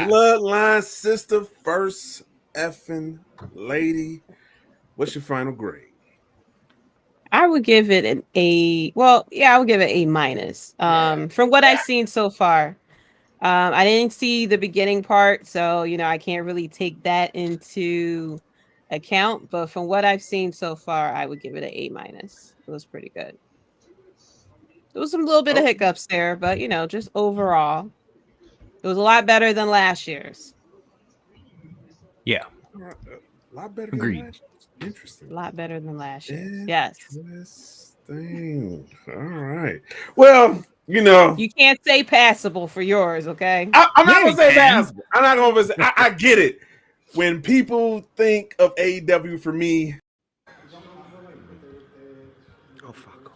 Bloodline sister, first effing lady. What's your final grade? I would give it an A. Well, yeah, I would give it A minus. From what I've seen so far, I didn't see the beginning part, so I can't really take that into account. But from what I've seen so far, I would give it an A minus. It was pretty good. There was some little bit of hiccups there, but just overall, it was a lot better than last year's. Yeah, a lot better. Agreed. Than last year. Interesting. A lot better than last year. Yes. Thing. All right. Well, you can't say passable for yours, okay? I'm not gonna say passable. I'm not gonna say. I get it. When people think of AEW for me, oh fuck.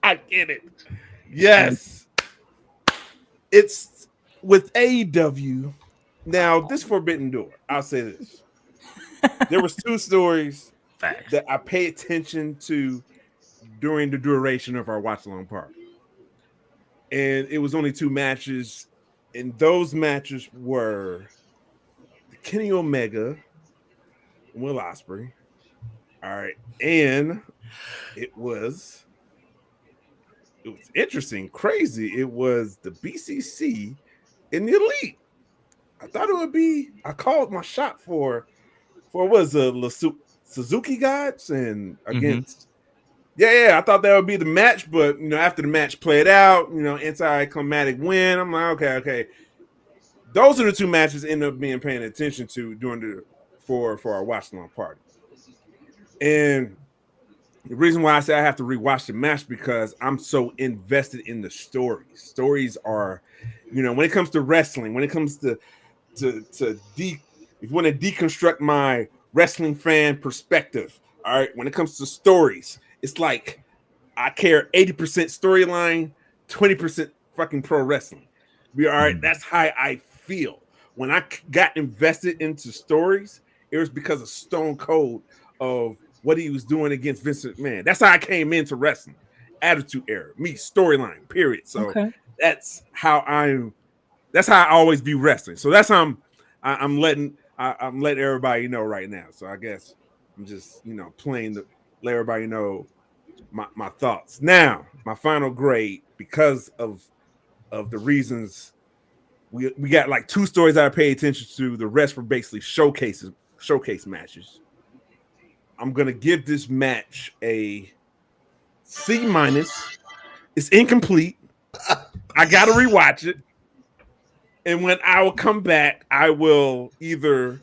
I get it. Yes. It's with AEW. Now, this Forbidden Door, I'll say this. There was 2 stories that I pay attention to during the duration of our watch-along party. And it was only 2 matches. And those matches were Kenny Omega and Will Ospreay. All right. And it was interesting, crazy. It was the BCC and the Elite. I thought it would be. I called my shot for Suzuki Gods and against. Yeah. I thought that would be the match, but after the match played out, anticlimactic win. I'm like, okay. Those are the 2 matches I ended up being paying attention to during for our watch along party. And the reason why I say I have to rewatch the match because I'm so invested in the stories. Stories are, when it comes to wrestling, when it comes to if you want to deconstruct my wrestling fan perspective, all right, when it comes to stories, it's like I care 80% storyline, 20% fucking pro wrestling. All right, that's how I feel. When I got invested into stories, it was because of Stone Cold, of what he was doing against Vince McMahon. That's how I came into wrestling. Attitude Era, me, storyline, period. So that's how I always view wrestling. So that's how I'm letting everybody know right now. So I guess I'm just playing to let everybody know my thoughts. Now, my final grade, because of the reasons we got like 2 stories I pay attention to. The rest were basically showcase matches. I'm gonna give this match a C-. It's incomplete. I gotta rewatch it. And when I will come back, I will either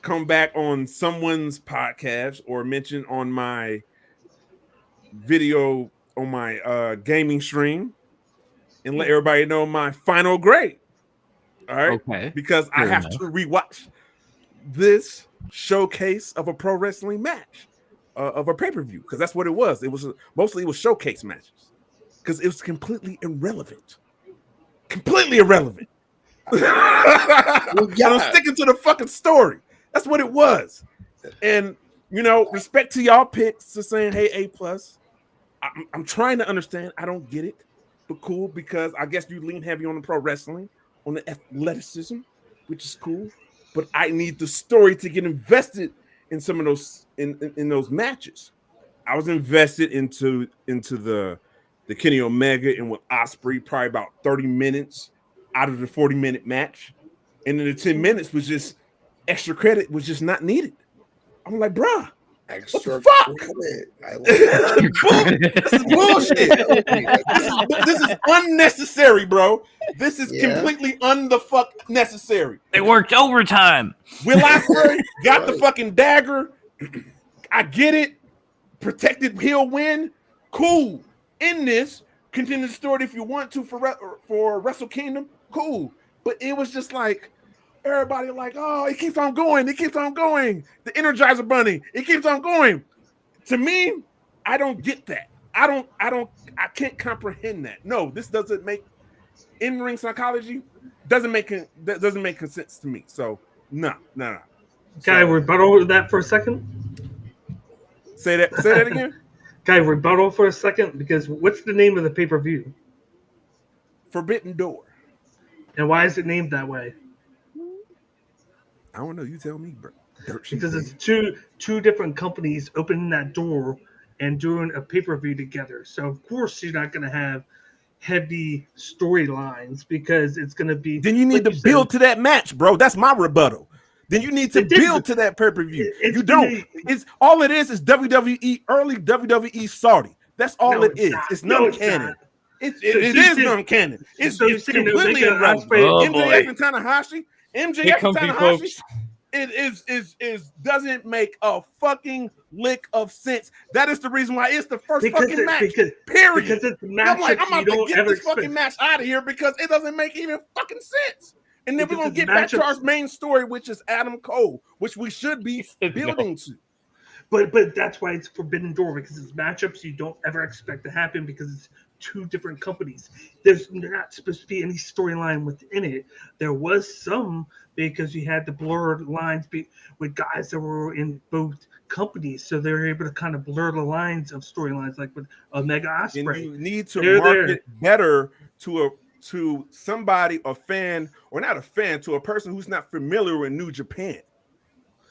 come back on someone's podcast or mention on my video on my gaming stream and let everybody know my final grade. All right. Okay. Because I have to rewatch this showcase of a pro wrestling match, of a pay-per-view, because that's what it was. It was mostly showcase matches because it was completely irrelevant. Completely irrelevant. I'm sticking to the fucking story. That's what it was. And respect to y'all picks to saying, hey, A+. I'm trying to understand. I don't get it, but cool, because I guess you lean heavy on the pro wrestling, on the athleticism, which is cool. But I need the story to get invested in some of those in those matches. I was invested into the Kenny Omega and with Ospreay, probably about 30 minutes out of the 40-minute match, and then the 10 minutes was just extra credit was just not needed. I'm like, bruh, extra fuck? Credit. This is bullshit. This is unnecessary, bro. This is completely necessary. They worked overtime. Will Ospreay got the fucking dagger. I get it. Protected, he'll win. Cool. In this, continue the story if you want to for Wrestle Kingdom. Cool. But it was just like everybody like, oh, it keeps on going. It keeps on going. The Energizer Bunny. It keeps on going. To me, I don't get that. I can't comprehend that. No, this doesn't make in-ring psychology. Doesn't make sense to me. So no. Can I rebuttal that for a second? Say that again. Can I rebuttal for a second? Because what's the name of the pay-per-view? Forbidden Door. And why is it named that way? I don't know. You tell me, bro. Because it's two different companies opening that door and doing a pay-per-view together. So of course you're not going to have heavy storylines because it's going to be. Then you need to build to that match, bro. That's my rebuttal. Then you need to build to that pay-per-view. You don't. It's all it is WWE early WWE Saudi. That's all it is. It's non-canon. It is non-canon. It's completely irrelevant. MJF and Tanahashi. MJF and Tanahashi. It is doesn't make a fucking lick of sense. That is the reason why it's the first fucking match. Period. Because it's a match. I'm like, I'm about to get this fucking match out of here because it doesn't make even fucking sense. And then we're gonna get back to our main story, which is Adam Cole, which we should be building to. But that's why it's Forbidden Door, because it's matchups you don't ever expect to happen because it's two different companies. There's not supposed to be any storyline within it. There was some because you had the blurred lines with guys that were in both companies, so they were able to kind of blur the lines of storylines, like with Omega Ospreay. And you need to market better to somebody, a fan, or not a fan, to a person who's not familiar with New Japan.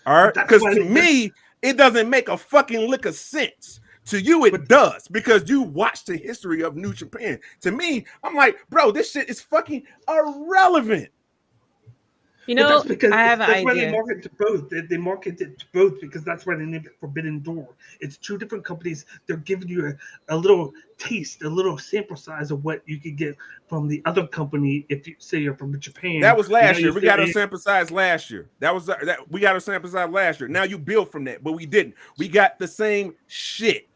All right, because to me, it doesn't make a fucking lick of sense. To you, it does, because you watch the history of New Japan. To me, I'm like, bro, this shit is fucking irrelevant. You know, because I have an that's why idea. they market to both. They market it to both because that's why they named it Forbidden Door. It's two different companies. They're giving you a little taste, a little sample size of what you could get from the other company if you say you're from Japan. That was last year. We got our sample size last year. We got our sample size last year. Now you build from that, but we didn't. We got the same shit.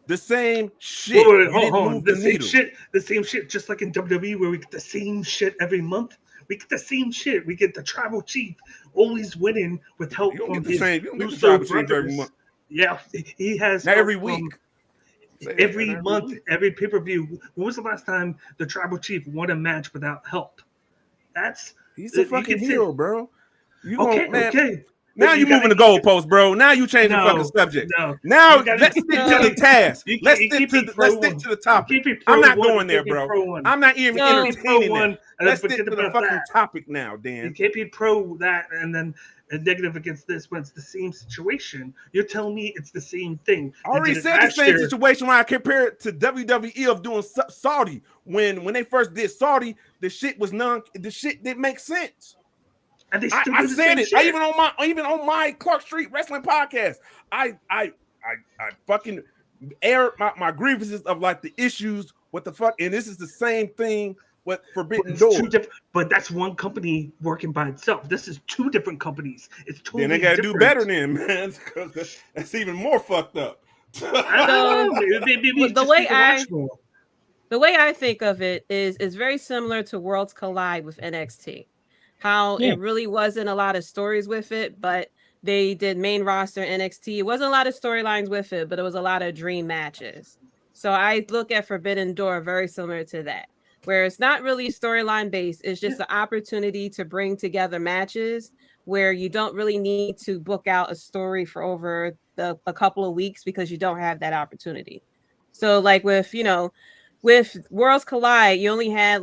The same shit. Hold on. The same shit, just like in WWE, where we get the same shit every month. We get the same shit. We get the tribal chief always winning with help You don't from get the his same. You don't get the Uso tribal chief every brothers. month. Yeah, he has Not help every from- week. Say that, Every not month, week. every pay-per-view. When was the last time the tribal chief won a match without help? He's a fucking hero, bro. You Okay, gonna, man, okay. Now But you're moving the goalposts, bro. Now you changing the fucking subject. No. Now You gotta- let's stick to the task. You Let's can't- stick you to can't the be pro let's stick one. to the topic. You can't be pro I'm not one, going you there, can't be bro. pro one. I'm not even You can't be pro entertaining one, that. and Let's then stick to forget the about fucking that. topic now, You Dan. can't be pro that and then a negative against this when it's the same situation. You're telling me it's the same thing. I already They did it said the last same year. situation when I compare it to WWE of doing Saudi. When they first did Saudi, the shit didn't make sense. And they still I do the said same it. shit. Even on my Clark Street Wrestling podcast, I fucking air my grievances of like the issues. What the fuck? And this is the same thing with Forbidden Door. But that's one company working by itself. This is two different companies. It's totally Then they got to different. do better then, man. Because that's even more fucked up. The way I think of it is very similar to Worlds Collide with NXT. How it really wasn't a lot of stories with it, but they did main roster NXT. It wasn't a lot of storylines with it, but it was a lot of dream matches. So I look at Forbidden Door very similar to that, where it's not really storyline based. It's just an opportunity to bring together matches where you don't really need to book out a story for over a couple of weeks because you don't have that opportunity. So like with Worlds Collide, you only had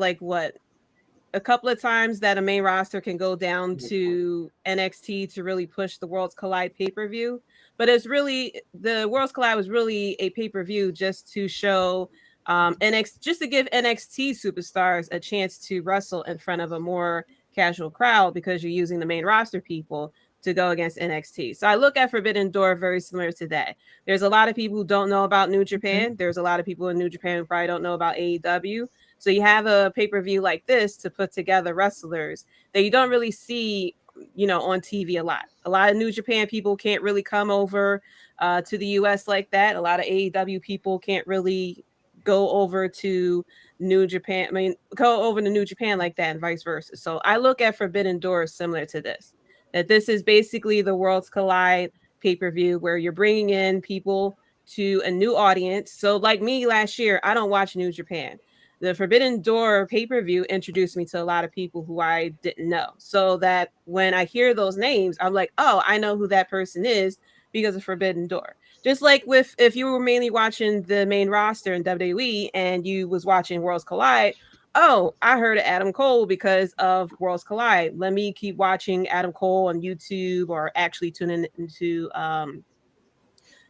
a couple of times that a main roster can go down to NXT to really push the Worlds Collide pay-per-view. But it's really, the Worlds Collide was really a pay-per-view just to show just to give NXT superstars a chance to wrestle in front of a more casual crowd because you're using the main roster people to go against NXT. So I look at Forbidden Door very similar to that. There's a lot of people who don't know about New Japan. There's a lot of people in New Japan who probably don't know about AEW. So you have a pay-per-view like this to put together wrestlers that you don't really see, on TV a lot. A lot of New Japan people can't really come over to the US like that. A lot of AEW people can't really go over to New Japan. Go over to New Japan like that and vice versa. So I look at Forbidden Door similar to this. That this is basically the Worlds Collide pay-per-view where you're bringing in people to a new audience. So like me last year, I don't watch New Japan. The Forbidden Door pay-per-view introduced me to a lot of people who I didn't know. So that when I hear those names, I'm like, oh, I know who that person is because of Forbidden Door. Just like if you were mainly watching the main roster in WWE and you was watching Worlds Collide, oh, I heard of Adam Cole because of Worlds Collide. Let me keep watching Adam Cole on YouTube or actually tune into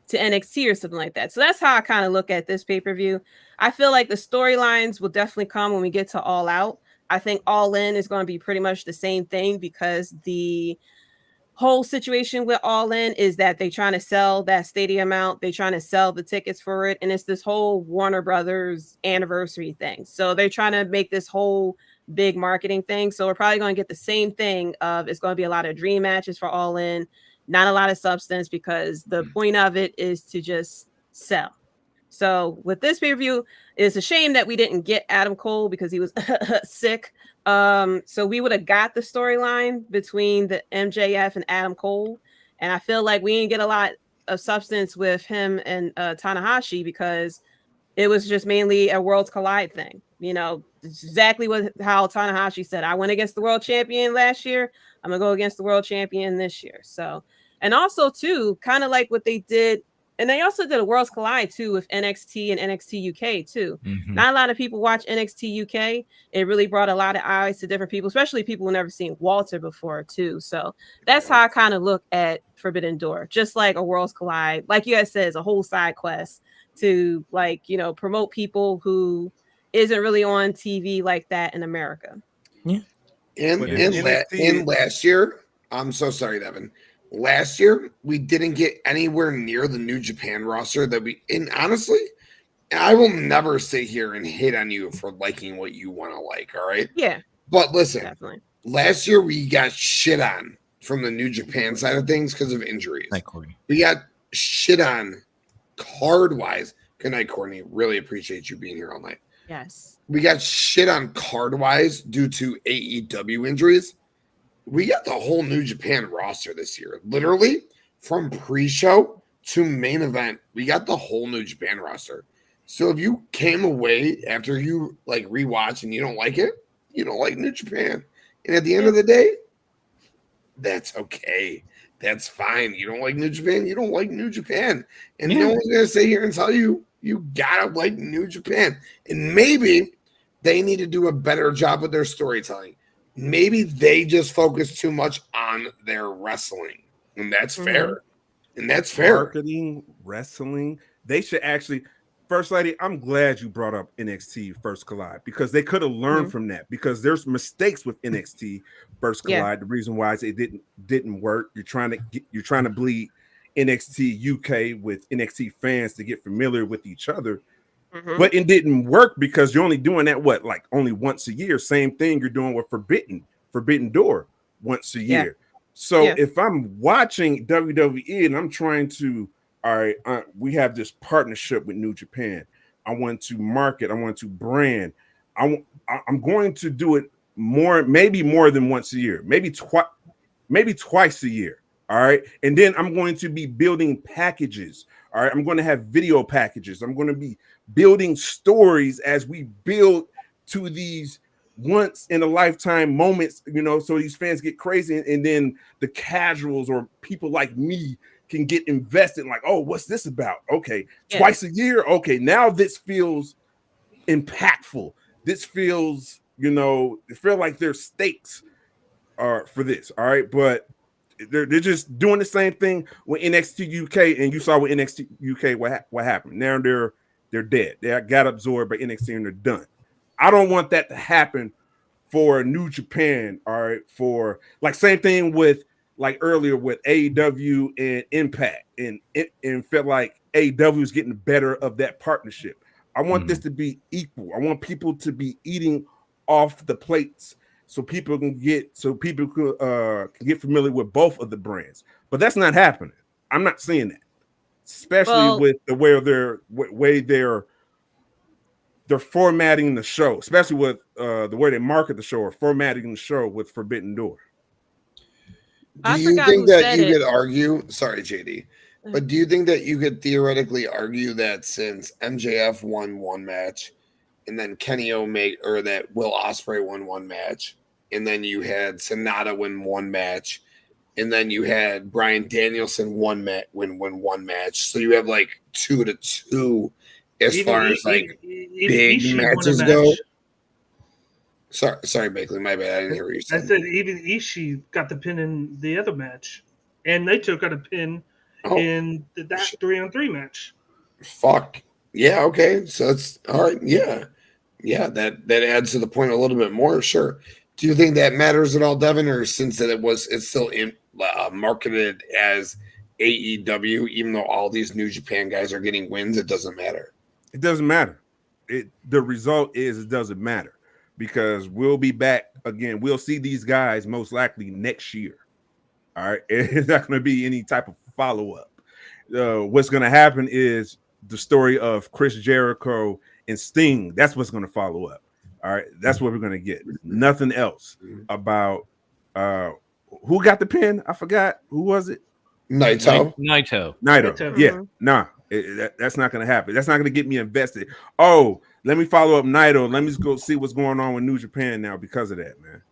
to NXT or something like that. So that's how I kind of look at this pay-per-view. I feel like the storylines will definitely come when we get to All Out. I think All In is going to be pretty much the same thing because the whole situation with All In is that they're trying to sell that stadium out. They're trying to sell the tickets for it. And it's this whole Warner Brothers anniversary thing. So they're trying to make this whole big marketing thing. So we're probably going to get the same thing of it's going to be a lot of dream matches for All In, not a lot of substance because the point of it is to just sell. So with this pay-per-view, it's a shame that we didn't get Adam Cole because he was sick. So we would have got the storyline between the MJF and Adam Cole. And I feel like we didn't get a lot of substance with him and Tanahashi because it was just mainly a Worlds Collide thing. Exactly how Tanahashi said, I went against the world champion last year. I'm going to go against the world champion this year. So, and also too, kind of like what they did. And they also did a Worlds Collide too with NXT and NXT UK too. Not a lot of people watch NXT UK. It really brought a lot of eyes to different people, especially people who never seen Walter before too. So that's how I kind of look at Forbidden Door, just like a Worlds Collide. Like you guys said, it's a whole side quest to promote people who isn't really on TV like that in America. Yeah. In last year, I'm so sorry, Devin. Last year, we didn't get anywhere near the New Japan roster and honestly, I will never sit here and hate on you for liking what you want to like, all right? Yeah. But listen, definitely. Last year we got shit on from the New Japan side of things because of injuries. We got shit on card-wise Good night, Courtney. Really appreciate you being here all night. Yes. We got shit on card-wise due to AEW injuries. We got the whole New Japan roster this year. Literally, from pre-show to main event, we got the whole New Japan roster. So if you came away after you like rewatch and you don't like it, you don't like New Japan. And at the end of the day, that's okay. That's fine. You don't like New Japan, you don't like New Japan. And no one's going to sit here and tell you you got to like New Japan. And maybe they need to do a better job with their storytelling. Maybe they just focus too much on their wrestling. And that's fair. And that's fair. Marketing, wrestling. They should actually, First Lady, I'm glad you brought up NXT First Collide because they could have learned from that because there's mistakes with NXT First Collide. The reason why it didn't work. You're trying to bleed NXT UK with NXT fans to get familiar with each other. But it didn't work because you're only doing that only once a year. Same thing you're doing with Forbidden Door once a year. So if I'm watching WWE and I'm trying to, all right, we have this partnership with New Japan. I want to market. I want to brand. I'm going to do it maybe more than once a year, maybe twice a year. All right. And then I'm going to be building packages. All right. I'm going to have video packages. I'm going to be building stories as we build to these once in a lifetime moments, so these fans get crazy. And then the casuals or people like me can get invested like, oh, what's this about? Okay. Twice a year. Okay. Now this feels impactful. This feels, it feels like there's stakes for this. All right. But they're just doing the same thing with NXT UK, and you saw with NXT UK what happened. Now they're dead. They got absorbed by NXT and they're done. I don't want that to happen for New Japan. All right, for same thing with earlier with AEW and Impact, and felt like AEW is getting the better of that partnership. I want this to be equal. I want people to be eating off the plates. So people can get familiar with both of the brands, but that's not happening. I'm not seeing that, especially with the way they're formatting the show, especially with the way they market the show or formatting the show with Forbidden Door. Do you think that you could argue? Sorry, JD, but do you think that you could theoretically argue that since MJF won one match? And then Kenny Omega, or that Will Ospreay won one match. And then you had Sonata win one match. And then you had Bryan Danielson win one match. So you have 2-2 as far as big matches go. Sorry, Bakley, my bad. I didn't hear what you said. I said even Ishii got the pin in the other match. And Naito got a pin in that 3-on-3 match. Fuck. Yeah, okay. So it's all right. Yeah. Yeah, that adds to the point a little bit more. Sure. Do you think that matters at all, Devin, or since that it's still marketed as AEW, even though all these New Japan guys are getting wins, it doesn't matter? It doesn't matter. The result is it doesn't matter because we'll be back again. We'll see these guys most likely next year. All right. It's not going to be any type of follow-up. What's going to happen is the story of Chris Jericho and Sting. That's what's going to follow up. All right, that's what we're going to get. Nothing else about who got the pin. I forgot who was it. Naito. Yeah, nah, that's not going to happen. That's not going to get me invested. Oh, let me follow up Naito. Let me just go see what's going on with New Japan now because of that, man.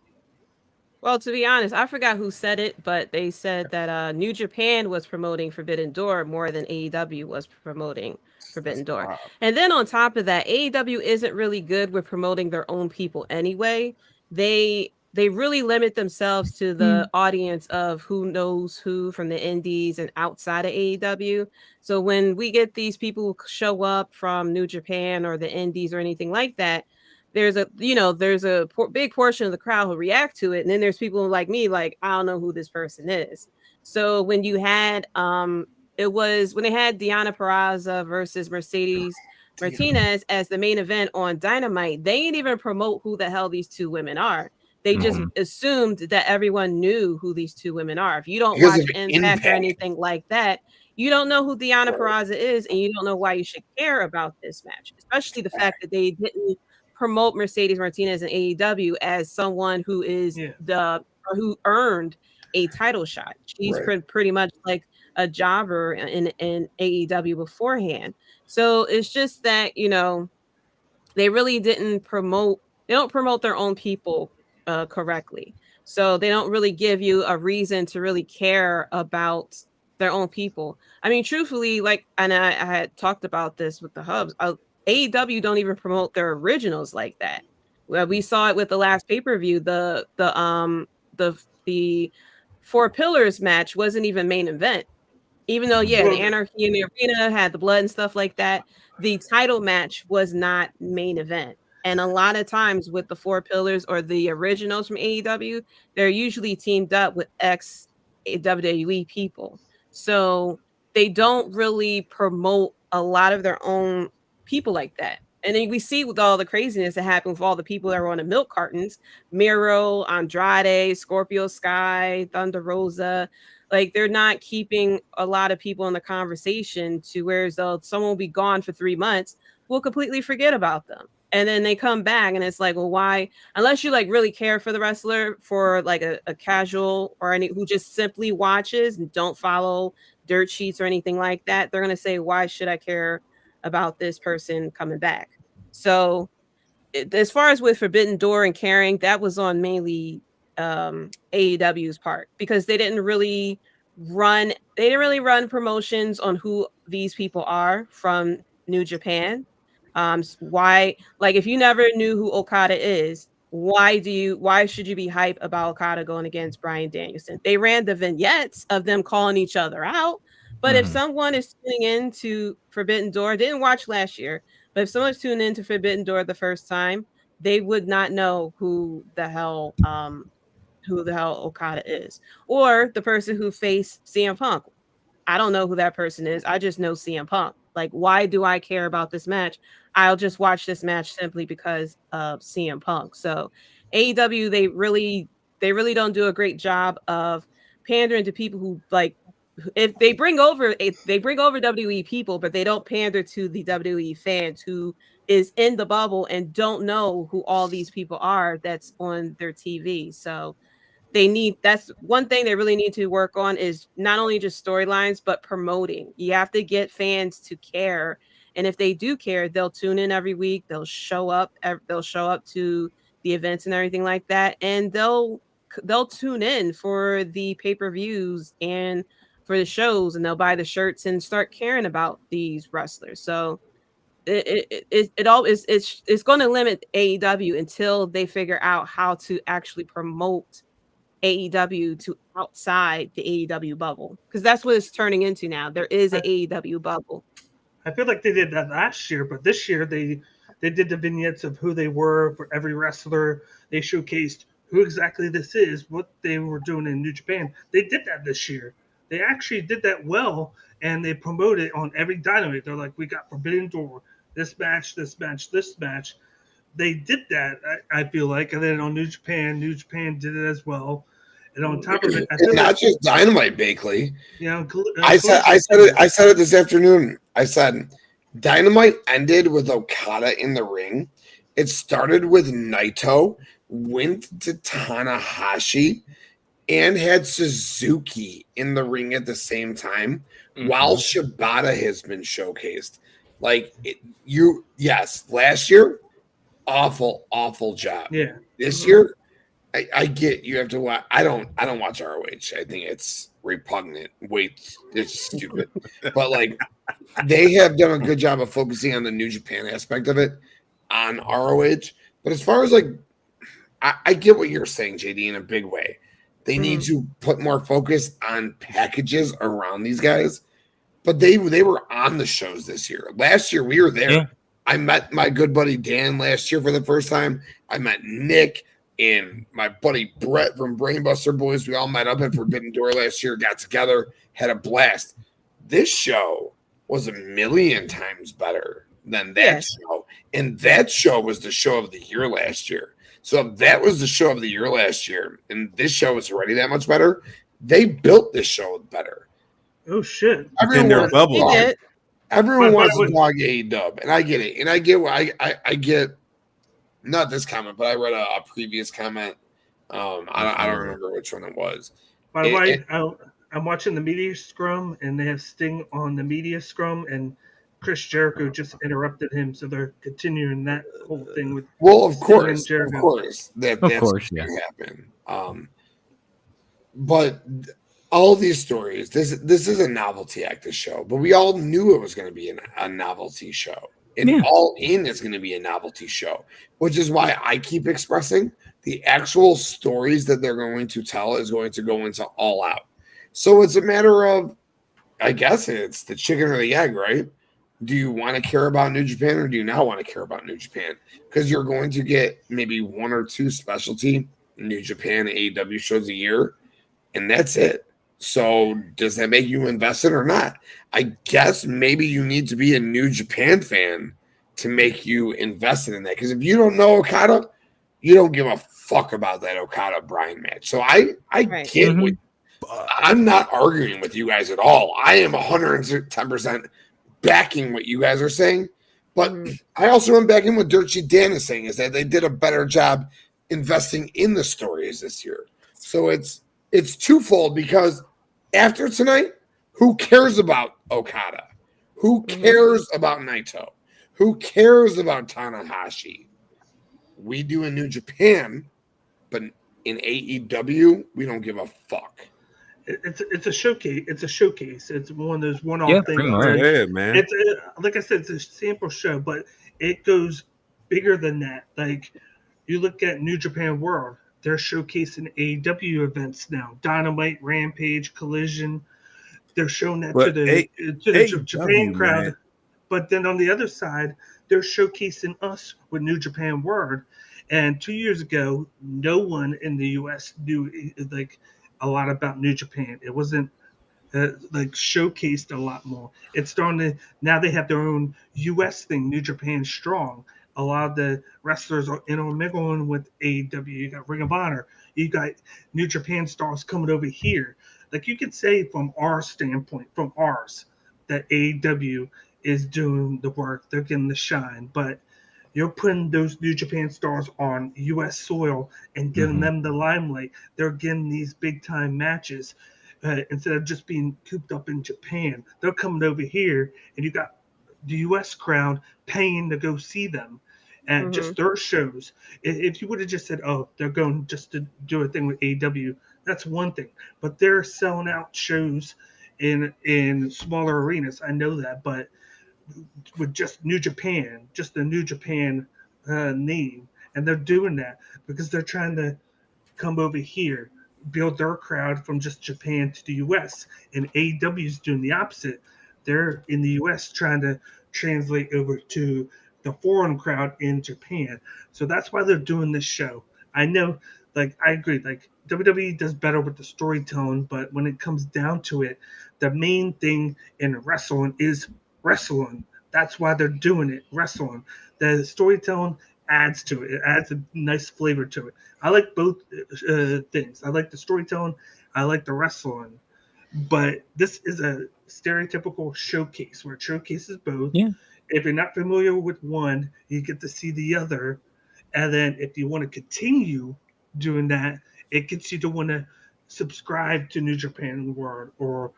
Well, to be honest, I forgot who said it, but they said that New Japan was promoting Forbidden Door more than AEW was promoting Forbidden Door. Wow. And then on top of that, AEW isn't really good with promoting their own people anyway. They really limit themselves to the audience of who knows who from the indies and outside of AEW. So when we get these people who show up from New Japan or the indies or anything like that, there's a big portion of the crowd who react to it. And then there's people like me, I don't know who this person is. So when you had, it was when they had Deonna Purrazzo versus Mercedes Martinez as the main event on Dynamite, they didn't even promote who the hell these two women are. They just assumed that everyone knew who these two women are. If you don't watch Impact or anything like that, You don't know who Deonna Purrazzo is, and you don't know why you should care about this match, especially the fact that they didn't promote Mercedes Martinez in AEW as someone who is who earned a title shot. She's pretty much like a jobber in AEW beforehand. So it's just that, you know, they really didn't promote, they don't promote their own people correctly. So they don't really give you a reason to really care about their own people. I mean, truthfully, like, and I had talked about this with the hubs. AEW don't even promote their originals like that. Well, we saw it with the last pay-per-view. The Four Pillars match wasn't even main event. Even though, yeah, the Anarchy in the Arena had the blood and stuff like that, the title match was not main event. And a lot of times with the Four Pillars or the originals from AEW, they're usually teamed up with ex-WWE people. So they don't really promote a lot of their own people like that. And then we see with all the craziness that happened with all the people that were on the milk cartons, Miro, Andrade, Scorpio Sky, Thunder Rosa. Like, they're not keeping a lot of people in the conversation to where as though someone will be gone for 3 months, we'll completely forget about them. And then they come back and it's like, well, why? Unless you like really care for the wrestler, for like a casual or any who just simply watches and don't follow dirt sheets or anything like that, they're going to say, why should I care about this person coming back? So as far as with Forbidden Door and caring, that was on mainly AEW's part, because they didn't really run promotions on who these people are from New Japan. Why, like, if you never knew who Okada is, why should you be hype about Okada going against Bryan Danielson? They ran the vignettes of them calling each other out. But if someone is tuning into Forbidden Door, didn't watch last year, but if someone's tuning into Forbidden Door the first time, they would not know who the hell Okada is, or the person who faced CM Punk. I don't know who that person is. I just know CM Punk. Like, why do I care about this match? I'll just watch this match simply because of CM Punk. So AEW, they really don't do a great job of pandering to people who, like, if they bring over WWE people, but they don't pander to the WWE fans who is in the bubble and don't know who all these people are that's on their TV. So that's one thing they really need to work on, is not only just storylines, but promoting. You have to get fans to care. And if they do care, they'll tune in every week. They'll show up to the events and everything like that. And they'll tune in for the pay-per-views and for the shows, and they'll buy the shirts and start caring about these wrestlers. So it's going to limit AEW until they figure out how to actually promote AEW to outside the AEW bubble, because that's what it's turning into now. There is an AEW bubble. I feel like they did that last year, but this year they did the vignettes of who they were for every wrestler. They showcased who exactly this is, what they were doing in New Japan. They did that this year. They actually did that well, and they promoted on every Dynamite. They're like, we got Forbidden Door, this match, this match, this match. They did that, I feel like, and then on New Japan did it as well. And on top of it, I feel not just Dynamite, Bakley. You know, I said it this afternoon. I said Dynamite ended with Okada in the ring. It started with Naito, went to Tanahashi, and had Suzuki in the ring at the same time, while Shibata has been showcased. Like, last year, awful job. Yeah. This year, I get you have to watch. I don't watch ROH. I think it's repugnant. Wait, it's stupid. But like, they have done a good job of focusing on the New Japan aspect of it on ROH. But as far as like, I get what you're saying, JD, in a big way. They need to put more focus on packages around these guys. But they were on the shows this year. Last year we were there. Yeah. I met my good buddy Dan last year for the first time. I met Nick and my buddy Brett from Brainbuster Boys. We all met up at Forbidden Door last year, got together, had a blast. This show was 1,000,000 times better than that show. And that show was the show of the year last year. So if that was the show of the year last year, and this show is already that much better, they built this show better. Oh shit! In their bubble. He did. Everyone But wants what- to dog AEW, and I get it, and I get what I get. Not this comment, but I read a previous comment. I don't remember which one it was. By the way, I'm watching the media scrum, and they have Sting on the media scrum, and Chris Jericho just interrupted him, so they're continuing that whole thing with. Well, of Sting course, and Jericho. of course, that's yeah. going to happen. But all these stories, this is a novelty act, this show, but we all knew it was going to be a novelty show. And All In is going to be a novelty show, which is why I keep expressing the actual stories that they're going to tell is going to go into All Out. So it's a matter of, I guess it's the chicken or the egg, right? Do you want to care about New Japan or do you not want to care about New Japan? Because you're going to get maybe one or two specialty New Japan AEW shows a year, and that's it. So does that make you invested or not? I guess maybe you need to be a New Japan fan to make you invested in that. Because if you don't know Okada, you don't give a fuck about that Okada Bryan match. So I get what, I'm not arguing with you guys at all. I am 110% backing what you guys are saying. But I also am backing what Dirt Sheet Dan is saying, is that they did a better job investing in the stories this year. So it's twofold, because after tonight, who cares about Okada? Who cares about Naito? Who cares about Tanahashi? We do in New Japan, but in AEW, we don't give a fuck. It's a showcase. It's a showcase. It's one of those one-off things. Yeah, man. It's like I said, it's a sample show, but it goes bigger than that. Like you look at New Japan World, they're showcasing AEW events now. Dynamite, Rampage, Collision. They're showing that to the Japan crowd. Man. But then on the other side, they're showcasing us with New Japan World. And 2 years ago, no one in the U.S. knew like a lot about New Japan. It wasn't like showcased a lot more. It's starting to, now they have their own U.S. thing, New Japan Strong. A lot of the wrestlers are intermingling with AEW. You got Ring of Honor. You got New Japan stars coming over here. Like you could say from our standpoint, from ours, that AEW is doing the work. They're getting the shine. But you're putting those New Japan stars on U.S. soil and giving them the limelight. They're getting these big-time matches instead of just being cooped up in Japan. They're coming over here, and you got the U.S. crowd paying to go see them at just their shows. If you would have just said, oh, they're going just to do a thing with AEW, that's one thing. But they're selling out shows in smaller arenas. I know that, but with just New Japan, just the New Japan name, and they're doing that because they're trying to come over here, build their crowd from just Japan to the U.S. And AEW is doing the opposite. They're in the U.S. trying to translate over to the foreign crowd in Japan. So that's why they're doing this show. I know, like, I agree, like, WWE does better with the storytelling, but when it comes down to it, the main thing in wrestling is wrestling. That's why they're doing it, wrestling. The storytelling adds to it. It adds a nice flavor to it. I like both things. I like the storytelling. I like the wrestling. But this is a stereotypical showcase where it showcases both. Yeah. If you're not familiar with one, you get to see the other. And then if you want to continue doing that, it gets you to want to subscribe to New Japan World or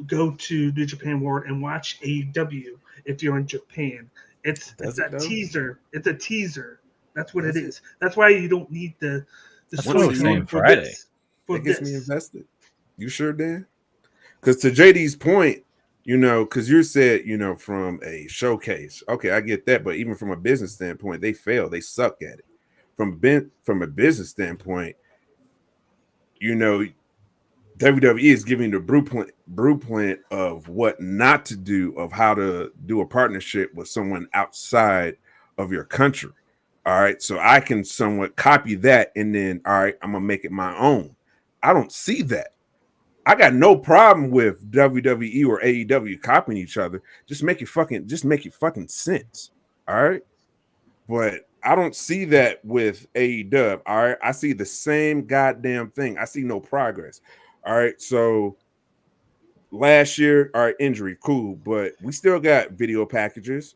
go to New Japan World and watch AEW if you're in Japan. It's a teaser. It's a teaser. That's what it is. That's why you don't need the storytelling for Friday. this. It gets me invested. You sure, Dan? Because to JD's point, because you said, from a showcase. Okay, I get that. But even from a business standpoint, they fail. They suck at it. From a business standpoint, WWE is giving the blueprint of what not to do, of how to do a partnership with someone outside of your country. All right, so I can somewhat copy that, and then, all right, I'm gonna make it my own. I don't see that. I got no problem with WWE or AEW copying each other. Just make it fucking sense. All right. But I don't see that with AEW. All right. I see the same goddamn thing. I see no progress. All right. So last year, all right, injury, cool, but we still got video packages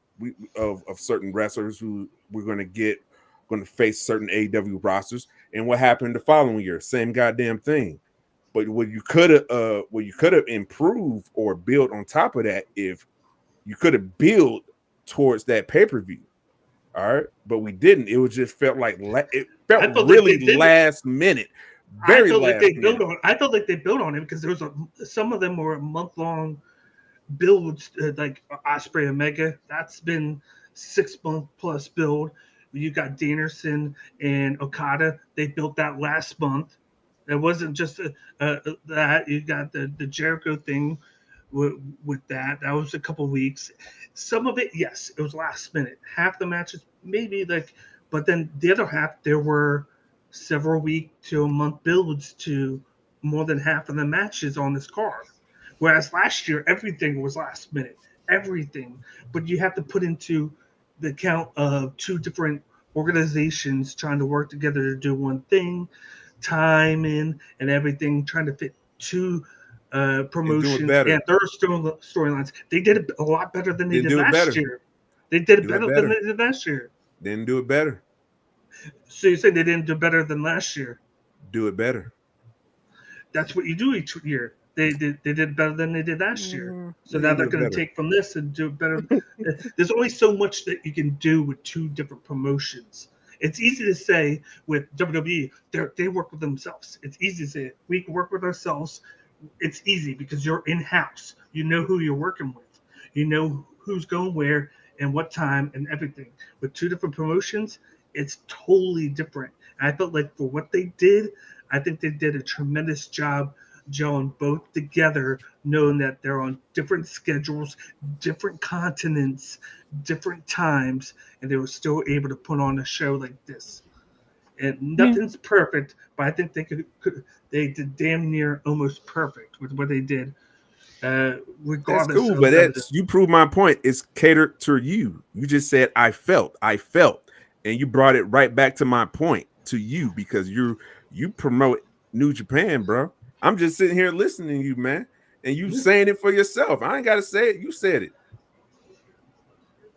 of certain wrestlers who we're going to face certain AEW rosters. And what happened the following year? Same goddamn thing. But what you could have improved or built on top of that, if you could have built towards that pay-per-view. All right, but we didn't. It was just felt like really last minute. Very I felt last like they minute. built on. I felt like they built on it because there was some of them were a month-long builds, like Ospreay Omega. That's been 6 month plus build. You got Danielson and Okada. They built that last month. It wasn't just that. You got the Jericho thing with that. That was a couple weeks. Some of it, yes, it was last minute. Half the matches, maybe but then the other half, there were several week to a month builds to more than half of the matches on this card. Whereas last year, everything was last minute, everything. But you have to put into the count of two different organizations trying to work together to do one thing, time in and everything, trying to fit two promotions and their storylines. They did it a lot better than they did last year. They did it better than they did last year. Didn't do it better. So you say they didn't do better than last year? Do it better. That's what you do each year. They did better than they did last year. So now they're going to take from this and do it better. There's only so much that you can do with two different promotions. It's easy to say with WWE, they work with themselves. It's easy to say we can work with ourselves. It's easy because you're in-house. You know who you're working with. You know who's going where and what time and everything. With two different promotions, it's totally different. And I felt like for what they did, I think they did a tremendous job gelling both together, knowing that they're on different schedules, different continents, different times, and they were still able to put on a show like this. And nothing's perfect, but I think they did damn near almost perfect with what they did. Regardless, that's cool, but you proved my point. It's catered to you. You just said I felt, and you brought it right back to my point to you because you promote New Japan, bro. I'm just sitting here listening to you, man, and you saying it for yourself. I ain't got to say it. You said it.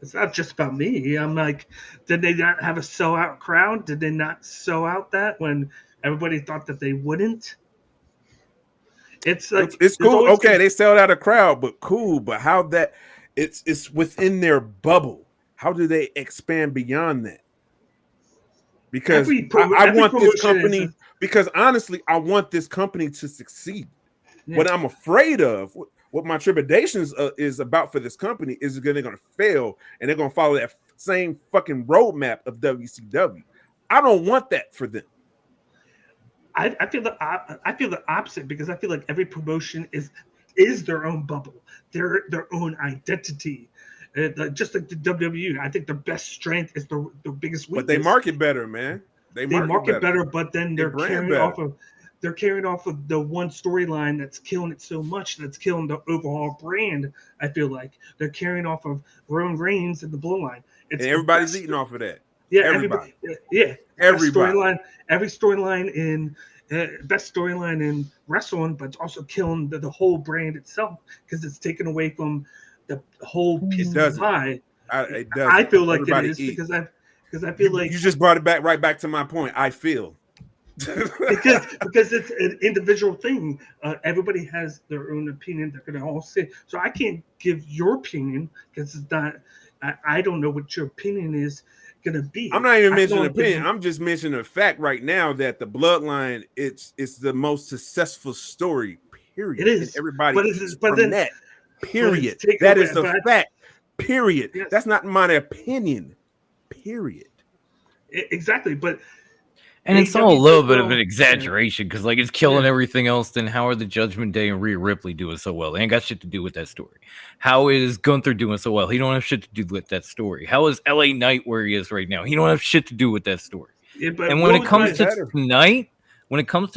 It's not just about me. I'm like, did they not have a sellout crowd? Did they not sell out that when everybody thought that they wouldn't? It's like it's cool. Okay, they sold out a crowd, but cool. But how that it's within their bubble. How do they expand beyond that? Because I want this company. Because honestly, I want this company to succeed. Yeah. What I'm afraid of, what my trepidations is about for this company, is they're going to fail, and they're going to follow that same fucking roadmap of WCW. I don't want that for them. I feel the opposite because I feel like every promotion is their own bubble, their own identity. Just like the WWE, I think their best strength is their biggest weakness. But they market better, man. They market better, but then they're carrying off of the one storyline that's killing it so much, that's killing the overall brand. I feel like they're carrying off of Roman Reigns and the Bloodline. And everybody's eating off of that. Yeah, everybody. Everybody. Every storyline in best storyline in wrestling, but it's also killing the whole brand itself because it's taken away from the whole piece of the pie. It doesn't. I feel like it is because I feel like you just brought it right back to my point. I feel because it's an individual thing. Everybody has their own opinion. They're going to all say. So I can't give your opinion because it's not. I don't know what your opinion is going to be. I'm not even mentioning opinion. I'm just mentioning the fact right now that the Bloodline it's the most successful story. Period. It is. And everybody. But then that. Period. That is the fact. Period. Yes. That's not my opinion. Period. Exactly, but it's all a little bit of an exaggeration because, like, it's killing everything else. Then how are the Judgment Day and Rhea Ripley doing so well? They ain't got shit to do with that story. How is Gunther doing so well? He don't have shit to do with that story. How is LA Knight where he is right now? He don't have shit to do with that story. Yeah, and when it comes to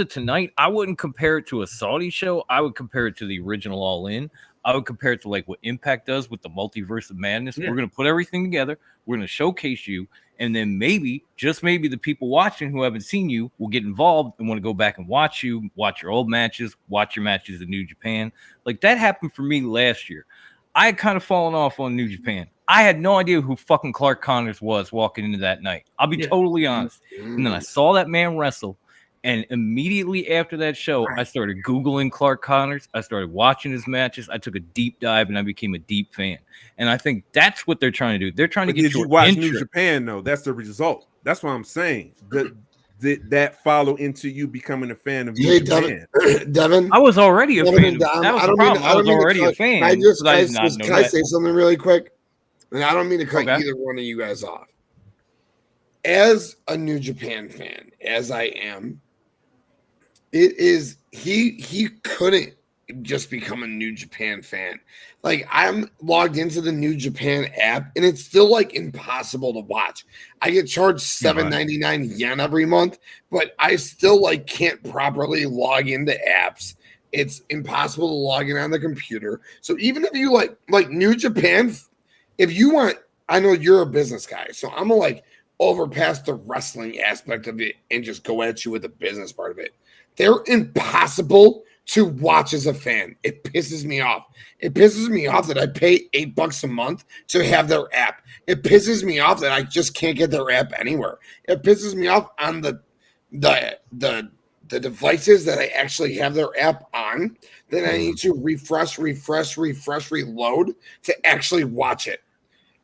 tonight, I wouldn't compare it to a Saudi show. I would compare it to the original All In. I would compare it to like what Impact does with the Multiverse of Madness. Yeah. We're going to put everything together. We're going to showcase you. And then maybe, just maybe, the people watching who haven't seen you will get involved and want to go back and watch you, watch your old matches, watch your matches in New Japan. Like that happened for me last year. I had kind of fallen off on New Japan. I had no idea who fucking Clark Connors was walking into that night. I'll be totally honest. And then I saw that man wrestle. And immediately after that show, I started Googling Clark Connors. I started watching his matches. I took a deep dive and I became a deep fan. And I think that's what they're trying to do. They're trying to get did you watch New Japan, though? That's the result. That's what I'm saying. Did that follow into you becoming a fan of New Japan? Devin, I was already a fan. That was the problem. I was already a fan. Can I say something really quick? And I don't mean to cut either one of you guys off. As a New Japan fan, as I am, it is he couldn't just become a New Japan fan. Like I'm logged into the New Japan app and it's still like impossible to watch. I get charged $7.99 yen every month, but I still like can't properly log into apps. It's impossible to log in on the computer. So even if you like New Japan, if you want, I know you're a business guy, so I'm gonna like overpass the wrestling aspect of it and just go at you with the business part of it. They're impossible to watch as a fan. It pisses me off. It pisses me off that I pay $8 a month to have their app. It pisses me off that I just can't get their app anywhere. It pisses me off on the devices that I actually have their app on. Then I need to refresh, reload to actually watch it.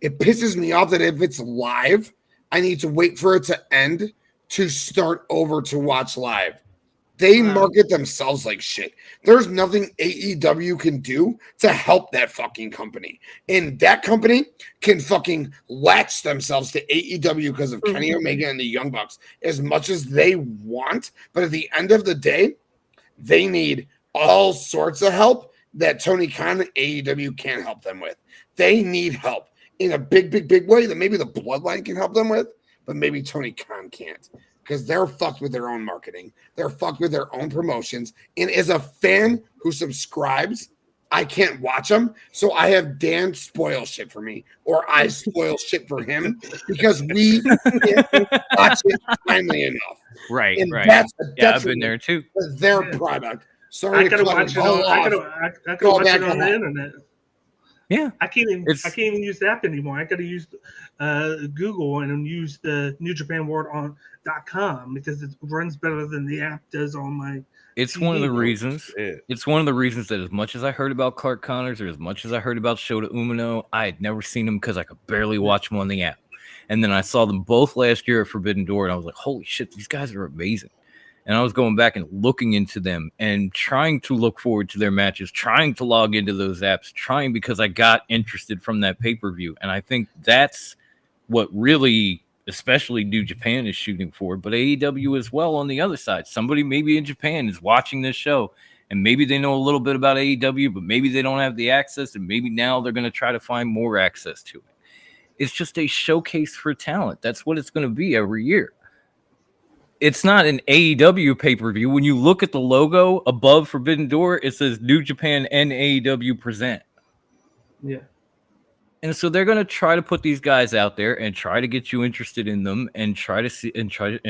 It pisses me off that if it's live, I need to wait for it to end to start over to watch live. They market themselves like shit. There's nothing AEW can do to help that fucking company. And that company can fucking latch themselves to AEW because of Kenny Omega and the Young Bucks as much as they want. But at the end of the day, they need all sorts of help that Tony Khan and AEW can't help them with. They need help in a big way that maybe the Bloodline can help them with, but maybe Tony Khan can't. Because they're fucked with their own marketing. They're fucked with their own promotions. And as a fan who subscribes, I can't watch them. So I have Dan spoil shit for me. Or I spoil shit for him. Because we can't watch it timely enough. Right, and right. That's I've been there too. Their product. Sorry, I could watch it on the internet. Yeah, I can't even use the app anymore. I got to use Google and use the New Japan World .com because it runs better than the app does on my. It's TV. one of the reasons. It's one of the reasons that as much as I heard about Clark Connors or as much as I heard about Shota Umino, I had never seen him because I could barely watch him on the app. And then I saw them both last year at Forbidden Door, and I was like, "Holy shit, these guys are amazing!" And I was going back and looking into them and trying to look forward to their matches, trying to log into those apps, because I got interested from that pay-per-view. And I think that's what really, especially New Japan is shooting for, but AEW as well on the other side. Somebody maybe in Japan is watching this show and maybe they know a little bit about AEW, but maybe they don't have the access, and maybe now they're going to try to find more access to it. It's just a showcase for talent. That's what it's going to be every year. It's not an AEW pay-per-view. When you look at the logo above Forbidden Door, it says New Japan and AEW present. Yeah. And so they're going to try to put these guys out there and try to get you interested in them and try to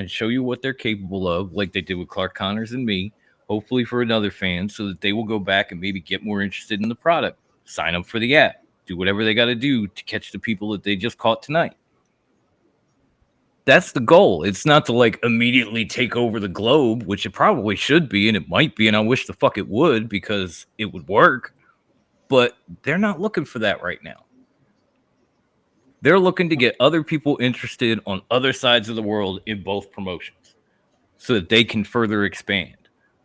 show you what they're capable of, like they did with Clark Connors and me, hopefully for another fan, so that they will go back and maybe get more interested in the product, sign up for the app, do whatever they got to do to catch the people that they just caught tonight. That's the goal. It's not to like immediately take over the globe, which it probably should be, and it might be, and I wish the fuck it would because it would work. But they're not looking for that right now. They're looking to get other people interested on other sides of the world in both promotions so that they can further expand.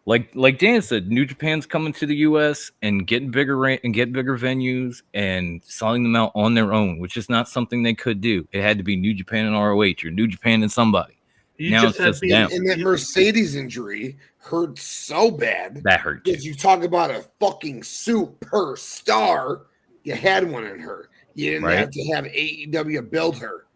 Like Dan said, New Japan's coming to the US and getting bigger venues and selling them out on their own, which is not something they could do. It had to be New Japan and ROH or New Japan and somebody. Now it's just them. And that Mercedes injury hurt so bad. That hurt. Because you talk about a fucking superstar, you had one in her. You didn't have to have AEW build her.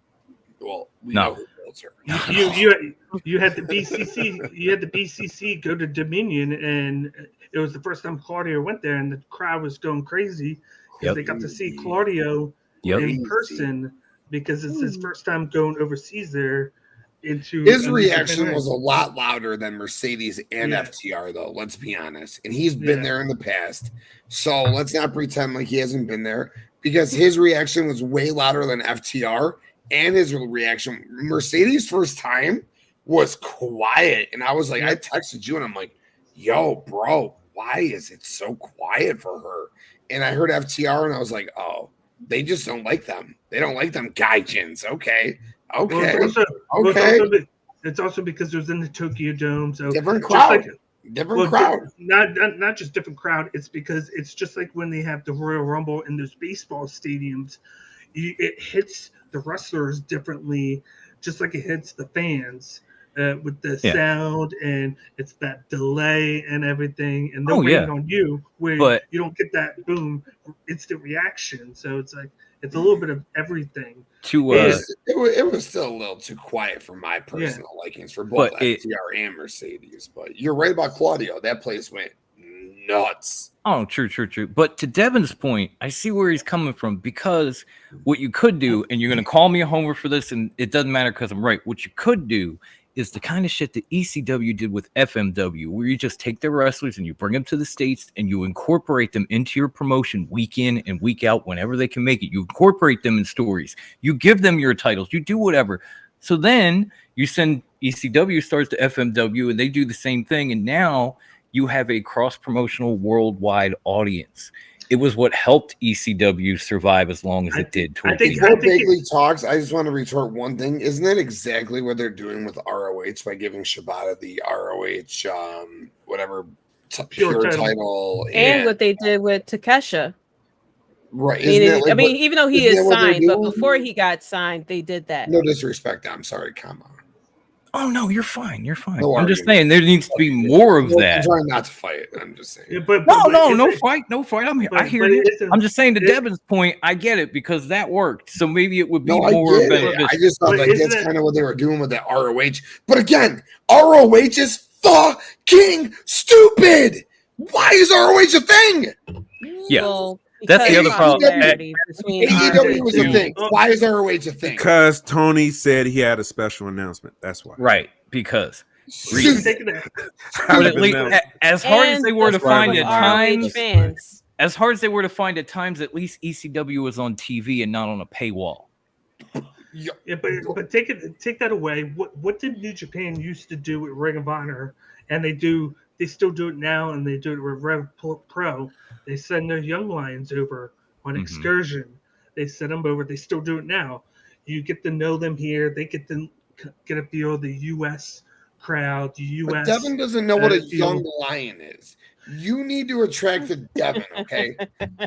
Well, we know who builds her. You had the BCC. You had the BCC go to Dominion and it was the first time Claudio went there, and the crowd was going crazy because they got to see Claudio in person because it's his first time going overseas there. His reaction was a lot louder than Mercedes and FTR, though. Let's be honest, and he's been there in the past, so let's not pretend like he hasn't been there because his reaction was way louder than FTR, and his reaction Mercedes' first time was quiet, and I was like, I texted you, and I'm like, "Yo, bro, why is it so quiet for her?" And I heard FTR, and I was like, "Oh, they just don't like them. They don't like them gaijins." Okay. Okay. Well, it's also because it was in the Tokyo Dome, so different crowd. Not just different crowd. It's because it's just like when they have the Royal Rumble in those baseball stadiums. It hits the wrestlers differently, just like it hits the fans with the sound, and it's that delay and everything. And they're waiting on you where you don't get that boom instant reaction. So it's like it's a little bit of everything. It was still a little too quiet for my personal likings for both FTR and Mercedes. But you're right about Claudio. That place went nuts. Oh, true. But to Devin's point, I see where he's coming from because what you could do, and you're going to call me a homer for this, and it doesn't matter because I'm right. What you could do is the kind of shit that ECW did with FMW, where you just take their wrestlers and you bring them to the States and you incorporate them into your promotion week in and week out whenever they can make it. You incorporate them in stories. You give them your titles. You do whatever. So then you send ECW stars to FMW and they do the same thing. And now you have a cross-promotional worldwide audience. It was what helped ECW survive as long as it did. I think before Bagley talks, I just want to retort one thing. Isn't that exactly what they're doing with ROH by giving Shibata the ROH pure title? And what they did with Takesha. Right. I mean, even though he is signed, but before he got signed, they did that. No disrespect. I'm sorry. Come on. Oh no, you're fine. You're fine. No I'm just saying there needs to be more of that. I'm trying not to fight. I'm just saying. Yeah, no fight. I'm here. I hear it. I'm just saying to Devin's point, I get it because that worked. So maybe it would be more beneficial. I just thought that's kind of what they were doing with that ROH. But again, ROH is fucking stupid. Why is ROH a thing? Yeah. Well, that's the other problem. AEW was a thing. Why is ROH a thing? Because Tony said he had a special announcement. That's why. Right. Because. But at least, as hard as they were to find at times, at times, at least ECW was on TV and not on a paywall. Yeah, but take that away. What did New Japan used to do with Ring of Honor? And they still do it now, and they do it with Rev Pro. They send their young lions over on excursion. They send them over. They still do it now. You get to know them here. They get to get a feel of the U.S. crowd. The U.S. But Devin doesn't know what a young lion is. You need to attract the Devin, okay?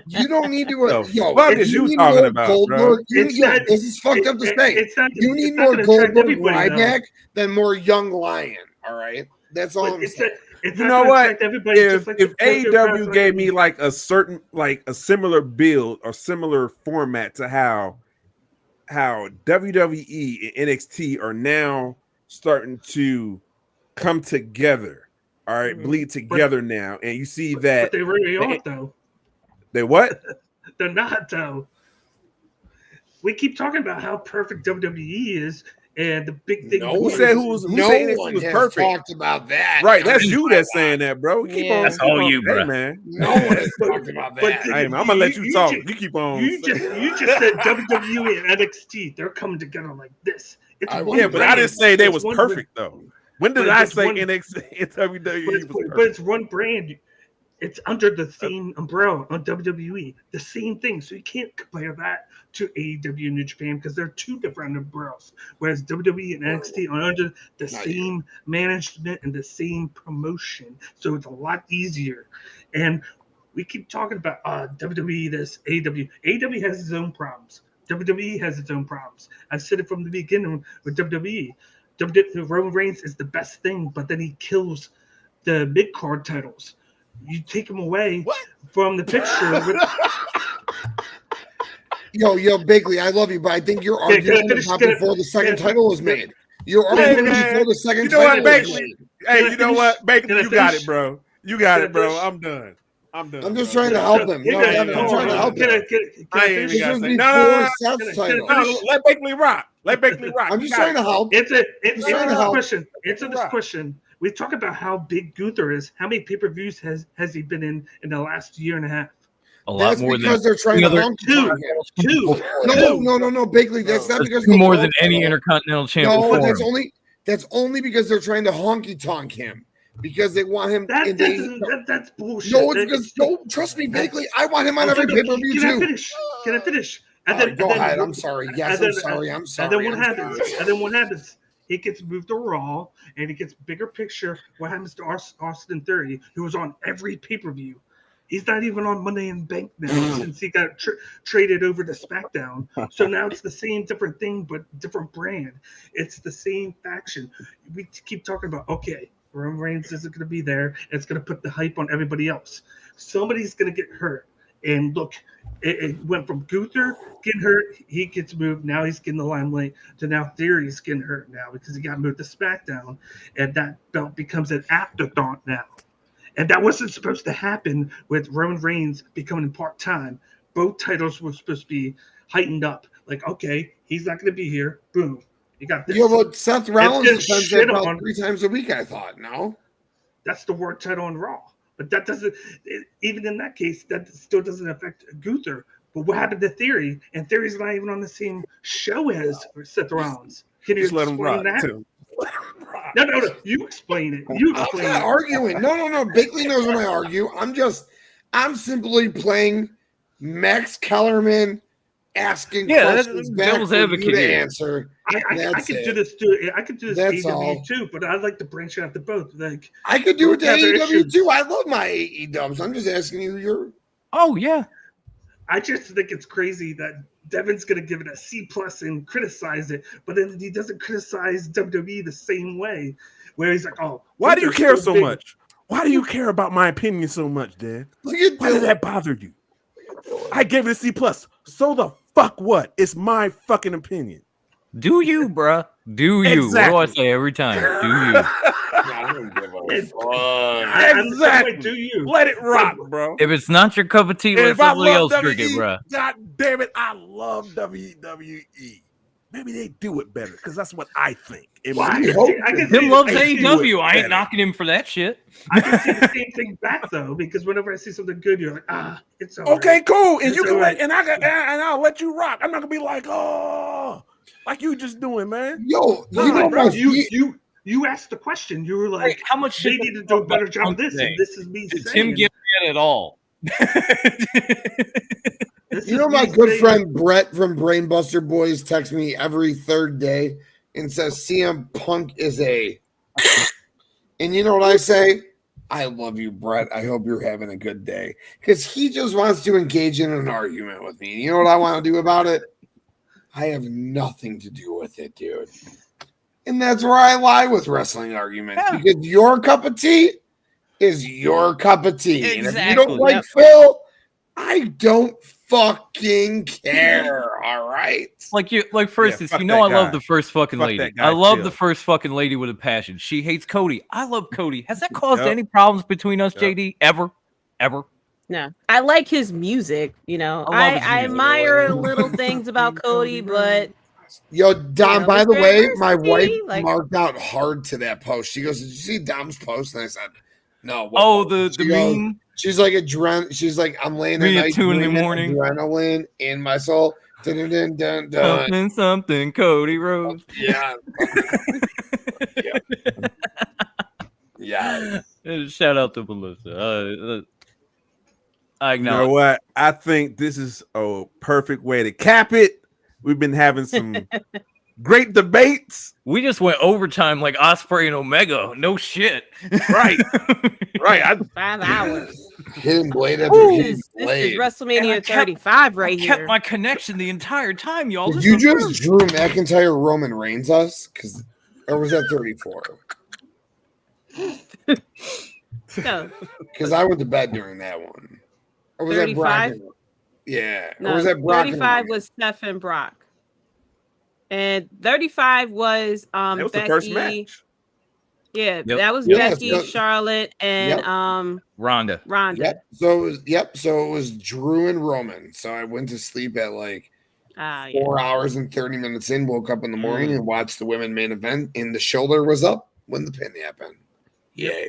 You don't need to. What is you talking about, Goldberg, this is fucked up to say. You need more Goldberg Ryback than more young lion. All right, that's all I'm saying. You know what? If AEW gave me like a similar build or similar format to how WWE and NXT are now starting to come together, all right, bleed together now, and you see that they really aren't though. They what? They're not though. We keep talking about how perfect WWE is. And the big thing. Who said NXT was perfect? Talked about that. Right, that's you that's saying that, bro. That's all you, bro. Man. No one has talked about that. Hey, man, I'm gonna let you talk. You keep on. You just said WWE and NXT. They're coming together like this. But I didn't say they was perfect though. When did I say NXT and WWE was perfect? But it's one brand. It's under the same umbrella on WWE. The same thing. So you can't compare that to AEW and New Japan because they're two different umbrellas. Whereas WWE and NXT are under the same management and the same promotion. So it's a lot easier. And we keep talking about WWE, this AEW. AEW has its own problems. WWE has its own problems. I said it from the beginning with WWE. Roman Reigns is the best thing, but then he kills the mid-card titles. You take him away from the picture. Yo, Bagley, I love you, but I think you're arguing before the second title was made. You're arguing before the second title was made. Hey, you know what, Bagley, you got it, bro. You got it, bro. I'm done. I'm just trying to help him. No, I'm trying to help him. I ain't even gotta say no. Let Bakley rock. Let Bakley rock. I'm just trying to help. Answer this question. Answer this question. We talk about how big Gunther is. How many pay-per-views has he been in the last year and a half? A lot more because than they're trying to honk two. No, Bakley. That's not because two more than any Intercontinental champion. No, that's only because they're trying to honky tonk him because they want him. That's bullshit. No, it's because trust me, Bakley. I want him on every pay-per-view too. Can I finish? Go ahead. I'm sorry. Yes, I'm sorry. And then what happens? And then what happens? He gets moved to Raw, and it gets bigger picture. What happens to Austin Theory, who was on every pay-per-view? He's not even on Money in Bank now since he got traded over to SmackDown. So now it's the same different thing, but different brand. It's the same faction. We keep talking about, okay, Roman Reigns isn't going to be there. It's going to put the hype on everybody else. Somebody's going to get hurt. And look, it went from Gunther getting hurt, he gets moved. Now he's getting the limelight to now Theory's getting hurt now because he got moved to SmackDown. And that belt becomes an afterthought now. And that wasn't supposed to happen with Roman Reigns becoming part-time. Both titles were supposed to be heightened up. Like, okay, he's not going to be here. Boom. You got this. Yeah, but Seth Rollins defends that belt 3 times a week, I thought. No? That's the work title on Raw. But that doesn't, even in that case, that still doesn't affect Gunther. But what happened to Theory? And Theory's not even on the same show as Seth Rollins. Can you Just let him rock, that? too. No. You explain it. I'm not arguing. No. Bakley knows when I argue. I'm simply playing Max Kellerman asking questions back for you to answer. I could do this too. I could do this AEW too, but I'd like to branch out to both. Like I could do it to AEW too. I love my AEWs. I'm just asking you your. Oh yeah. I just think it's crazy that Devin's going to give it a C+ and criticize it, but then he doesn't criticize WWE the same way, where he's like, "Oh, why do you care so much? Why do you care about my opinion so much, Dad? Why did that bother you? I gave it a C+. So the fuck what? It's my fucking opinion. Do you, bruh? Do you? Exactly. What do I say every time? Do you? I don't give a Exactly. Do you? Let it rock, bro. If it's not your cup of tea, let somebody else drink it, bruh. God damn it, I love WWE. Maybe they do it better because that's what I think. Tim loves AEW. I ain't knocking him for that shit. I can see the same thing back though, because whenever I see something good, you're like, it's all okay, right. cool, and It's you can all let, right. and I'll let you rock. I'm not gonna be like, like you just doing, man. Yo, you asked the question. You were like, how much they need to do a better job of this, and this is me Did saying. Tim get it at all? You know, my good friend Brett from Brainbuster Boys texts me every third day and says CM Punk is a. And you know what I say? I love you, Brett. I hope you're having a good day. Because he just wants to engage in an argument with me. You know what I want to do about it? I have nothing to do with it, dude. And that's where I lie with wrestling arguments. Yeah. Because your cup of tea is your cup of tea. Exactly. And if you don't like Phil, I don't fucking care. All right. For instance, I love the first fucking lady. I love the first fucking lady with a passion. She hates Cody. I love Cody. Has that caused any problems between us, JD? Ever? No, I like his music. You know, I admire little things about Cody, but yo, Dom. By the way, my wife marked out hard to that post. She goes, "Did you see Dom's post?" And I said, "No." The meme. She's like She's like, I'm laying at night, 2 in the morning, adrenaline in my soul. Dun, dun, dun, dun. Something. Cody Rhodes. Yeah. Yeah. Shout out to Melissa. I acknowledge. You know what? I think this is a perfect way to cap it. We've been having some great debates. We just went overtime like Ospreay and Omega. No shit. Right. Right. 5 hours. Hidden blade after hidden blade. This is WrestleMania 35 right here. I kept my connection the entire time, y'all. Did you just Drew McIntyre Roman Reigns us? Or was that 34? No. Because I went to bed during that one. Or was 35? that Brock? Yeah. No, or was that Brock? 35 was Steph and Brock. And 35 was that was Becky. The first match. Yeah, Yep. that was Yeah, Becky, so- Charlotte, and Ronda. Yep. So it was Drew and Roman. So I went to sleep at like 4 hours and 30 minutes in, woke up in the morning and watched the women main event, and the shoulder was up when the pin happened. Yeah.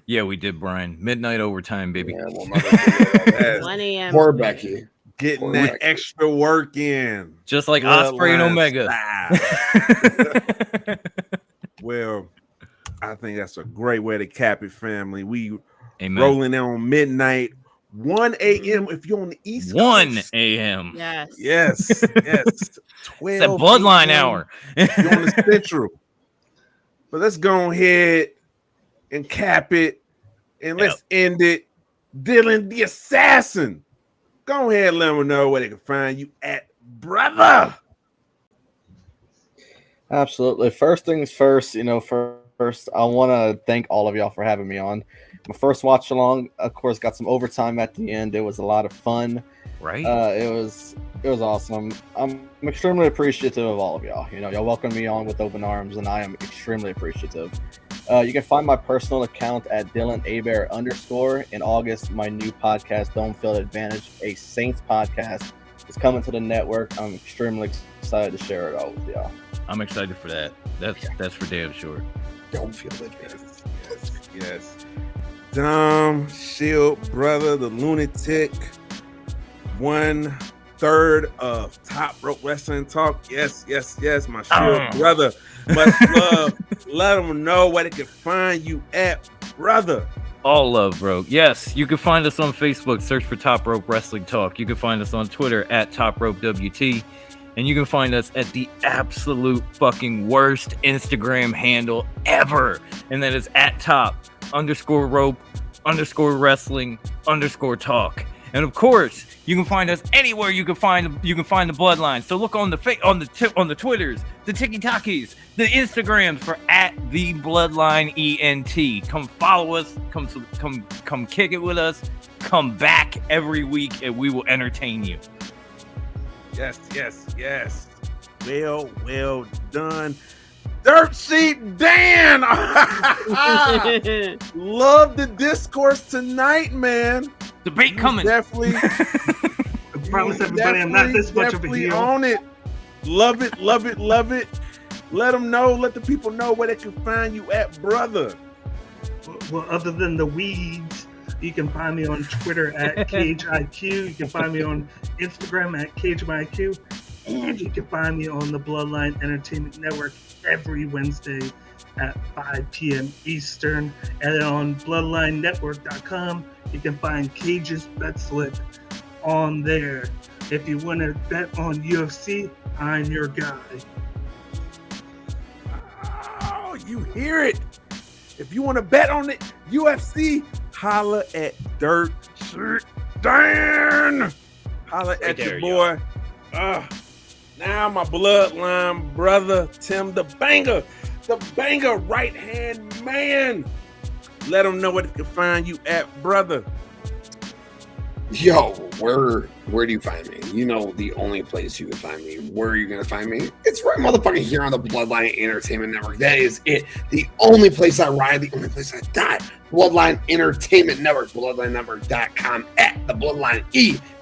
Yeah, we did, Brian. Midnight overtime, baby. Yeah, well, mother- 1 a.m. Poor Becky. Getting that extra work in. Just like Ospreay and Omega. Well, I think that's a great way to cap it, family. We Amen. rolling on midnight, 1 a.m. if you're on the East 1 Coast. a.m. Yes. 12 It's that Bloodline a.m. hour. You're on the Central. But let's go ahead and cap it, and let's end it. Dylan the Assassin. Go ahead and let them know where they can find you at, brother. Absolutely. First things first, first, I want to thank all of y'all for having me on. My first watch along, of course, got some overtime at the end. It was a lot of fun. Right. It was awesome. I'm extremely appreciative of all of y'all. Y'all welcomed me on with open arms, and I am extremely appreciative. You can find my personal account at DylanAbear_. In August, my new podcast, Home Field Advantage, a Saints podcast, is coming to the network. I'm extremely excited to share it all with y'all. I'm excited for that. That's for damn sure. Don't feel it. Yes. Dom, Shield, brother, the lunatic, 1/3 of Top Rope Wrestling Talk. Yes, my Shield brother. Much love. Let them know where they can find you at, brother. All love, bro. Yes, you can find us on Facebook. Search for Top Rope Wrestling Talk. You can find us on Twitter at Top Rope WT. And you can find us at the absolute fucking worst Instagram handle ever. And that is at top_rope_wrestling_talk. And of course, you can find us anywhere you can find the Bloodline. So look on the Twitters, the TikTokies, the Instagrams for at the Bloodline ENT. Come follow us, come kick it with us, come back every week, and we will entertain you. Yes. Well done. Dirt Sheet Dan. Love the discourse tonight, man. Debate coming. Definitely. I promise everybody I'm not this much of a heel. On it. Love it. Let them know. Let the people know where they can find you at, brother. Well, other than the weeds, you can find me on Twitter at CageIQ. You can find me on Instagram at CageMyIQ. And you can find me on the Bloodline Entertainment Network every Wednesday at 5 p.m. Eastern. And on BloodlineNetwork.com, you can find Cage's bet slip on there. If you want to bet on UFC, I'm your guy. Oh, you hear it. If you want to bet on it, UFC, holla at Dirt Sheet Dan. Holla at your boy. Now my Bloodline brother, Tim the Banger right-hand man. Let them know where they can find you at, brother. Yo, where do you find me? You know the only place you can find me. Where are you gonna find me? It's right motherfucking here on the Bloodline Entertainment Network. That is it. The only place I ride, the only place I die. Bloodline Entertainment Network, BloodlineNetwork.com at the Bloodline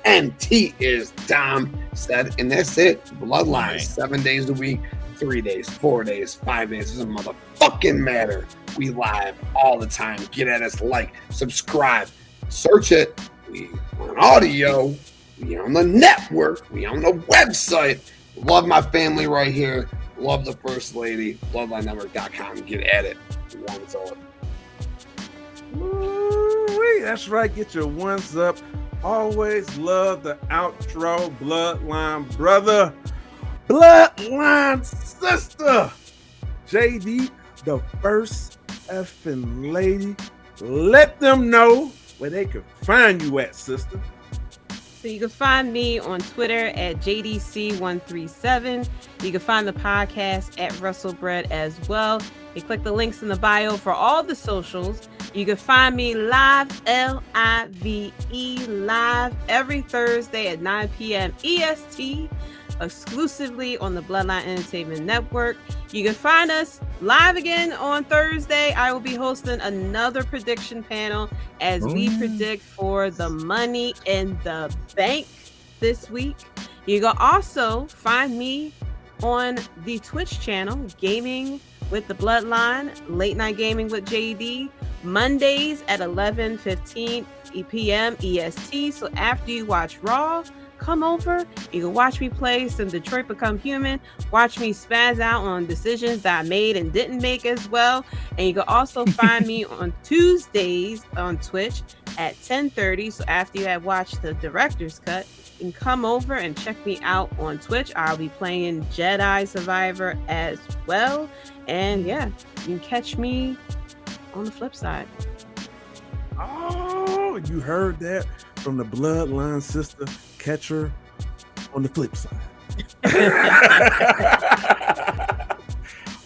ENT is Dom said, and that's it. Bloodline, 7 days a week, 3 days, 4 days, 5 days. Doesn't motherfucking matter. We live all the time. Get at us, like, subscribe, search it. We on audio, we on the network, we on the website. Love my family right here. Love the first lady. BloodlineNetwork.com. Get at it. One's on. Ooh, that's right. Get your ones up. Always love the outro. Bloodline brother. Bloodline sister. JD, the first effing lady. Let them know where they can find you at, sister. So you can find me on Twitter at JDC137. You can find the podcast at WrestleBread as well. You click the links in the bio for all the socials. You can find me live, LIVE, live every Thursday at 9 p.m. EST exclusively on the Bloodline Entertainment Network. You can find us live again on Thursday. I will be hosting another prediction panel as we predict for the Money in the Bank this week. You can also find me on the Twitch channel, Gaming with the Bloodline, Late Night Gaming with JD, Mondays at 11:15 p.m. EST. So after you watch Raw, come over. You can watch me play some Detroit Become Human. Watch me spaz out on decisions that I made and didn't make as well. And you can also find me on Tuesdays on Twitch at 10:30. So after you have watched the director's cut, you can come over and check me out on Twitch. I'll be playing Jedi Survivor as well. And yeah, you can catch me on the flip side. Oh, you heard that from the Bloodline sister. Catch her on the flip side.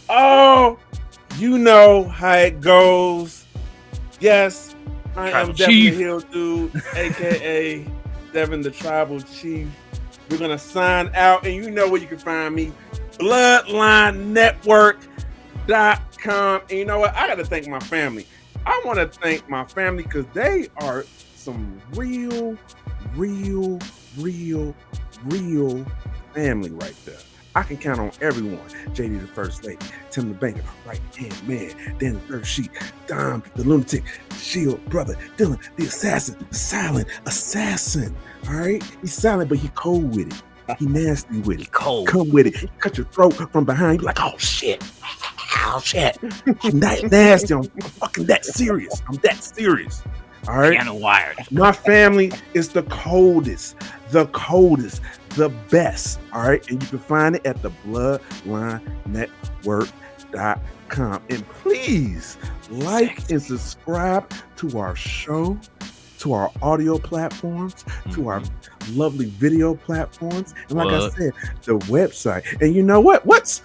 Oh, you know how it goes. Yes, I am Devin the Hill Dude, aka Devin the Tribal Chief. We're gonna sign out, and you know where you can find me. BloodlineNetwork.com. And you know what? I gotta thank my family. I want to thank my family because they are some real family right there. I can count on everyone. JD the First Lady, Tim the Banker, Right Hand Man, Dan the Third Sheet, Dom the Lunatic, Shield Brother, Dylan the Assassin, the Silent Assassin. All right, he's silent, but he cold with it. He nasty with it. Cold. Come with it. He cut your throat from behind. You like, oh shit. Oh shit. I'm that nasty. I'm fucking that serious. I'm that serious. All right. Piano wired. My family is the coldest, the best. All right. And you can find it at the BloodlineNetwork.com. And please like and subscribe to our show, to our audio platforms, to our lovely video platforms. And like I said, the website. And you know what? What's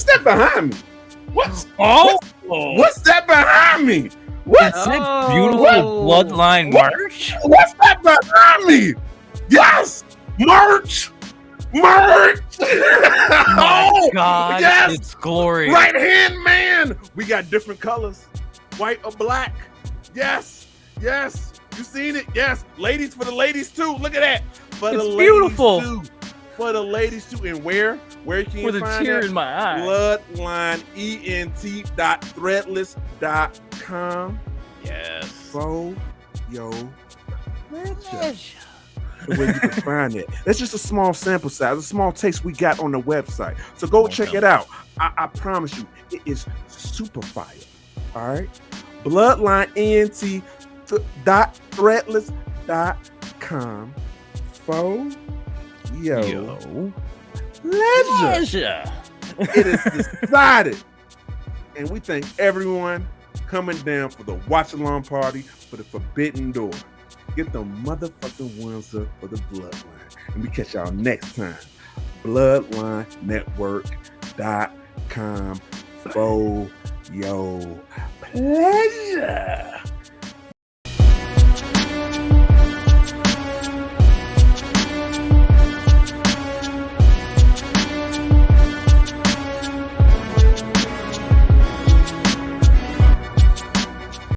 that behind me? What's that behind me? What's that beautiful Bloodline merch? What's that behind me? Yes, merch. Oh God, yes, it's glorious. Right hand man. We got different colors, white or black. Yes. You seen it? Yes, ladies for the ladies too. Look at that. For it's the beautiful. Ladies too. For the ladies too. And where can you find that? With a tear in my eye. BloodlineENT.threadless.com. Yes. For your pleasure. Where you can find it. That's just a small sample size, a small taste we got on the website. So go check it out. I promise you, it is super fire. All right. BloodlineENT.threadless.com. For your pleasure. It is decided. And we thank everyone coming down for the watch along party for the Forbidden Door. Get the motherfucking ones up for the Bloodline. And we catch y'all next time. BloodlineNetwork.com. For your pleasure.